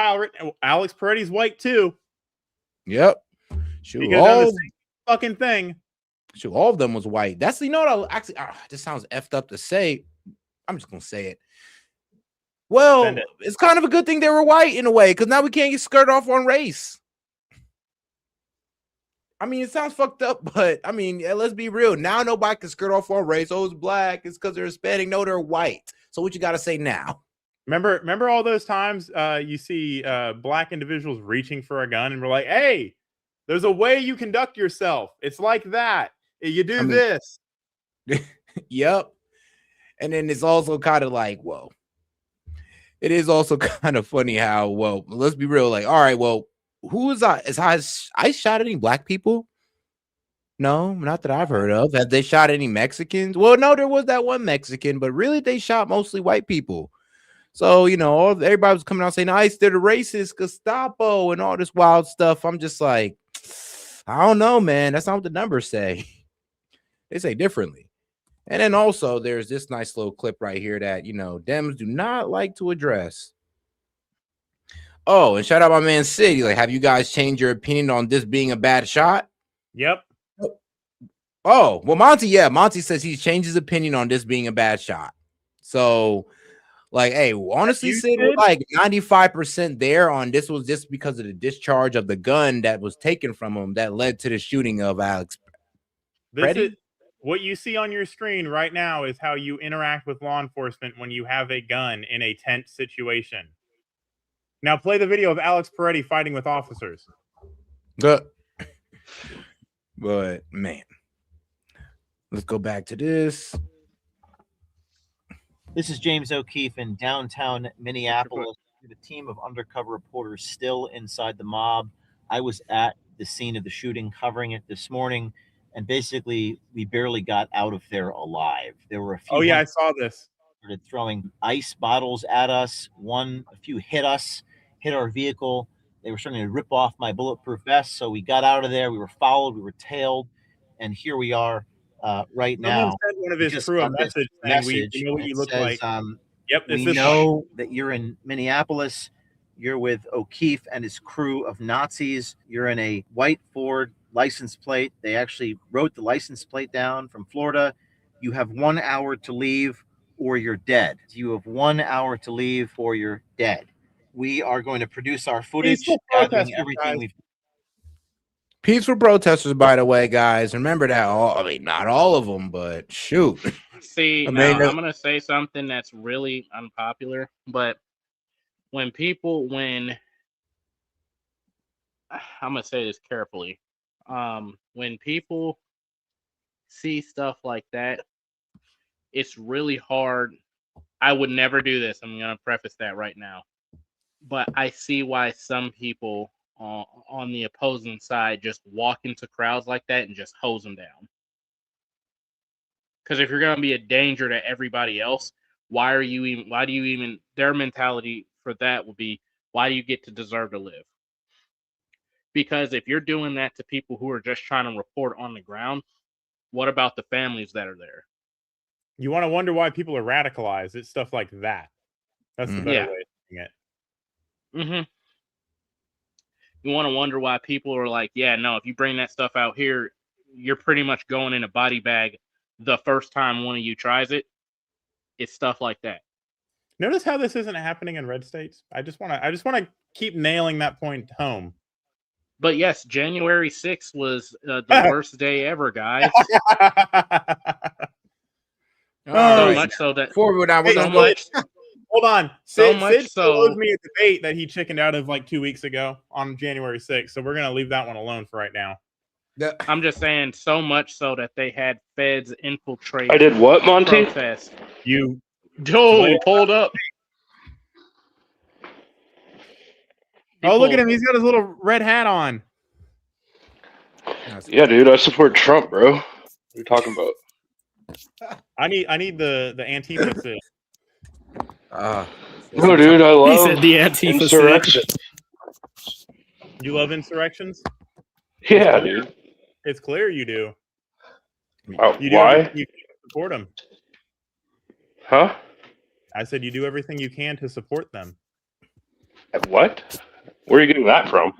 Alex Peretti's white too." Yep. Shoot, because all the same fucking thing. Shoot, all of them was white. That's what actually. This sounds effed up to say. I'm just gonna say it. Well, it's kind of a good thing they were white in a way, because now we can't get skirted off on race. I mean, it sounds fucked up, but I mean, let's be real. Now nobody can skirt off on race. Oh, it's black. It's because they're Hispanic. No, they're white. So what you got to say now? Remember all those times you see black individuals reaching for a gun and we're like, hey, there's a way you conduct yourself. It's like that. You do this. Yep. And then it's also kind of like, whoa. It is also kind of funny how, well, let's be real. Like, all right, well, who is I shot any black people? No, not that I've heard of. Have they shot any Mexicans? Well, no, there was that one Mexican, but really they shot mostly white people. So, you know, everybody was coming out saying, ICE, they're the racist, Gestapo, and all this wild stuff. I'm just like, I don't know, man. That's not what the numbers say. They say differently. And then also there's this nice little clip right here that, you know, Dems do not like to address. Oh, and shout out my man City. Like, have you guys changed your opinion on this being a bad shot? Yep. Oh, well, Monty says he's changed his opinion on this being a bad shot. So, like, hey, honestly, Sid, we're like 95% there on this was just because of the discharge of the gun that was taken from him that led to the shooting of Alex. What you see on your screen right now is how you interact with law enforcement when you have a gun in a tense situation. Now play the video of Alex Peretti fighting with officers. But man, let's go back to this. This is James O'Keefe in downtown Minneapolis with a team of undercover reporters still inside the mob. I was at the scene of the shooting covering it this morning, and basically we barely got out of there alive. There were a few. Oh yeah, I saw this. Started throwing ice bottles at us. A few hit us, hit our vehicle. They were starting to rip off my bulletproof vest. So we got out of there. We were followed. We were tailed, and here we are right now. Someone sent one of his crew a message saying, "We know what you look like." Yep, we know that you're in Minneapolis. You're with O'Keefe and his crew of Nazis. You're in a white Ford license plate. They actually wrote the license plate down from Florida. You have 1 hour to leave or you're dead. You have 1 hour to leave or you're dead. We are going to produce our footage, gathering everything we've. Peaceful protesters, by the way, guys. Remember that. I mean, not all of them, but shoot. See, now, I'm going to say something that's really unpopular, but I'm going to say this carefully. When people see stuff like that, it's really hard. I would never do this. I'm going to preface that right now. But I see why some people on the opposing side just walk into crowds like that and just hose them down. Because if you're going to be a danger to everybody else, why do you even, their mentality for that would be, why do you get to deserve to live? Because if you're doing that to people who are just trying to report on the ground, what about the families that are there? You want to wonder why people are radicalized. It's stuff like that. That's the better way of doing it. Mm-hmm. You want to wonder why people are like, yeah, no, if you bring that stuff out here, you're pretty much going in a body bag the first time one of you tries it. It's stuff like that. Notice how this isn't happening in red states. I just want to keep nailing that point home. But yes, January 6th was the worst day ever, guys. So much so that hold on. Sid owes me a debate that he chickened out of like 2 weeks ago on January 6th. So we're gonna leave that one alone for right now. I'm just saying, so much so that they had feds infiltrate. I did what, Monty? Protest. You pulled up. Oh, look at him. He's got his little red hat on. Yeah, dude, I support Trump, bro. What are you talking about? I need the Antifa suit. No, dude, I love said the Antifa insurrection. You love insurrections? Yeah, dude. It's clear you do. You do Why? everything you can to support them. Huh? I said you do everything you can to support them. What? Where are you getting that from?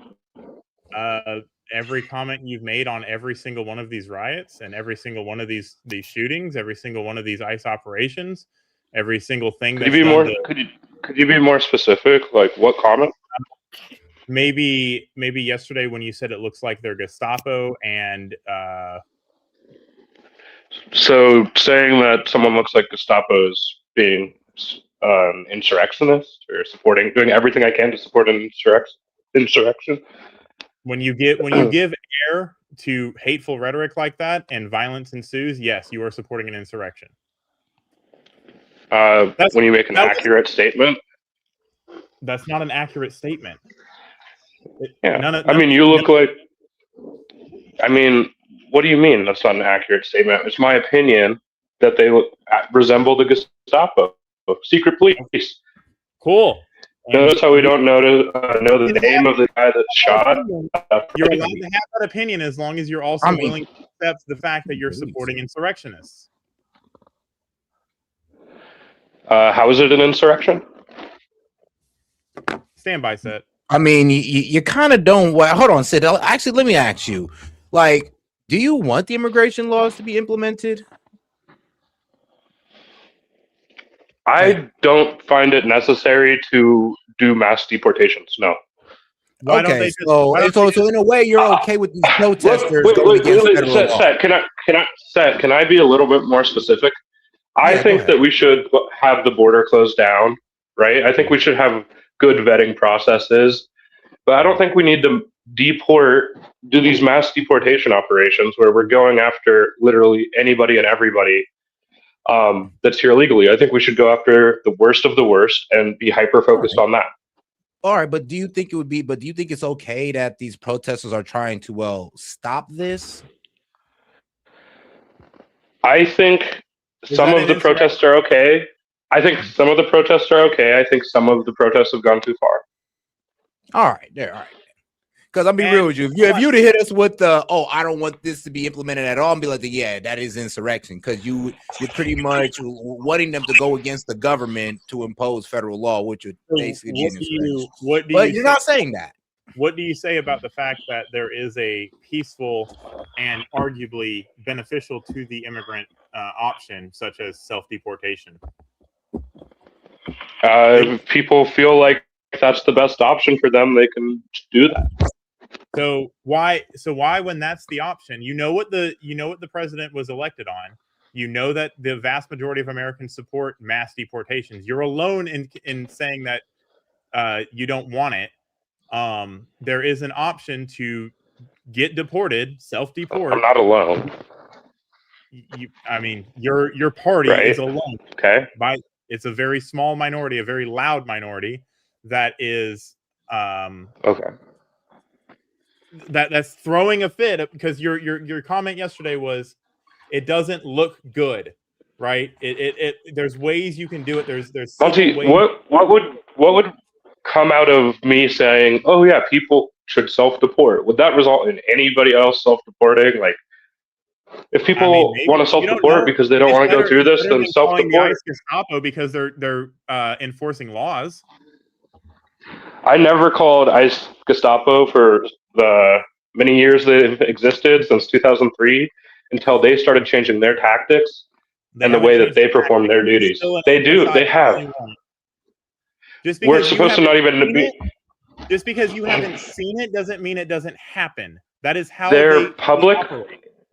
Every comment you've made on every single one of these riots and every single one of these shootings, every single one of these ICE operations, every single thing Could you that's be done more? to, Could you be more specific? Like what comment? maybe yesterday when you said it looks like they're Gestapo and So saying that someone looks like Gestapo is being insurrectionist or doing everything I can to support an insurrection. when you give air to hateful rhetoric like that and violence ensues, yes, you are supporting an insurrection. When you make an accurate statement. That's not an accurate statement. Yeah. I mean, you look like. I mean, what do you mean that's not an accurate statement? It's my opinion that they resemble the Gestapo, secret police. Cool. Notice how we don't know the name of the guy that shot. You're allowed to have that opinion as long as you're also willing to accept the fact that you're supporting insurrectionists. How is it an insurrection? Stand by, Set. I mean, you kind of don't. Hold on, Sid. Actually, let me ask you. Like, do you want the immigration laws to be implemented? I don't find it necessary to do mass deportations. No. Why don't they just, so in a way, you're okay with these protesters going against federal law. Can I be a little bit more specific? I think that we should have the border closed down, right? I think we should have good vetting processes, but I don't think we need to do these mass deportation operations where we're going after literally anybody and everybody that's here illegally. I think we should go after the worst of the worst and be hyper focused on that. All right, but do you think it's okay that these protesters are trying to stop this? I think some of the protests are okay. I think some of the protests are okay. I think some of the protests have gone too far. All right, there. All right. Because I'll be real with you. If you'd have hit us with the, I don't want this to be implemented at all, and be like, yeah, that is insurrection. Because you're pretty much wanting them to go against the government to impose federal law, which would basically be an insurrection. But you're not saying that. What do you say about the fact that there is a peaceful and arguably beneficial to the immigrant option, such as self-deportation? If people feel like that's the best option for them, they can do that. So why when that's the option, you know what the president was elected on, you know that the vast majority of Americans support mass deportations. You're alone in saying that you don't want it. There is an option to get deported, self-deport. I'm not alone. Your party is alone. Okay. It's a very small minority, a very loud minority that is okay. That's throwing a fit because your comment yesterday was it doesn't look good, right? It there's ways you can do it. There's Monty, ways. what would come out of me saying, oh yeah, people should self-deport? Would that result in anybody else self-deporting? Like, if people want to self-deport because they don't want to go through this, then self-deport. Gestapo because they're enforcing laws. I never called ICE Gestapo for the many years they've existed since 2003 until they started changing their tactics and the way that they perform their duties. They do. They have. We're supposed to not even be. Just because you haven't seen it doesn't mean it doesn't happen. That is how they're public.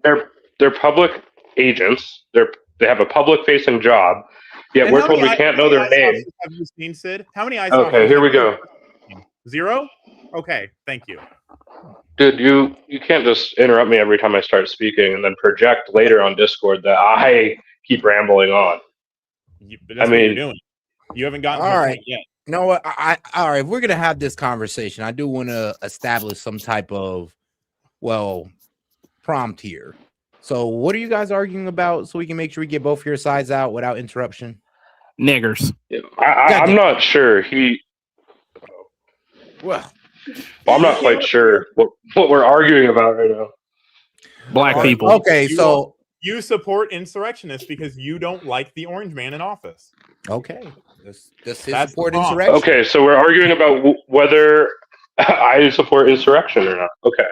They're public agents. They have a public-facing job. Yet we're told we can't know their name. Have you seen, Sid? How many ICE Okay, here we go. 0? Okay, thank you. Dude, you can't just interrupt me every time I start speaking and then project later on Discord that I keep rambling on. But that's what you're doing. You haven't gotten to the point yet. You know what? All right, if we're gonna have this conversation, I do want to establish some type of prompt here. So what are you guys arguing about so we can make sure we get both your sides out without interruption? Niggers. I'm not sure. Well, I'm not quite sure what we're arguing about right now. Black people. Okay, so you support insurrectionists because you don't like the orange man in office. Okay, this is That's support the problem. insurrection. Okay, so we're arguing about whether I support insurrection or not. Okay.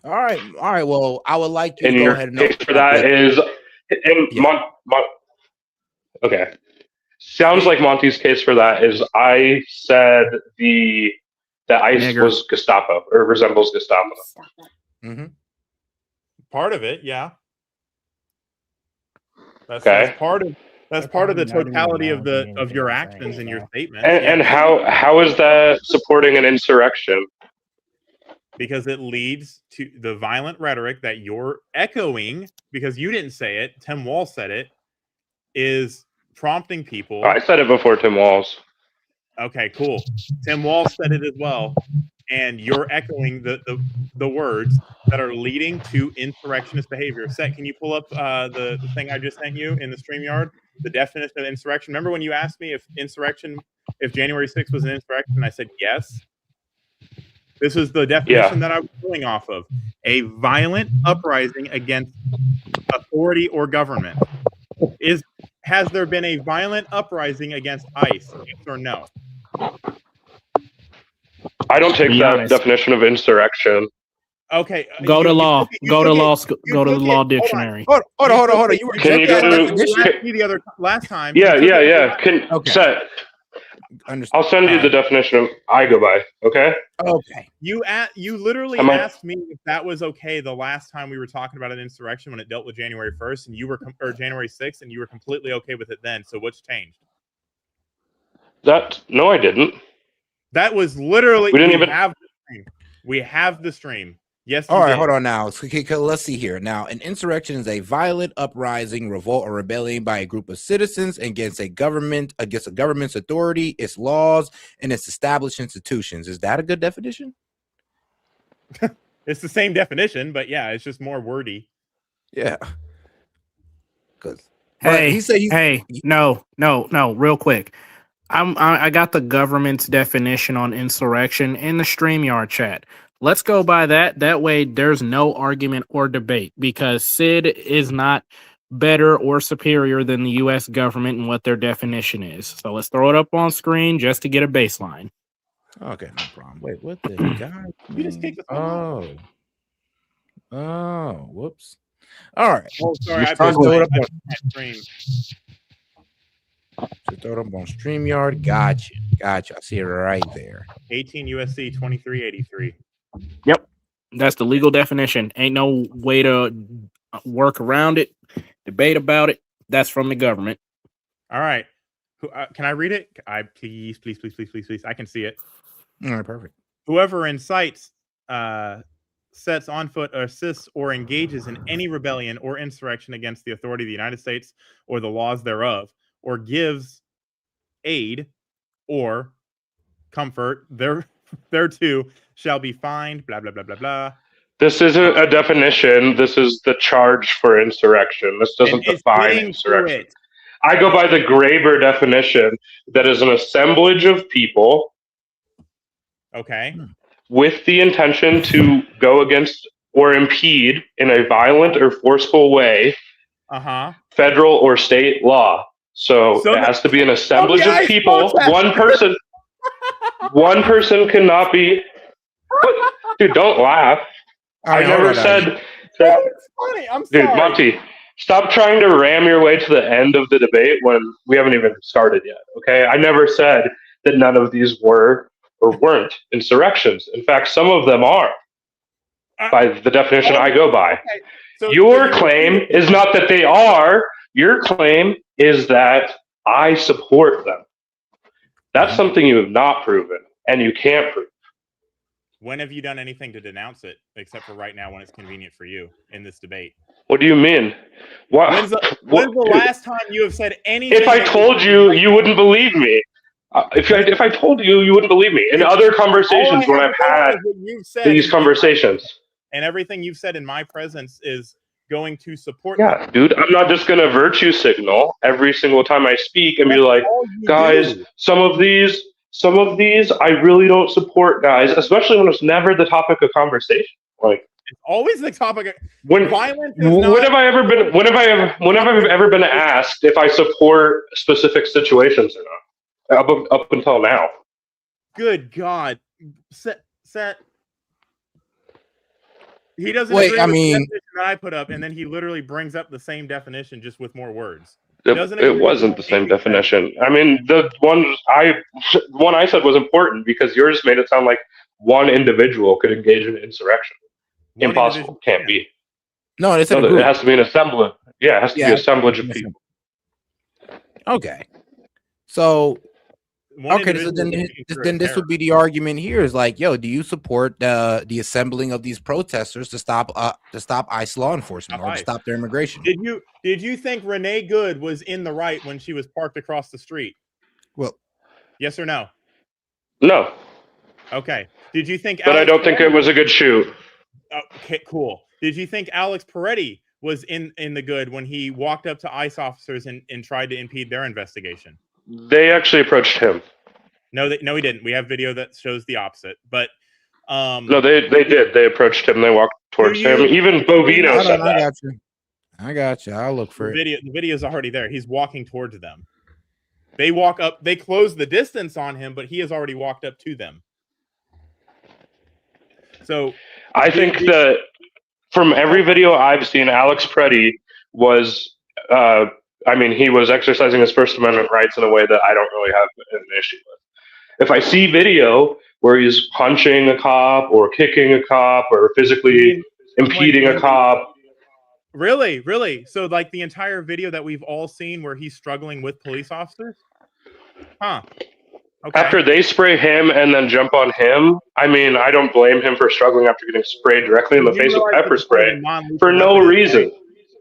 All right. Well, I would like you And to go your ahead and case for that is okay. Sounds like Monty's case for that is I said that ICE was Gestapo or resembles Gestapo. Mm-hmm. Part of it, yeah. That's Okay. part of the totality of your actions and your statements. And how is that supporting an insurrection? Because it leads to the violent rhetoric that you're echoing, because you didn't say it, Tim Walz said it, is prompting people. I said it before Tim Walz. Okay, cool. Tim Walz said it as well, and you're echoing the words that are leading to insurrectionist behavior. Set, can you pull up the thing I just sent you in the StreamYard? The definition of insurrection. Remember when you asked me if January 6th was an insurrection? I said yes. This is the definition that I was going off of. A violent uprising against authority or government. Has there been a violent uprising against ICE? Yes or no? I don't take that definition of insurrection. Okay. Go to law. Go to the law dictionary. Hold on. You Can you go asked me the other last time. Yeah. Set. I'll send you the definition I go by. Okay. Okay. You literally asked me if that was okay the last time we were talking about an insurrection when it dealt with January 1st and or January 6th, and you were completely okay with it then. So what's changed? No, I didn't. That was literally. We didn't even have the stream. We have the stream. Yes. All right, hold on now. Let's see here. Now, an insurrection is a violent uprising, revolt, or rebellion by a group of citizens against a government's authority, its laws, and its established institutions. Is that a good definition? It's the same definition, but yeah, it's just more wordy. Yeah. No, real quick. I got the government's definition on insurrection in the StreamYard chat. Let's go by that. That way there's no argument or debate, because SID is not better or superior than the U.S. government and what their definition is. So let's throw it up on screen just to get a baseline. Okay, no problem. Wait, what the guy? You just kicked the phone. Oh, whoops. All right. Oh, sorry. I throw it up on stream. So throw it up on StreamYard. Gotcha. I see it right there. 18 USC 2383. Yep. That's the legal definition. Ain't no way to work around it, debate about it. That's from the government. All right. Can I read it? Please. I can see it. All right, perfect. Whoever incites, sets on foot, assists, or engages in any rebellion or insurrection against the authority of the United States or the laws thereof, or gives aid or comfort thereto, shall be fined, blah, blah, blah, blah, blah. This isn't a definition. This is the charge for insurrection. This doesn't define insurrection. I go by the Graeber definition, that is an assemblage of people. Okay. With the intention to go against or impede in a violent or forceful way federal or state law. So it has to be an assemblage of people. One person cannot be. Dude, don't laugh. I never said that. Funny. I'm Dude, sorry. Monty, stop trying to ram your way to the end of the debate when we haven't even started yet. Okay, I never said that none of these were or weren't insurrections. In fact, some of them are, by the definition I go by. Okay. So your claim is not that they are. Your claim is that I support them. That's something you have not proven, and you can't prove. When have you done anything to denounce it, except for right now when it's convenient for you in this debate? What do you mean? When's the last time you have said anything? If I told you, you wouldn't believe me. If I told you, you wouldn't believe me. In other conversations when I've had these conversations. And everything you've said in my presence is going to support. Yeah, dude, I'm not just gonna virtue signal every single time I speak and be like, guys, some of these I really don't support, guys, especially when it's never the topic of conversation. Like, it's always the topic of violence. When have I ever been asked if I support specific situations or not? Up until now. Good God, set. He doesn't Wait, agree I with mean- the definition that I put up, and then he literally brings up the same definition just with more words. It wasn't the same definition. I mean, the one I said was important because yours made it sound like one individual could engage in insurrection. Impossible. Can't be. No, it's in a group. It has to be an assemblage. Yeah, it has to be an assemblage of people. Okay. So so then this would be the argument here is like, yo, do you support the assembling of these protesters to stop ICE law enforcement or to stop their immigration? Did you think Renee Good was in the right when she was parked across the street? Well, yes or no? No. Okay. Did you think? But I don't think it was a good shoot. Okay, cool. Did you think Alex Peretti was in the good when he walked up to ICE officers and tried to impede their investigation? They actually approached him. No, he didn't. We have video that shows the opposite. But no, they did. They approached him. They walked towards him. Even Bovino said that. I got you. I'll look for it. The video's already there. He's walking towards them. They walk up. They close the distance on him, but he has already walked up to them. So I think that from every video I've seen, Alex Peretti was. He was exercising his First Amendment rights in a way that I don't really have an issue with. If I see video where he's punching a cop or kicking a cop or physically impeding a cop. Really? So like the entire video that we've all seen where he's struggling with police officers? Huh. Okay. After they spray him and then jump on him, I mean, I don't blame him for struggling after getting sprayed directly in the face with pepper spray for no reason.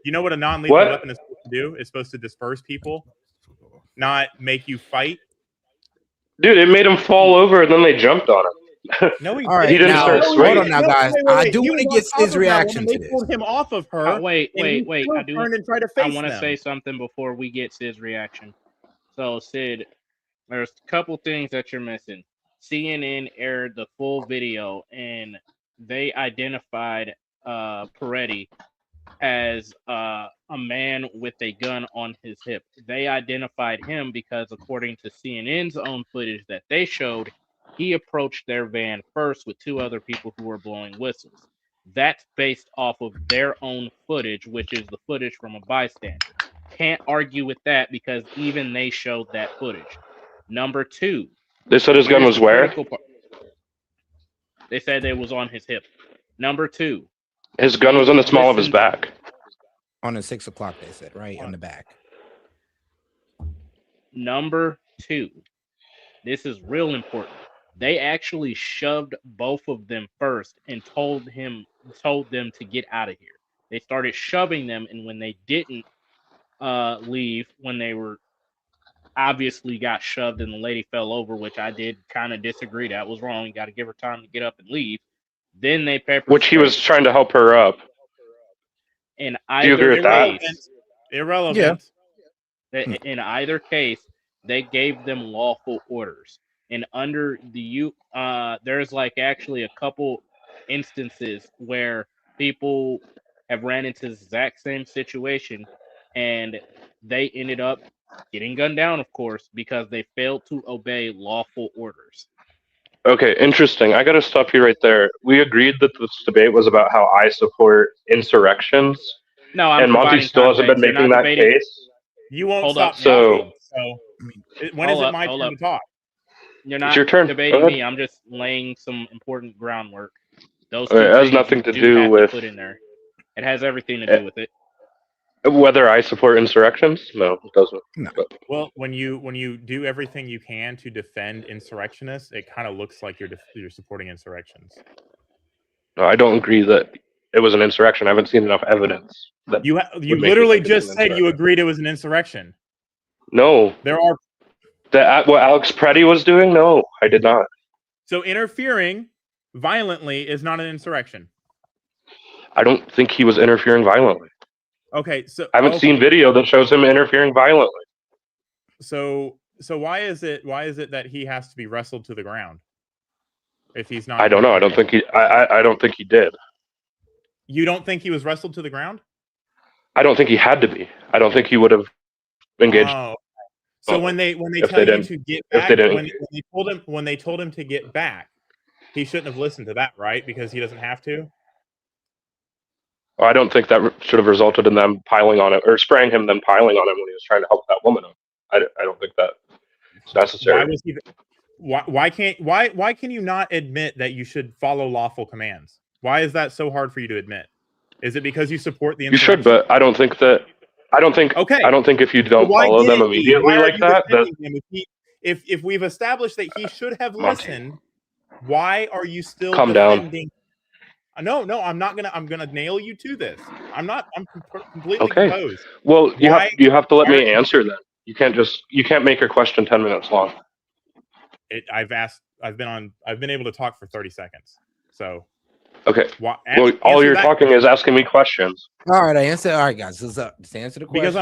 You know what a non-lethal weapon is supposed to do? It's supposed to disperse people, not make you fight. Dude, it made him fall over and then they jumped on him. No, he didn't start swinging. Hold on now, guys. I do want to get his reaction to this. They pulled him off of her. Wait. I turned and tried to face want to them. say something before we get Sid's reaction. So, Sid, there's a couple things that you're missing. CNN aired the full video, and they identified Peretti as a man with a gun on his hip. They identified him because, according to CNN's own footage that they showed, he approached their van first with two other people who were blowing whistles. That's based off of their own footage, which is the footage from a bystander. Can't argue with that because even they showed that footage. Number two. They said his gun was where? They said it was on his hip. Number two. His gun was on the small of his back. On the 6 o'clock, they said, right? On the back. Number two. This is real important. They actually shoved both of them first and told them to get out of here. They started shoving them, and when they didn't leave, when they were obviously got shoved and the lady fell over, which I did kind of disagree. That was wrong. You got to give her time to get up and leave. Then they pepper Which he was trying to help her up. In Do you agree with that? Irrelevant. Yeah. In either case, they gave them lawful orders. And under the there's like actually a couple instances where people have ran into the exact same situation and they ended up getting gunned down, of course, because they failed to obey lawful orders. Okay, interesting. I got to stop you right there. We agreed that this debate was about how I support insurrections. No, I'm and Monty still hasn't been making that case. You won't Hold stop up. talking. So when is it my hold turn up. to talk? You're not It's your turn. Go debating ahead. me. I'm just laying some important groundwork. Those Okay, two it has things nothing you to do do have with- put in there. It has everything to do with it. Whether I support insurrections? No, it doesn't. But Well, when you do everything you can to defend insurrectionists, it kind of looks like you're supporting insurrections. no, I don't agree that it was an insurrection. I haven't seen enough evidence. That You would make me literally think it was just an said you insurrection. agreed it was an insurrection. No. There are What Alex Peretti was doing? No, I did not. so interfering violently is not an insurrection. I don't think he was interfering violently. Okay, so I haven't seen video that shows him interfering violently. So why is it that he has to be wrestled to the ground if he's not? I don't know. I don't think he. I don't think he did. You don't think he was wrestled to the ground? I don't think he had to be. I don't think he would have engaged. Oh. So when they if tell they you didn't- to get if back, they didn't- when they told him to get back, he shouldn't have listened to that, right? Because he doesn't have to. I don't think that should have resulted in them piling on him or spraying him, then piling on him when he was trying to help that woman up. I don't think that is necessary. Why was he? Why can you not admit that you should follow lawful commands? Why is that so hard for you to admit? Is it because you support the You should, insurrection? but I don't think that. I don't think. Okay. I don't think if you don't Why follow them didn't he? immediately Why are like you that, that defending him? If we've established that he should have Monty. listened, why are you still Calm down. defending? No, I'm not gonna. I'm gonna nail you to this. I'm not. I'm completely okay. composed. Well, you have to let why me answer then. You can't make your question 10 minutes long. I've been able to talk for 30 seconds. So okay. Well, all you're talking is asking me questions. All right, I answer. All right, guys. Just answer the question. Because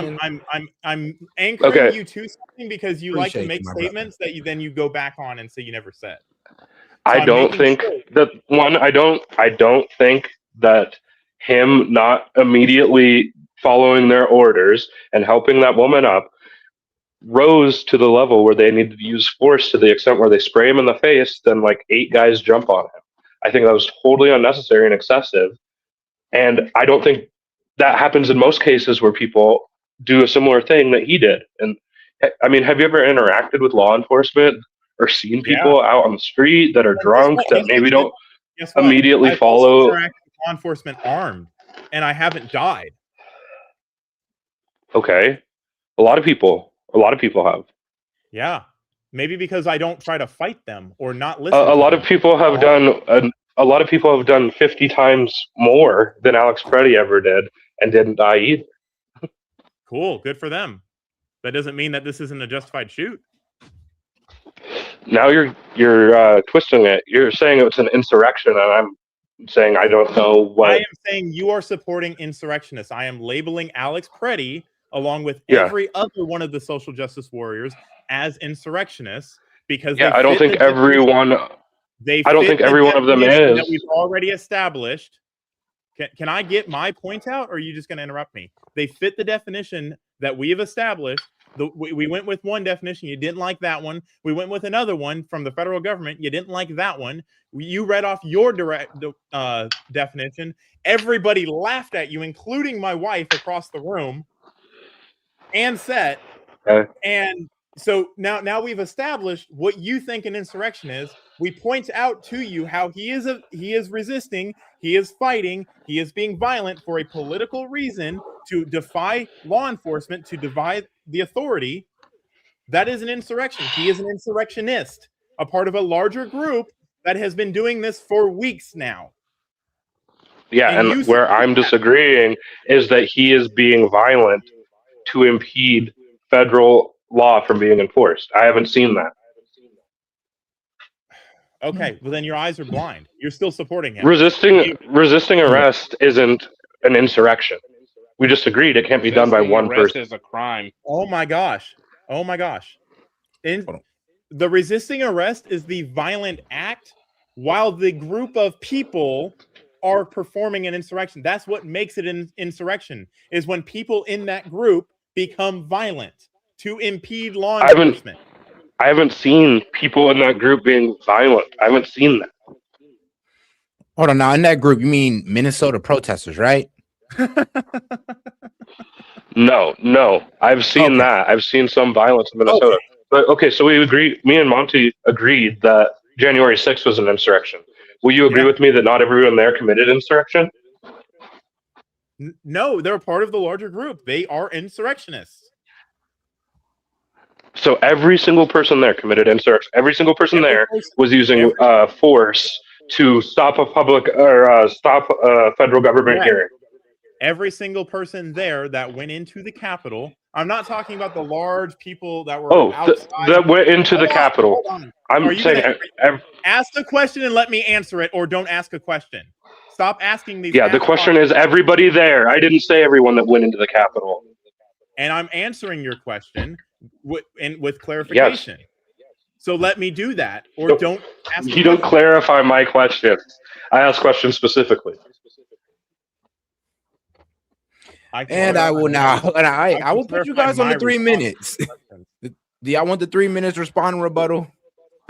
I'm anchoring Okay. you to something because you like to make statements that you go back on and say you never said. I don't think that one. I don't think that him not immediately following their orders and helping that woman up rose to the level where they needed to use force to the extent where they spray him in the face. Then like 8 guys jump on him. I think that was totally unnecessary and excessive. And I don't think that happens in most cases where people do a similar thing that he did. And I mean, have you ever interacted with law enforcement or seen people out on the street that are drunk that maybe don't immediately follow? I've interacted with law enforcement armed, and I haven't died. Okay, a lot of people have. Yeah, maybe because I don't try to fight them or not listen. A lot of people have done. A lot of people have done 50 times more than Alex Preddy ever did, and didn't die either. Cool, good for them. That doesn't mean that this isn't a justified shoot. Now you're twisting it. You're saying it's an insurrection, and I'm saying I don't know what. I am saying you are supporting insurrectionists. I am labeling Alex Preddy along with every other one of the social justice warriors as insurrectionists because I don't think everyone. I don't think every one of them is. That we've already established. Can I get my point out, or are you just going to interrupt me? They fit the definition that we have established. We went with one definition. You didn't like that one. We went with another one from the federal government. You didn't like that one. You read off your direct definition. Everybody laughed at you, including my wife across the room, and S.E.T. And so now we've established what you think an insurrection is. We point out to you how he is resisting, he is fighting, he is being violent for a political reason to defy law enforcement, to defy the authority. That is an insurrection. He is an insurrectionist, a part of a larger group that has been doing this for weeks now. Yeah, and where I'm disagreeing is that he is being violent to impede federal law from being enforced. I haven't seen that. Okay, well then your eyes are blind. You're still supporting him. Resisting arrest isn't an insurrection. We just agreed it can't be done by one person. Is a crime. Oh my gosh. Oh my gosh. The resisting arrest is the violent act while the group of people are performing an insurrection. That's what makes it an insurrection, is when people in that group become violent to impede law enforcement. I haven't seen people in that group being violent. I haven't seen that. Hold on, now in that group, you mean Minnesota protesters, right? No. I've seen that. I've seen some violence in Minnesota. But okay, so we agree. Me and Monty agreed that January 6th was an insurrection. Will you agree with me that not everyone there committed insurrection? No, they're part of the larger group. They are insurrectionists. So every single person there committed insurrection. Every single person there was using force to stop a public or stop a federal government hearing. Every single person there that went into the Capitol. I'm not talking about the large people that were outside. That went into the Capitol. I'm saying ask the question and let me answer it, or don't ask a question. Stop asking these. Yeah, the question is everybody there. I didn't say everyone that went into the Capitol. And I'm answering your question with clarification. Yes. So let me do that, or don't ask. You don't clarify my question. I ask questions specifically. I will now. And I will put you guys on the 3 minutes. Do y'all want the 3 minutes respond and rebuttal?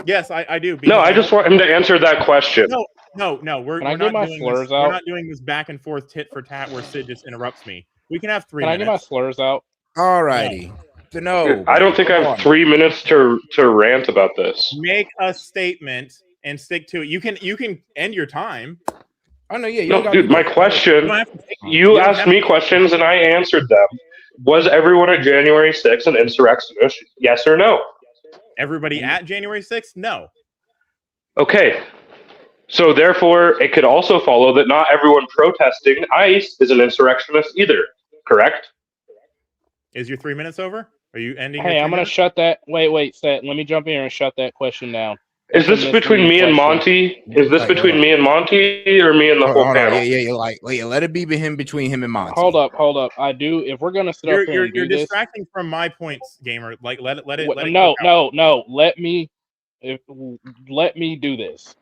Yes, I do. No, I just want him to answer that question. No. We're not doing this back and forth tit for tat where Sid just interrupts me. We can have 3 minutes. Can I get my slurs out? All righty. No. I don't think I have 3 minutes to rant about this. Make a statement and stick to it. You can end your time. Oh no, yeah. No, dude, my question. You asked me questions and I answered them. Was everyone at January 6th an insurrectionist? Yes or no? Everybody at January 6th? No. Okay. So therefore, it could also follow that not everyone protesting ICE is an insurrectionist either. Correct? Is your 3 minutes over? Are you ending? Hey, I'm going to shut that. Wait, Seth. Let me jump in here and shut that question down. Is this between me and Monty? Is this between me and Monty or me and the whole panel? Yeah. Let it be between him and Monty. Hold up. I do. If we're gonna sit up here, you're distracting from my points, gamer. Like let it. No. Let me do this.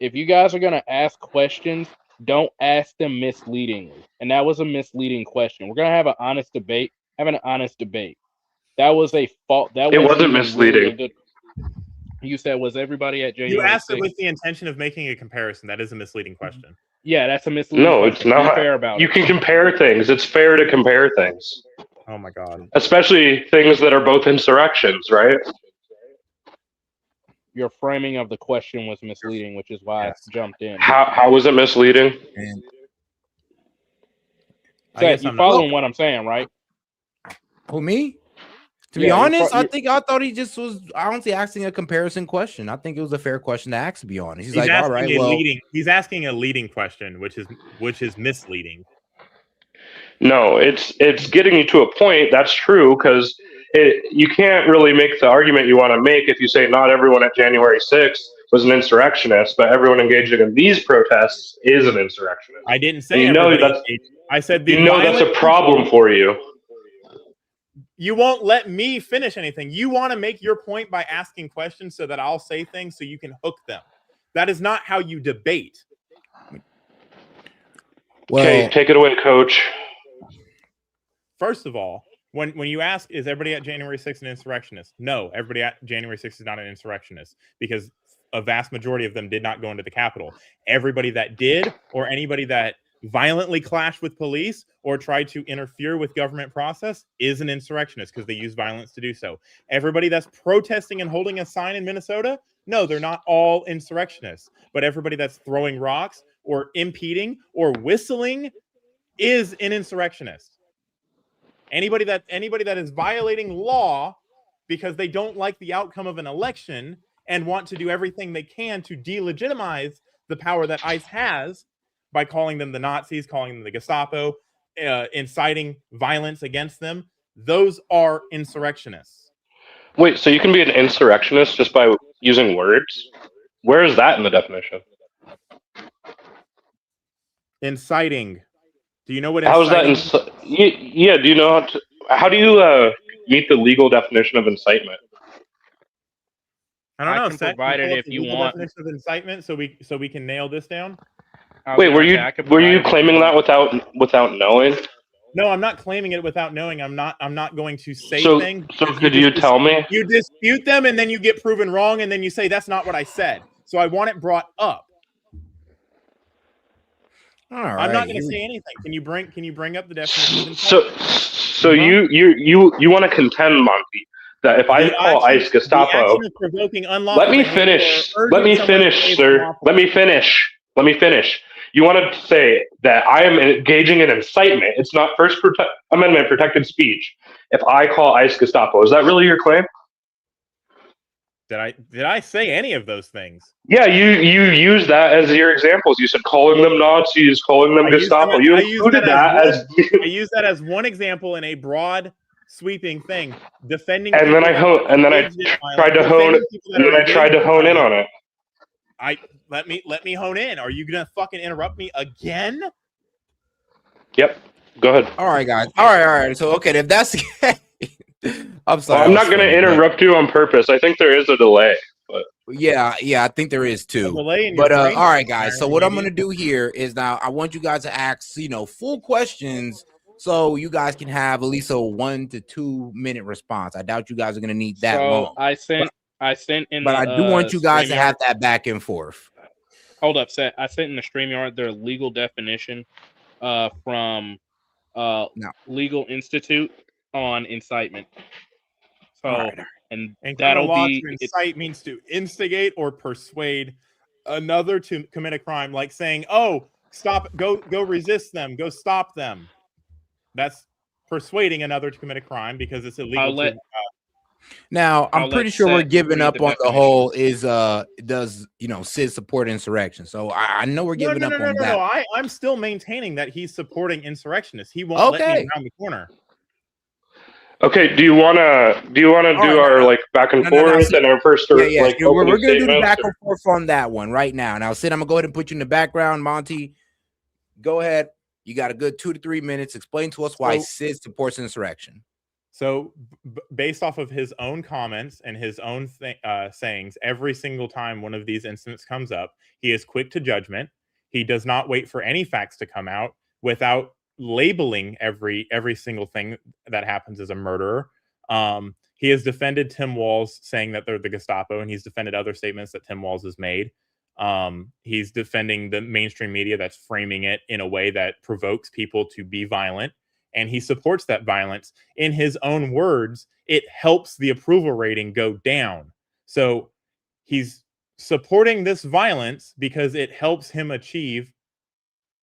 If you guys are gonna ask questions, don't ask them misleadingly. And that was a misleading question. We're gonna have an honest debate. Having an honest debate. That was a fault. It wasn't misleading. Really you said, was everybody at January 6th? You asked it with the intention of making a comparison. That is a misleading question. Yeah, that's a misleading question. No, it's not. Be fair about you can compare things. It's fair to compare things. Oh my God. Especially things that are both insurrections, right? Your framing of the question was misleading, which is why I jumped in. How was it misleading? Seth, you following what I'm saying, right? Who, me? To be honest, I thought he just was honestly asking a comparison question. I think it was a fair question to ask, to be honest. He's like, all right, well. He's asking a leading question, which is misleading. No, it's getting you to a point. That's true, because you can't really make the argument you want to make if you say not everyone at January 6th was an insurrectionist, but everyone engaging in these protests is an insurrectionist. I didn't say I said that's a problem for you. You won't let me finish anything. You want to make your point by asking questions so that I'll say things so you can hook them. That is not how you debate. Well, okay, take it away, Coach. First of all, when you ask, is everybody at January 6th an insurrectionist? No, everybody at January 6th is not an insurrectionist because a vast majority of them did not go into the Capitol. Everybody that did, or anybody that violently clashed with police or tried to interfere with government process is an insurrectionist because they use violence to do so. Everybody that's protesting and holding a sign in Minnesota, no, they're not all insurrectionists. But everybody that's throwing rocks or impeding or whistling is an insurrectionist. Anybody that is violating law because they don't like the outcome of an election and want to do everything they can to delegitimize the power that ICE has by calling them the Nazis, calling them the Gestapo, inciting violence against them, those are insurrectionists. Wait, so you can be an insurrectionist just by using words? Where is that in the definition? Inciting. Do you know what inciting is? How is that? Yeah, do you know how do you meet the legal definition of incitement? I don't know. I can provide it if you want. Definition of incitement, so we can nail this down. Wait, were you claiming that without knowing? No, I'm not claiming it without knowing. I'm not going to say things. So could you tell me? You dispute them and then you get proven wrong and then you say that's not what I said. So I want it brought up. All right. I'm not going to say anything. Can you bring up the definition of incitement? So you want to contend, Monty, that if I call ICE Gestapo, let me finish, sir. Let me finish. You want to say that I am engaging in incitement. It's not First Amendment protected speech. If I call ICE Gestapo, is that really your claim? Did I say any of those things? Yeah, you used that as your examples. You said calling them Nazis, calling them Gestapo. You included that as I used that as one example in a broad, sweeping thing, defending. And then I tried to hone in on it. let me hone in. Are you gonna fucking interrupt me again? Yep. Go ahead. All right, guys. All right. So, okay, if that's the case, I'm sorry. Well, I'm not going to interrupt you on purpose. I think there is a delay. But yeah, I think there is too. delay in your But all brain, right, guys. So what I'm maybe. going to do here is now I want you guys to ask, full questions, so you guys can have at least a 1 to 2 minute response. I doubt you guys are going to need that long. I sent in. But I do want you guys to have StreamYard. that back and forth. Hold up, Set. I sent in the StreamYard their legal definition from Legal Institute on incitement. So, and criminal law be to incite means to instigate or persuade another to commit a crime, like saying, "Oh, stop! Go resist them! Go stop them!" That's persuading another to commit a crime because it's illegal. Now, I'm pretty sure we're giving up on the whole does Sid support insurrection? So I know we're giving up on that. No. I'm still maintaining that he's supporting insurrectionists. He won't let me around the corner. Okay, do you wanna do our like back and forth and our first we're opening gonna do the statements? back and forth on that one right now. Now, Sid, I'm gonna go ahead and put you in the background. Monty, go ahead. You got a good 2 to 3 minutes. Explain to us why Sid supports insurrection. So, based off of his own comments and his own sayings, every single time one of these incidents comes up, he is quick to judgment. He does not wait for any facts to come out without labeling every single thing that happens as a murderer. He has defended Tim Walz, saying that they're the Gestapo, and he's defended other statements that Tim Walz has made. He's defending the mainstream media that's framing it in a way that provokes people to be violent. And he supports that violence. In his own words, it helps the approval rating go down. So he's supporting this violence because it helps him achieve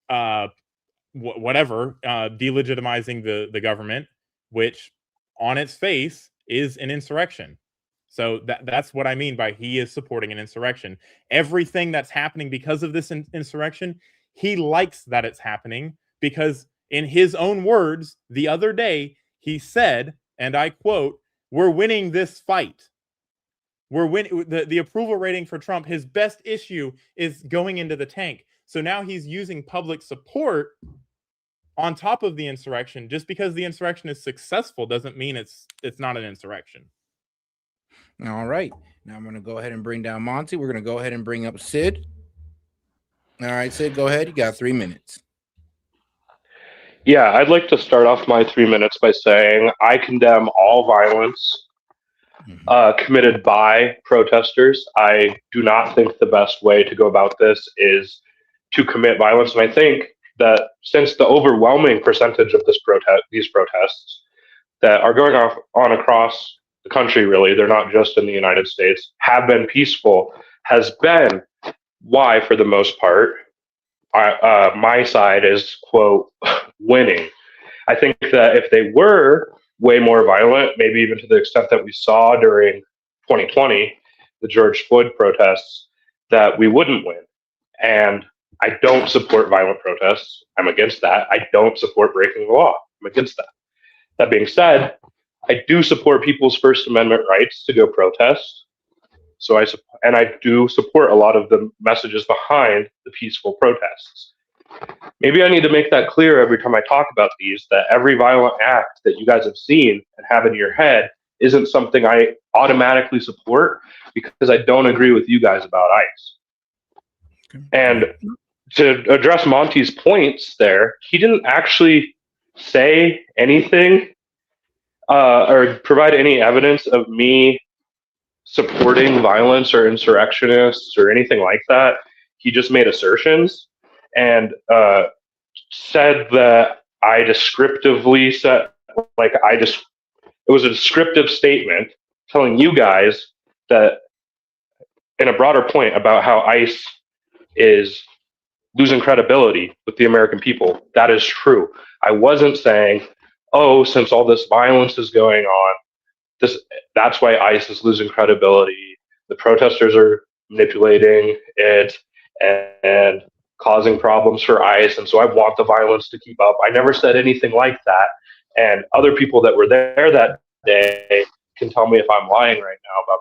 delegitimizing the government, which on its face is an insurrection. So that's what I mean by he is supporting an insurrection. Everything that's happening because of this insurrection, he likes that it's happening because in his own words, the other day, he said, and I quote, "We're winning this fight. We're winning." The approval rating for Trump, his best issue is going into the tank. So now he's using public support on top of the insurrection. Just because the insurrection is successful doesn't mean it's not an insurrection. All right. Now I'm going to go ahead and bring down Monty. We're going to go ahead and bring up Sid. All right, Sid, go ahead. You got 3 minutes. Yeah, I'd like to start off my 3 minutes by saying I condemn all violence committed by protesters. I do not think the best way to go about this is to commit violence. And I think that since the overwhelming percentage of these protests that are going on across the country, really, they're not just in the United States, have been peaceful, has been why, for the most part, my side is, quote, winning. I think that if they were way more violent, maybe even to the extent that we saw during 2020, the George Floyd protests, that we wouldn't win. And I don't support violent protests. I'm against that. I don't support breaking the law. I'm against that. That being said, I do support people's First Amendment rights to go protest. So I do support a lot of the messages behind the peaceful protests. Maybe I need to make that clear every time I talk about these, that every violent act that you guys have seen and have in your head isn't something I automatically support because I don't agree with you guys about ICE. Okay. And to address Monty's points there, he didn't actually say anything or provide any evidence of me supporting violence or insurrectionists or anything like that. He just made assertions and said that I descriptively said, it was a descriptive statement telling you guys that in a broader point about how ICE is losing credibility with the American people. That is true. I wasn't saying, oh, since all this violence is going on, that's why ICE is losing credibility. The protesters are manipulating it and causing problems for ICE, and so I want the violence to keep up. I never said anything like that, and other people that were there that day can tell me if I'm lying right now about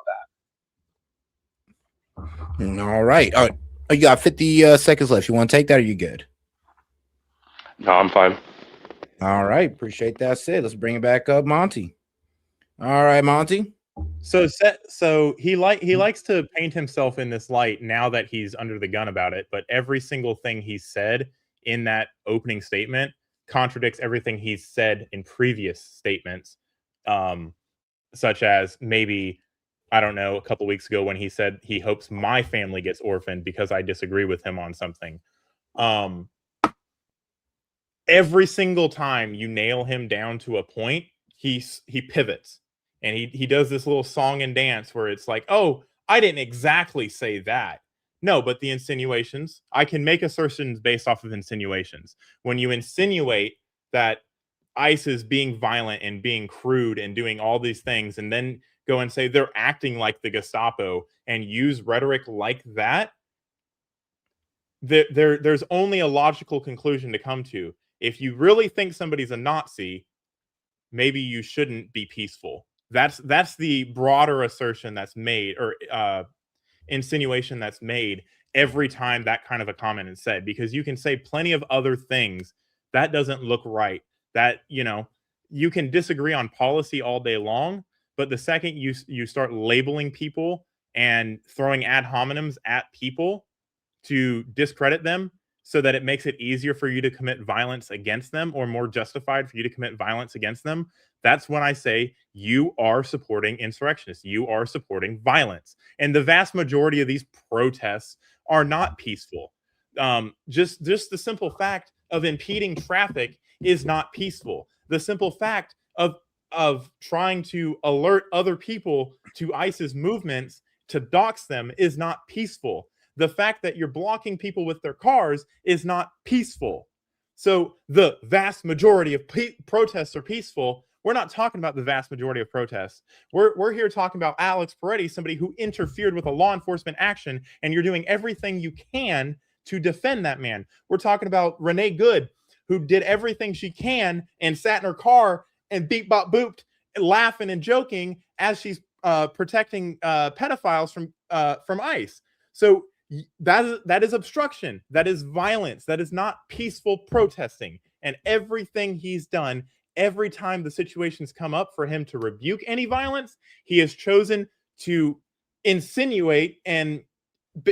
that. All right. You got 50 seconds left. You want to take that, or you good? No, I'm fine. All right. Appreciate that, Sid. Let's bring it back up, Monty. All right, Monty. So he likes to paint himself in this light now that he's under the gun about it, but every single thing he said in that opening statement contradicts everything he's said in previous statements, such as maybe, I don't know, a couple weeks ago when he said he hopes my family gets orphaned because I disagree with him on something. Every single time you nail him down to a point, he pivots. And he does this little song and dance where it's like, oh, I didn't exactly say that. No, but the insinuations, I can make assertions based off of insinuations. When you insinuate that ICE is being violent and being crude and doing all these things, and then go and say they're acting like the Gestapo and use rhetoric like that, there's only a logical conclusion to come to. If you really think somebody's a Nazi, maybe you shouldn't be peaceful. That's the broader assertion that's made, or insinuation that's made every time that kind of a comment is said, because you can say plenty of other things that doesn't look right. That, you can disagree on policy all day long, but the second you start labeling people and throwing ad hominems at people to discredit them so that it makes it easier for you to commit violence against them, or more justified for you to commit violence against them, that's when I say you are supporting insurrectionists. You are supporting violence. And the vast majority of these protests are not peaceful. Just the simple fact of impeding traffic is not peaceful. The simple fact of trying to alert other people to ISIS movements to dox them is not peaceful. The fact that you're blocking people with their cars is not peaceful. So the vast majority of protests are peaceful. We're not talking about the vast majority of protests. We're here talking about Alex Peretti, somebody who interfered with a law enforcement action, and you're doing everything you can to defend that man. We're talking about Renee Good, who did everything she can and sat in her car and beep bop booped, laughing and joking as she's protecting pedophiles from ICE. So that is obstruction. That is violence. That is not peaceful protesting. And everything he's done, every time the situations come up for him to rebuke any violence, he has chosen to insinuate and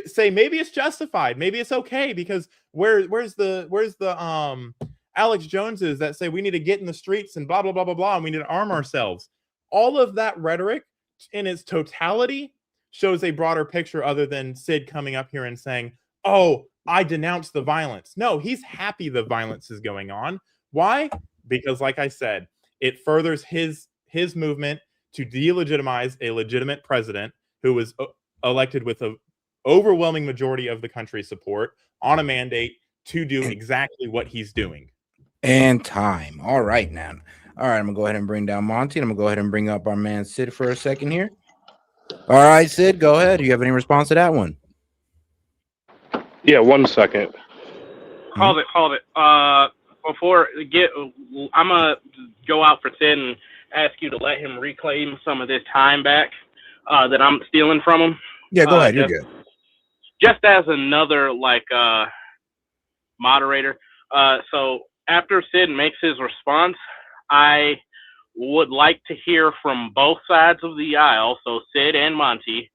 say maybe it's justified, maybe it's okay, because where's the Alex Joneses that say we need to get in the streets and blah blah blah blah blah and we need to arm ourselves. All of that rhetoric in its totality shows a broader picture other than Sid coming up here and saying, oh, I denounce the violence. No, he's happy the violence is going on. Why? Because, like I said, it furthers his movement to delegitimize a legitimate president who was elected with an overwhelming majority of the country's support on a mandate to do exactly what he's doing. And time. All right, now. All right, I'm going to go ahead and bring down Monty, and I'm going to go ahead and bring up our man Sid for a second here. All right, Sid, go ahead. Do you have any response to that one? Yeah, 1 second. Hold it. I'm gonna go out for Sid and ask you to let him reclaim some of this time back that I'm stealing from him. Yeah, go ahead. You're good. Just as another moderator. So after Sid makes his response, I would like to hear from both sides of the aisle, so Sid and Monty,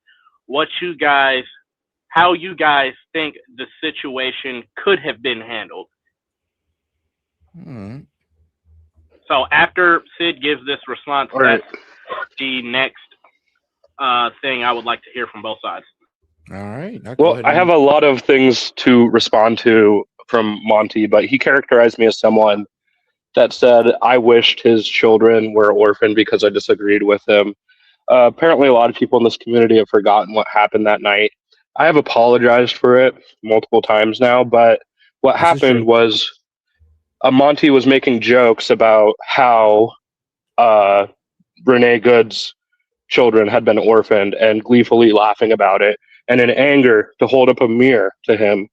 how you guys think the situation could have been handled. So after Sid gives this response, that's the next thing I would like to hear from both sides. All right. Well, I have a lot of things to respond to from Monty, but he characterized me as someone that said I wished his children were orphaned because I disagreed with him. Apparently, a lot of people in this community have forgotten what happened that night. I have apologized for it multiple times now, but what happened was Monty was making jokes about how Renee Good's children had been orphaned and gleefully laughing about it. And in anger, to hold up a mirror to him,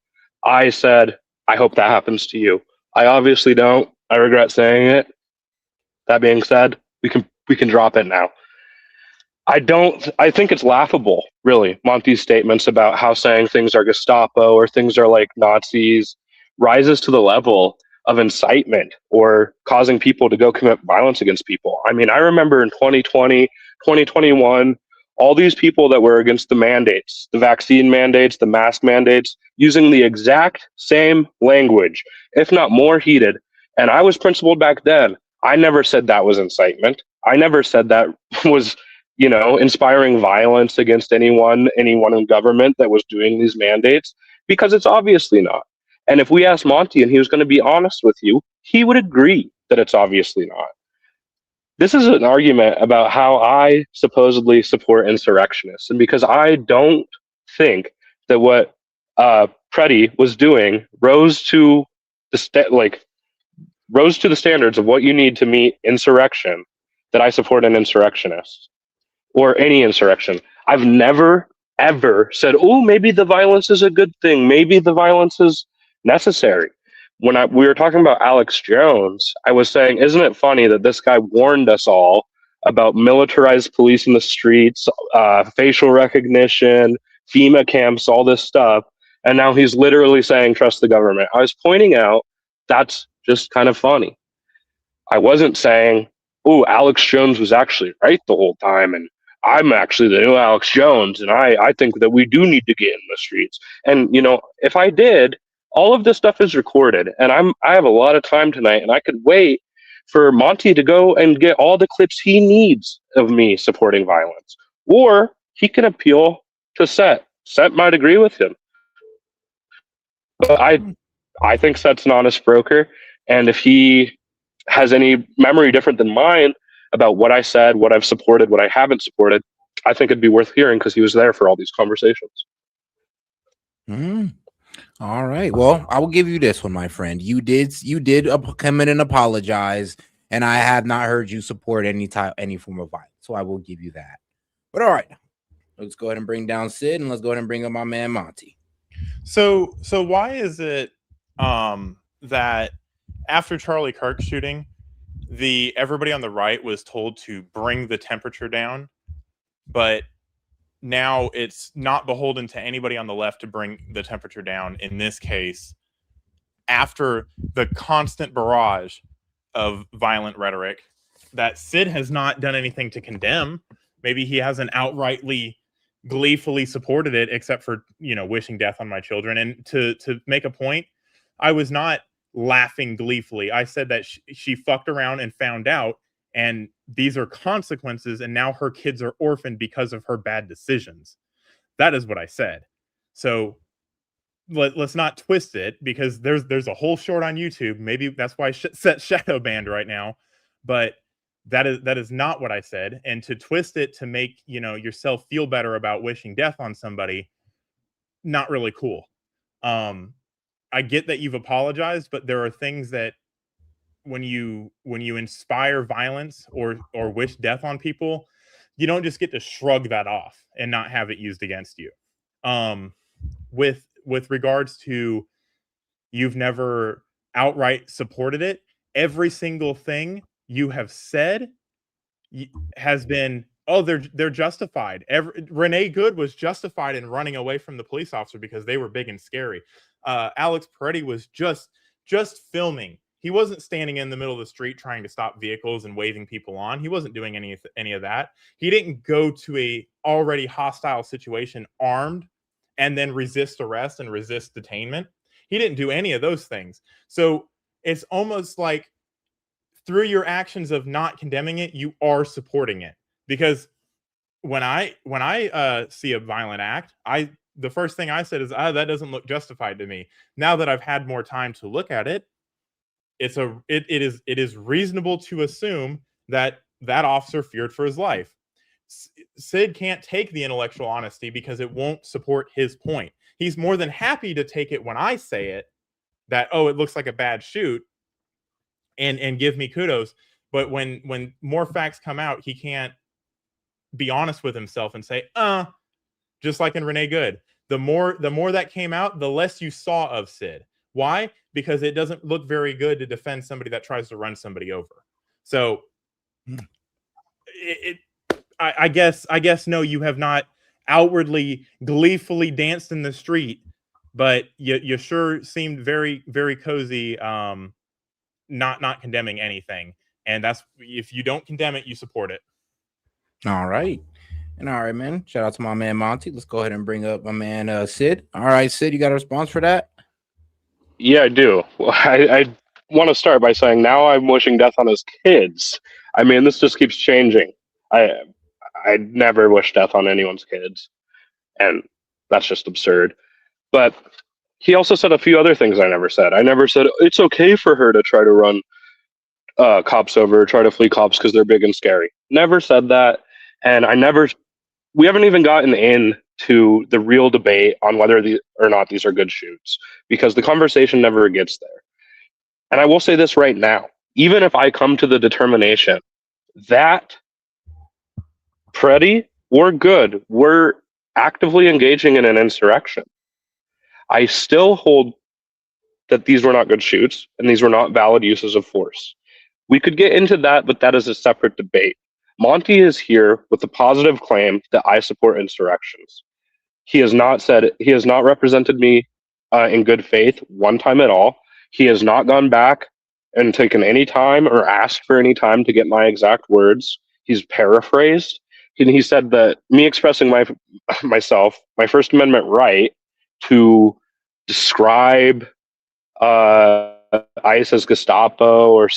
I said, I hope that happens to you. I obviously don't. I regret saying it. That being said, we can drop it now. I think it's laughable, really, Monty's statements about how saying things are Gestapo or things are like Nazis rises to the level of incitement or causing people to go commit violence against people. I mean, I remember in 2020, 2021, all these people that were against the mandates, the vaccine mandates, the mask mandates, using the exact same language, if not more heated. And I was principled back then. I never said that was incitement. I never said that was, inspiring violence against anyone in government that was doing these mandates, because it's obviously not. And if we asked Monty and he was going to be honest with you, he would agree that it's obviously not. This is an argument about how I supposedly support insurrectionists. And because I don't think that what Preddy was doing rose to the standards of what you need to meet insurrection, that I support an insurrectionist or any insurrection. I've never, ever said, oh, maybe the violence is a good thing. Maybe the violence is necessary. When we were talking about Alex Jones, I was saying, isn't it funny that this guy warned us all about militarized police in the streets, facial recognition, FEMA camps, all this stuff. And now he's literally saying, trust the government. I was pointing out that's just kind of funny. I wasn't saying, oh, Alex Jones was actually right the whole time, and I'm actually the new Alex Jones, and I think that we do need to get in the streets. And, if I did, all of this stuff is recorded, and I have a lot of time tonight, and I could wait for Monty to go and get all the clips he needs of me supporting violence. Or he can appeal to S.E.T. S.E.T might agree with him. But I think S.E.T's an honest broker, and if he has any memory different than mine about what I said, what I've supported, what I haven't supported, I think it'd be worth hearing because he was there for all these conversations. All right. Well, I will give you this one, my friend. You did come in and apologize, and I have not heard you support any form of violence. So I will give you that. But all right, let's go ahead and bring down Sid, and let's go ahead and bring up my man Monty. So why is it that after Charlie Kirk shooting, everybody on the right was told to bring the temperature down, but now it's not beholden to anybody on the left to bring the temperature down in this case, after the constant barrage of violent rhetoric that Sid has not done anything to condemn. Maybe he hasn't outrightly gleefully supported it, except for, wishing death on my children. And to make a point, I was not laughing gleefully. I said that she fucked around and found out, and these are consequences, and now her kids are orphaned because of her bad decisions. That is what I said. So let's not twist it, because there's a whole short on YouTube. Maybe that's why S.E.T shadow banned right now, but that is not what I said. And to twist it to make yourself feel better about wishing death on somebody, not really cool. I get that you've apologized, but there are things that when you inspire violence or wish death on people, you don't just get to shrug that off and not have it used against you. With regards to you've never outright supported it, every single thing you have said has been, oh, they're justified. Renee Good was justified in running away from the police officer because they were big and scary. Alex Peretti was just filming. He wasn't standing in the middle of the street trying to stop vehicles and waving people on. He wasn't doing any of that. He didn't go to a already hostile situation armed and then resist arrest and resist detainment. He didn't do any of those things. So it's almost like through your actions of not condemning it, you are supporting it. Because when I see a violent act, the first thing I said is, that doesn't look justified to me. Now that I've had more time to look at it, it is reasonable to assume that officer feared for his life. Sid can't take the intellectual honesty because it won't support his point. He's more than happy to take it when I say it, that, oh, it looks like a bad shoot, and give me kudos. But when more facts come out, he can't be honest with himself and say, just like in Renee Good. The more that came out, the less you saw of Sid. Why? Because it doesn't look very good to defend somebody that tries to run somebody over. So I guess no, you have not outwardly gleefully danced in the street, but you sure seemed very, very cozy, not condemning anything. And that's, if you don't condemn it, you support it. All right. And all right, man. Shout out to my man Monty. Let's go ahead and bring up my man Sid. All right, Sid, you got a response for that? Yeah, I do. Well, I want to start by saying now I'm wishing death on his kids. I mean, this just keeps changing. I never wish death on anyone's kids, and that's just absurd. But he also said a few other things I never said. I never said it's okay for her to try to run cops over, try to flee cops because they're big and scary. Never said that, and we haven't even gotten into the real debate on whether or not these are good shoots, because the conversation never gets there. And I will say this right now, even if I come to the determination that Freddie or Good were actively engaging in an insurrection, I still hold that these were not good shoots and these were not valid uses of force. We could get into that, but that is a separate debate. Monty is here with the positive claim that I support insurrections. He has not represented me in good faith one time at all. He has not gone back and taken any time or asked for any time to get my exact words. He's paraphrased. He said that me expressing myself, my First Amendment right to describe ICE as Gestapo, or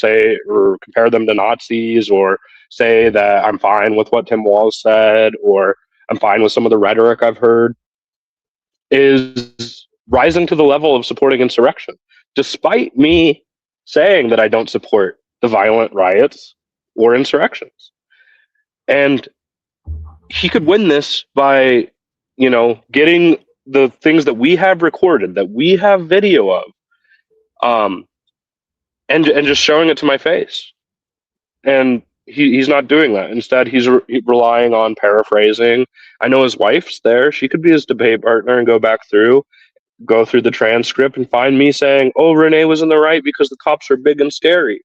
compare them to Nazis, or say that I'm fine with what Tim Walz said, or I'm fine with some of the rhetoric I've heard, is rising to the level of supporting insurrection, despite me saying that I don't support the violent riots or insurrections. And he could win this by, getting the things that we have recorded, that we have video of, and just showing it to my face. And he's not doing that. Instead, he's relying on paraphrasing. I know his wife's there. She could be his debate partner and go through the transcript and find me saying, oh, Renee was in the right because the cops are big and scary.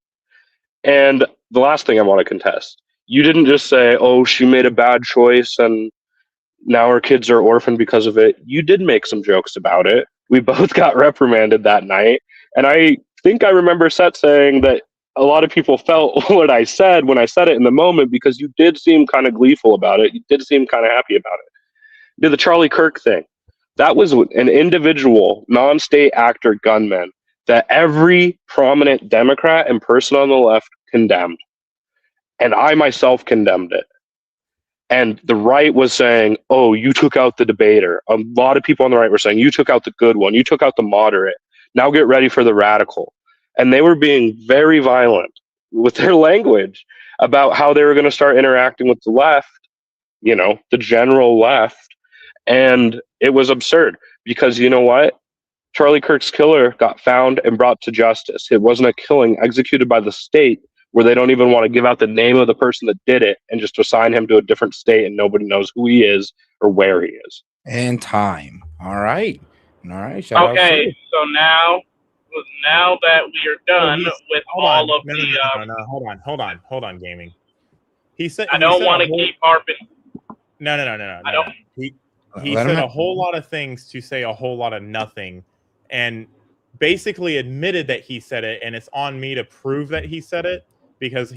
And the last thing I want to contest, you didn't just say, oh, she made a bad choice and now her kids are orphaned because of it. You did make some jokes about it. We both got reprimanded that night. And I think I remember S.E.T saying that a lot of people felt what I said when I said it in the moment, because you did seem kind of gleeful about it. You did seem kind of happy about it. Did the Charlie Kirk thing. That was an individual, non-state actor gunman that every prominent Democrat and person on the left condemned. And I myself condemned it. And the right was saying, oh, you took out the debater. A lot of people on the right were saying, you took out the good one. You took out the moderate. Now get ready for the radical. And they were being very violent with their language about how they were going to start interacting with the left, the general left. And it was absurd, because you know what? Charlie Kirk's killer got found and brought to justice. It wasn't a killing executed by the state, where they don't even want to give out the name of the person that did it and just assign him to a different state, and nobody knows who he is or where he is. And time. All right. Okay, so now that we are done with all of the hold on, gaming. He said I don't want to keep harping. No. I don't. He said a whole lot of things to say a whole lot of nothing, and basically admitted that he said it, and it's on me to prove that he said it, because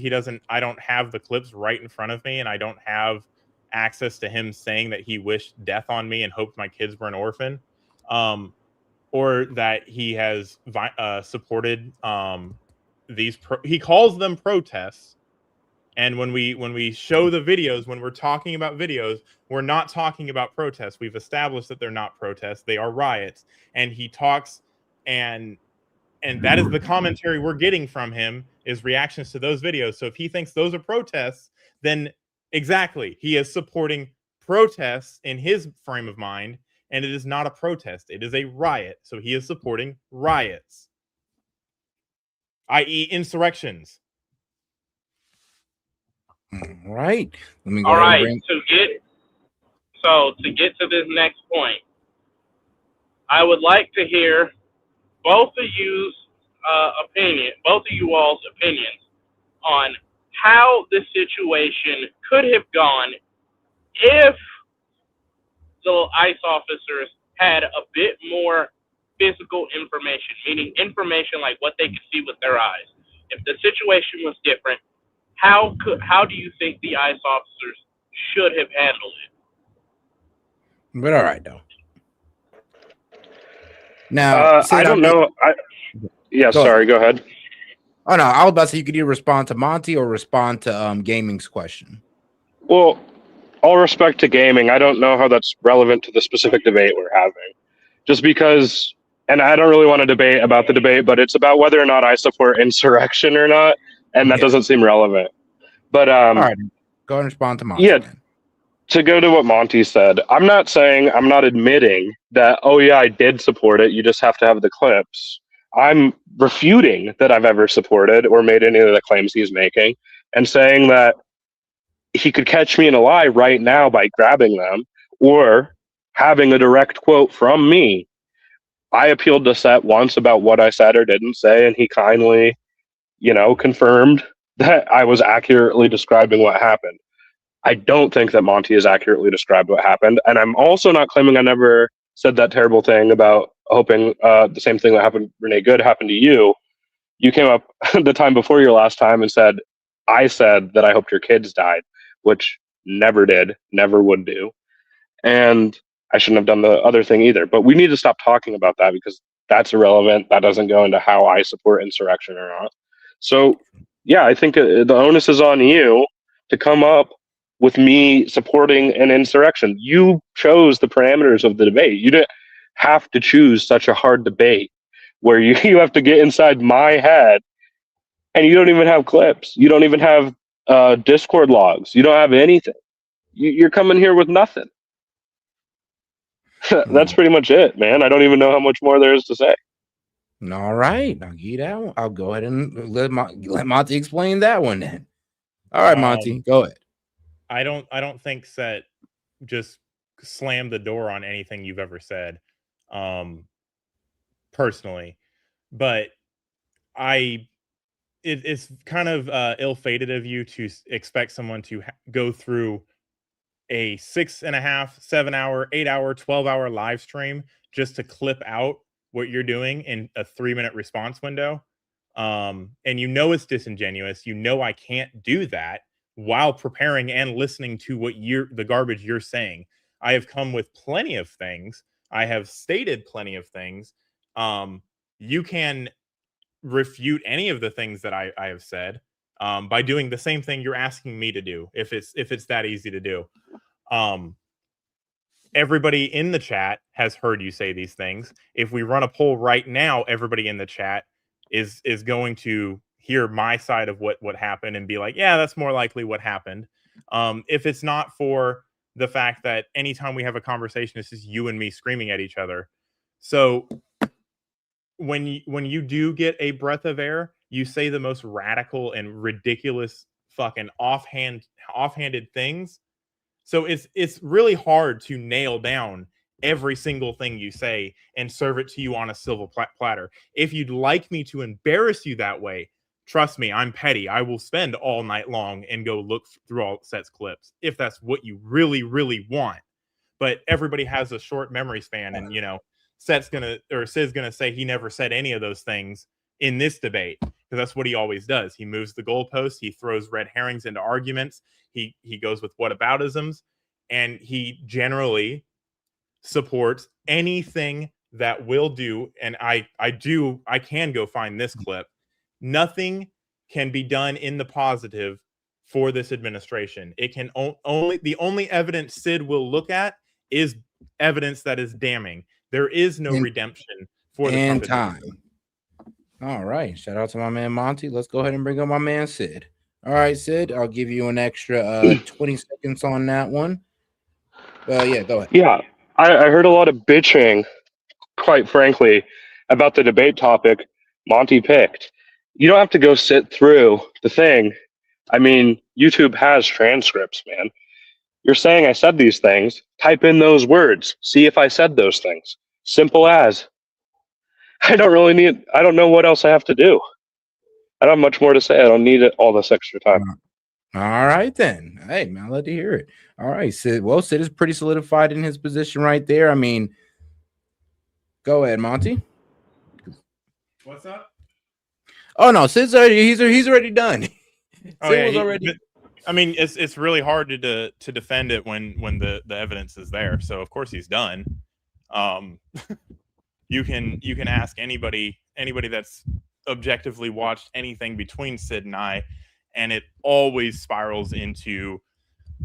I don't have the clips right in front of me, and I don't have access to him saying that he wished death on me and hoped my kids were an orphan, or that he has supported he calls them protests. And when we show the videos, when we're talking about videos, we're not talking about protests. We've established that they're not protests. They are riots. And he talks, and that is the commentary we're getting from him, is reactions to those videos. So if he thinks those are protests, then exactly, he is supporting protests in his frame of mind, and it is not a protest. It is a riot. So he is supporting riots, i.e. insurrections. All right. Let me go All ahead right. and To get to this next point, I would like to hear both of you all's opinions on how the situation could have gone if the ICE officers had a bit more physical information, meaning information like what they could see with their eyes, if the situation was different, how do you think the ICE officers should have handled it? But all right, though. Now, I don't know. Go ahead. Oh no, I was about to say you could either respond to Monty or respond to Gaming's question. Well, all respect to gaming, I don't know how that's relevant to the specific debate we're having. Just because, and I don't really want to debate about the debate, but it's about whether or not I support insurrection or not, and that doesn't seem relevant. But all right, go ahead and respond to Monty. Yeah, to go to what Monty said, I'm not admitting that, oh yeah, I did support it, you just have to have the clips. I'm refuting that I've ever supported or made any of the claims he's making, and saying that he could catch me in a lie right now by grabbing them or having a direct quote from me. I appealed to S.E.T once about what I said or didn't say, and he kindly, confirmed that I was accurately describing what happened. I don't think that Monty has accurately described what happened, and I'm also not claiming I never said that terrible thing about hoping the same thing that happened Renee Good happened to you. You came up the time before your last time and said, I said that I hoped your kids died, which never did, never would do. And I shouldn't have done the other thing either. But we need to stop talking about that because that's irrelevant. That doesn't go into how I support insurrection or not. So, yeah, I think the onus is on you to come up with me supporting an insurrection. You chose the parameters of the debate. You didn't have to choose such a hard debate where you have to get inside my head and you don't even have clips. You don't even have Discord logs. You don't have anything. You're coming here with nothing. That's pretty much it, man. I don't even know how much more there is to say. All right, I'll give you that one. I'll go ahead and let Monty explain that one then. All right, Monty, go ahead. I don't think S.E.T just slammed the door on anything you've ever said, personally, but it's kind of ill-fated of you to expect someone to go through a 6.5, 7 hour, 8 hour, 12-hour live stream just to clip out what you're doing in a 3-minute response window. And it's disingenuous. I can't do that while preparing and listening to the garbage you're saying. I have come with plenty of things. I have stated plenty of things. You can refute any of the things that I have said by doing the same thing you're asking me to do, if it's that easy to do. Everybody in the chat has heard you say these things. If we run a poll right now, everybody in the chat is going to hear my side of what happened and be like, yeah, that's more likely what happened. If it's not for the fact that anytime we have a conversation, it's just you and me screaming at each other. So when you do get a breath of air, you say the most radical and ridiculous fucking offhanded things. So it's really hard to nail down every single thing you say and serve it to you on a silver platter. If you'd like me to embarrass you that way, trust me, I'm petty. I will spend all night long and go look through all S.E.T's clips if that's what you really, really want. But everybody has a short memory span, and Sid's gonna say he never said any of those things in this debate because that's what he always does. He moves the goalposts. He throws red herrings into arguments. He goes with whataboutisms, and he generally supports anything that will do. And I can go find this clip. Nothing can be done in the positive for this administration. It can the only evidence Sid will look at is evidence that is damning. There is no redemption for the Trump time. All right. Shout out to my man Monty. Let's go ahead and bring up my man Sid. All right, Sid. I'll give you an extra 20 seconds on that one. Yeah, go ahead. Yeah, I heard a lot of bitching, quite frankly, about the debate topic Monty picked. You don't have to go sit through the thing. I mean, YouTube has transcripts, man. You're saying I said these things. Type in those words. See if I said those things. Simple as. I don't know what else I have to do. I don't have much more to say. I don't need all this extra time. All right, then. Hey, man, I'd love to hear it. All right, Sid. Well, Sid is pretty solidified in his position right there. I mean, go ahead, Monty. What's up? Oh no, Sid's already he's already done. Oh Sid yeah, was already. I mean, it's really hard to defend it when the evidence is there. So of course he's done. You can ask anybody that's objectively watched anything between Sid and I, and it always spirals into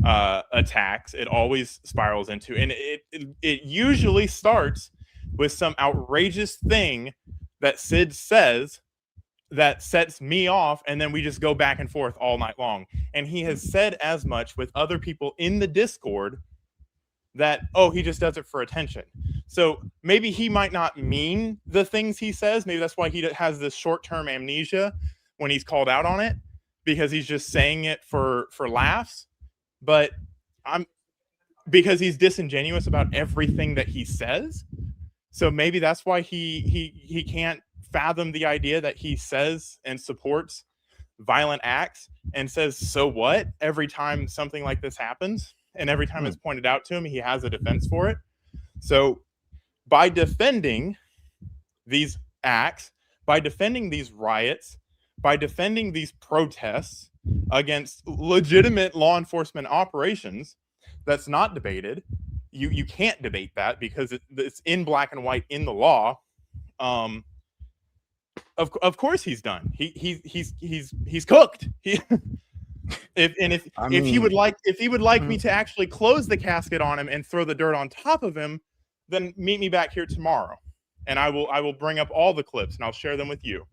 attacks. It always spirals into, and it usually starts with some outrageous thing that Sid says that sets me off, and then we just go back and forth all night long. And he has said as much with other people in the Discord that, oh, he just does it for attention. So maybe he might not mean the things he says. Maybe that's why he has this short-term amnesia when he's called out on it, because he's just saying it for laughs. But because he's disingenuous about everything that he says. So maybe that's why he can't fathom the idea that he says and supports violent acts and says, so what, every time something like this happens, and every time it's pointed out to him, he has a defense for it. So by defending these acts, by defending these riots, by defending these protests against legitimate law enforcement operations, that's not debated. You can't debate that because it's in black and white in the law. Of course he's done. He's cooked. If he would like me to actually close the casket on him and throw the dirt on top of him, then meet me back here tomorrow, and I will bring up all the clips and I'll share them with you.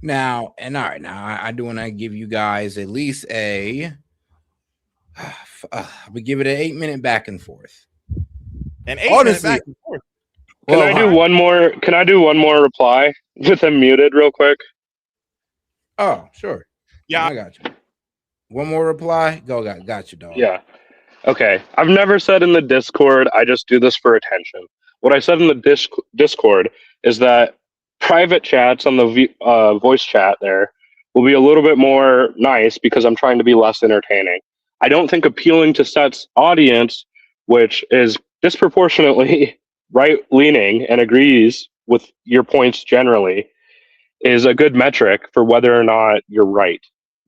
Now, I do want to give you guys at least we give it an 8-minute back and forth. An 8-minute back and forth. Can I do one more? Can I do one more reply with him muted real quick? Oh, sure. Yeah, I got you. One more reply. Go, got you, dog. Yeah. Okay. I've never said in the Discord, I just do this for attention. What I said in the Discord is that private chats on the voice chat there will be a little bit more nice because I'm trying to be less entertaining. I don't think appealing to Set's audience, which is disproportionately right-leaning and agrees with your points generally, is a good metric for whether or not you're right.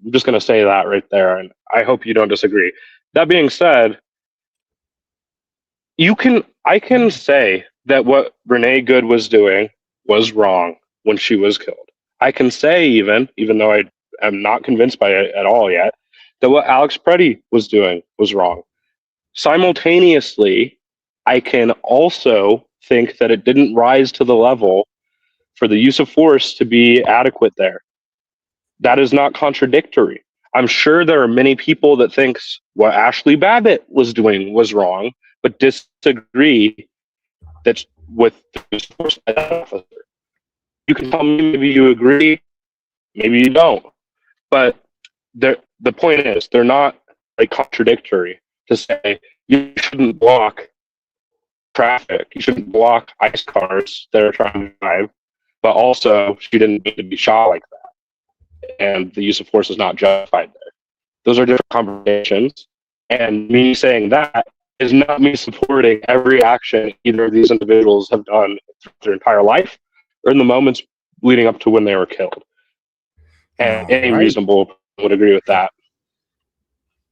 I'm just going to say that right there, and I hope you don't disagree. That being said, I can say that what Renee Good was doing was wrong when she was killed. I can say even though I am not convinced by it at all yet, that what Alex Preddy was doing was wrong. Simultaneously, I can also think that it didn't rise to the level for the use of force to be adequate there. That is not contradictory. I'm sure there are many people that thinks what Ashley Babbitt was doing was wrong, but disagree that with the use of force by that officer. You can tell me maybe you agree, maybe you don't. But the point is, they're not like contradictory to say you shouldn't block traffic, you shouldn't block ICE cars that are trying to drive, but also she didn't need to be shot like that. And the use of force is not justified there. Those are different conversations. And me saying that is not me supporting every action either of these individuals have done their entire life or in the moments leading up to when they were killed. And any reasonable would agree with that.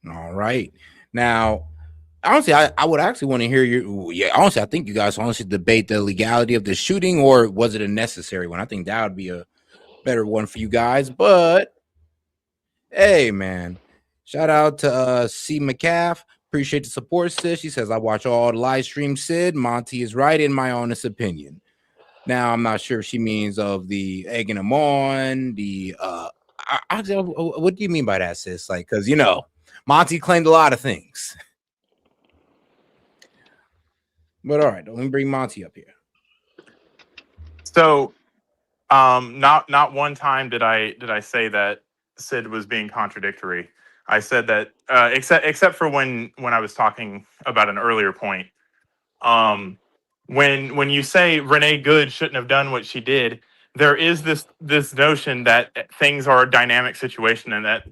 All right. Now, honestly, I would actually want to hear your. Yeah, honestly, I think you guys honestly debate the legality of the shooting, or was it a necessary one? I think that would be a better one for you guys. But hey, man, shout out to C. McCaff. Appreciate the support, sis. She says I watch all the live streams. Sid Monty is right in my honest opinion. Now, I'm not sure if she means of the egging them on, the what do you mean by that, sis? Like, because Monty claimed a lot of things. But all right, let me bring Monty up here. So, not one time did I say that Sid was being contradictory. I said that except for when I was talking about an earlier point. When you say Renee Good shouldn't have done what she did, there is this notion that things are a dynamic situation and that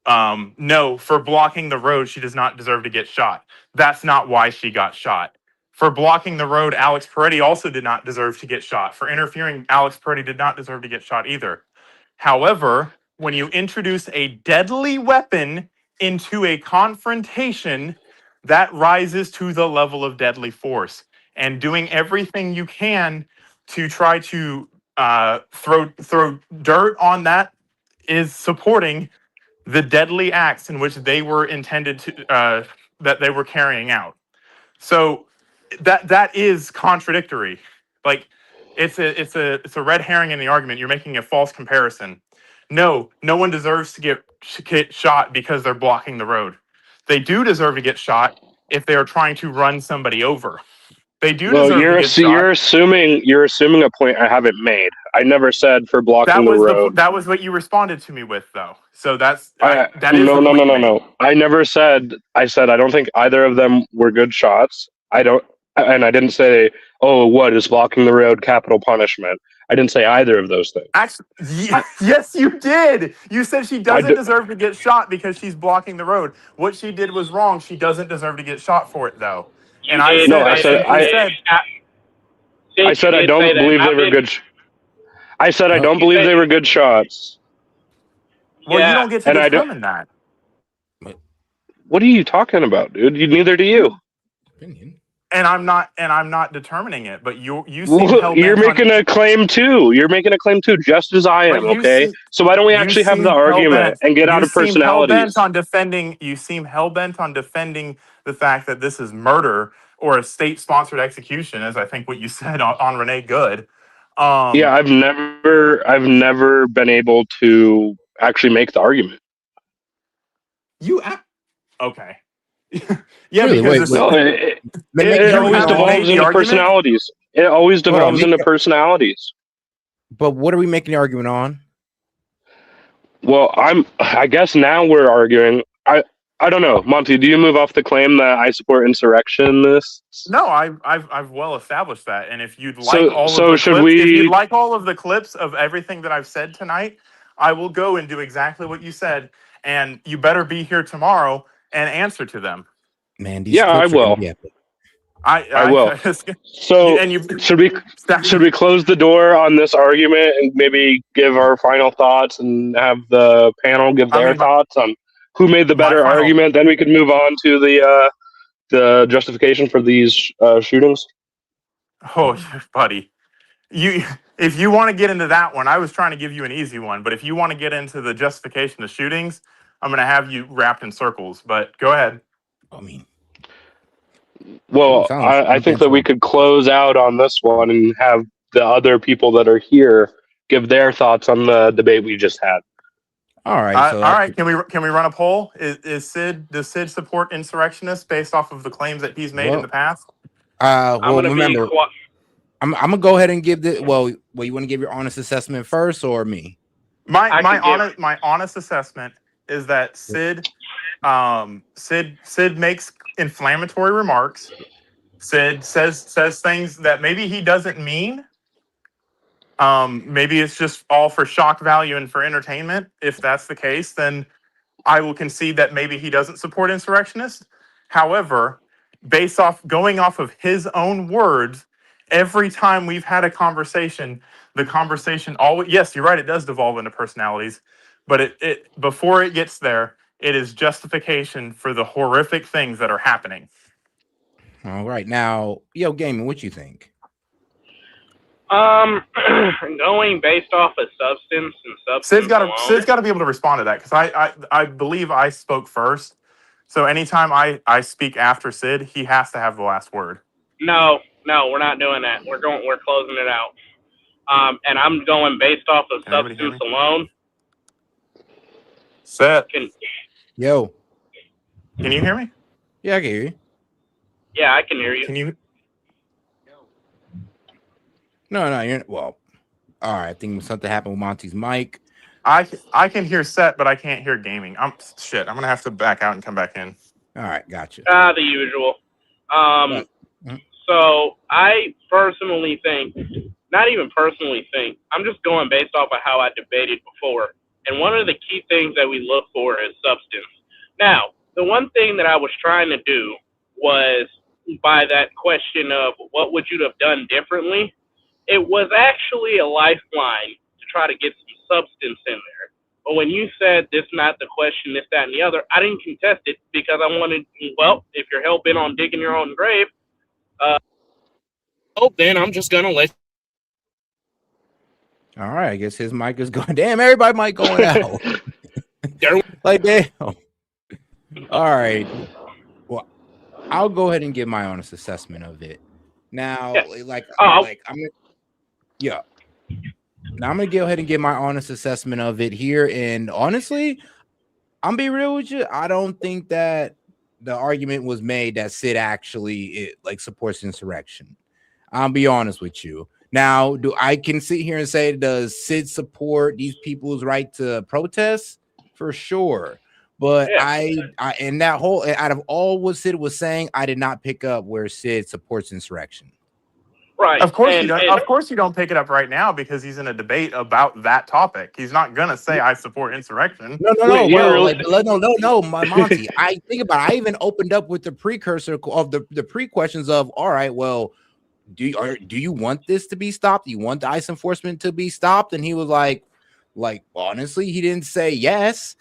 No, for blocking the road, she does not deserve to get shot. That's not why she got shot. For blocking the road, Alex Peretti also did not deserve to get shot. For interfering, Alex Peretti did not deserve to get shot either. However, when you introduce a deadly weapon into a confrontation, that rises to the level of deadly force. And doing everything you can to try to throw dirt on that is supporting the deadly acts in which they were intended to that they were carrying out. So that is contradictory. Like it's a red herring in the argument. You're making a false comparison. No one deserves to get shot because they're blocking the road. They do deserve to get shot if they are trying to run somebody over. They do Well, deserve to get shot. you're assuming a point I haven't made. I never said for blocking the road. That was what you responded to me with, though. So that is No. the point you made. I never said. I said I don't think either of them were good shots. I don't, and I didn't say, oh, what is blocking the road capital punishment? I didn't say either of those things. Actually, yes, you did. You said she doesn't deserve to get shot because she's blocking the road. What she did was wrong. She doesn't deserve to get shot for it, though. And I said I don't believe they were good. I said I don't believe they were good shots. Well, you don't get to determine that. What are you talking about, dude? Neither do you. And I'm not determining it, but you seem hell-bent you're making a claim too. You're making a claim too, just as I am. Okay, so why don't we actually have the argument and get out of personalities? You seem hell-bent on defending the fact that this is murder or a state-sponsored execution, as I think what you said on Renee Good. Yeah, I've never been able to actually make the argument. Okay. Yeah, really? Because it always devolves into personalities. It always devolves into personalities. But what are we making the argument on? Well, I guess now we're arguing. I don't know, Monty. Do you move off the claim that I support insurrectionists? No, I've well established that. And if you'd like if you'd like all of the clips of everything that I've said tonight, I will go and do exactly what you said. And you better be here tomorrow and answer to them. Man, I will. I will. So, should we close the door on this argument and maybe give our final thoughts and have the panel give their thoughts on who made the better argument? Then we could move on to the justification for these shootings. Oh, buddy, if you want to get into that one, I was trying to give you an easy one. But if you want to get into the justification of shootings, I'm going to have you wrapped in circles. But go ahead. Well, I think that we could close out on this one and have the other people that are here give their thoughts on the debate we just had. All right. All right. Can we run a poll? Does Sid support insurrectionists based off of the claims that he's made in the past? Remember, I'm gonna go ahead and give the well. You want to give your honest assessment first, or me? My honest assessment is that Sid makes inflammatory remarks. Sid says things that maybe he doesn't mean. Maybe it's just all for shock value and for entertainment. If that's the case, then I will concede that maybe he doesn't support insurrectionists. However, going off of his own words, every time we've had a conversation, the conversation always, yes, you're right, it does devolve into personalities, but it before it gets there, it is justification for the horrific things that are happening. All right, now, Gaming, what you think? Going based off of substance and substance Sid's got to be able to respond to that because I believe I spoke first. So anytime I speak after Sid, he has to have the last word. No, we're not doing that. We're closing it out. And I'm going based off of substance alone. Set. Yo. Can you hear me? Yeah, I can hear you. Yeah, I can hear you. Can you? No, you're well. All right, I think something happened with Monty's mic. I can hear Set, but I can't hear Gaming. I'm gonna have to back out and come back in. All right, gotcha. The usual. So I personally think, not even personally think, I'm just going based off of how I debated before. And one of the key things that we look for is substance. Now, the one thing that I was trying to do was, by that question of what would you have done differently, it was actually a lifeline to try to get some substance in there. But when you said this, not the question, this, that, and the other, I didn't contest it because I wanted, well, if you're hell bent on digging your own grave, then I'm just going to let. All right, I guess his mic is going. Damn, everybody mic going out. Like, damn. All right. Well, I'll go ahead and give my honest assessment of it. Now, Now I'm gonna go ahead and give my honest assessment of it here. And honestly, I'm be real with you. I don't think that the argument was made that S.E.T actually supports insurrection. I'll be honest with you. Now, do I can sit here and say, does S.E.T support these people's right to protest? For sure. But I in that whole, out of all what S.E.T was saying, I did not pick up where S.E.T supports insurrection. Right. Of course you don't. Of course you don't pick it up right now because he's in a debate about that topic. He's not gonna say I support insurrection. No, Monty. I think about it. I even opened up with the precursor of the pre-questions of, all right, well, do you want this to be stopped? Do you want the ICE enforcement to be stopped? And he was like honestly, he didn't say yes.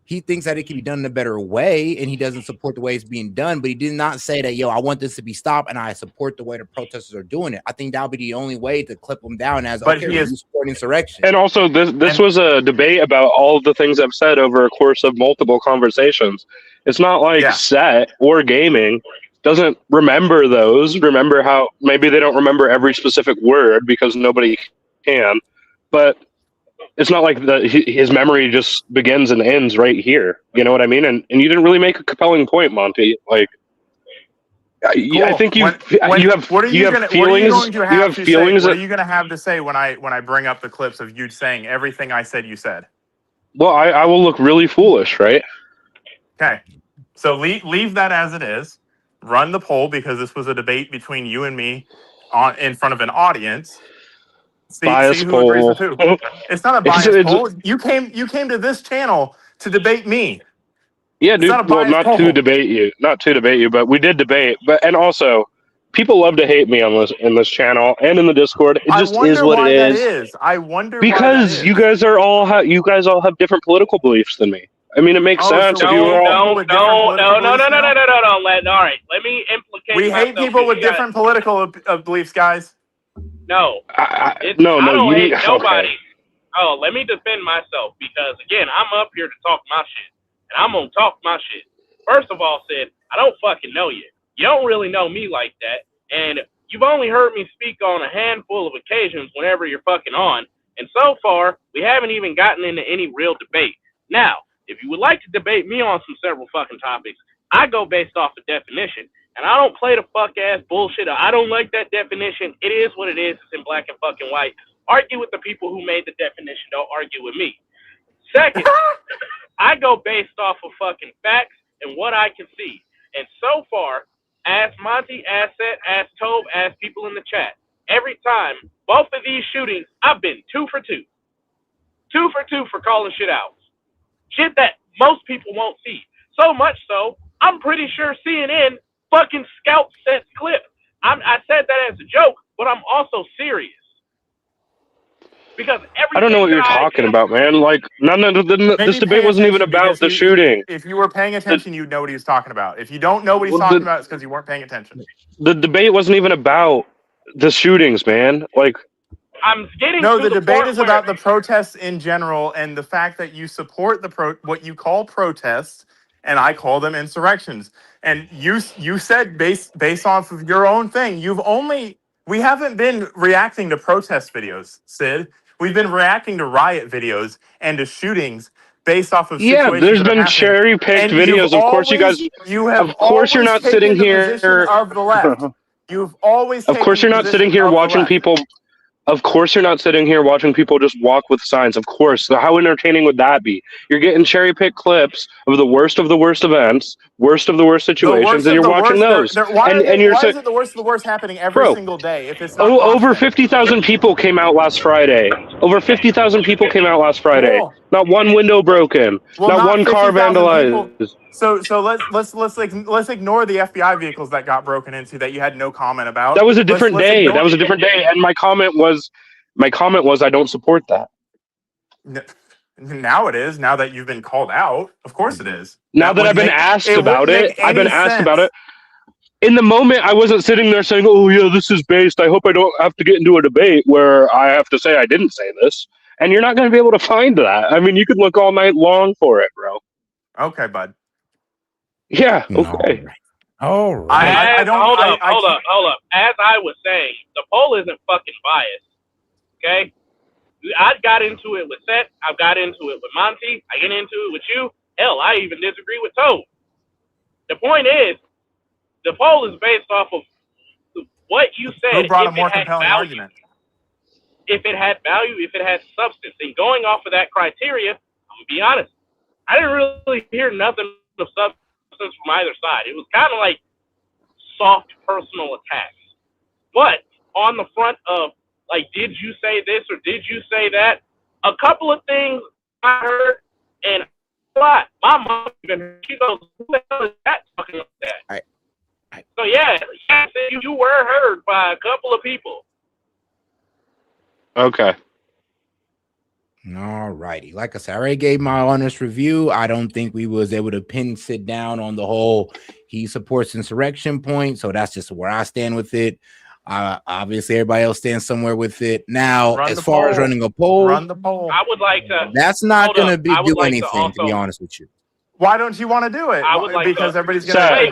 He thinks that it can be done in a better way, and he doesn't support the way it's being done. But he did not say that, I want this to be stopped, and I support the way the protesters are doing it. I think that would be the only way to clip them down as, okay, you support insurrection. And also, this was a debate about all of the things I've said over a course of multiple conversations. It's not like S.E.T or gaming doesn't remember those. Remember how maybe they don't remember every specific word because nobody can, but it's not like his memory just begins and ends right here. You know what I mean? And you didn't really make a compelling point, Monty. Like, cool. I think you have feelings. What are you going to have to say when I bring up the clips of you saying everything I said you said? Well, I will look really foolish, right? Okay. So leave that as it is. Run the poll because this was a debate between you and me in front of an audience. See who agrees with who. It's not a biased poll. You came to this channel to debate me. Yeah, dude. Not to debate you, but we did debate. And also, people love to hate me in this channel and in the Discord. It just is what it is. I wonder because you guys all have different political beliefs than me. I mean, it makes sense. No. All right, let me implicate. We hate people with different political beliefs, guys. No, I don't hate nobody. Okay. Oh, let me defend myself because again, I'm up here to talk my shit, and I'm gonna talk my shit. First of all, S.E.T, I don't fucking know you. You don't really know me like that, and you've only heard me speak on a handful of occasions whenever you're fucking on. And so far, we haven't even gotten into any real debate. Now, if you would like to debate me on some several fucking topics, I go based off the definition. And I don't play the fuck-ass bullshit. I don't like that definition. It is what it is. It's in black and fucking white. Argue with the people who made the definition. Don't argue with me. Second, I go based off of fucking facts and what I can see. And so far, ask Monty, ask S.E.T, ask Tove, ask people in the chat. Every time, both of these shootings, I've been 2 for 2. 2 for 2 for calling shit out. Shit that most people won't see. So much so, I'm pretty sure CNN fucking scout S.E.T clip. I said that as a joke, but I'm also serious. Because I don't know what you're talking about, man. Like, this debate wasn't even about the shooting. If you were paying attention, you'd know what he was talking about. If you don't know what he's talking about, it's because you weren't paying attention. The debate wasn't even about the shootings, man. Like, I'm getting the debate is about the protests in general and the fact that you support what you call protests, and I call them insurrections. And you said based off of your own thing, we haven't been reacting to protest videos, Sid. We've been reacting to riot videos and to shootings based off of situations. Yeah, there's been cherry-picked videos. Of course, of course, you're not sitting here of the left. You've always. Of course, you're not sitting here watching people. Of course, you're not sitting here watching people just walk with signs. Of course. So how entertaining would that be? You're getting cherry-picked clips of the worst events, worst of the worst situations, and you're watching those. Why is it the worst of the worst happening every single day? If it's not over 50,000 people came out last Friday. Over 50,000 people came out last Friday. Cool. Not one window broken. Well, not one car 50,000 vandalized. people. So let's ignore the FBI vehicles that got broken into that you had no comment about. That was a different Let's day. ignore- That was a different day, and my comment was I don't support that. Now it is. Now that you've been called out, of course it is. Now that I've been asked about it, I've been asked about it. In the moment, I wasn't sitting there saying, "Oh yeah, this is based. I hope I don't have to get into a debate where I have to say I didn't say this." And you're not going to be able to find that. I mean, you could look all night long for it, bro. Okay, bud. Yeah. Okay. All right. I don't. Hold up. As I was saying, the poll isn't fucking biased. Okay. I got into it with S.E.T. I've got into it with Monty. I get into it with you. Hell, I even disagree with Toad. The point is, the poll is based off of what you said. Who brought a if more it had compelling value, argument? If it had value, if it had substance, and going off of that criteria, I'm gonna be honest, I didn't really hear nothing of substance from either side. It was kind of like soft personal attacks. But on the front of, like, did you say this or did you say that? A couple of things I heard, and a lot. My mom even, she goes, "Who the hell is that talking like that?" So yeah, you were heard by a couple of people. Okay. All righty. Like I said, I already gave my honest review. I don't think we was able to sit down on the whole he supports insurrection point. So that's just where I stand with it. Obviously, everybody else stands somewhere with it. Now, as far as running a poll, Run the poll. I would like to. that's not going to do like anything, to be honest with you. Why don't you want to do it? I would like because to. everybody's gonna Wait.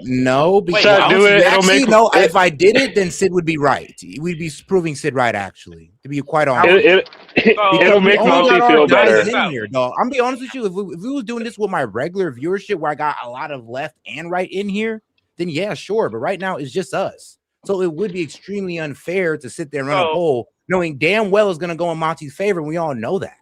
No, because Seth, do it. It'll make no. If I did it, then Sid would be right. We'd be proving Sid right, actually. To be quite honest, it'll make Monty feel better. In here, dog. I'm be honest with you. If we was doing this with my regular viewership, where I got a lot of left and right in here, then yeah, sure. But right now it's just us, so it would be extremely unfair to sit there and run a poll, knowing damn well it's going to go in Monty's favor. And we all know that.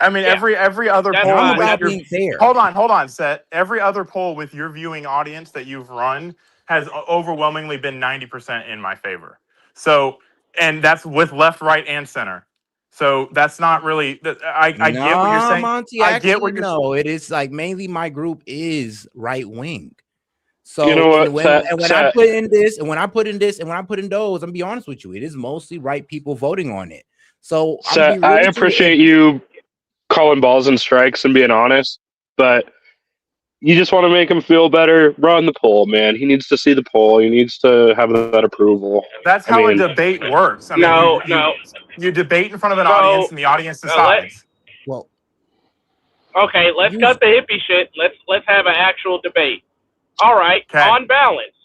I mean, every other poll with your fair. Hold on, Set. Every other poll with your viewing audience that you've run has overwhelmingly been 90% in my favor. So, and that's with left, right, and center. So that's not really. I get what you're saying. Monty, I get what you're. No, it is like mainly my group is right wing. So you know what? when I put in this, and when I put in this, and when I put in those, I'm be honest with you, it is mostly right people voting on it. So I appreciate you calling balls and strikes and being honest, but you just want to make him feel better. Run the poll, man. He needs to see the poll. He needs to have that approval. That's how a debate works. I mean, you debate in front of an audience, and the audience decides. Okay, let's cut the hippie shit. Let's have an actual debate. All right, on balance,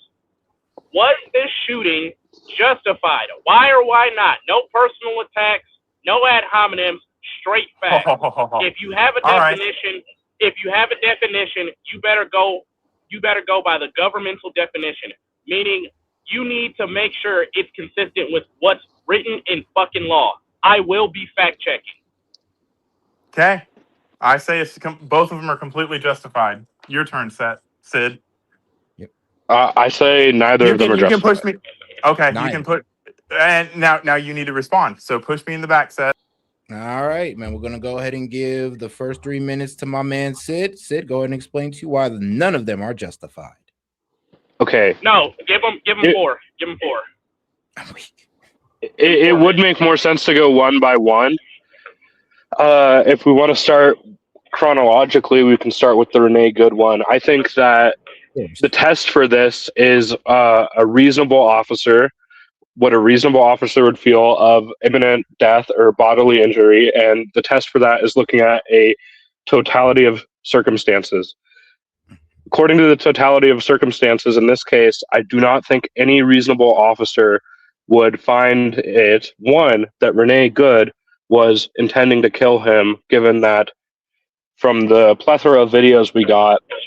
was this shooting justified? Why or why not? No personal attacks, no ad hominems. Straight facts. If you have a definition, you better go by the governmental definition. Meaning, you need to make sure it's consistent with what's written in fucking law. I will be fact checking. Okay, I say both of them are completely justified. Your turn, Sid. I say neither of them are justified. You can push me. Okay, you can put. And now you need to respond. So push me in the back, Sid. All right, man. We're gonna go ahead and give the first 3 minutes to my man Sid. Sid, go ahead and explain to you why none of them are justified. Okay. No, give them 4. Give them 4. It would make more sense to go one by one. If we want to start chronologically, we can start with the Renee Good one. I think that the test for this is a reasonable officer. What a reasonable officer would feel of imminent death or bodily injury. And the test for that is looking at a totality of circumstances. According to the totality of circumstances in this case, I do not think any reasonable officer would find it, one, that Renee Good was intending to kill him, given that from the plethora of videos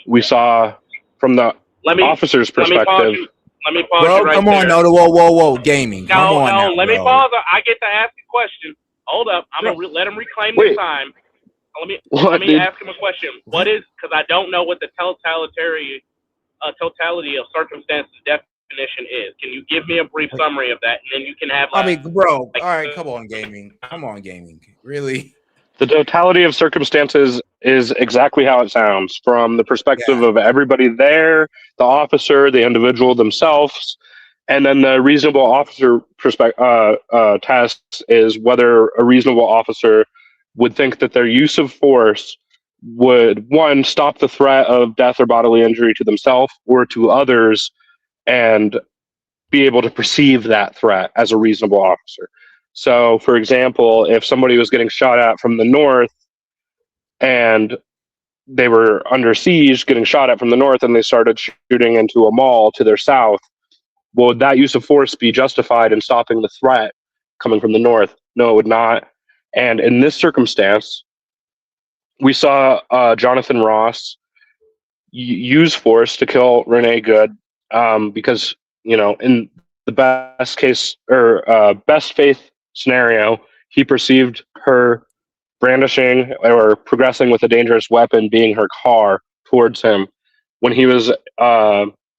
we saw from the officer's perspective. Let me pause bro, you right come there. on, no, whoa, gaming. Come on now, let me bro. pause. I get to ask a question. Hold up, I'm gonna let him reclaim the time. Let me ask him a question. What is? Because I don't know what the totality of circumstances definition is. Can you give me a brief summary of that, and then you can have. I mean, bro. All right, come on, gaming. Come on, gaming. Really? The totality of circumstances is exactly how it sounds from the perspective Yeah. of everybody there, the officer, the individual themselves, and then the reasonable officer test is whether a reasonable officer would think that their use of force would, one, stop the threat of death or bodily injury to themselves or to others, and be able to perceive that threat as a reasonable officer. So, for example, if somebody was getting shot at from the north and they were under siege, getting shot at from the north, and they started shooting into a mall to their south, would that use of force be justified in stopping the threat coming from the north? No, it would not. And in this circumstance, we saw Jonathan Ross use force to kill Renee Good because, you know, in the best case or best faith scenario, he perceived her brandishing or progressing with a dangerous weapon being her car towards him when he was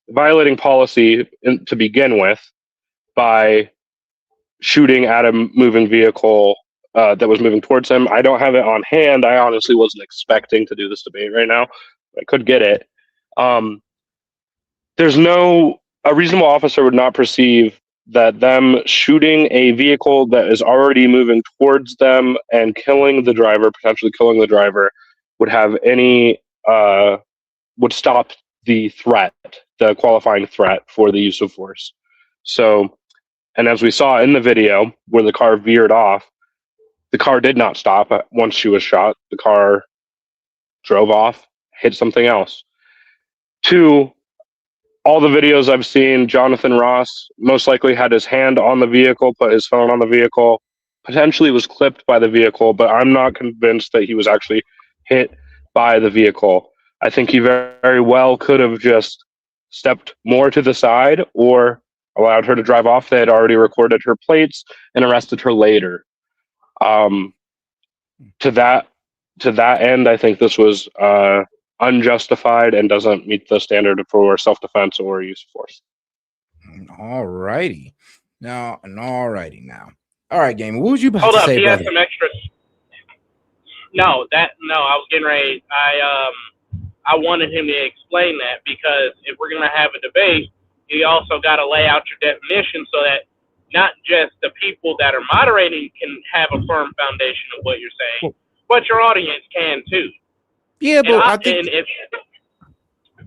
violating policy to begin with by shooting at a moving vehicle that was moving towards him. I don't have it on hand. I honestly wasn't expecting to do this debate right now. I could get it. A reasonable officer would not perceive that them shooting a vehicle that is already moving towards them and potentially killing the driver, would have any, would stop the threat, the qualifying threat for the use of force. So, and as we saw in the video where the car veered off, the car did not stop once she was shot. The car drove off, hit something else. Two, all the videos I've seen, Jonathan Ross most likely had his hand on the vehicle, put his phone on the vehicle, potentially was clipped by the vehicle, but I'm not convinced that he was actually hit by the vehicle. I think he very, very well could have just stepped more to the side or allowed her to drive off. They had already recorded her plates and arrested her later. To that end, I think this was unjustified and doesn't meet the standard for self-defense or use of force. All righty. Now. All right, game. What would you about Hold to up, say, he has brother? some extra. No, I was getting ready. I wanted him to explain that because if we're gonna have a debate, you also got to lay out your definition so that not just the people that are moderating can have a firm foundation of what you're saying, but your audience can too. Yeah, but I think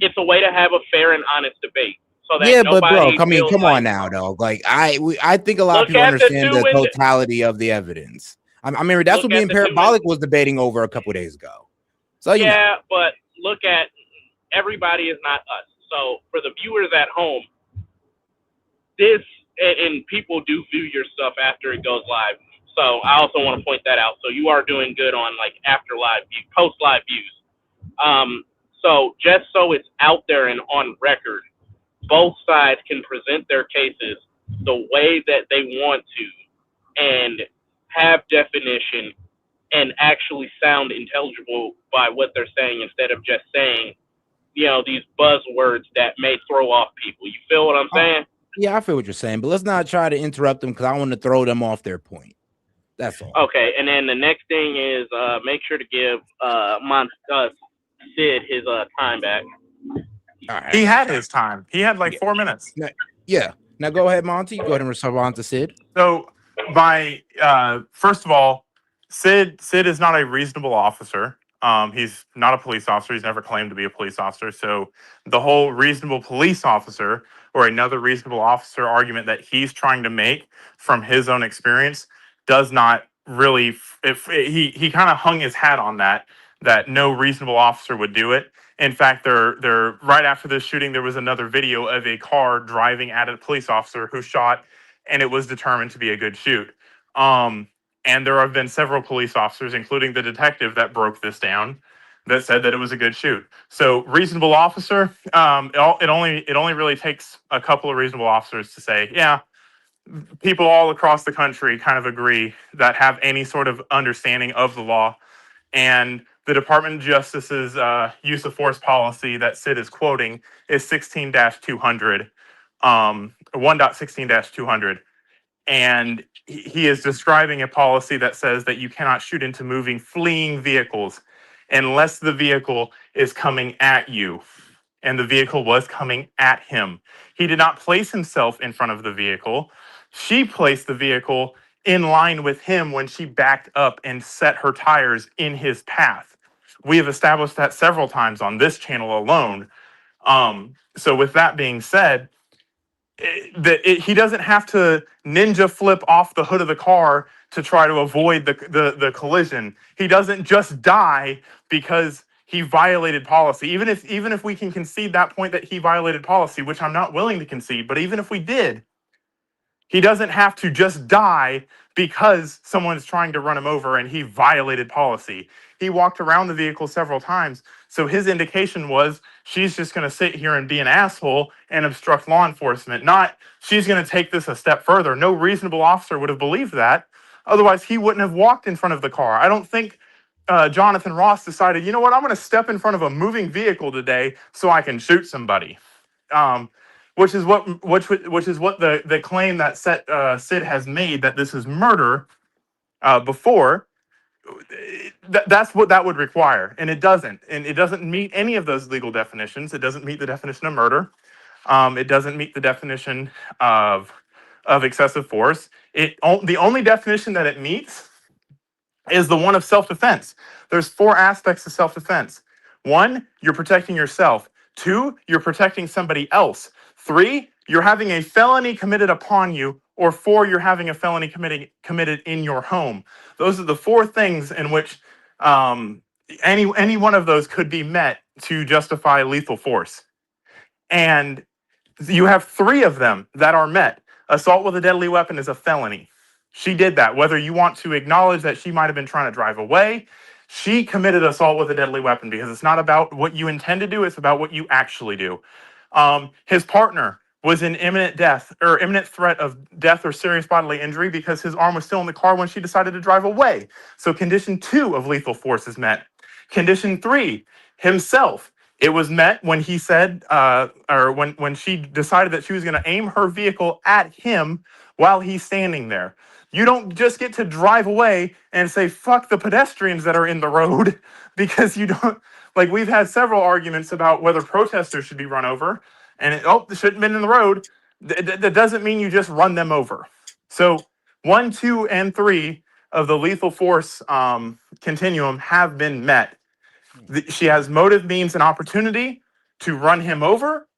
it's a way to have a fair and honest debate. So that yeah, but bro, nobody I mean, feels come like, on now, though. Like I think a lot of Look people at the understand the two totality of the evidence. I mean, that's Look what me at and the two Parabolic was debating over a couple days ago. So you know. yeah, but look at everybody is not us. So for the viewers at home, this and people do view your stuff after it goes live. So I also want to point that out. So you are doing good on like after live view, post live views. So just so it's out there and on record, both sides can present their cases the way that they want to and have definition and actually sound intelligible by what they're saying instead of just saying, you know, these buzzwords that may throw off people. You feel what I'm saying? Yeah, I feel what you're saying, but let's not try to interrupt them because I want to throw them off their point. That's all. Okay, and then the next thing is make sure to give Sid his time back. All right. He had his time. He had like 4 minutes. Yeah. Now go ahead, Monty. Go ahead and respond to Sid. So first of all, Sid is not a reasonable officer. He's not a police officer. He's never claimed to be a police officer. So the whole reasonable police officer or another reasonable officer argument that he's trying to make from his own experience does not really. He kind of hung his hat on that no reasonable officer would do it. In fact, they're right after this shooting, there was another video of a car driving at a police officer who shot, and it was determined to be a good shoot. And there have been several police officers, including the detective that broke this down, that said that it was a good shoot. So reasonable officer, it only really takes a couple of reasonable officers to say, yeah, people all across the country kind of agree that have any sort of understanding of the law. And the Department of Justice's use of force policy that Sid is quoting is 16-200, 1.16-200. And he is describing a policy that says that you cannot shoot into moving, fleeing vehicles unless the vehicle is coming at you. And the vehicle was coming at him. He did not place himself in front of the vehicle. She placed the vehicle in line with him when she backed up and set her tires in his path. We have established that several times on this channel alone. So with that being said, he doesn't have to ninja flip off the hood of the car to try to avoid the collision. He doesn't just die because he violated policy. Even if we can concede that point that he violated policy, which I'm not willing to concede, but even if we did, he doesn't have to just die because someone is trying to run him over and he violated policy. He walked around the vehicle several times. So his indication was she's just going to sit here and be an asshole and obstruct law enforcement. Not she's going to take this a step further. No reasonable officer would have believed that. Otherwise, he wouldn't have walked in front of the car. I don't think Jonathan Ross decided, you know what, I'm going to step in front of a moving vehicle today so I can shoot somebody. Which is what the claim that S.E.T has made, that this is murder before. That's what that would require, and it doesn't. And it doesn't meet any of those legal definitions. It doesn't meet the definition of murder. It doesn't meet the definition of excessive force. The only definition that it meets is the one of self-defense. There's 4 aspects to self-defense. 1, you're protecting yourself. 2, you're protecting somebody else. 3, you're having a felony committed upon you. Or 4, you're having a felony committed in your home. Those are the 4 things in which any one of those could be met to justify lethal force. And you have 3 of them that are met. Assault with a deadly weapon is a felony. She did that. Whether you want to acknowledge that she might have been trying to drive away, she committed assault with a deadly weapon, because it's not about what you intend to do, it's about what you actually do. His partner was in imminent threat of death or serious bodily injury because his arm was still in the car when she decided to drive away. So condition 2 of lethal force is met. Condition 3, himself. It was met when he said, or when she decided that she was going to aim her vehicle at him while he's standing there. You don't just get to drive away and say, fuck the pedestrians that are in the road, because you don't, like, we've had several arguments about whether protesters should be run over, and they shouldn't have been in the road. That doesn't mean you just run them over. So 1, 2, and 3 of the lethal force continuum have been met. She has motive, means, and opportunity to run him over.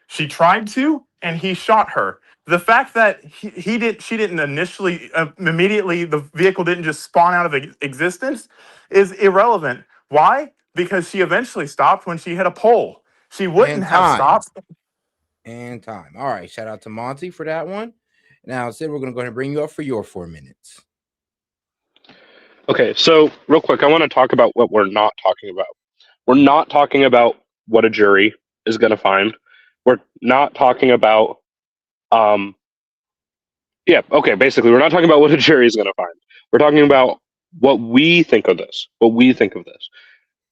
She tried to, and he shot her. The fact that she didn't initially, immediately, the vehicle didn't just spawn out of existence is irrelevant. Why? Because she eventually stopped when she hit a pole. She wouldn't have stopped. And time. All right. Shout out to Monty for that one. Now, Sid, we're going to go ahead and bring you up for your 4 minutes. Okay, so real quick, I want to talk about what we're not talking about. We're not talking about what a jury is going to find. We're not talking about, basically, we're not talking about what a jury is going to find. We're talking about what we think of this,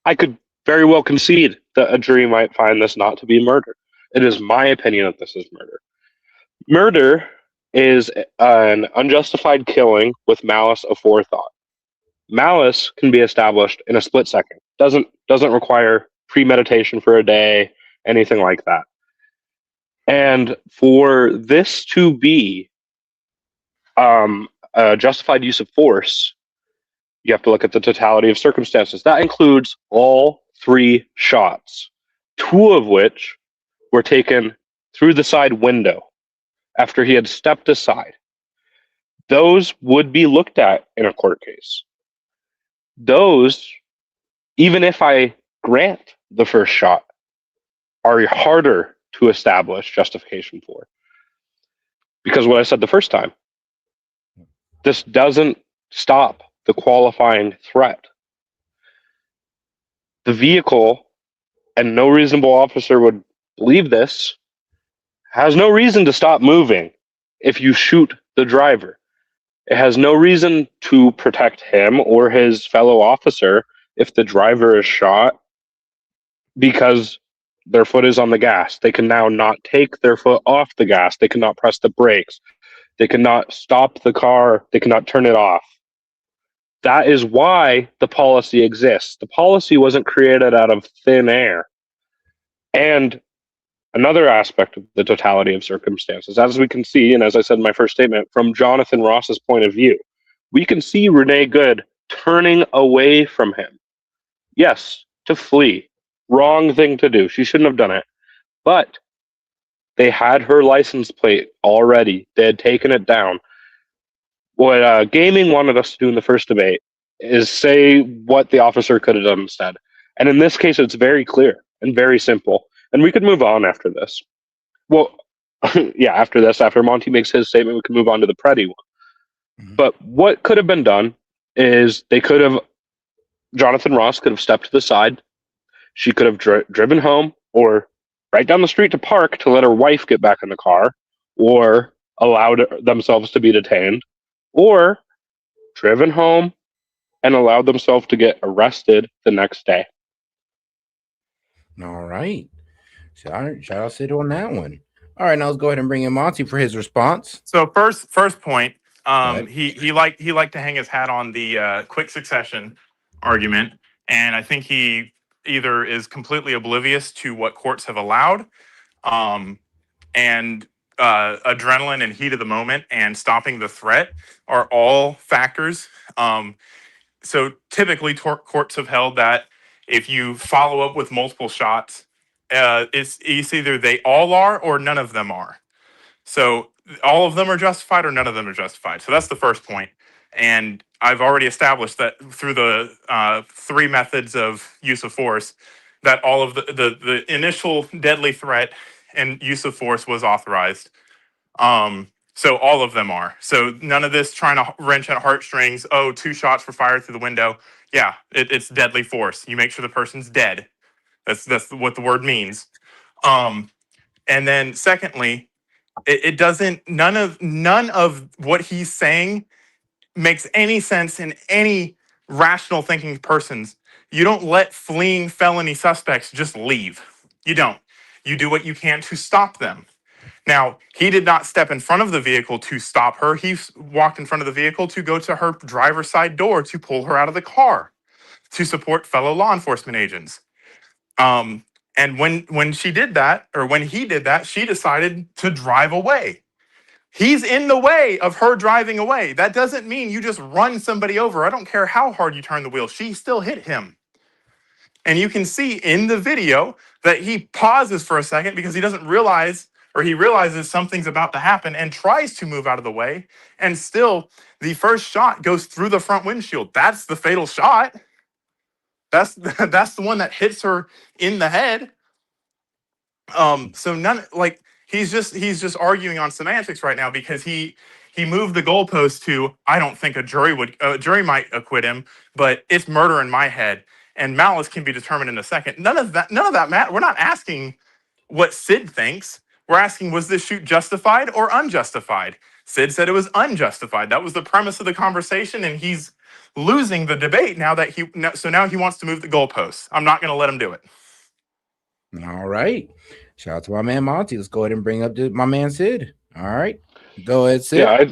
I could very well concede that a jury might find this not to be murder. It is my opinion that this is murder. Murder is an unjustified killing with malice aforethought. Malice can be established in a split second. Doesn't require premeditation for a day, anything like that. And for this to be a justified use of force, you have to look at the totality of circumstances. That includes all 3 shots, 2 of which were taken through the side window after he had stepped aside. Those would be looked at in a court case. Those, even if I grant the first shot, are harder to establish justification for. Because what I said the first time, this doesn't stop the qualifying threat. The vehicle, and no reasonable officer would believe this, has no reason to stop moving if you shoot the driver. It has no reason to protect him or his fellow officer if the driver is shot, because their foot is on the gas. They can now not take their foot off the gas. They cannot press the brakes. They cannot stop the car. They cannot turn it off. That is why the policy exists. The policy wasn't created out of thin air. And another aspect of the totality of circumstances, as we can see, and as I said in my first statement, from Jonathan Ross's point of view, we can see Renee Good turning away from him. Yes, to flee. Wrong thing to do. She shouldn't have done it. But they had her license plate already. They had taken it down. What gaming wanted us to do in the first debate is say what the officer could have done instead. And in this case, it's very clear and very simple. And we could move on after this. Well, yeah, after this, after Monty makes his statement, we can move on to the Preddy one. Mm-hmm. But what could have been done is Jonathan Ross could have stepped to the side. She could have driven home or right down the street to park to let her wife get back in the car, or allowed themselves to be detained, or driven home and allowed themselves to get arrested the next day. All right. Shout out Sid on that one. All right, now let's go ahead and bring in Monty for his response. So first point, he liked to hang his hat on the quick succession argument, and I think he either is completely oblivious to what courts have allowed, and adrenaline and heat of the moment and stopping the threat are all factors. So typically courts have held that if you follow up with multiple shots, it's either they all are or none of them are. So all of them are justified or none of them are justified. So that's the first point. And I've already established that through the three methods of use of force, that all of the initial deadly threat and use of force was authorized. So all of them are. So none of this trying to wrench at heartstrings. Oh, 2 shots were fired through the window. Yeah, it's deadly force. You make sure the person's dead. That's what the word means. And then secondly, it doesn't. None of what he's saying makes any sense in any rational thinking person's. You don't let fleeing felony suspects just leave. You don't. You do what you can to stop them. Now, he did not step in front of the vehicle to stop her. He walked in front of the vehicle to go to her driver's side door to pull her out of the car to support fellow law enforcement agents. And when she did that, or when he did that, she decided to drive away. He's in the way of her driving away. That doesn't mean you just run somebody over. I don't care how hard you turn the wheel. She still hit him. And you can see in the video that he pauses for a second because he doesn't realize, or he realizes something's about to happen and tries to move out of the way. And still, the first shot goes through the front windshield. That's the fatal shot. That's the one that hits her in the head. So he's just arguing on semantics right now because he moved the goalpost to, I don't think a jury might acquit him, but it's murder in my head, and malice can be determined in a second. None of that matters. We're not asking what Sid thinks. We're asking, was this shoot justified or unjustified? Sid said it was unjustified. That was the premise of the conversation, and he's losing the debate now now he wants to move the goalposts. I'm not going to let him do it. All right. Shout out to my man Monty. Let's go ahead and bring up my man Sid. All right. Go ahead, Sid. Yeah,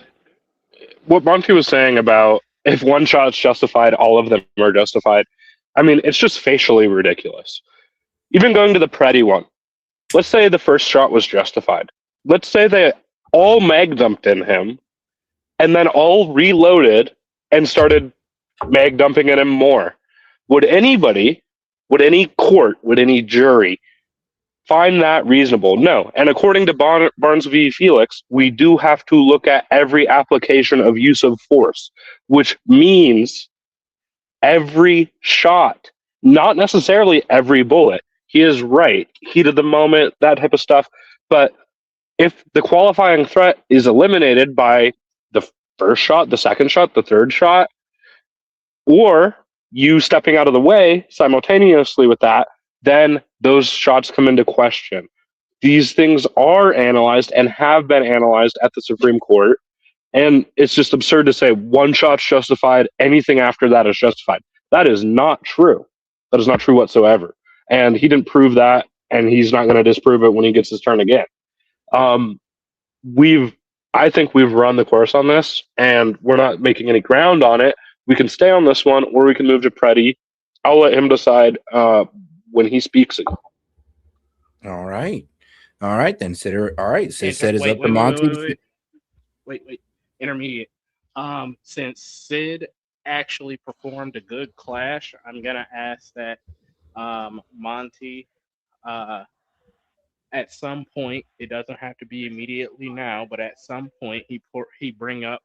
what Monty was saying about if one shot's justified, all of them are justified. I mean, it's just facially ridiculous. Even going to the Preddy one, let's say the first shot was justified. Let's say they all mag dumped in him and then all reloaded and started mag dumping in him more. Would any court, would any jury find that reasonable? No. And according to Barnes v. Felix, we do have to look at every application of use of force, which means every shot, not necessarily every bullet. He is right. Heat of the moment, that type of stuff. But if the qualifying threat is eliminated by the first shot, the second shot, the third shot, or you stepping out of the way simultaneously with that, then those shots come into question. These things are analyzed and have been analyzed at the Supreme Court, and it's just absurd to say one shot's justified, anything after that is justified. That is not true. That is not true whatsoever. And he didn't prove that, and he's not going to disprove it when he gets his turn again. I think we've run the course on this, and we're not making any ground on it. We can stay on this one, or we can move to Preddy. I'll let him decide when he speaks again. All right. All right, then. All right. So Sid is wait, up to Monty. Wait. Intermediate. Since Sid actually performed a good clash, I'm gonna ask that Monty at some point, it doesn't have to be immediately now, but at some point he bring up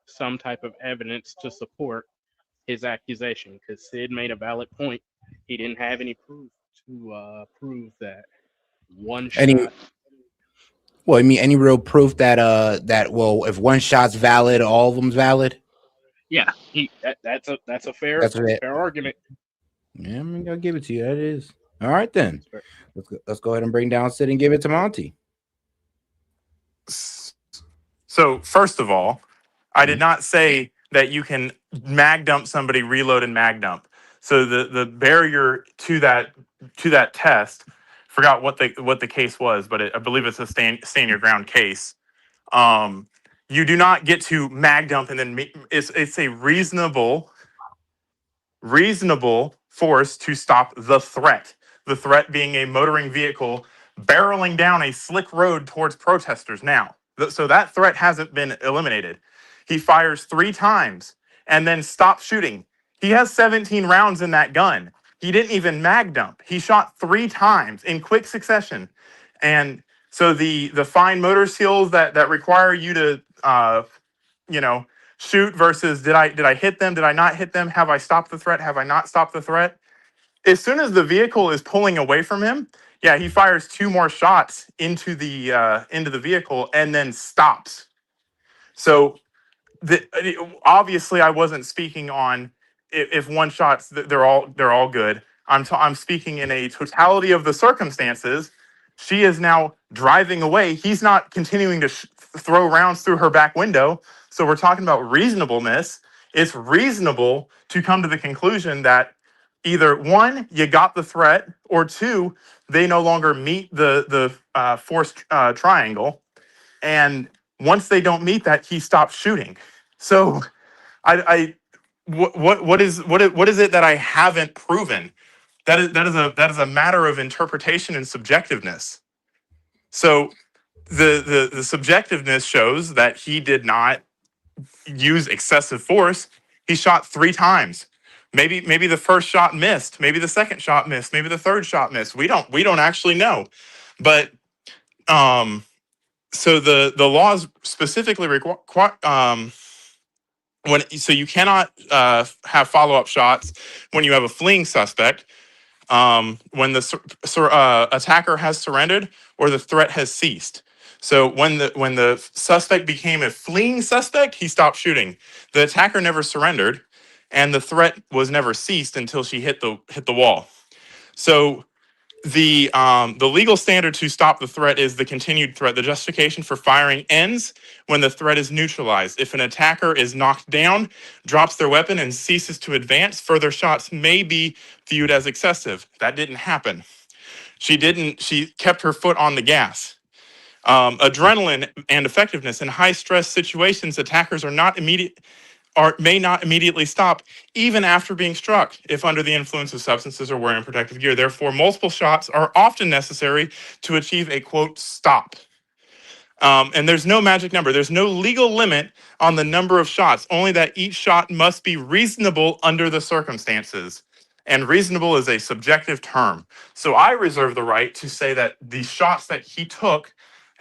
some type of evidence to support his accusation, because Sid made a valid point. He didn't have any proof to prove that one shot. Well, I mean, any real proof that if one shot's valid, all of them's valid? Yeah, that's a fair argument. Yeah, I'm gonna give it to you. That is all right. Then let's go ahead and bring down Sid and give it to Monty. So first of all, I did not say that you can mag dump somebody, reload and mag dump. So the barrier to that test, forgot what the case was, but I believe it's a stand your ground case. You do not get to mag dump and then it's a reasonable force to stop the threat. The threat being a motoring vehicle barreling down a slick road towards protesters now. So that threat hasn't been eliminated. He fires 3 times and then stops shooting. He has 17 rounds in that gun. He didn't even mag dump. He shot 3 times in quick succession. And so the fine motor skills that require you to shoot versus did I hit them? Did I not hit them? Have I stopped the threat? Have I not stopped the threat? As soon as the vehicle is pulling away from him, yeah, he fires 2 more shots into the vehicle and then stops. So obviously, I wasn't speaking on if one shot's they're all good. I'm speaking in a totality of the circumstances. She is now driving away. He's not continuing to throw rounds through her back window. So we're talking about reasonableness. It's reasonable to come to the conclusion that either 1, you got the threat, or 2, they no longer meet the force triangle. And once they don't meet that, he stops shooting. So what is it that I haven't proven? That is a matter of interpretation and subjectiveness. So the subjectiveness shows that he did not use excessive force. He shot 3 times. Maybe the first shot missed. Maybe the second shot missed. Maybe the third shot missed. We don't actually know. But so the laws specifically require so you cannot have follow-up shots when you have a fleeing suspect, when the attacker has surrendered or the threat has ceased. So when the suspect became a fleeing suspect, he stopped shooting. The attacker never surrendered, and the threat was never ceased until she hit the wall. So the legal standard to stop the threat is the continued threat. The justification for firing ends when the threat is neutralized. If an attacker is knocked down, drops their weapon, and ceases to advance, further shots may be viewed as excessive. That didn't happen. She kept her foot on the gas. Adrenaline and effectiveness in high-stress situations, attackers may not immediately stop, even after being struck, if under the influence of substances or wearing protective gear. Therefore, multiple shots are often necessary to achieve a, quote, stop. And there's no magic number. There's no legal limit on the number of shots, only that each shot must be reasonable under the circumstances. And reasonable is a subjective term. So I reserve the right to say that the shots that he took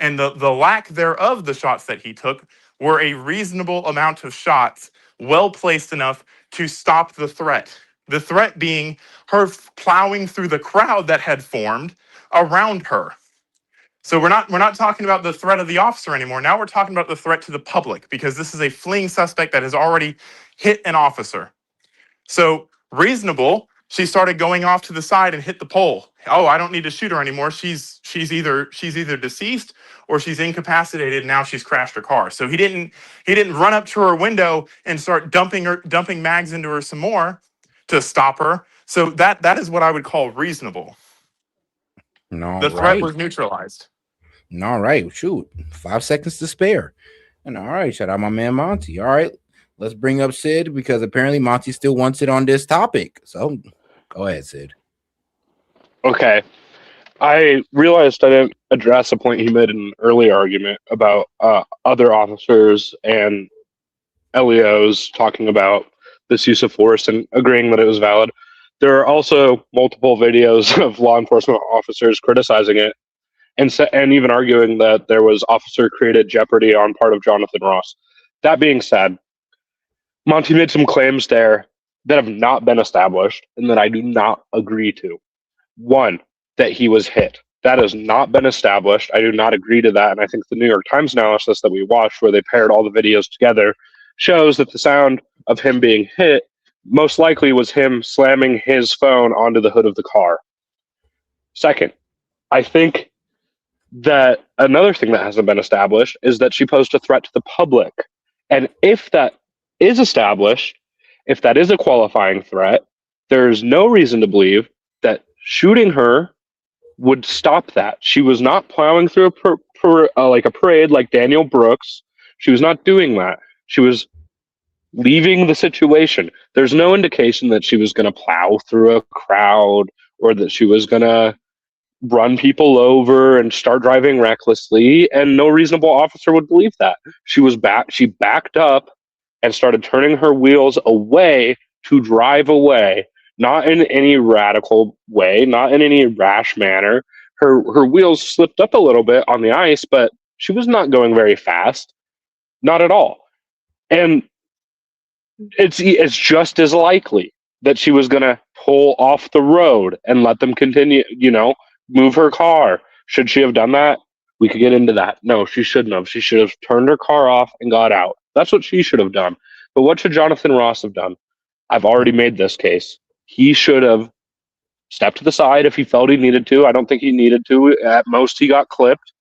and the lack thereof the shots that he took were a reasonable amount of shots, well placed enough to stop the threat. The threat being her plowing through the crowd that had formed around her. So we're not talking about the threat of the officer anymore. Now we're talking about the threat to the public, because this is a fleeing suspect that has already hit an officer. So reasonable, she started going off to the side and hit the pole. Oh, I don't need to shoot her anymore. She's either deceased or she's incapacitated. And now she's crashed her car. So he didn't run up to her window and start dumping mags into her some more to stop her. So that is what I would call reasonable. The threat was neutralized. All right, shoot, 5 seconds to spare. And all right, shout out my man Monty. All right, let's bring up Sid because apparently Monty still wants it on this topic. So go ahead, Sid. Okay. I realized I didn't address a point he made in an earlier argument about other officers and LEOs talking about this use of force and agreeing that it was valid. There are also multiple videos of law enforcement officers criticizing it and even arguing that there was officer created jeopardy on part of Jonathan Ross. That being said, Monty made some claims there that have not been established and that I do not agree to. One, that he was hit. That has not been established. I do not agree to that. And I think the New York Times analysis that we watched, where they paired all the videos together, shows that the sound of him being hit most likely was him slamming his phone onto the hood of the car. Second, I think that another thing that hasn't been established is that she posed a threat to the public. And if that is established, if that is a qualifying threat, there's no reason to believe that shooting her would stop that. She was not plowing through like a parade like Daniel Brooks. She was not doing that. She was leaving the situation. There's no indication that she was going to plow through a crowd or that she was going to run people over and start driving recklessly, and no reasonable officer would believe that. She backed up and started turning her wheels away to drive away, not in any radical way, not in any rash manner. Her wheels slipped up a little bit on the ice, but she was not going very fast, not at all. And it's just as likely that she was going to pull off the road and let them continue, move her car. Should she have done that? We could get into that. No, she shouldn't have. She should have turned her car off and got out. That's what she should have done. But what should Jonathan Ross have done? I've already made this case. He should have stepped to the side if he felt he needed to. I don't think he needed to. At most, he got clipped.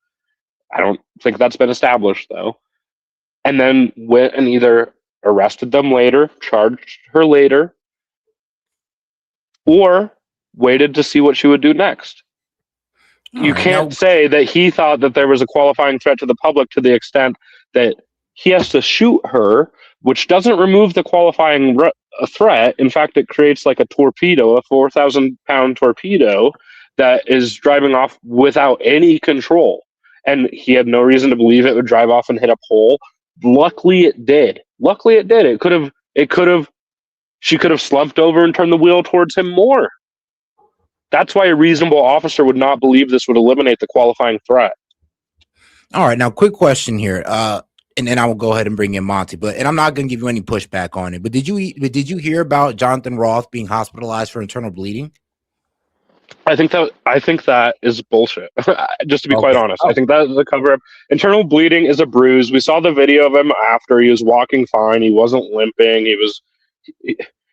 I don't think that's been established, though. And then went and either arrested them later, charged her later, or waited to see what she would do next. You can't say that he thought that there was a qualifying threat to the public to the extent that he has to shoot her, which doesn't remove the qualifying threat. In fact, it creates like a torpedo, a 4,000-pound torpedo that is driving off without any control. And he had no reason to believe it would drive off and hit a pole. Luckily, it did. She could have slumped over and turned the wheel towards him more. That's why a reasonable officer would not believe this would eliminate the qualifying threat. All right, now quick question here, and then I will go ahead and bring in Monty. And I'm not going to give you any pushback on it. But did you hear about Jonathan Roth being hospitalized for internal bleeding? I think that is bullshit. Just to be quite honest, I think that is a cover up. Internal bleeding is a bruise. We saw the video of him after. He was walking fine. He wasn't limping.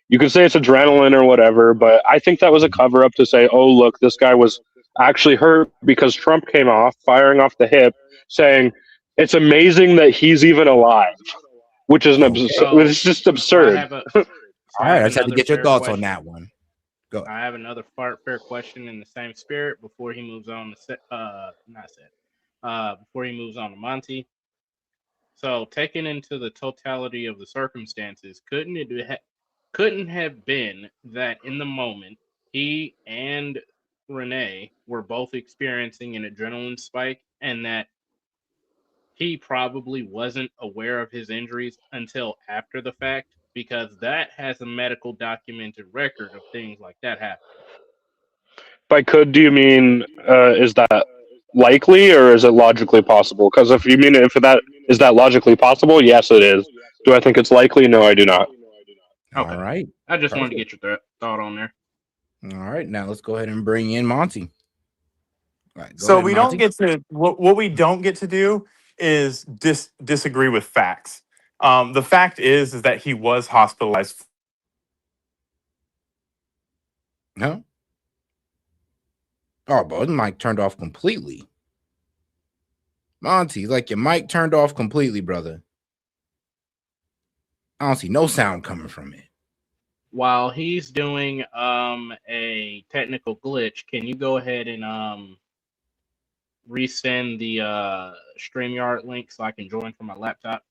You could say it's adrenaline or whatever, but I think that was a cover up to say, oh, look, this guy was actually hurt because Trump came off, firing off the hip, saying it's amazing that he's even alive, which is it's just absurd. All right, I just had to get your thoughts on that one. Go. I have another fair question in the same spirit before he moves on to before he moves on to Monty. So, taken into the totality of the circumstances, couldn't have been that in the moment he and Renee were both experiencing an adrenaline spike, and that he probably wasn't aware of his injuries until after the fact, because that has a medical documented record of things like that happening. By could, do you mean is that likely or is it logically possible? Because if you mean is that logically possible? Yes, it is. Do I think it's likely? No, I do not. Okay. All right. I just wanted to get your thought on there. All right, now let's go ahead and bring in Monty. All right, so we don't get to what we don't get to do is disagree with facts. The fact is that he was hospitalized. No. Oh, but his mic turned off completely. Monty, like your mic turned off completely, brother. I don't see no sound coming from it. while he's doing a technical glitch, can you go ahead and resend the StreamYard link so I can join from my laptop?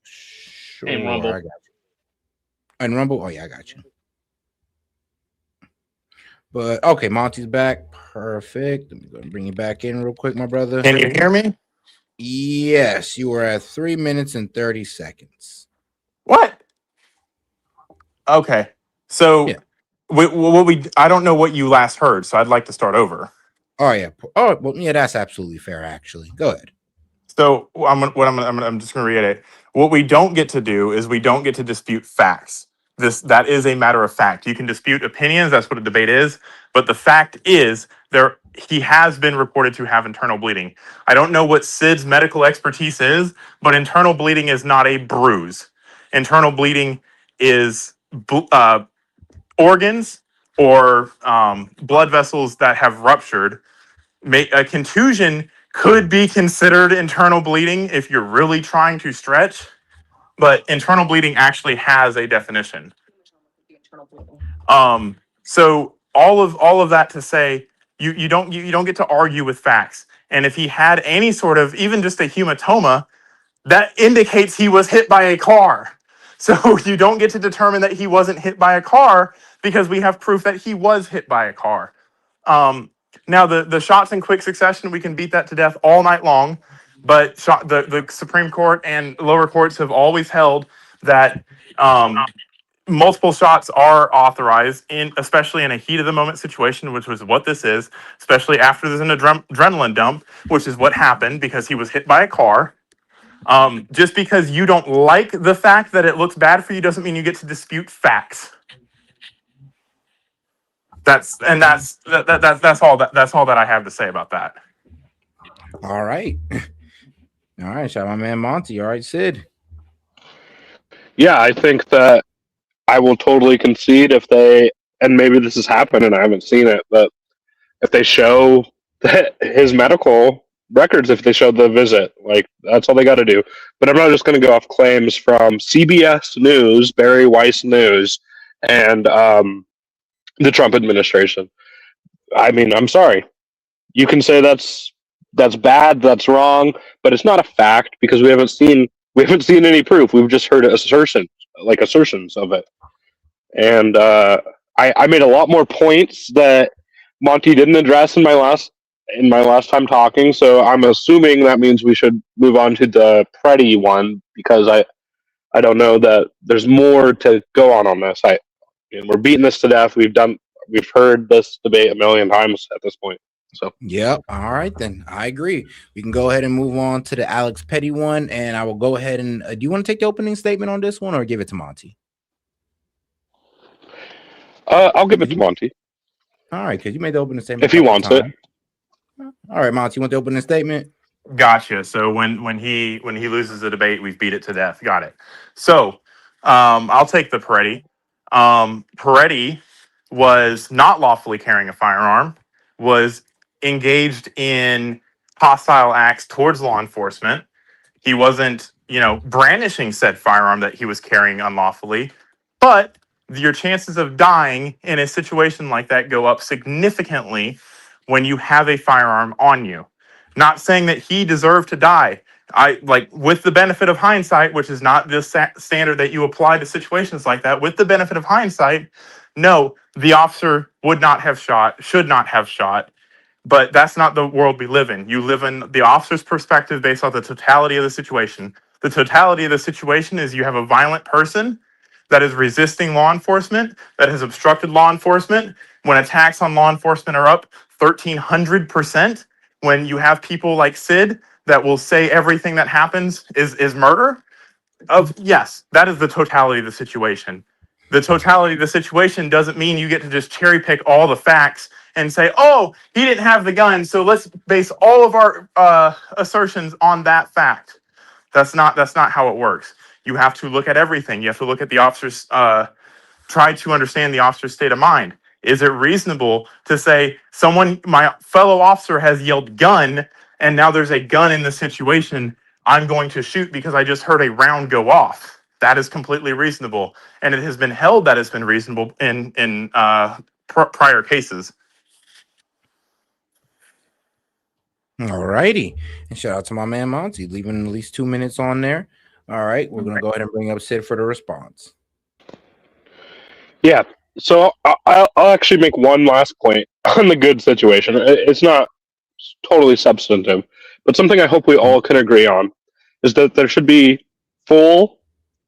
Sure. And Rumble. I got you. And Rumble. Oh yeah, I got you. But okay, Monty's back. Perfect. Let me go and bring you back in real quick, my brother. Can you hear me? Yes, you were at 3 minutes and 30 seconds. What? Okay. So I don't know what you last heard, so I'd like to start over. Oh yeah. Oh well, yeah, that's absolutely fair. Actually, go ahead. So I'm just going to reiterate. What we don't get to do is we don't get to dispute facts. That is a matter of fact. You can dispute opinions. That's what a debate is. But the fact is, he has been reported to have internal bleeding. I don't know what Sid's medical expertise is, but internal bleeding is not a bruise. Internal bleeding is organs or blood vessels that have ruptured. A contusion could be considered internal bleeding if you're really trying to stretch, but internal bleeding actually has a definition. So all of that to say, you don't get to argue with facts. And if he had any sort of even just a hematoma, that indicates he was hit by a car. So you don't get to determine that he wasn't hit by a car because we have proof that he was hit by a car. Now the shots in quick succession, we can beat that to death all night long, but the Supreme Court and lower courts have always held that multiple shots are authorized, especially in a heat of the moment situation, which was what this is, especially after there's an adrenaline dump, which is what happened because he was hit by a car. Just because you don't like the fact that it looks bad for you doesn't mean you get to dispute facts. That's all that I have to say about that. All right. All right, shout out my man Monty. All right, Sid. Yeah, I think that I will totally concede if they, and maybe this has happened and I haven't seen it, but if they show his medical records, if they show the visit, like that's all they got to do. But I'm not just going to go off claims from CBS News, Barry Weiss News, and the Trump administration. I mean, I'm sorry. You can say that's bad, that's wrong, but it's not a fact because we haven't seen any proof. We've just heard assertions of it. And I made a lot more points that Monty didn't address in my last time talking. So I'm assuming that means we should move on to the Preddy one because I don't know that there's more to go on this. We're beating this to death. We've heard this debate a million times at this point. So yep. All right, then I agree. We can go ahead and move on to the Alex Petty one, and I will go ahead and do you want to take the opening statement on this one or give it to Monty? I'll give it to Monty. All right, because you made the opening statement if he wants it. All right, Monty, you want the opening statement? Gotcha. So when he loses the debate, we've beat it to death. Got it. So I'll take the Peretti. Peretti was not lawfully carrying a firearm, was engaged in hostile acts towards law enforcement. He wasn't, brandishing said firearm that he was carrying unlawfully, but your chances of dying in a situation like that go up significantly when you have a firearm on you. Not saying that he deserved to die. With the benefit of hindsight, which is not the standard that you apply to situations like that, with the benefit of hindsight, no, the officer should not have shot. But that's not the world we live in. You live in the officer's perspective based on the totality of the situation. The totality of the situation is you have a violent person that is resisting law enforcement, that has obstructed law enforcement. When attacks on law enforcement are up 1,300%, when you have people like Sid that will say everything that happens is murder, yes, that is the totality of the situation. The totality of the situation doesn't mean you get to just cherry pick all the facts and say, oh, he didn't have the gun, so let's base all of our assertions on that fact. That's not how it works. You have to look at everything. You have to look at the officer's, try to understand the officer's state of mind. Is it reasonable to say my fellow officer has yelled gun, and now there's a gun in the situation, I'm going to shoot because I just heard a round go off? that is completely reasonable, and it has been held that it's been reasonable in prior cases. All righty. And shout out to my man Monty, leaving at least 2 minutes on there. All right, we're going to go ahead and bring up Sid for the response. Yeah. So I'll actually make one last point on the good situation. It's not totally substantive, but something I hope we all can agree on is that there should be full,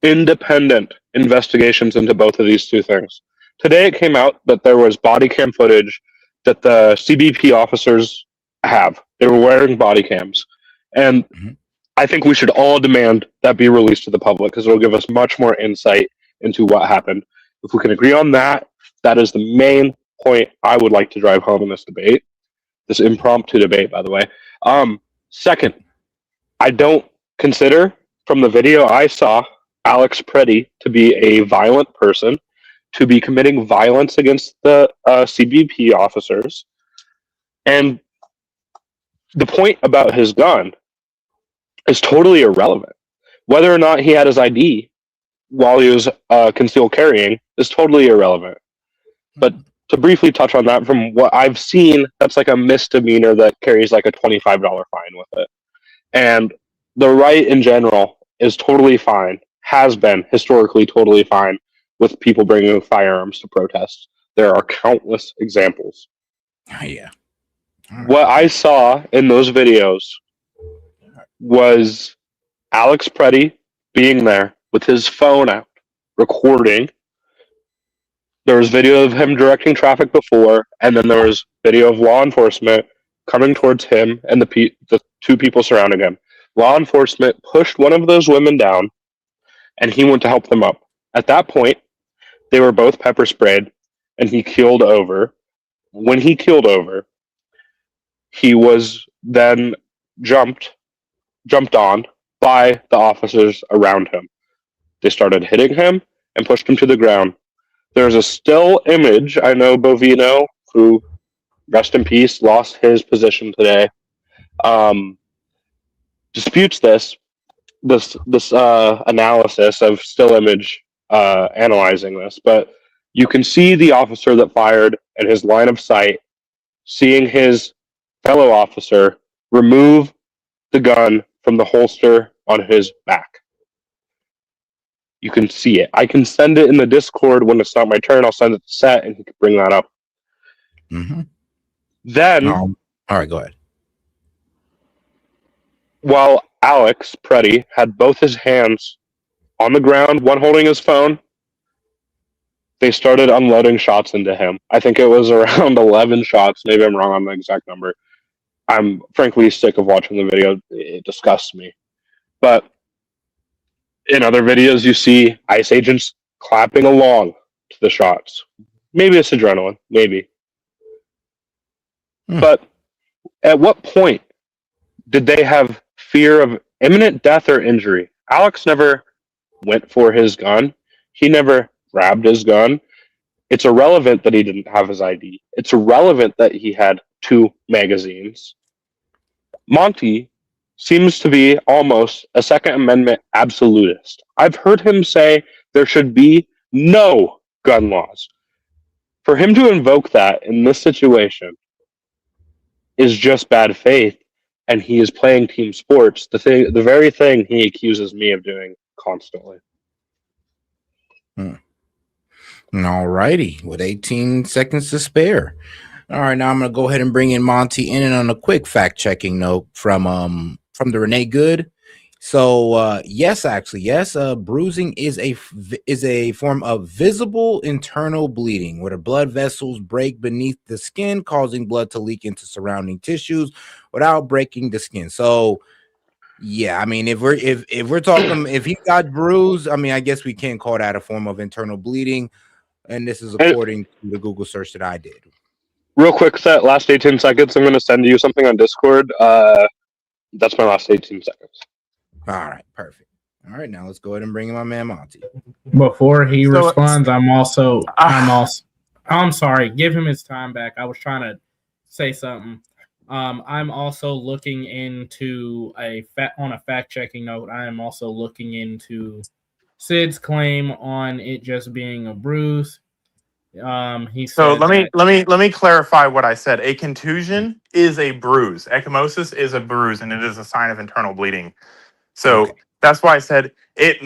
independent investigations into both of these two things. Today it came out that there was body cam footage that the CBP officers have. They were wearing body cams. And I think we should all demand that be released to the public because it'll give us much more insight into what happened. If we can agree on that, that is the main point I would like to drive home in this debate. This impromptu debate, by the way. Second, I don't consider from the video I saw Alex Preddy to be a violent person, to be committing violence against the CBP officers. And the point about his gun is totally irrelevant. Whether or not he had his ID while he was concealed carrying is totally irrelevant. But to briefly touch on that, from what I've seen, that's like a misdemeanor that carries like a $25 fine with it. And the right in general is totally fine, has been historically totally fine with people bringing firearms to protests. There are countless examples. Oh, yeah. What I saw in those videos was Alex Preddy being there with his phone out, recording. There was video of him directing traffic before, and then there was video of law enforcement coming towards him and the two people surrounding him. Law enforcement pushed one of those women down, and he went to help them up. At that point, they were both pepper sprayed, and he keeled over. When he keeled over, he was then jumped on by the officers around him. They started hitting him and pushed him to the ground. There's a still image. I know Bovino, who, rest in peace, lost his position today, disputes this analysis of still image analyzing this. But you can see the officer that fired and his line of sight, seeing his fellow officer remove the gun from the holster on his back. You can see it. I can send it in the Discord when it's not my turn. I'll send it to Set, and he can bring that up. Then, all right, go ahead. While Alex Preddy had both his hands on the ground, one holding his phone, they started unloading shots into him. I think it was around 11 shots. Maybe I'm wrong on the exact number. I'm frankly sick of watching the video. It disgusts me. But in other videos, you see ICE agents clapping along to the shots. Maybe it's adrenaline. Maybe. But at what point did they have fear of imminent death or injury? Alex never went for his gun. He never grabbed his gun. It's irrelevant that he didn't have his ID. It's irrelevant that he had 2 magazines. Monty seems to be almost a Second Amendment absolutist. I've heard him say there should be no gun laws. For him to invoke that in this situation is just bad faith, and he is playing team sports, the very thing he accuses me of doing constantly. All righty, with 18 seconds to spare. All right, now I'm going to go ahead and bring in Monty in, and on a quick fact-checking note from the Renee Good. So yes, bruising is a form of visible internal bleeding where the blood vessels break beneath the skin, causing blood to leak into surrounding tissues without breaking the skin. So yeah, I mean, if we're talking, if he got bruised, I mean, I guess we can't call that a form of internal bleeding, and this is according to the Google search that I did. Real quick, Set, last 18 seconds. I'm going to send you something on Discord. That's my last 18 seconds. All right, perfect. All right, now let's go ahead and bring in my man Monty. Before he responds, I'm sorry. Give him his time back. I was trying to say something. I'm also looking into on a fact checking note. I am also looking into Sid's claim on it just being a bruise. He So said let me clarify what I said. A contusion is a bruise. Ecchymosis is a bruise, and it is a sign of internal bleeding. So that's why I said it.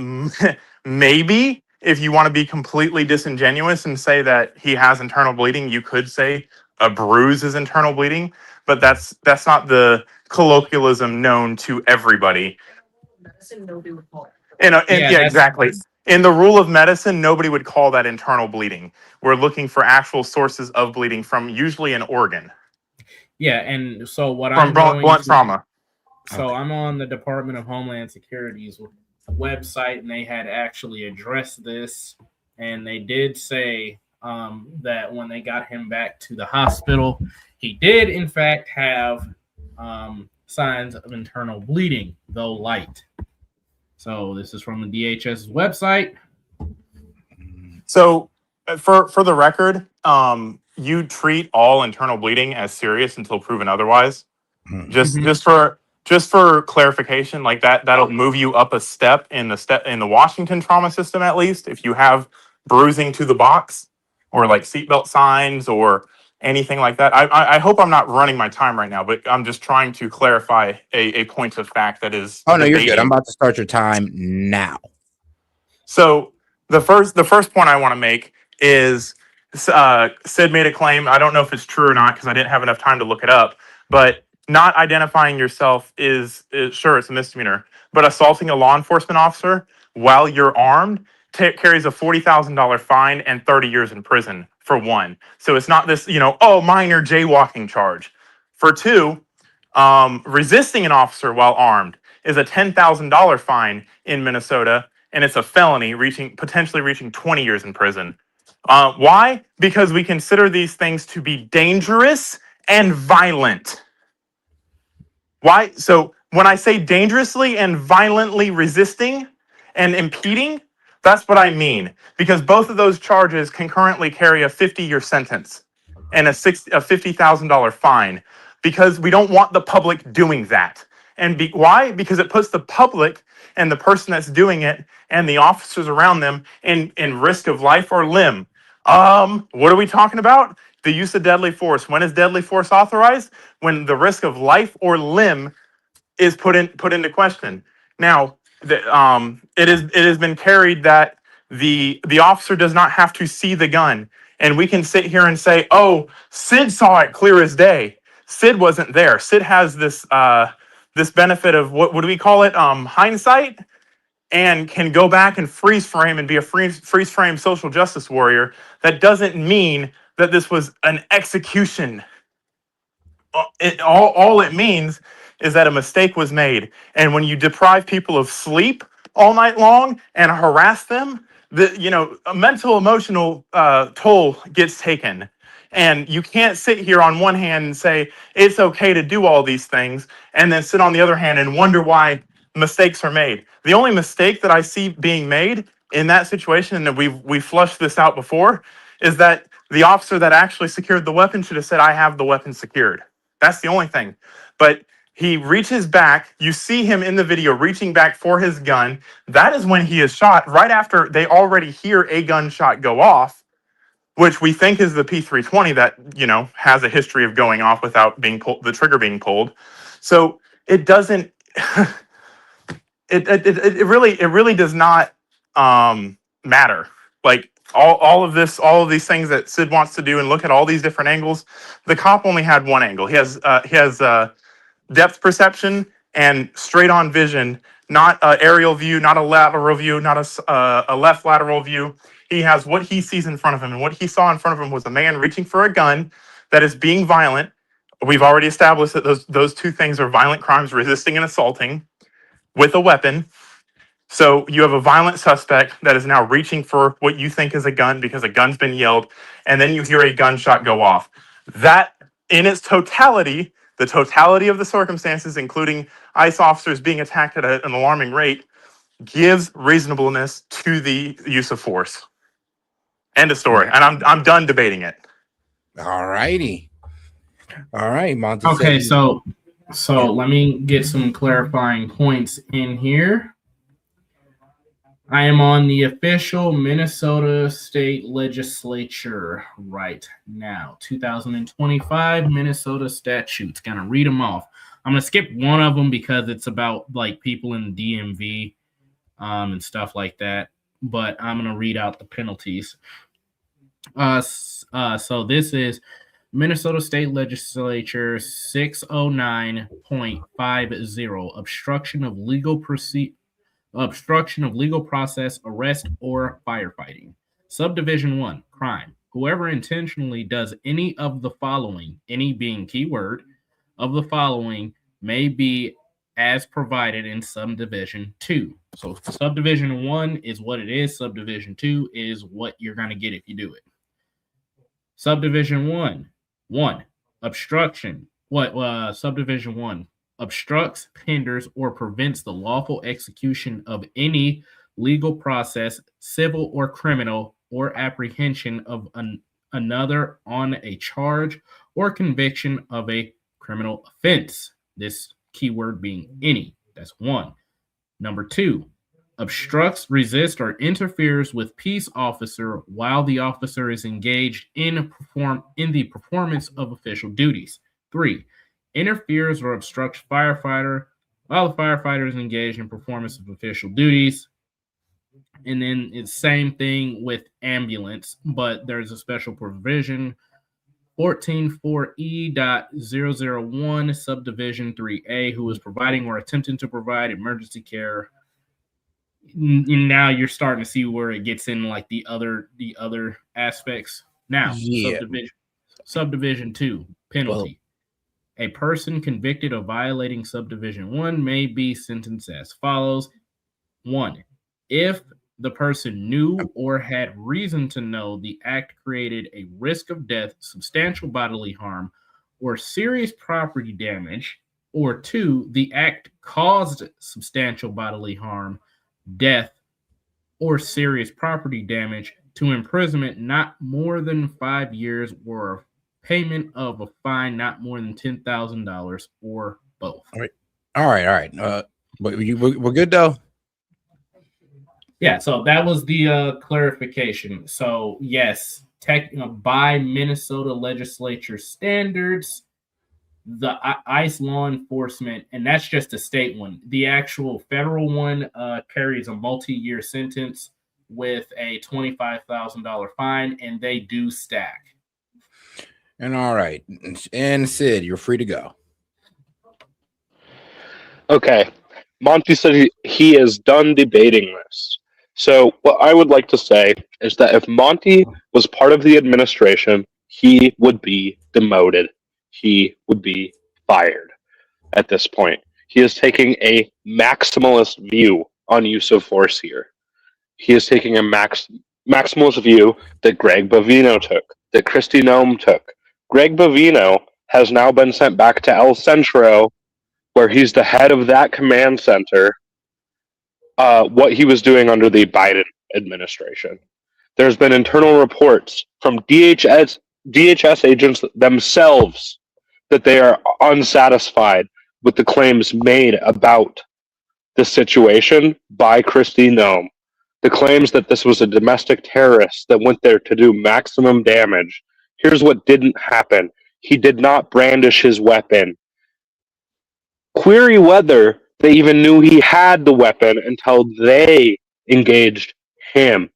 Maybe if you want to be completely disingenuous and say that he has internal bleeding, you could say a bruise is internal bleeding, but that's not the colloquialism known to everybody. Yeah, exactly. In the rule of medicine, nobody would call that internal bleeding. We're looking for actual sources of bleeding from usually an organ. Yeah, and so what From I'm going blunt to, trauma. So I'm on the Department of Homeland Security's website, and they had actually addressed this, and they did say that when they got him back to the hospital, he did in fact have signs of internal bleeding, though light. So this is from the DHS website. So for the record, you treat all internal bleeding as serious until proven otherwise. Just for clarification, like that'll move you up a step in the Washington trauma system, at least if you have bruising to the box or like seatbelt signs or anything like that. I hope I'm not running my time right now, but I'm just trying to clarify a point of fact that is. Oh no, you're good. I'm about to start your time now. So the first point I want to make is Sid made a claim. I don't know if it's true or not because I didn't have enough time to look it up. But not identifying yourself is sure, it's a misdemeanor. But assaulting a law enforcement officer while you're armed carries a $40,000 fine and 30 years in prison for one. So it's not this, minor jaywalking charge. For two, resisting an officer while armed is a $10,000 fine in Minnesota, and it's a felony potentially reaching 20 years in prison. Why? Because we consider these things to be dangerous and violent. Why? So when I say dangerously and violently resisting and impeding, that's what I mean. Because both of those charges concurrently carry a 50-year sentence and a $50,000 fine. Because we don't want the public doing that. And why? Because it puts the public and the person that's doing it and the officers around them in risk of life or limb. What are we talking about? The use of deadly force. When is deadly force authorized? When the risk of life or limb is put into question. Now, it has been carried that the officer does not have to see the gun, and we can sit here and say, "Oh, Sid saw it clear as day." Sid wasn't there. Sid has this benefit of what do we call it? Hindsight. And can go back and freeze frame and be a freeze frame social justice warrior. That doesn't mean that this was an execution. All it means is that a mistake was made. And when you deprive people of sleep all night long and harass them, a mental emotional toll gets taken. And you can't sit here on one hand and say it's okay to do all these things, and then sit on the other hand and wonder why mistakes are made. The only mistake that I see being made in that situation, and we've flushed this out before, is that the officer that actually secured the weapon should have said, "I have the weapon secured." That's the only thing. But he reaches back. You see him in the video reaching back for his gun. That is when he is shot, right after they already hear a gunshot go off, which we think is the P320 that, has a history of going off without the trigger being pulled. So it doesn't, it really does not matter. Like all of these things that Sid wants to do and look at all these different angles, the cop only had one angle. He has depth perception and straight on vision, not an aerial view, not a lateral view, not a left lateral view. He has what he sees in front of him, and what he saw in front of him was a man reaching for a gun that is being violent. We've already established that those two things are violent crimes, resisting and assaulting with a weapon. So you have a violent suspect that is now reaching for what you think is a gun because a gun's been yelled, and then you hear a gunshot go off. That, in its totality, the totality of the circumstances, including ICE officers being attacked at an alarming rate, gives reasonableness to the use of force. End of story. And I'm done debating it. All righty. All right, Monty. Okay, so let me get some clarifying points in here. I am on the official Minnesota State Legislature right now. 2025 Minnesota statutes. Gonna read them off. I'm gonna skip one of them because it's about like people in the DMV and stuff like that. But I'm gonna read out the penalties. So this is Minnesota State Legislature 609.50, obstruction of legal process, arrest, or firefighting. Subdivision 1, crime. Whoever intentionally does any of the following, any being keyword, of the following may be as provided in subdivision 2. So subdivision 1 is what it is. Subdivision 2 is what you're going to get if you do it. Subdivision 1, obstruction. Subdivision 1 obstructs, hinders, or prevents the lawful execution of any legal process, civil or criminal, or apprehension of another on a charge or conviction of a criminal offense. This keyword being any. That's 1. Number 2, obstructs, resists, or interferes with peace officer while the officer is engaged in the performance of official duties. 3, interferes or obstructs firefighter while the firefighter is engaged in performance of official duties. And then it's same thing with ambulance, but there's a special provision 144E.001 subdivision 3A, who is providing or attempting to provide emergency care. And now you're starting to see where it gets in like the other aspects. Now, subdivision 2, penalty. A person convicted of violating subdivision 1 may be sentenced as follows. 1, if the person knew or had reason to know the act created a risk of death, substantial bodily harm, or serious property damage, or 2, the act caused substantial bodily harm, death, or serious property damage, to imprisonment not more than 5 years, or payment of a fine not more than $10,000, or both. All right. But we're good though. Yeah, so that was the clarification. So yes, by Minnesota legislature standards, the ICE law enforcement, and that's just a state one. The actual federal one carries a multi-year sentence with a $25,000 fine, and they do stack. And all right, and Sid, you're free to go. Okay, Monty said he is done debating this. So what I would like to say is that if Monty was part of the administration, he would be demoted. He would be fired at this point. He is taking a maximalist view on use of force here. He is taking a maximalist view that Greg Bovino took, that Kristi Noem took. Greg Bovino has now been sent back to El Centro, where he's the head of that command center, what he was doing under the Biden administration. There's been internal reports from DHS agents themselves that they are unsatisfied with the claims made about the situation by Kristi Noem. The claims that this was a domestic terrorist that went there to do maximum damage. Here's what didn't happen. He did not brandish his weapon. Query whether they even knew he had the weapon until they engaged him.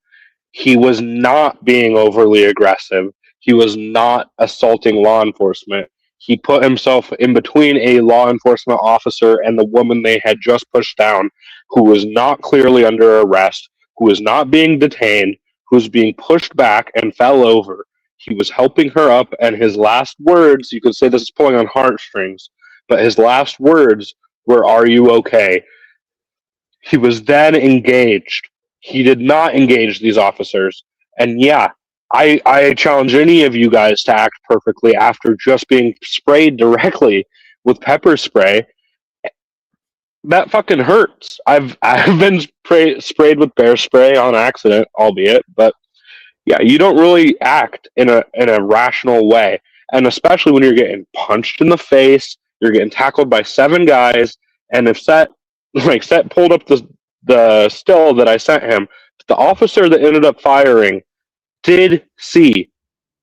He was not being overly aggressive. He was not assaulting law enforcement. He put himself in between a law enforcement officer and the woman they had just pushed down, who was not clearly under arrest, who was not being detained, who was being pushed back and fell over. He was helping her up, and his last words, you could say this is pulling on heartstrings, but his last words were, "Are you okay?" He was then engaged. He did not engage these officers. And yeah, I challenge any of you guys to act perfectly after just being sprayed directly with pepper spray. That fucking hurts. I've been sprayed with bear spray on accident, albeit, but yeah, you don't really act in a rational way. And especially when you're getting punched in the face, you're getting tackled by 7 guys, and if S.E.T pulled up the the still that I sent him, the officer that ended up firing did see.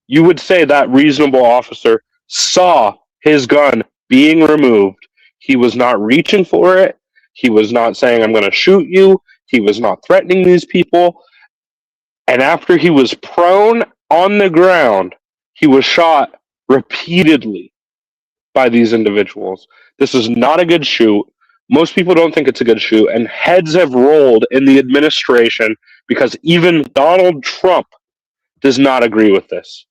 You would say that reasonable officer saw his gun being removed. He was not reaching for it. He was not saying, I'm going to shoot you. He was not threatening these people. And after he was prone on the ground, he was shot repeatedly by these individuals. This is not a good shoot. Most people don't think it's a good shoot, and heads have rolled in the administration because even Donald Trump does not agree with this.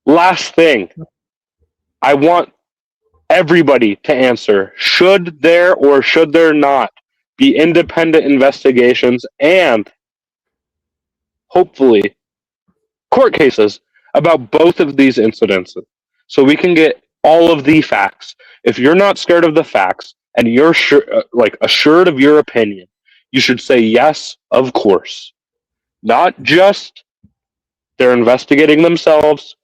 Last thing, I want everybody to answer. Should there or should there not be independent investigations and hopefully court cases about both of these incidents so we can get all of the facts? If you're not scared of the facts and you're assured of your opinion, you should say yes, of course. Not just they're investigating themselves,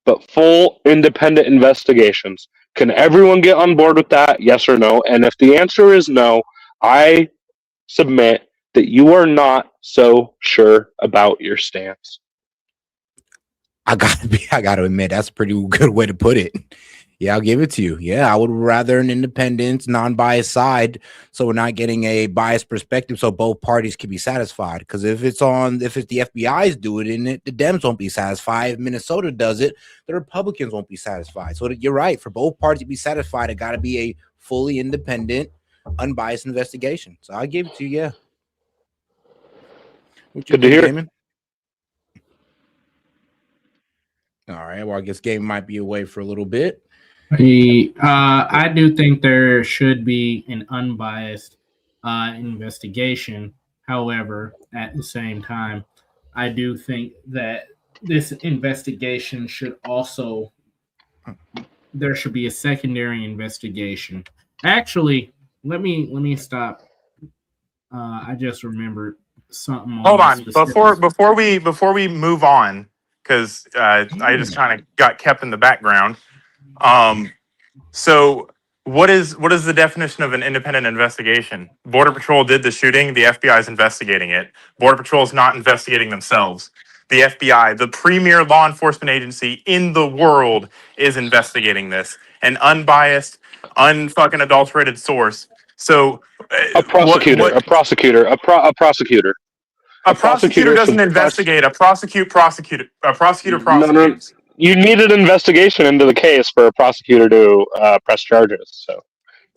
but full independent investigations. Can everyone get on board with that? Yes or no? And if the answer is no, I submit that you are not so sure about your stance. I gotta admit, that's a pretty good way to put it. Yeah, I'll give it to you. Yeah, I would rather an independent, non-biased side, so we're not getting a biased perspective, so both parties can be satisfied. Because if it's the FBI's doing it, the Dems won't be satisfied. If Minnesota does it, the Republicans won't be satisfied. So you're right. For both parties to be satisfied, it got to be a fully independent, unbiased investigation. So I give it to you. Yeah. Good to hear. Damon? All right. Well, I guess Game might be away for a little bit. I do think there should be an unbiased investigation. However, at the same time, I do think that this investigation should also, there should be a secondary investigation. Actually, let me stop. I just remembered something. Hold on, before we move on, because I just kind of got kept in the background. So what is the definition of an independent investigation? Border Patrol did the shooting. The FBI is investigating it. Border Patrol is not investigating themselves. The FBI, the premier law enforcement agency in the world, is investigating this. An unbiased, unfucking adulterated source. So a prosecutor doesn't investigate. A prosecutor prosecutes. No. You need an investigation into the case for a prosecutor to press charges. So,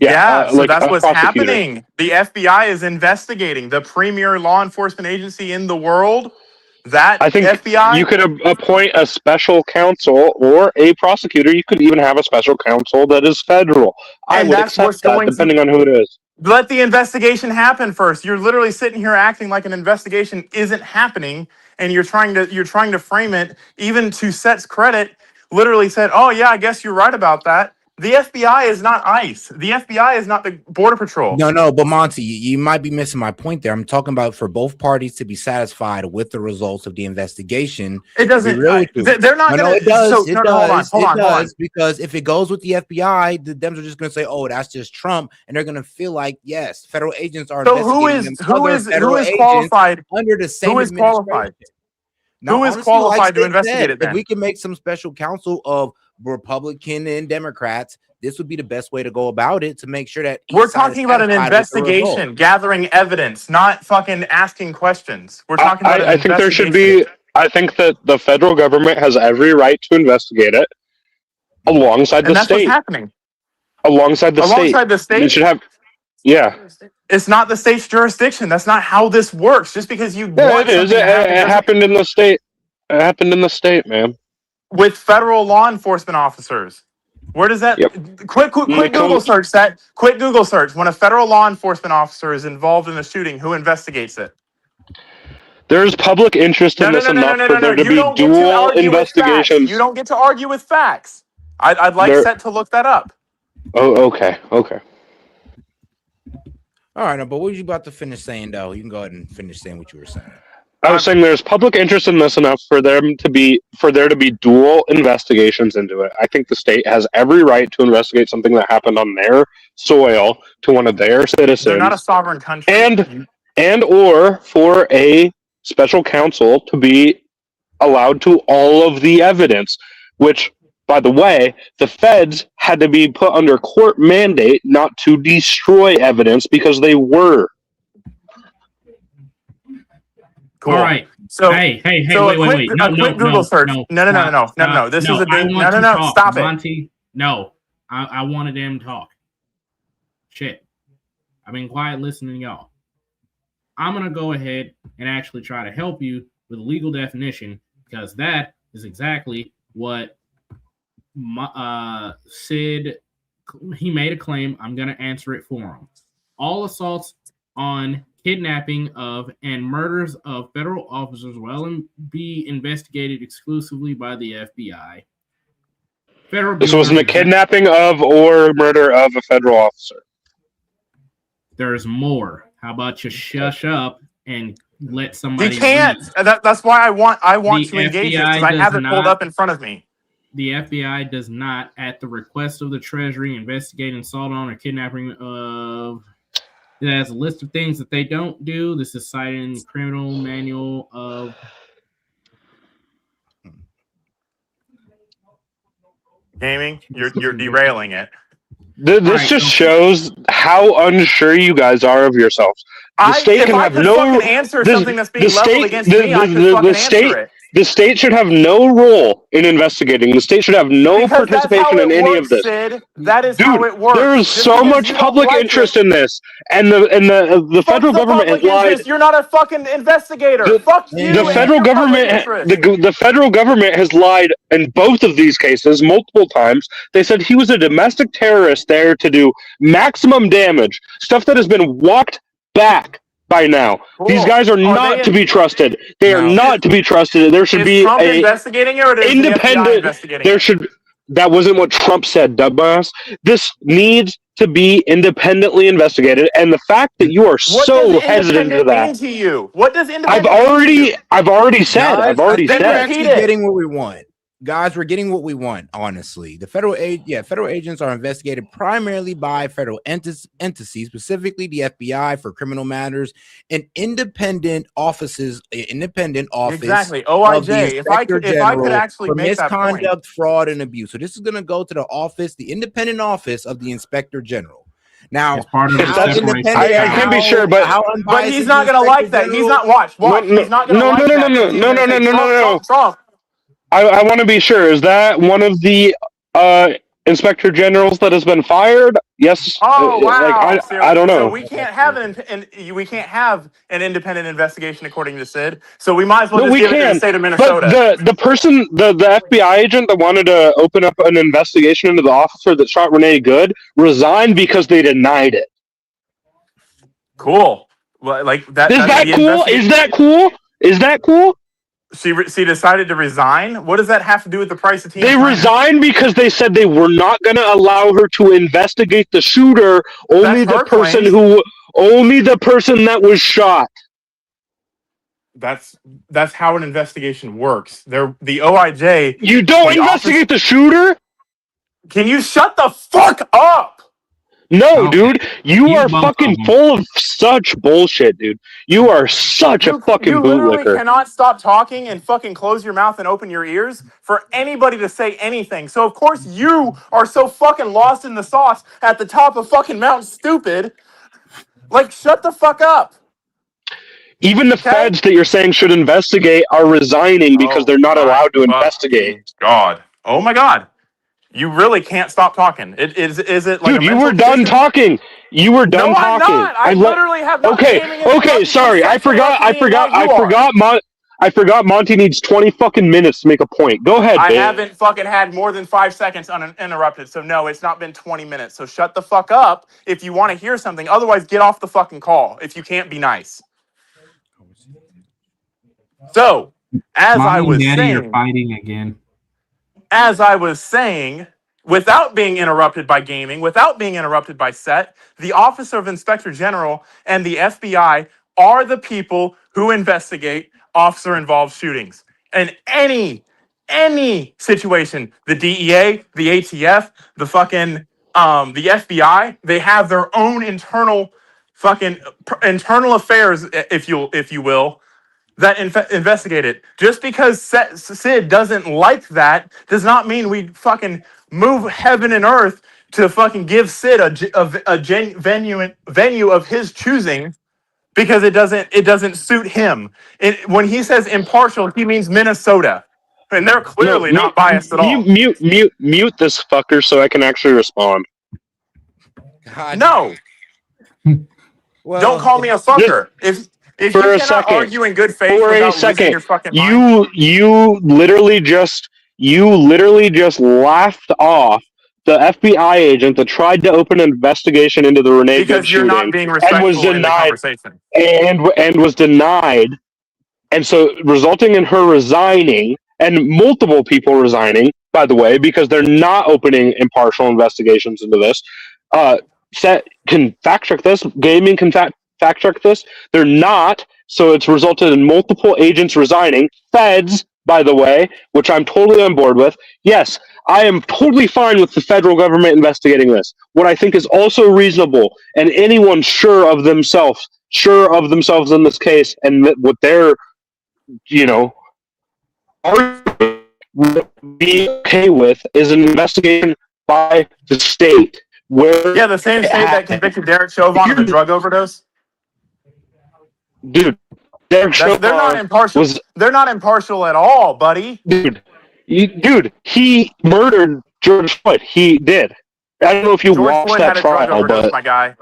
so that's what's happening. The FBI is investigating the premier law enforcement agency in the world. I think FBI, you could appoint a special counsel or a prosecutor. You could even have a special counsel that is federal. I would accept that, depending on who it is. Let the investigation happen first. You're literally sitting here acting like an investigation isn't happening, and you're trying to frame it, even to S.E.T's credit, literally said, "Oh yeah, I guess you're right about that." The FBI is not ICE. The FBI is not the Border Patrol. No, but Monty, you might be missing my point there. I'm talking about for both parties to be satisfied with the results of the investigation. It doesn't. They're not going to. It does. Hold on. Because if it goes with the FBI, the Dems are just going to say, "Oh, that's just Trump," and they're going to feel like, yes, federal agents are investigating who is qualified under the same? Who is qualified? Now, who is qualified to investigate it? Then if we can make some special counsel of Republican and Democrats, this would be the best way to go about it to make sure that we're talking about an investigation, gathering evidence, not fucking asking questions. We're talking about. I think there should be. I think that the federal government has every right to investigate it alongside the state. What's happening. Alongside the state. You should have. Yeah. It's not the state's jurisdiction. That's not how this works. Just because you want it is. It happened in the state. It happened in the state, man. With federal law enforcement officers. Where does that quick Google search that? Quick Google search. When a federal law enforcement officer is involved in a shooting, who investigates it? There's public interest in this enough for there to be dual investigations. You don't get to argue with facts. I'd like S.E.T to look that up. Oh, okay. All right, but what were you about to finish saying, though? You can go ahead and finish saying what you were saying. I was saying there's public interest in this enough for there to be dual investigations into it. I think the state has every right to investigate something that happened on their soil to one of their citizens. They're not a sovereign country. And or for a special counsel to be allowed to all of the evidence, which, by the way, the feds had to be put under court mandate not to destroy evidence because they were. Cool. All right. So, hey, so wait. No, Google search. No. This is a big. No. Stop Monty, no. I wanted him to talk. Shit. I've been quiet listening to y'all. I'm going to go ahead and actually try to help you with a legal definition, because that is exactly what Sid, he made a claim. I'm going to answer it for him. All assaults on kidnapping of and murders of federal officers will be investigated exclusively by the FBI. This wasn't a kidnapping of or murder of a federal officer. There's more. How about you shush up and let somebody? You can't. That's why I want to engage this, because I have it pulled up in front of me. The FBI does not, at the request of the Treasury, investigate assault on or kidnapping of. It has a list of things that they don't do. This is cited in the criminal manual of. Gaming, you're derailing it. This just shows how unsure you guys are of yourselves. The state can have no answer something that's being leveled against me. I could fucking answer it. The state should have no role in investigating. The state should have no participation in any of this. Sid. That is how it works. There's so much public interest in this, and the federal government has lied. You're not a fucking investigator. Fuck you. The federal government, the federal government has lied in both of these cases multiple times. They said he was a domestic terrorist there to do maximum damage, stuff that has been walked back by now. Cool. These guys are not to be trusted. They are not to be trusted. There should be Trump a investigating it, or is independent. The FBI investigating There it? should. That wasn't what Trump said, dumbass. This needs to be independently investigated, and the fact that you are so hesitant to that. Mean to you? What does independent? I've already said. We're actually getting what we want. Guys, we're getting what we want, honestly. The federal agents are investigated primarily by federal entities, specifically the FBI for criminal matters, and independent office. Exactly. OIJ. If I could actually make that point. Misconduct, fraud, and abuse. So this is going to go to the independent office of the Inspector General. Now, I can't be sure, but he's not going to like that. He's not watch. He's not going to like that. No. Trump. I want to be sure. Is that one of the inspector generals that has been fired? Yes. Oh wow! I don't know. So we can't have an independent investigation according to Sid. So we might as well just give it to the state of Minnesota. But the person, the FBI agent that wanted to open up an investigation into the officer that shot Renee Good resigned because they denied it. Cool. Well, like that. Is that cool? Is that cool? Is that cool? She decided to resign. What does that have to do with the price of tea? They resigned because they said they were not going to allow her to investigate the shooter. Only the person that was shot. That's how an investigation works. The OIJ. You don't investigate the shooter? Can you shut the fuck up? No, dude. You are fucking full of such bullshit, dude. You are such a fucking bootlicker. You literally cannot stop talking and fucking close your mouth and open your ears for anybody to say anything. So, of course, you are so fucking lost in the sauce at the top of fucking Mount Stupid. Like, shut the fuck up. Even the feds that you're saying should investigate are resigning because they're not allowed to investigate. God. Oh, my God. You really can't stop talking. Is it like dude? You were done talking. You were done talking. I'm not. I literally have not. Okay. Sorry, I forgot. Monty needs 20 fucking minutes to make a point. Go ahead. I haven't fucking had more than 5 seconds uninterrupted. So no, it's not been 20 minutes. So shut the fuck up if you want to hear something. Otherwise, get off the fucking call if you can't be nice. So, as I was saying, you're fighting again. As I was saying, without being interrupted by gaming, without being interrupted by S.E.T, the Office of Inspector General and the FBI are the people who investigate officer-involved shootings. And any situation, the DEA, the ATF, the fucking the FBI, they have their own internal affairs, if you will, that investigate it. Just because Sid doesn't like that does not mean we fucking move heaven and earth to fucking give Sid a venue of his choosing, because it doesn't suit him. When he says impartial, he means Minnesota, and they're clearly not biased at all. Mute this fucker so I can actually respond. God. No. Well, don't call me a fucker. If you cannot argue in good faith without losing your fucking mind. You literally just laughed off the FBI agent that tried to open an investigation into the Renee Good because you're shooting not being respectful and was in the denied conversation. and was denied, and so resulting in her resigning and multiple people resigning, by the way, because they're not opening impartial investigations into this. Set can fact check this. Gaming can fact check this. They're not, so it's resulted in multiple agents resigning. Feds, by the way, which I'm totally on board with. Yes, I am totally fine with the federal government investigating this. What I think is also reasonable, and anyone sure of themselves in this case, and what they're, be okay with, is an investigation by the state. Where the same state that convicted Derek Chauvin of a drug overdose. Dude, Derek Chauvin, they're not impartial. They're not impartial at all, buddy. Dude, he murdered George Floyd. He did. I don't know if you watched Floyd that had a trial, drug overdose, but my guy.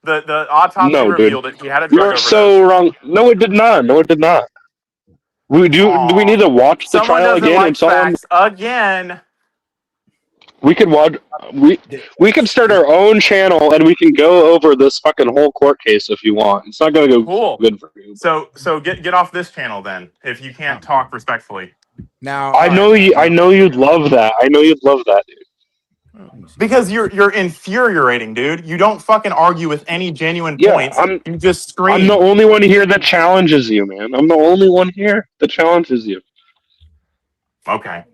The autopsy revealed it. He had a drug overdose. You're so wrong. No, it did not. Do we need to watch the trial again? Like facts again. We could watch. We could start our own channel and we can go over this fucking whole court case if you want. It's not going to go good for you. So get off this channel then if you can't talk respectfully. Now I know you'd love that. I know you'd love that, dude. Because you're infuriating, dude. You don't fucking argue with any genuine points. You just scream. I'm the only one here that challenges you, man. I'm the only one here that challenges you. Okay.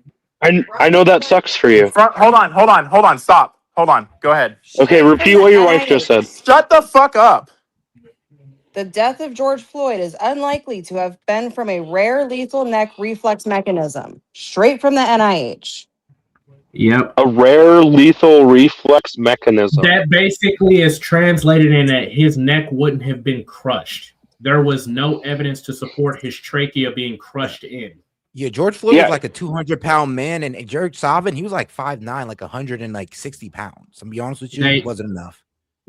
I know that sucks for you. Hold on. Stop. Hold on. Go ahead. Okay, repeat what your wife just said. Shut the fuck up. The death of George Floyd is unlikely to have been from a rare lethal neck reflex mechanism, straight from the NIH. Yep. A rare lethal reflex mechanism. That basically is translated in that his neck wouldn't have been crushed. There was no evidence to support his trachea being crushed in. Yeah, George Floyd was like a 200-pound man, and Derek Chauvin, he was like 5'9", like 160 pounds. To be honest with you, it wasn't enough.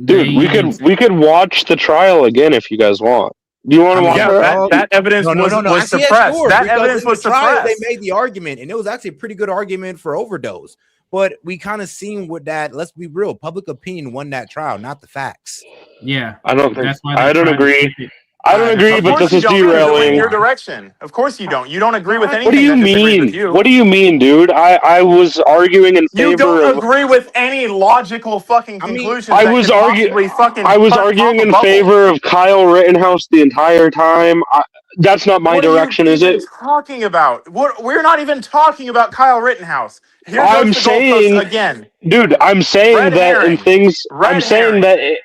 Dude, we could watch the trial again if you guys want. Do you want to watch that evidence was suppressed. That evidence was suppressed. They made the argument, and it was actually a pretty good argument for overdose. But we kind of seen with that. Let's be real. Public opinion won that trial, not the facts. Yeah, I don't think. I don't agree. I don't agree, but this is derailing. In your direction. Of course you don't. You don't agree with anything. What do you mean? What do you mean, dude? I was arguing in favor. You don't agree with any logical fucking conclusions. I was arguing in favor of Kyle Rittenhouse the entire time. That's not my direction, is it? Talking about we're not even talking about Kyle Rittenhouse. I'm saying again, dude. I'm saying that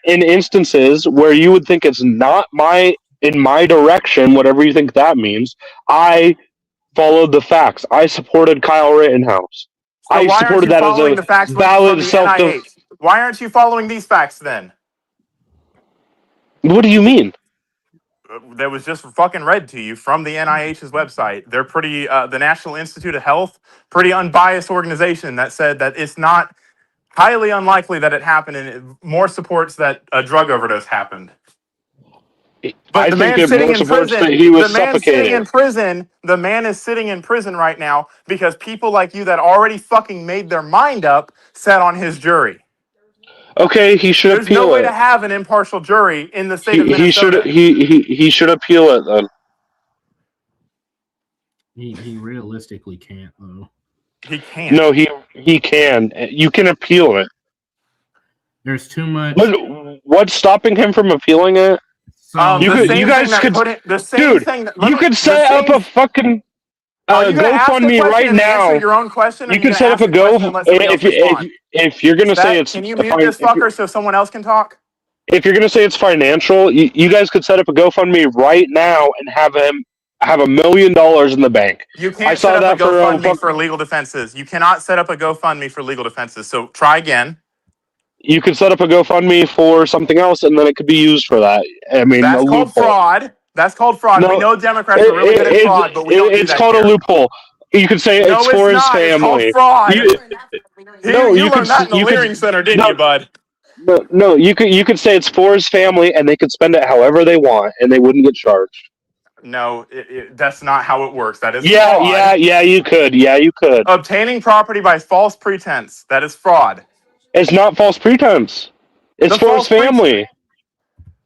in instances where you would think it's not in my direction, whatever you think that means, I followed the facts. I supported Kyle Rittenhouse. So I supported that as a valid self. Why aren't you following these facts then? What do you mean? That was just fucking read to you from the NIH's website. They're pretty, the National Institute of Health, pretty unbiased organization that said that it's not highly unlikely that it happened, and it more supports that a drug overdose happened. But the man sitting in prison, the man is sitting in prison right now because people like you that already fucking made their mind up sat on his jury. Okay, he should appeal it. There's no way to have an impartial jury in the state of Minnesota. He should appeal it then. He realistically can't though. He can't. No, he can. You can appeal it. There's too much. What's stopping him from appealing it? You guys could, dude. You could set up a fucking GoFundMe right now. Your own question. You could set up a Go if you're gonna say it's. Can you mute this fucker so someone else can talk? If you're gonna say it's financial, you guys could set up a GoFundMe right now and have him have $1 million in the bank. You can't set up a GoFundMe for legal defenses. You cannot set up a GoFundMe for legal defenses. So try again. You could set up a GoFundMe for something else, and then it could be used for that. I mean, that's called fraud. That's called fraud. We know Democrats are really good at fraud, but we don't do that. It's called a loophole. You could say it's for his family. It's called fraud. You learned that in the Leering Center, didn't you, bud? No, you could say it's for his family, and they could spend it however they want, and they wouldn't get charged. No, that's not how it works. That is fraud. Yeah, you could. Yeah, you could. Obtaining property by false pretense. That is fraud. It's not false pretense. It's for his family.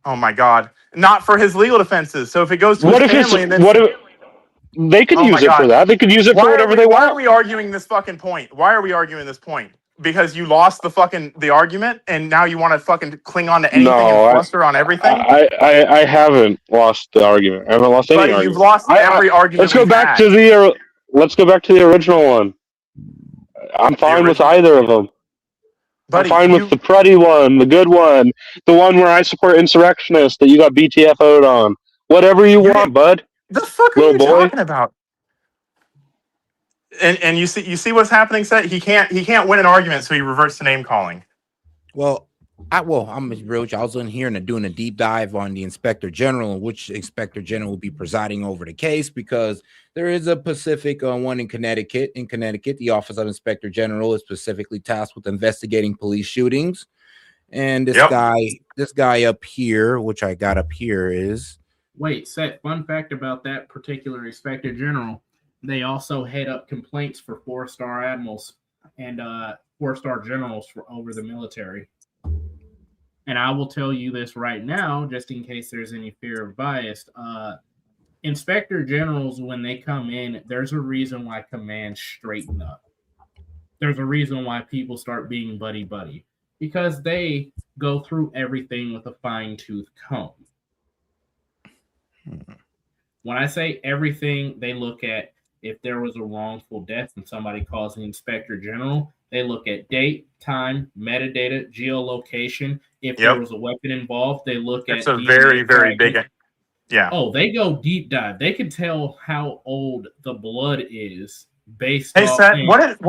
Oh my God! Not for his legal defenses. So if it goes to his family, they could use it for that. They could use it for whatever they want. Why are we arguing this fucking point? Why are we arguing this point? Because you lost the argument, and now you want to fucking cling on to anything and fluster on everything? I haven't lost the argument. I haven't lost any argument. You've lost every argument. Let's go back to the original one. I'm fine with either of them. I'm fine with the Pruddy one, the good one, the one where I support insurrectionists that you got BTFO'd on. Whatever you want, bud. The fuck are you talking about? And you see what's happening, Set? He can't win an argument, so he reverts to name calling. Well, I'm real. I was in here and doing a deep dive on the Inspector General, which Inspector General will be presiding over the case, because there is a Pacific one in Connecticut. In Connecticut, the Office of Inspector General is specifically tasked with investigating police shootings. And this guy up here, which I got up here, is Set. Fun fact about that particular Inspector General: they also head up complaints for 4-star admirals and 4-star generals over the military. And I will tell you this right now, just in case there's any fear of bias. Inspector generals, when they come in, there's a reason why commands straighten up. There's a reason why people start being buddy-buddy. Because they go through everything with a fine-tooth comb. When I say everything, they look at if there was a wrongful death and somebody calls the Inspector General, they look at date, time, metadata, geolocation. If there was a weapon involved, they look at... It's a very, very big... Yeah. Oh, they go deep dive. They can tell how old the blood is based on... Hey, Seth,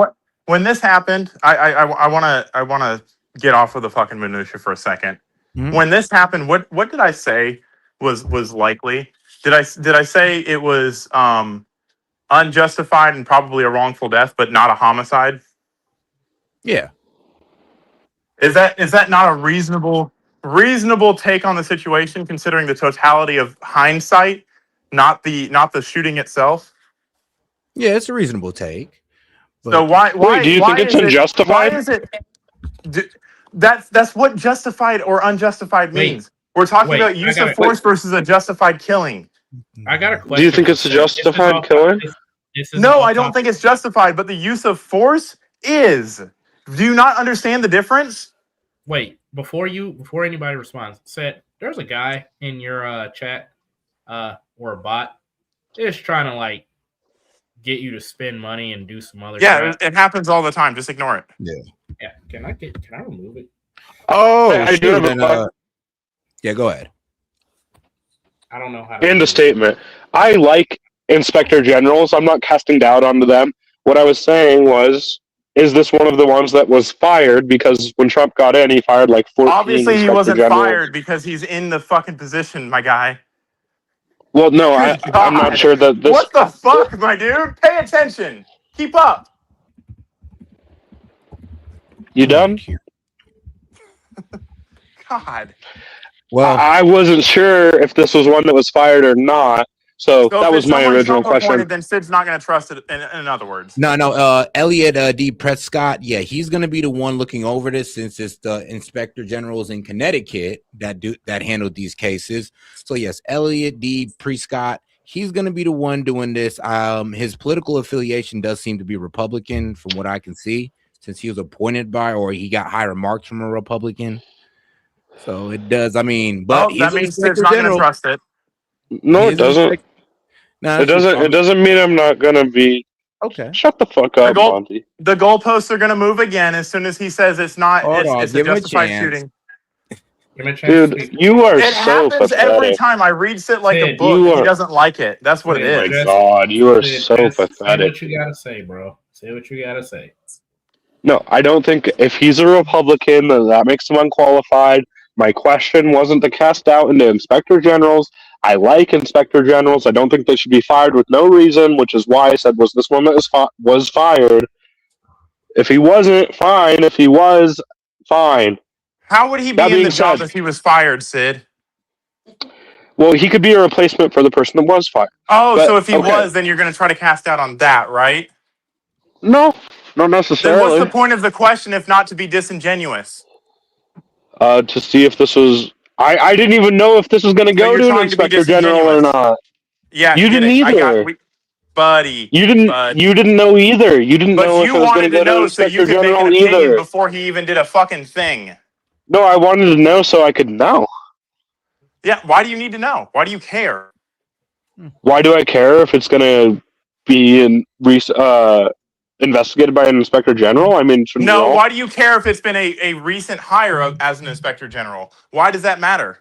when this happened, I want to get off of the fucking minutia for a second. Mm-hmm. When this happened, what did I say was likely? Did I say it was unjustified and probably a wrongful death, but not a homicide? Yeah. Is that not a reasonable take on the situation, considering the totality of hindsight, not the shooting itself? Yeah, it's a reasonable take. So why do you think it's unjustified? Why is it? That's what justified or unjustified means. We're talking about use of force versus a justified killing. I got a question. Do you think it's a justified killing? No, I don't think it's justified, but the use of force is. Do you not understand the difference? Wait, before anybody responds, Set, there's a guy in your chat or a bot just trying to get you to spend money and do some other crap. It happens all the time. Just ignore it. Yeah. Can I remove it? Oh, I do have yeah, go ahead. I don't know how to end the statement. I like Inspector Generals. I'm not casting doubt onto them. What I was saying was, is this one of the ones that was fired? Because when Trump got in, he fired 14 Obviously, he wasn't generals. fired because he's in the fucking position, my guy. Well, no, I'm not sure that this... What the fuck, my dude? Pay attention. Keep up. You done? God. Well, I wasn't sure if this was one that was fired or not. So that was my original question. Then Sid's not going to trust it. In other words, no. Elliot D. Prescott, yeah, he's going to be the one looking over this, since it's the Inspector Generals in Connecticut that handled these cases. So yes, Elliot D. Prescott, he's going to be the one doing this. His political affiliation does seem to be Republican, from what I can see, since he was appointed by, or he got high remarks from a Republican. So it does. I mean, but he's that an means Sid's inspector not going to general. trust it. No, it doesn't. No, It doesn't. It doesn't mean I'm not gonna be. Okay. Shut the fuck up, Monty. The goalposts are going to move again as soon as he says it's not. Hold on, It's a give him a justified chance. shooting. Give him a chance. Dude, you are It so happens every pathetic. time I read Sid like a Sid, book, you and he are- doesn't like it. That's what it Oh my is. God, you are Sid, so Say pathetic. what you gotta say, bro. Say what you gotta say. No, I don't think if he's a Republican, then that makes him unqualified. My question wasn't to cast out into inspector generals. I like inspector generals. I don't think they should be fired with no reason, which is why I said, was this one that was fired? If he wasn't, fine. If he was, fine. How would he That be in the being job said- if he was fired, Sid? Well, he could be a replacement for the person that was fired. Oh, But, so if he okay. was, then you're going to try to cast out on that, right? No, not Then necessarily. what's the point of the question if not to be disingenuous? To see if this was... I didn't even know if this was going to So go you're to an trying to be inspector general or disingenuous. not. Yeah, You get didn't it. either. Buddy. You didn't know either. You didn't But know if you it was going wanted to go to to an know so you inspector could make an general opinion either. before he even did a fucking thing. No, I wanted to know so I could know. Yeah, why do you need to know? Why do you care? Why do I care if it's going to be investigated by an inspector general? I mean, shouldn't we No, all? why do you care if it's been a recent hire as an inspector general? Why does that matter?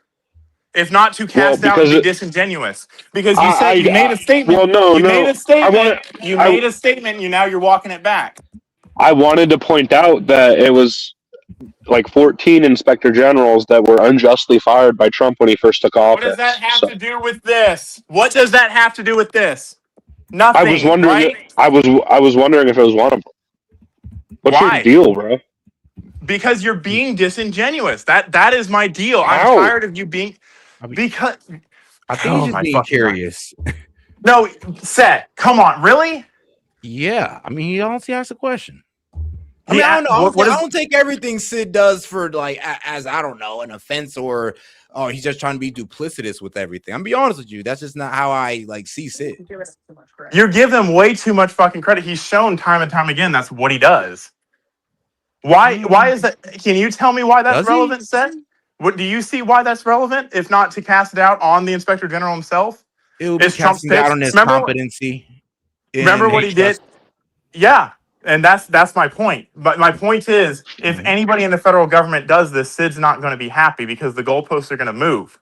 If not to cast out and be disingenuous. Because you said you made a statement. Well, no, you made a statement. You I- made a statement. Now you're walking it back. I wanted to point out that it was like 14 inspector generals that were unjustly fired by Trump when he first took office. What does that have to do with this? What does that have to do with this? Nothing. I was wondering. Right? I was wondering if it was one of them. What's Why? your deal, bro? Because you're being disingenuous. That is my deal. How? I'm tired of you being because I think he's just being curious. No, Seth, come on, really? Yeah, I mean, he honestly asked a question. I He mean, I a- don't know. what I is- don't take everything Sid does for like as I don't know an offense or he's just trying to be duplicitous with everything. I'm be honest with you. That's just not how I like see Sid. You're giving him way too much fucking credit. He's shown time and time again that's what he does. Why is that? Can you tell me why that's Does he? relevant, Seth? What do you see why that's relevant? If not to cast it out on the inspector general himself? It will be It's Trump's casting doubt pitch. on his Remember- competency. Remember what he did? Yeah, and that's my point. But my point is, if anybody in the federal government does this, Sid's not going to be happy because the goalposts are going to move.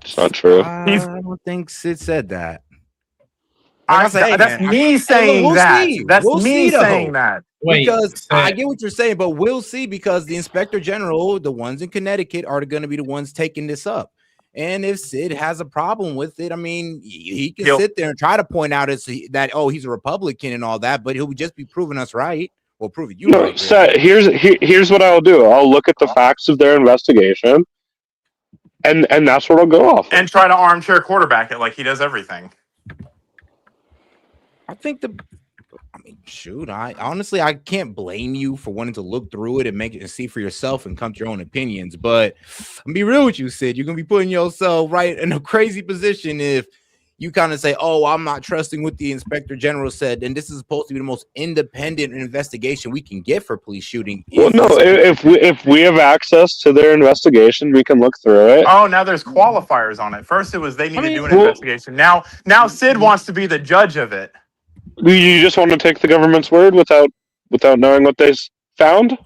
It's not true. I don't think Sid said that. That's me saying that. That's We'll me see, though. saying that. Because I get what you're saying, but we'll see because the inspector general, the ones in Connecticut, are going to be the ones taking this up. And if Sid has a problem with it, I mean, he can sit there and try to point out that he's a Republican and all that, but he'll just be proving us right. Well, proving you right. So here's what I'll do. I'll look at the facts of their investigation, and that's what I'll go off. And try to armchair quarterback it like he does everything. I think shoot, I honestly can't blame you for wanting to look through it and make it and see for yourself and come to your own opinions. But I'm gonna be real with you, Sid. You're gonna be putting yourself right in a crazy position if you kind of say, "Oh, I'm not trusting what the inspector general said," and this is supposed to be the most independent investigation we can get for police shooting. Well, no, if we have access to their investigation, we can look through it. Oh, now there's qualifiers on it. First, it was they need to do an investigation. Now Sid wants to be the judge of it. You just want to take the government's word without knowing what they found?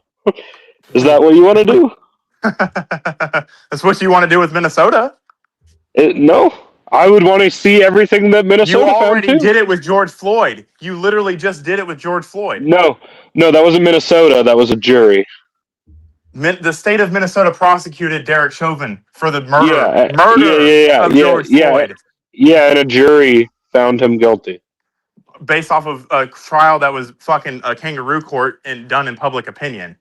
Is that what you want to do? That's what you want to do with Minnesota. No, I would want to see everything that Minnesota You found already too. did it with George Floyd. You literally just did it with George Floyd. No, that wasn't Minnesota. That was a jury. The state of Minnesota prosecuted Derek Chauvin for the murder of George Floyd. Yeah, and a jury found him guilty. Based off of a trial that was fucking a kangaroo court and done in public opinion.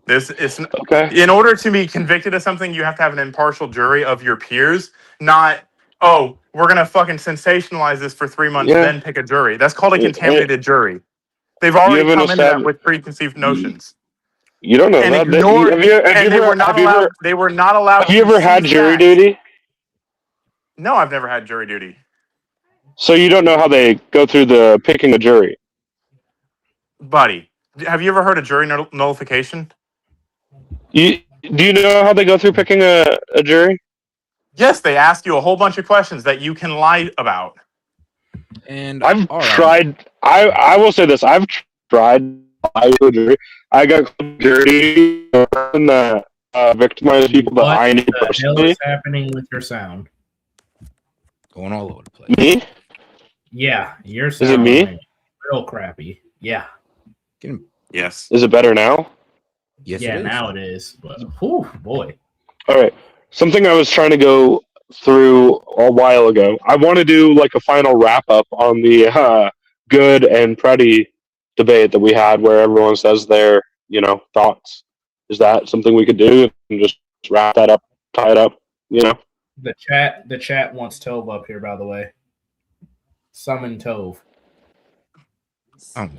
This is okay. In order to be convicted of something, you have to have an impartial jury of your peers, not, oh, we're gonna fucking sensationalize this for 3 months, then pick a jury. That's called a contaminated jury. They've already come into that with preconceived notions. You don't know And that. ignored, they were not allowed. They were not allowed. Have you ever had jury duty? No, I've never had jury duty. So you don't know how they go through the picking a jury? Buddy, have you ever heard of jury nullification? Do you know how they go through picking a jury? Yes, they ask you a whole bunch of questions that you can lie about. And I've all right. tried. I will say this. I've tried to lie to a jury. I got jury and victimized people that What I knew the hell personally. is happening with your sound? Going all over the place. Me? Yeah, your Is sound it me? like real crappy. Yeah. Yes. Is it better now? Yes, yeah, it is. now it is. But whew, boy. All right. Something I was trying to go through a while ago. I want to do like a final wrap up on the good and pretty debate that we had, where everyone says their thoughts. Is that something we could do and just wrap that up, tie it up? The chat wants Tove up here, by the way. Summon Tove. All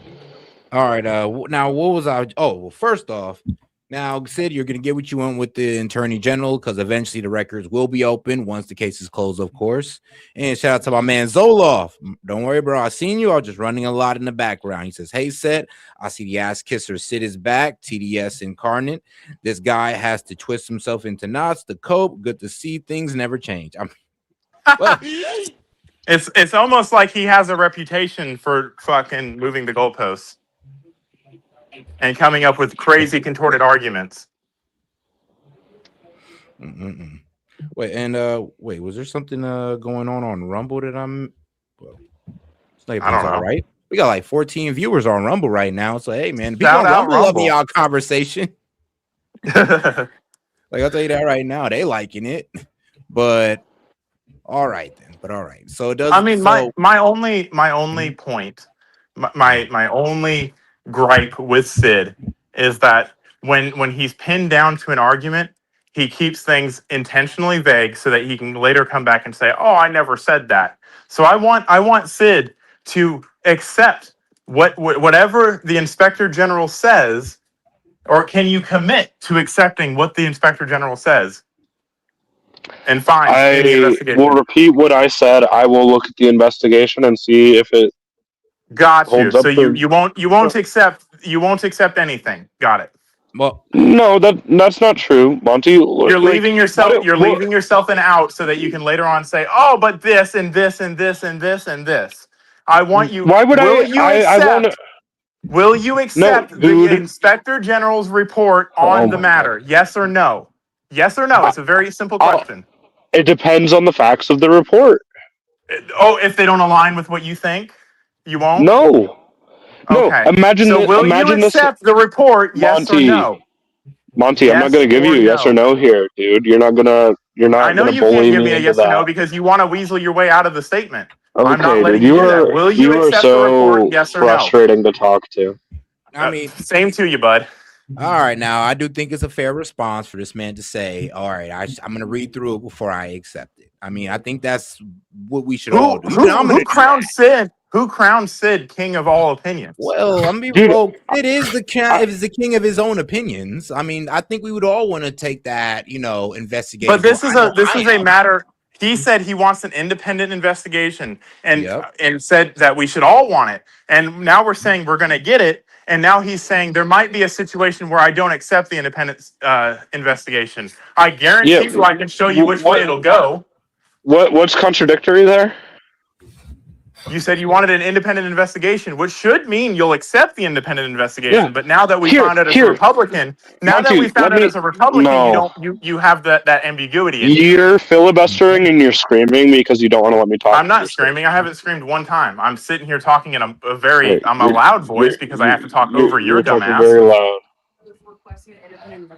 right. Now what was I? Oh, well, first off, now Sid, you're gonna get what you want with the Attorney General because eventually the records will be open once the case is closed, of course. And shout out to my man Zoloff. Don't worry, bro. I seen you. I was just running a lot in the background. He says, "Hey, Sid, I see the ass kisser. Sid is back. TDS incarnate. This guy has to twist himself into knots to cope. Good to see things never change." Well, It's almost like he has a reputation for fucking moving the goalposts and coming up with crazy contorted arguments. Wait, and wait, was there something going on Rumble that I'm? Well, I don't know. all right. We got like 14 viewers on Rumble right now. So hey, man, people Shout on out Rumble loving Rumble. y'all conversation. Like I'll tell you that right now, they liking it. But all right then. But all right. So it does. I mean, my only point, my only gripe with Sid is that when he's pinned down to an argument, he keeps things intentionally vague so that he can later come back and say, "Oh, I never said that." So I want Sid to accept whatever the Inspector General says, or can you commit to accepting what the Inspector General says? And fine, in the I investigation. will repeat what I said. I will look at the investigation and see if it Got you. holds up. So you won't accept anything. Got it. Well, no, that's not true, Monty. You're leaving yourself an out so that you can later on say, "Oh, but this and this and this and this and this." I want you. Why would will I? you I accept? want to. Will you accept the Inspector General's report on the matter? Yes or no? Yes or no? It's a very simple question. It depends on the facts of the report. Oh, if they don't align with what you think, you won't? No. Okay. Imagine so will imagine you accept the report, yes or no? Monty, I'm not Yes going to give or you a yes or no here, dude. You're not gonna I know you can't bully give me me a into yes or no that. because you want to weasel your way out of the statement. Okay, I'm not letting dude, you do that. Will you are accept the report, so yes or no? frustrating to talk to. I mean, same to you, bud. All right, now I do think it's a fair response for this man to say, "All right, I'm going to read through it before I accept it." I mean, I think that's what we should all do. Who crowned Sid? Who crowned Sid king of all opinions? Well, I'm be well. It is the king. Is the king of his own opinions. I mean, I think we would all want to take that, investigate. But this is a matter. He said he wants an independent investigation, and said that we should all want it. And now we're saying we're going to get it. And now he's saying there might be a situation where I don't accept the independent investigation. I guarantee you, I can show you which way it'll go. What's contradictory there? You said you wanted an independent investigation, which should mean you'll accept the independent investigation. Yeah. But now that we found out as a Republican, you have that ambiguity. You're filibustering and you're screaming because you don't want to let me talk. I'm not screaming. I haven't screamed one time. I'm sitting here talking in I'm a loud voice because I have to talk over your dumb ass. Very loud.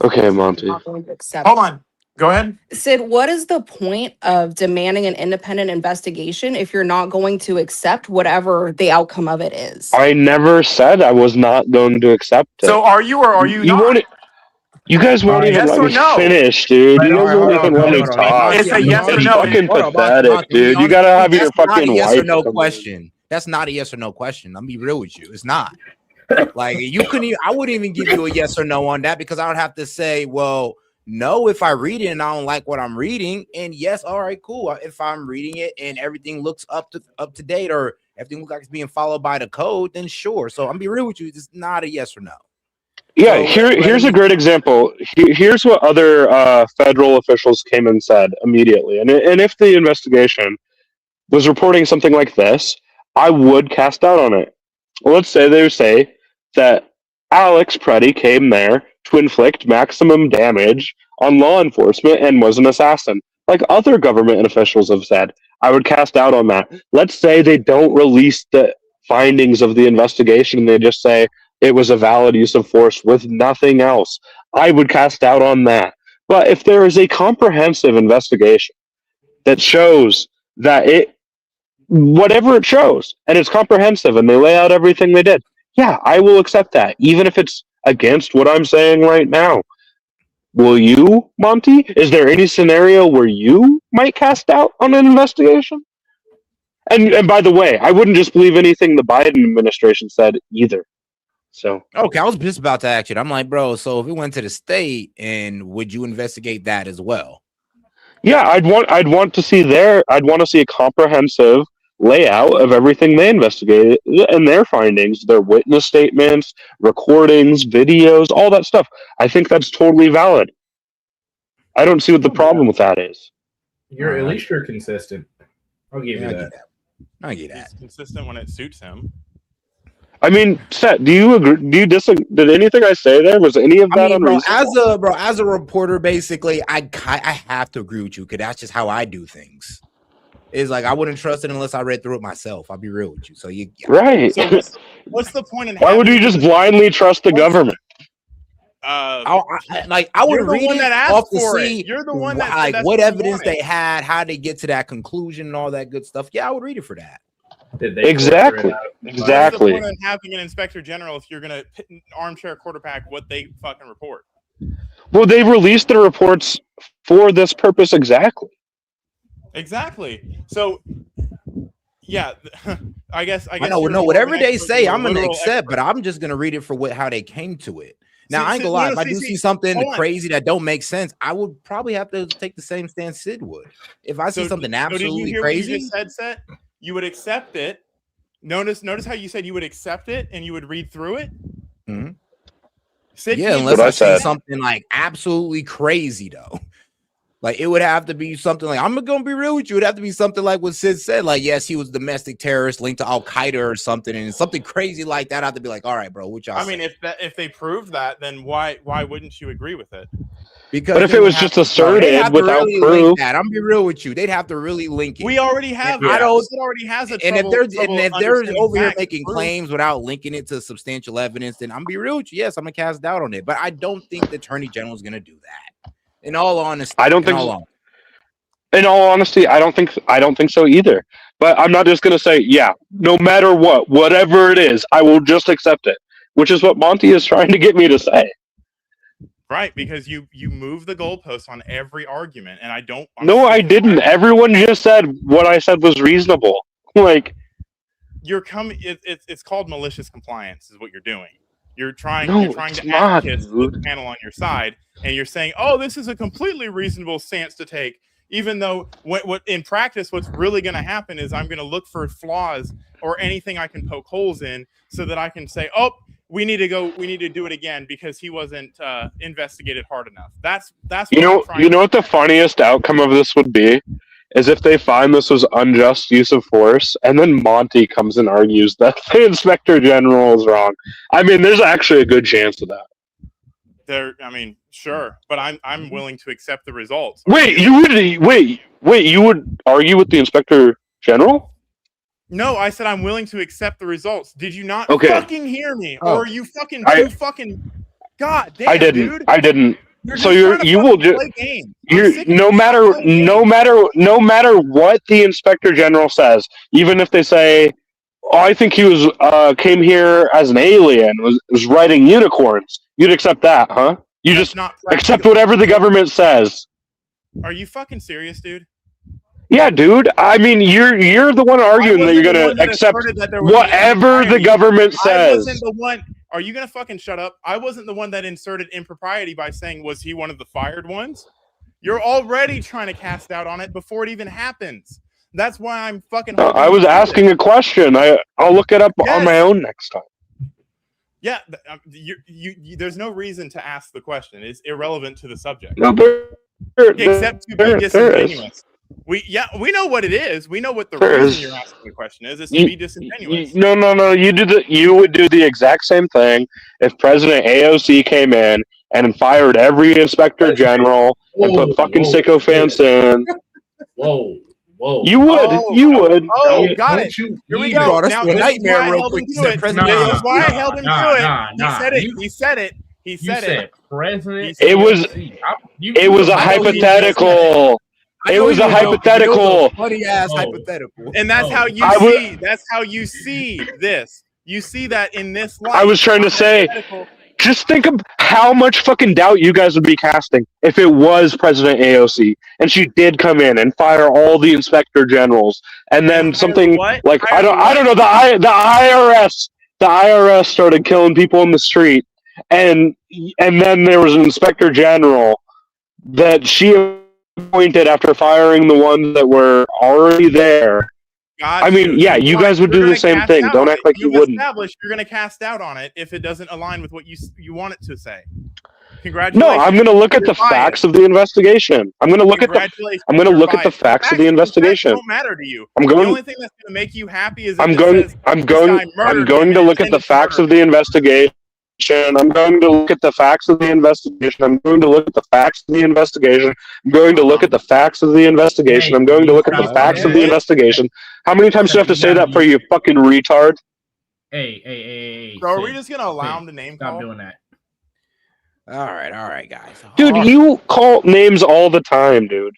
Okay, Monty. Hold on. Go ahead. Sid, what is the point of demanding an independent investigation if you're not going to accept whatever the outcome of it is? I never said I was not going to accept it. So are you or are you not? You guys won't even let me finish, dude. You guys won't even let me talk. It's a yes or It's no. fucking pathetic, dude. You gotta have your fucking wife. Yes or no question. That's not a yes or no question. I'll be real with you. It's not. Like you couldn't. I wouldn't even give you a yes or no on that because I would have to say, well, no, if I read it and I don't like what I'm reading, and yes, all right, cool. If I'm reading it and everything looks up to date or everything looks like it's being followed by the code, then sure. So I'm be real with you. It's not a yes or no. Yeah, here's a great example. Here's what other federal officials came and said immediately. And if the investigation was reporting something like this, I would cast doubt on it. Let's say they say that Alex Preddy came there to inflict maximum damage on law enforcement and was an assassin, like other government officials have said. I would cast doubt on that. Let's say they don't release the findings of the investigation and they just say it was a valid use of force with nothing else. I would cast doubt on that. But if there is a comprehensive investigation that shows that whatever it shows, and it's comprehensive and they lay out everything they did, yeah, I will accept that, even if it's against what I'm saying right now. Will you, Monty? Is there any scenario where you might cast doubt on an investigation? And by the way, I wouldn't just believe anything the Biden administration said either. So okay, I was just about to ask you. I'm like, bro, so if it went to the state, and would you investigate that as well? Yeah, I'd want to see a comprehensive layout of everything they investigated and their findings, their witness statements, recordings, videos, all that stuff. I think that's totally valid. I don't see what the problem with that is. At least you're consistent. I'll give you that. I get that. He's consistent when it suits him. I mean, Seth, do you agree? Do you disagree? Did anything I say there, was any of that unreasonable? As a reporter, basically, I have to agree with you because that's just how I do things. It's like I wouldn't trust it unless I read through it myself. I'll be real with you. So right. So what's the point in? Why would you just blindly trust the government? I would read it off to see You're the one that like what evidence they had, how they get to that conclusion, and all that good stuff. Yeah, I would read it for that. Exactly. What's the point in having an inspector general if you're gonna armchair quarterback what they fucking report? Well, they released the reports for this purpose exactly. Exactly. So, yeah, I guess. No, whatever they say, I'm gonna accept, but I'm just gonna read it for how they came to it. Now, I ain't gonna lie. If I do see something crazy that don't make sense, I would probably have to take the same stance Sid would. If I see something absolutely crazy, what you just said, you would accept it. Notice how you said you would accept it and you would read through it. Mm-hmm. Sid, yeah, unless I see something like absolutely crazy though. Like it would have to be something like, I'm gonna be real with you. It'd have to be something like what Sid said. Like, yes, he was a domestic terrorist linked to Al Qaeda or something, and something crazy like that. I have to be like, all right, bro, what y'all? I mean, if they proved that, then why wouldn't you agree with it? But if it was just asserted without proof, I'm gonna be real with you. They'd have to really link it. We already have. I don't. It already has a. And if they're over here making claims without linking it to substantial evidence, then I'm gonna be real with you. Yes, I'm gonna cast doubt on it. But I don't think the attorney general is gonna do that. In all honesty, I don't think. In all honesty, I don't think so either. But I'm not just going to say, yeah, no matter whatever it is, I will just accept it, which is what Monty is trying to get me to say. Right, because you move the goalposts on every argument, and I don't. No, I didn't. Everyone just said what I said was reasonable. Like, you're coming. It's called malicious compliance, is what you're doing. You're trying to advocate the panel on your side, and you're saying, "Oh, this is a completely reasonable stance to take." Even though what in practice, what's really going to happen is I'm going to look for flaws or anything I can poke holes in so that I can say, oh, we need to do it again because he wasn't investigated hard enough. That's you know what the funniest outcome of this would be is if they find this was unjust use of force and then Monty comes and argues that the inspector general is wrong. I mean, there's actually a good chance of that. Sure, but I'm willing to accept the results. Wait, you would argue with the inspector general? No, I said I'm willing to accept the results. Did you not fucking hear me? Oh. Or are you fucking too fucking God damn, I didn't. dude. I didn't. So you will just no matter what the inspector general says, even if they say, oh, I think he was came here as an alien, was riding unicorns. You'd accept that, huh? You just accept whatever the government says. Are you fucking serious, dude? Yeah, dude. I mean, you're the one arguing that you're gonna accept whatever the government says. I wasn't the one. Are you gonna fucking shut up? I wasn't the one that inserted impropriety by saying, was he one of the fired ones? You're already trying to cast doubt on it before it even happens. That's why I'm fucking. I was asking a question. I'll look it up on my own next time. Yeah, there's no reason to ask the question. It's irrelevant to the subject. No, Except to be disingenuous. We know what it is. We know what the reason you're asking the question is. It's to be disingenuous. No. You would do the exact same thing if President AOC came in and fired every inspector general and put fucking sycophants in. Whoa. You would. You would. Oh, got it. Here we go. Now, this is why I held him to it. This is why I held him to it. He said it. He said it. President. It was. It was a hypothetical. It was a hypothetical. Funny ass hypothetical. And that's how you see. That's how you see this. You see that in this light. I was trying to say, just think of how much fucking doubt you guys would be casting if it was President AOC and she did come in and fire all the inspector generals, and then something like I don't know, the IRS started killing people in the street, and then there was an inspector general that she appointed after firing the ones that were already there. I mean, yeah, you guys would do the same thing. Don't act like you wouldn't. You're going to cast doubt on it if it doesn't align with what you want it to say. Congratulations. No, I'm going to look at the facts of the investigation. I'm going to look at the facts of the investigation. Don't matter to you. The only thing that's going to make you happy is I'm going to look at the facts of the investigation. I'm going to look at the facts of the investigation. I'm going to look at the facts of the investigation. I'm going to look at the facts of the investigation. I'm going to look at the facts of the investigation. How many times do you have to say that for you fucking retard? Hey. Bro, are we just going to allow him to name call? Stop doing that. All right, guys. Dude, you call names all the time, dude.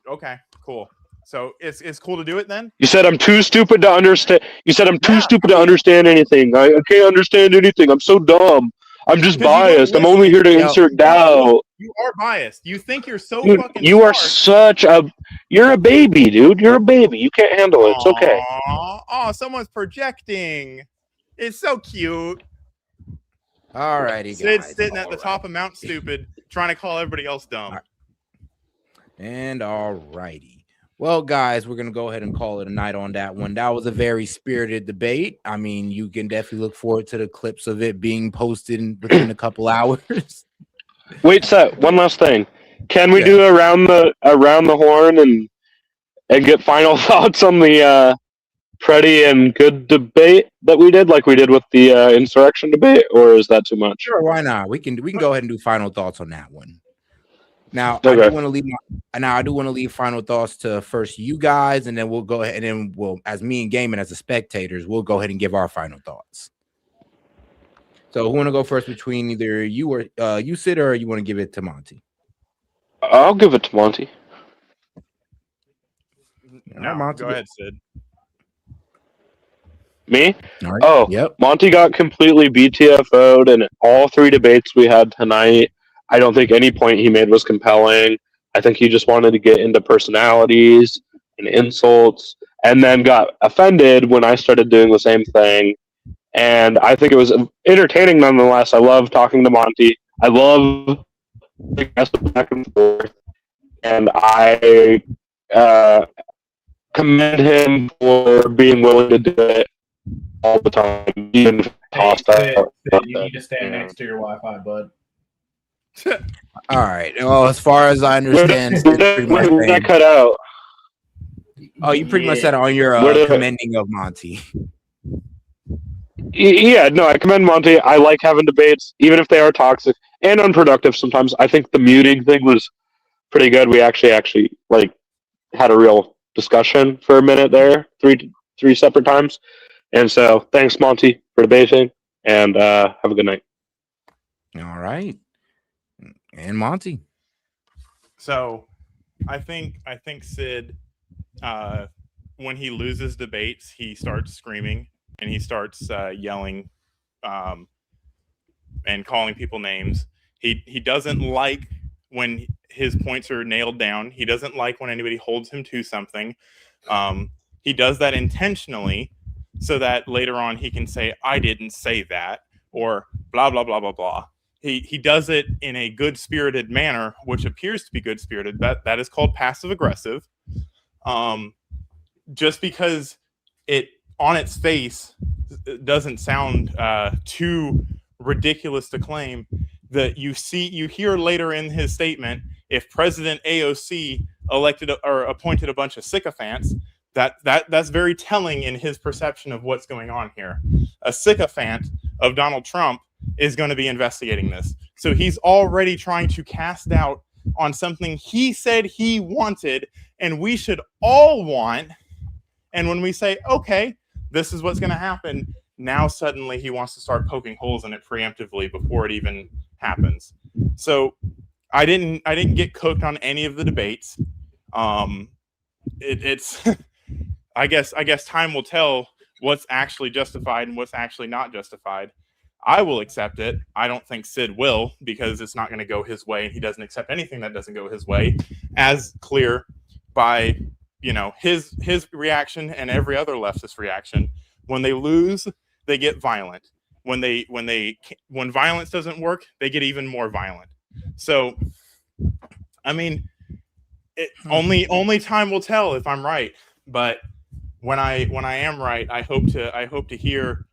Okay, cool. So it's cool to do it then? You said I'm too stupid to understand. You said I'm too stupid to understand anything. I can't understand anything. I'm so dumb. I'm just biased. I'm only here to insert doubt. You are biased. You think you're so Dude, fucking you are smart. you're a baby, dude. You're a baby. You can't handle it. It's okay. Oh, someone's projecting. It's so cute. All righty, guys. Sid's sitting at the top of Mount Stupid, trying to call everybody else dumb. And all righty. Well, guys, we're going to go ahead and call it a night on that one. That was a very spirited debate. I mean, you can definitely look forward to the clips of it being posted within a couple hours. Wait, Seth, one last thing. Can we do around the horn and get final thoughts on the pretty and good debate that we did, like we did with the insurrection debate, or is that too much? Sure, why not? We can go ahead and do final thoughts on that one. Now, Okay. I do want to leave final thoughts to first you guys, and then we'll go ahead and then we'll, as me and Gaming as the spectators, we'll go ahead and give our final thoughts. So, who want to go first between either you or you, Sid, or you want to give it to Monty? I'll give it to Monty. No, Monty, go ahead, Sid. Me? All right. Oh, yep. Monty got completely BTFO'd in all three debates we had tonight. I don't think any point he made was compelling. I think he just wanted to get into personalities and insults, and then got offended when I started doing the same thing. And I think it was entertaining nonetheless. I love talking to Monty. I love the guest back and forth. And I commend him for being willing to do it all the time. Even tossed out. You need to stand next to your Wi-Fi, bud. All right. Well, as far as I understand, that cut out. Oh, you pretty much said on your commending of Monty. Yeah, no, I commend Monty. I like having debates, even if they are toxic and unproductive sometimes. I think the muting thing was pretty good. We actually like had a real discussion for a minute there, three separate times. And so thanks, Monty, for debating, and have a good night. All right. And Monty. So I think Sid, when he loses debates, he starts screaming and he starts yelling and calling people names. He doesn't like when his points are nailed down. He doesn't like when anybody holds him to something. He does that intentionally so that later on he can say, I didn't say that, or blah, blah, blah, blah, blah. He does it in a good-spirited manner, which appears to be good-spirited. That is called passive-aggressive. Just because it on its face doesn't sound too ridiculous to claim. That you hear later in his statement, if President AOC elected or appointed a bunch of sycophants, that's very telling in his perception of what's going on here. A sycophant of Donald Trump is going to be investigating this. So he's already trying to cast doubt on something he said he wanted and we should all want. And when we say, okay, this is what's going to happen, now suddenly he wants to start poking holes in it preemptively before it even happens. So I didn't get cooked on any of the debates. It's I guess time will tell what's actually justified and what's actually not justified. I will accept it. I don't think Sid will, because it's not going to go his way, and he doesn't accept anything that doesn't go his way, as clear by his reaction and every other leftist reaction. When they lose, they get violent. When violence doesn't work, they get even more violent. So, I mean, only time will tell if I'm right. But when I am right, I hope to hear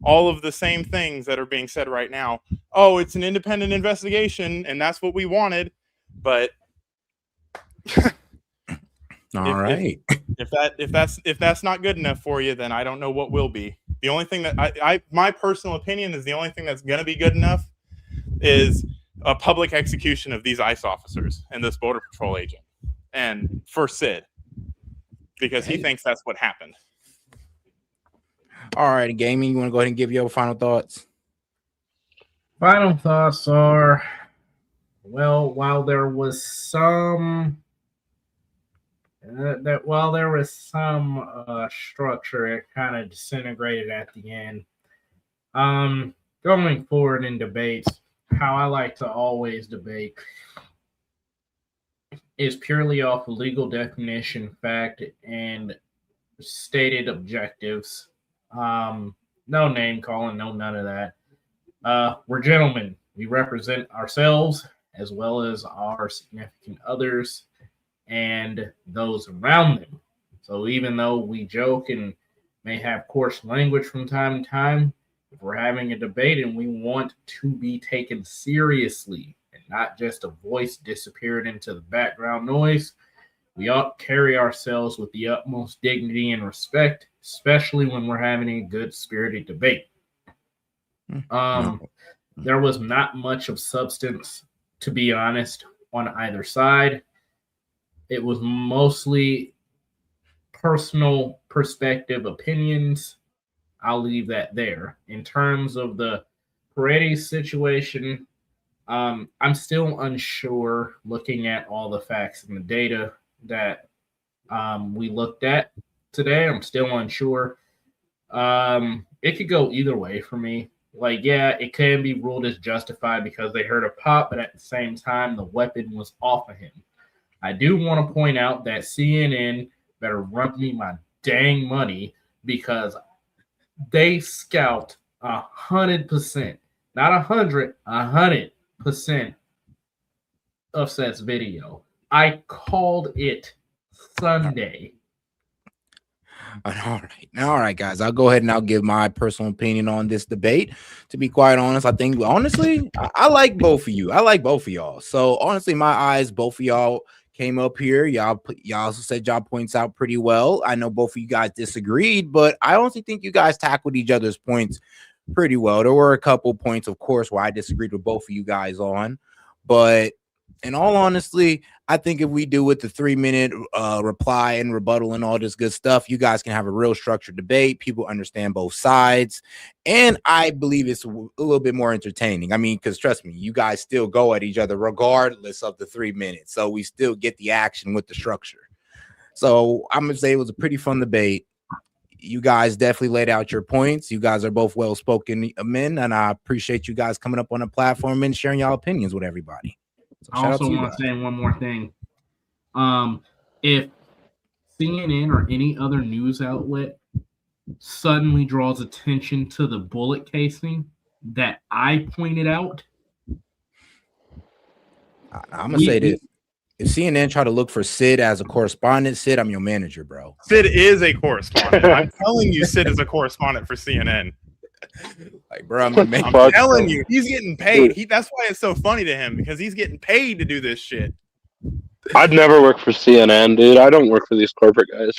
all of the same things that are being said right now. Oh, it's an independent investigation, and that's what we wanted. But if that's not good enough for you, then I don't know what will be. The only thing that my personal opinion is the only thing that's going to be good enough is a public execution of these ICE officers and this Border Patrol agent, and for Sid, because he thinks that's what happened. All right, Gaming, you want to go ahead and give your final thoughts? Final thoughts are, well, while there was some structure, it kind of disintegrated at the end. Going forward in debates, how I like to always debate is purely off legal definition, fact, and stated objectives. No name calling, no none of that. We're gentlemen. We represent ourselves as well as our significant others and those around them. So even though we joke and may have coarse language from time to time, if we're having a debate and we want to be taken seriously and not just a voice disappeared into the background noise, we ought to carry ourselves with the utmost dignity and respect, especially when we're having a good spirited debate. There was not much of substance, to be honest, on either side. It was mostly personal perspective opinions. I'll leave that there. In terms of the Paredes situation, I'm still unsure, looking at all the facts and the data that we looked at today. I'm still unsure. It could go either way for me. Like, yeah, it can be ruled as justified because they heard a pop, but at the same time, the weapon was off of him. I do want to point out that CNN better run me my dang money, because they scout 100%, not 100% of S.E.T's video. I called it Sunday. All right, guys. I'll go ahead and I'll give my personal opinion on this debate. To be quite honest, I think honestly, I like both of you. I like both of y'all. So honestly, my eyes, both of y'all came up here. Y'all also said y'all points out pretty well. I know both of you guys disagreed, but I honestly think you guys tackled each other's points pretty well. There were a couple points, of course, where I disagreed with both of you guys on, but in all honesty, I think if we do with the 3-minute reply and rebuttal and all this good stuff, you guys can have a real structured debate. People understand both sides. And I believe it's a little bit more entertaining. I mean, because trust me, you guys still go at each other regardless of the 3 minutes. So we still get the action with the structure. So I'm going to say it was a pretty fun debate. You guys definitely laid out your points. You guys are both well-spoken men, and I appreciate you guys coming up on the platform and sharing your opinions with everybody. So I also want to say one more thing. If CNN or any other news outlet suddenly draws attention to the bullet casing that I pointed out, I'm going to say this. If CNN try to look for Sid as a correspondent, Sid, I'm your manager, bro. Sid is a correspondent. I'm telling you, Sid is a correspondent for CNN. Like, bro, I'm telling you, he's getting paid. That's why it's so funny to him, because he's getting paid to do this shit. I'd never work for CNN, dude. I don't work for these corporate guys.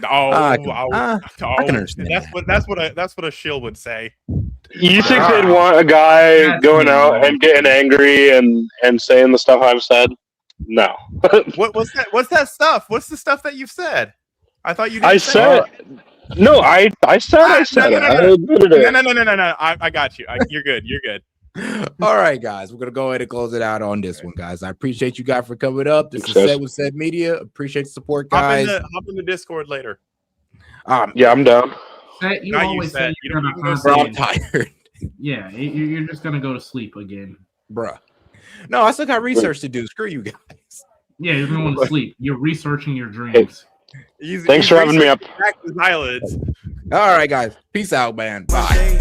I can understand. That's what a shill would say. You think they'd want a guy going out and getting angry and saying the stuff I've said? No. What's that stuff? What's the stuff that you've said? I thought you didn't I say said no. I said it. I admitted it. No. I got you. You're good. You're good. All right, guys, we're gonna go ahead and close it out on this one, guys. I appreciate you guys for coming up. This is Set with Set Media. Appreciate the support, guys. Hop in the Discord later. Yeah, I'm down. You always say you're I'm tired. Yeah, you're just gonna go to sleep again, bruh. No, I still got research to do. Screw you guys. Yeah, you're going to sleep. You're researching your dreams. Thanks for having me up. Eyelids. All right, guys. Peace out, man. Bye.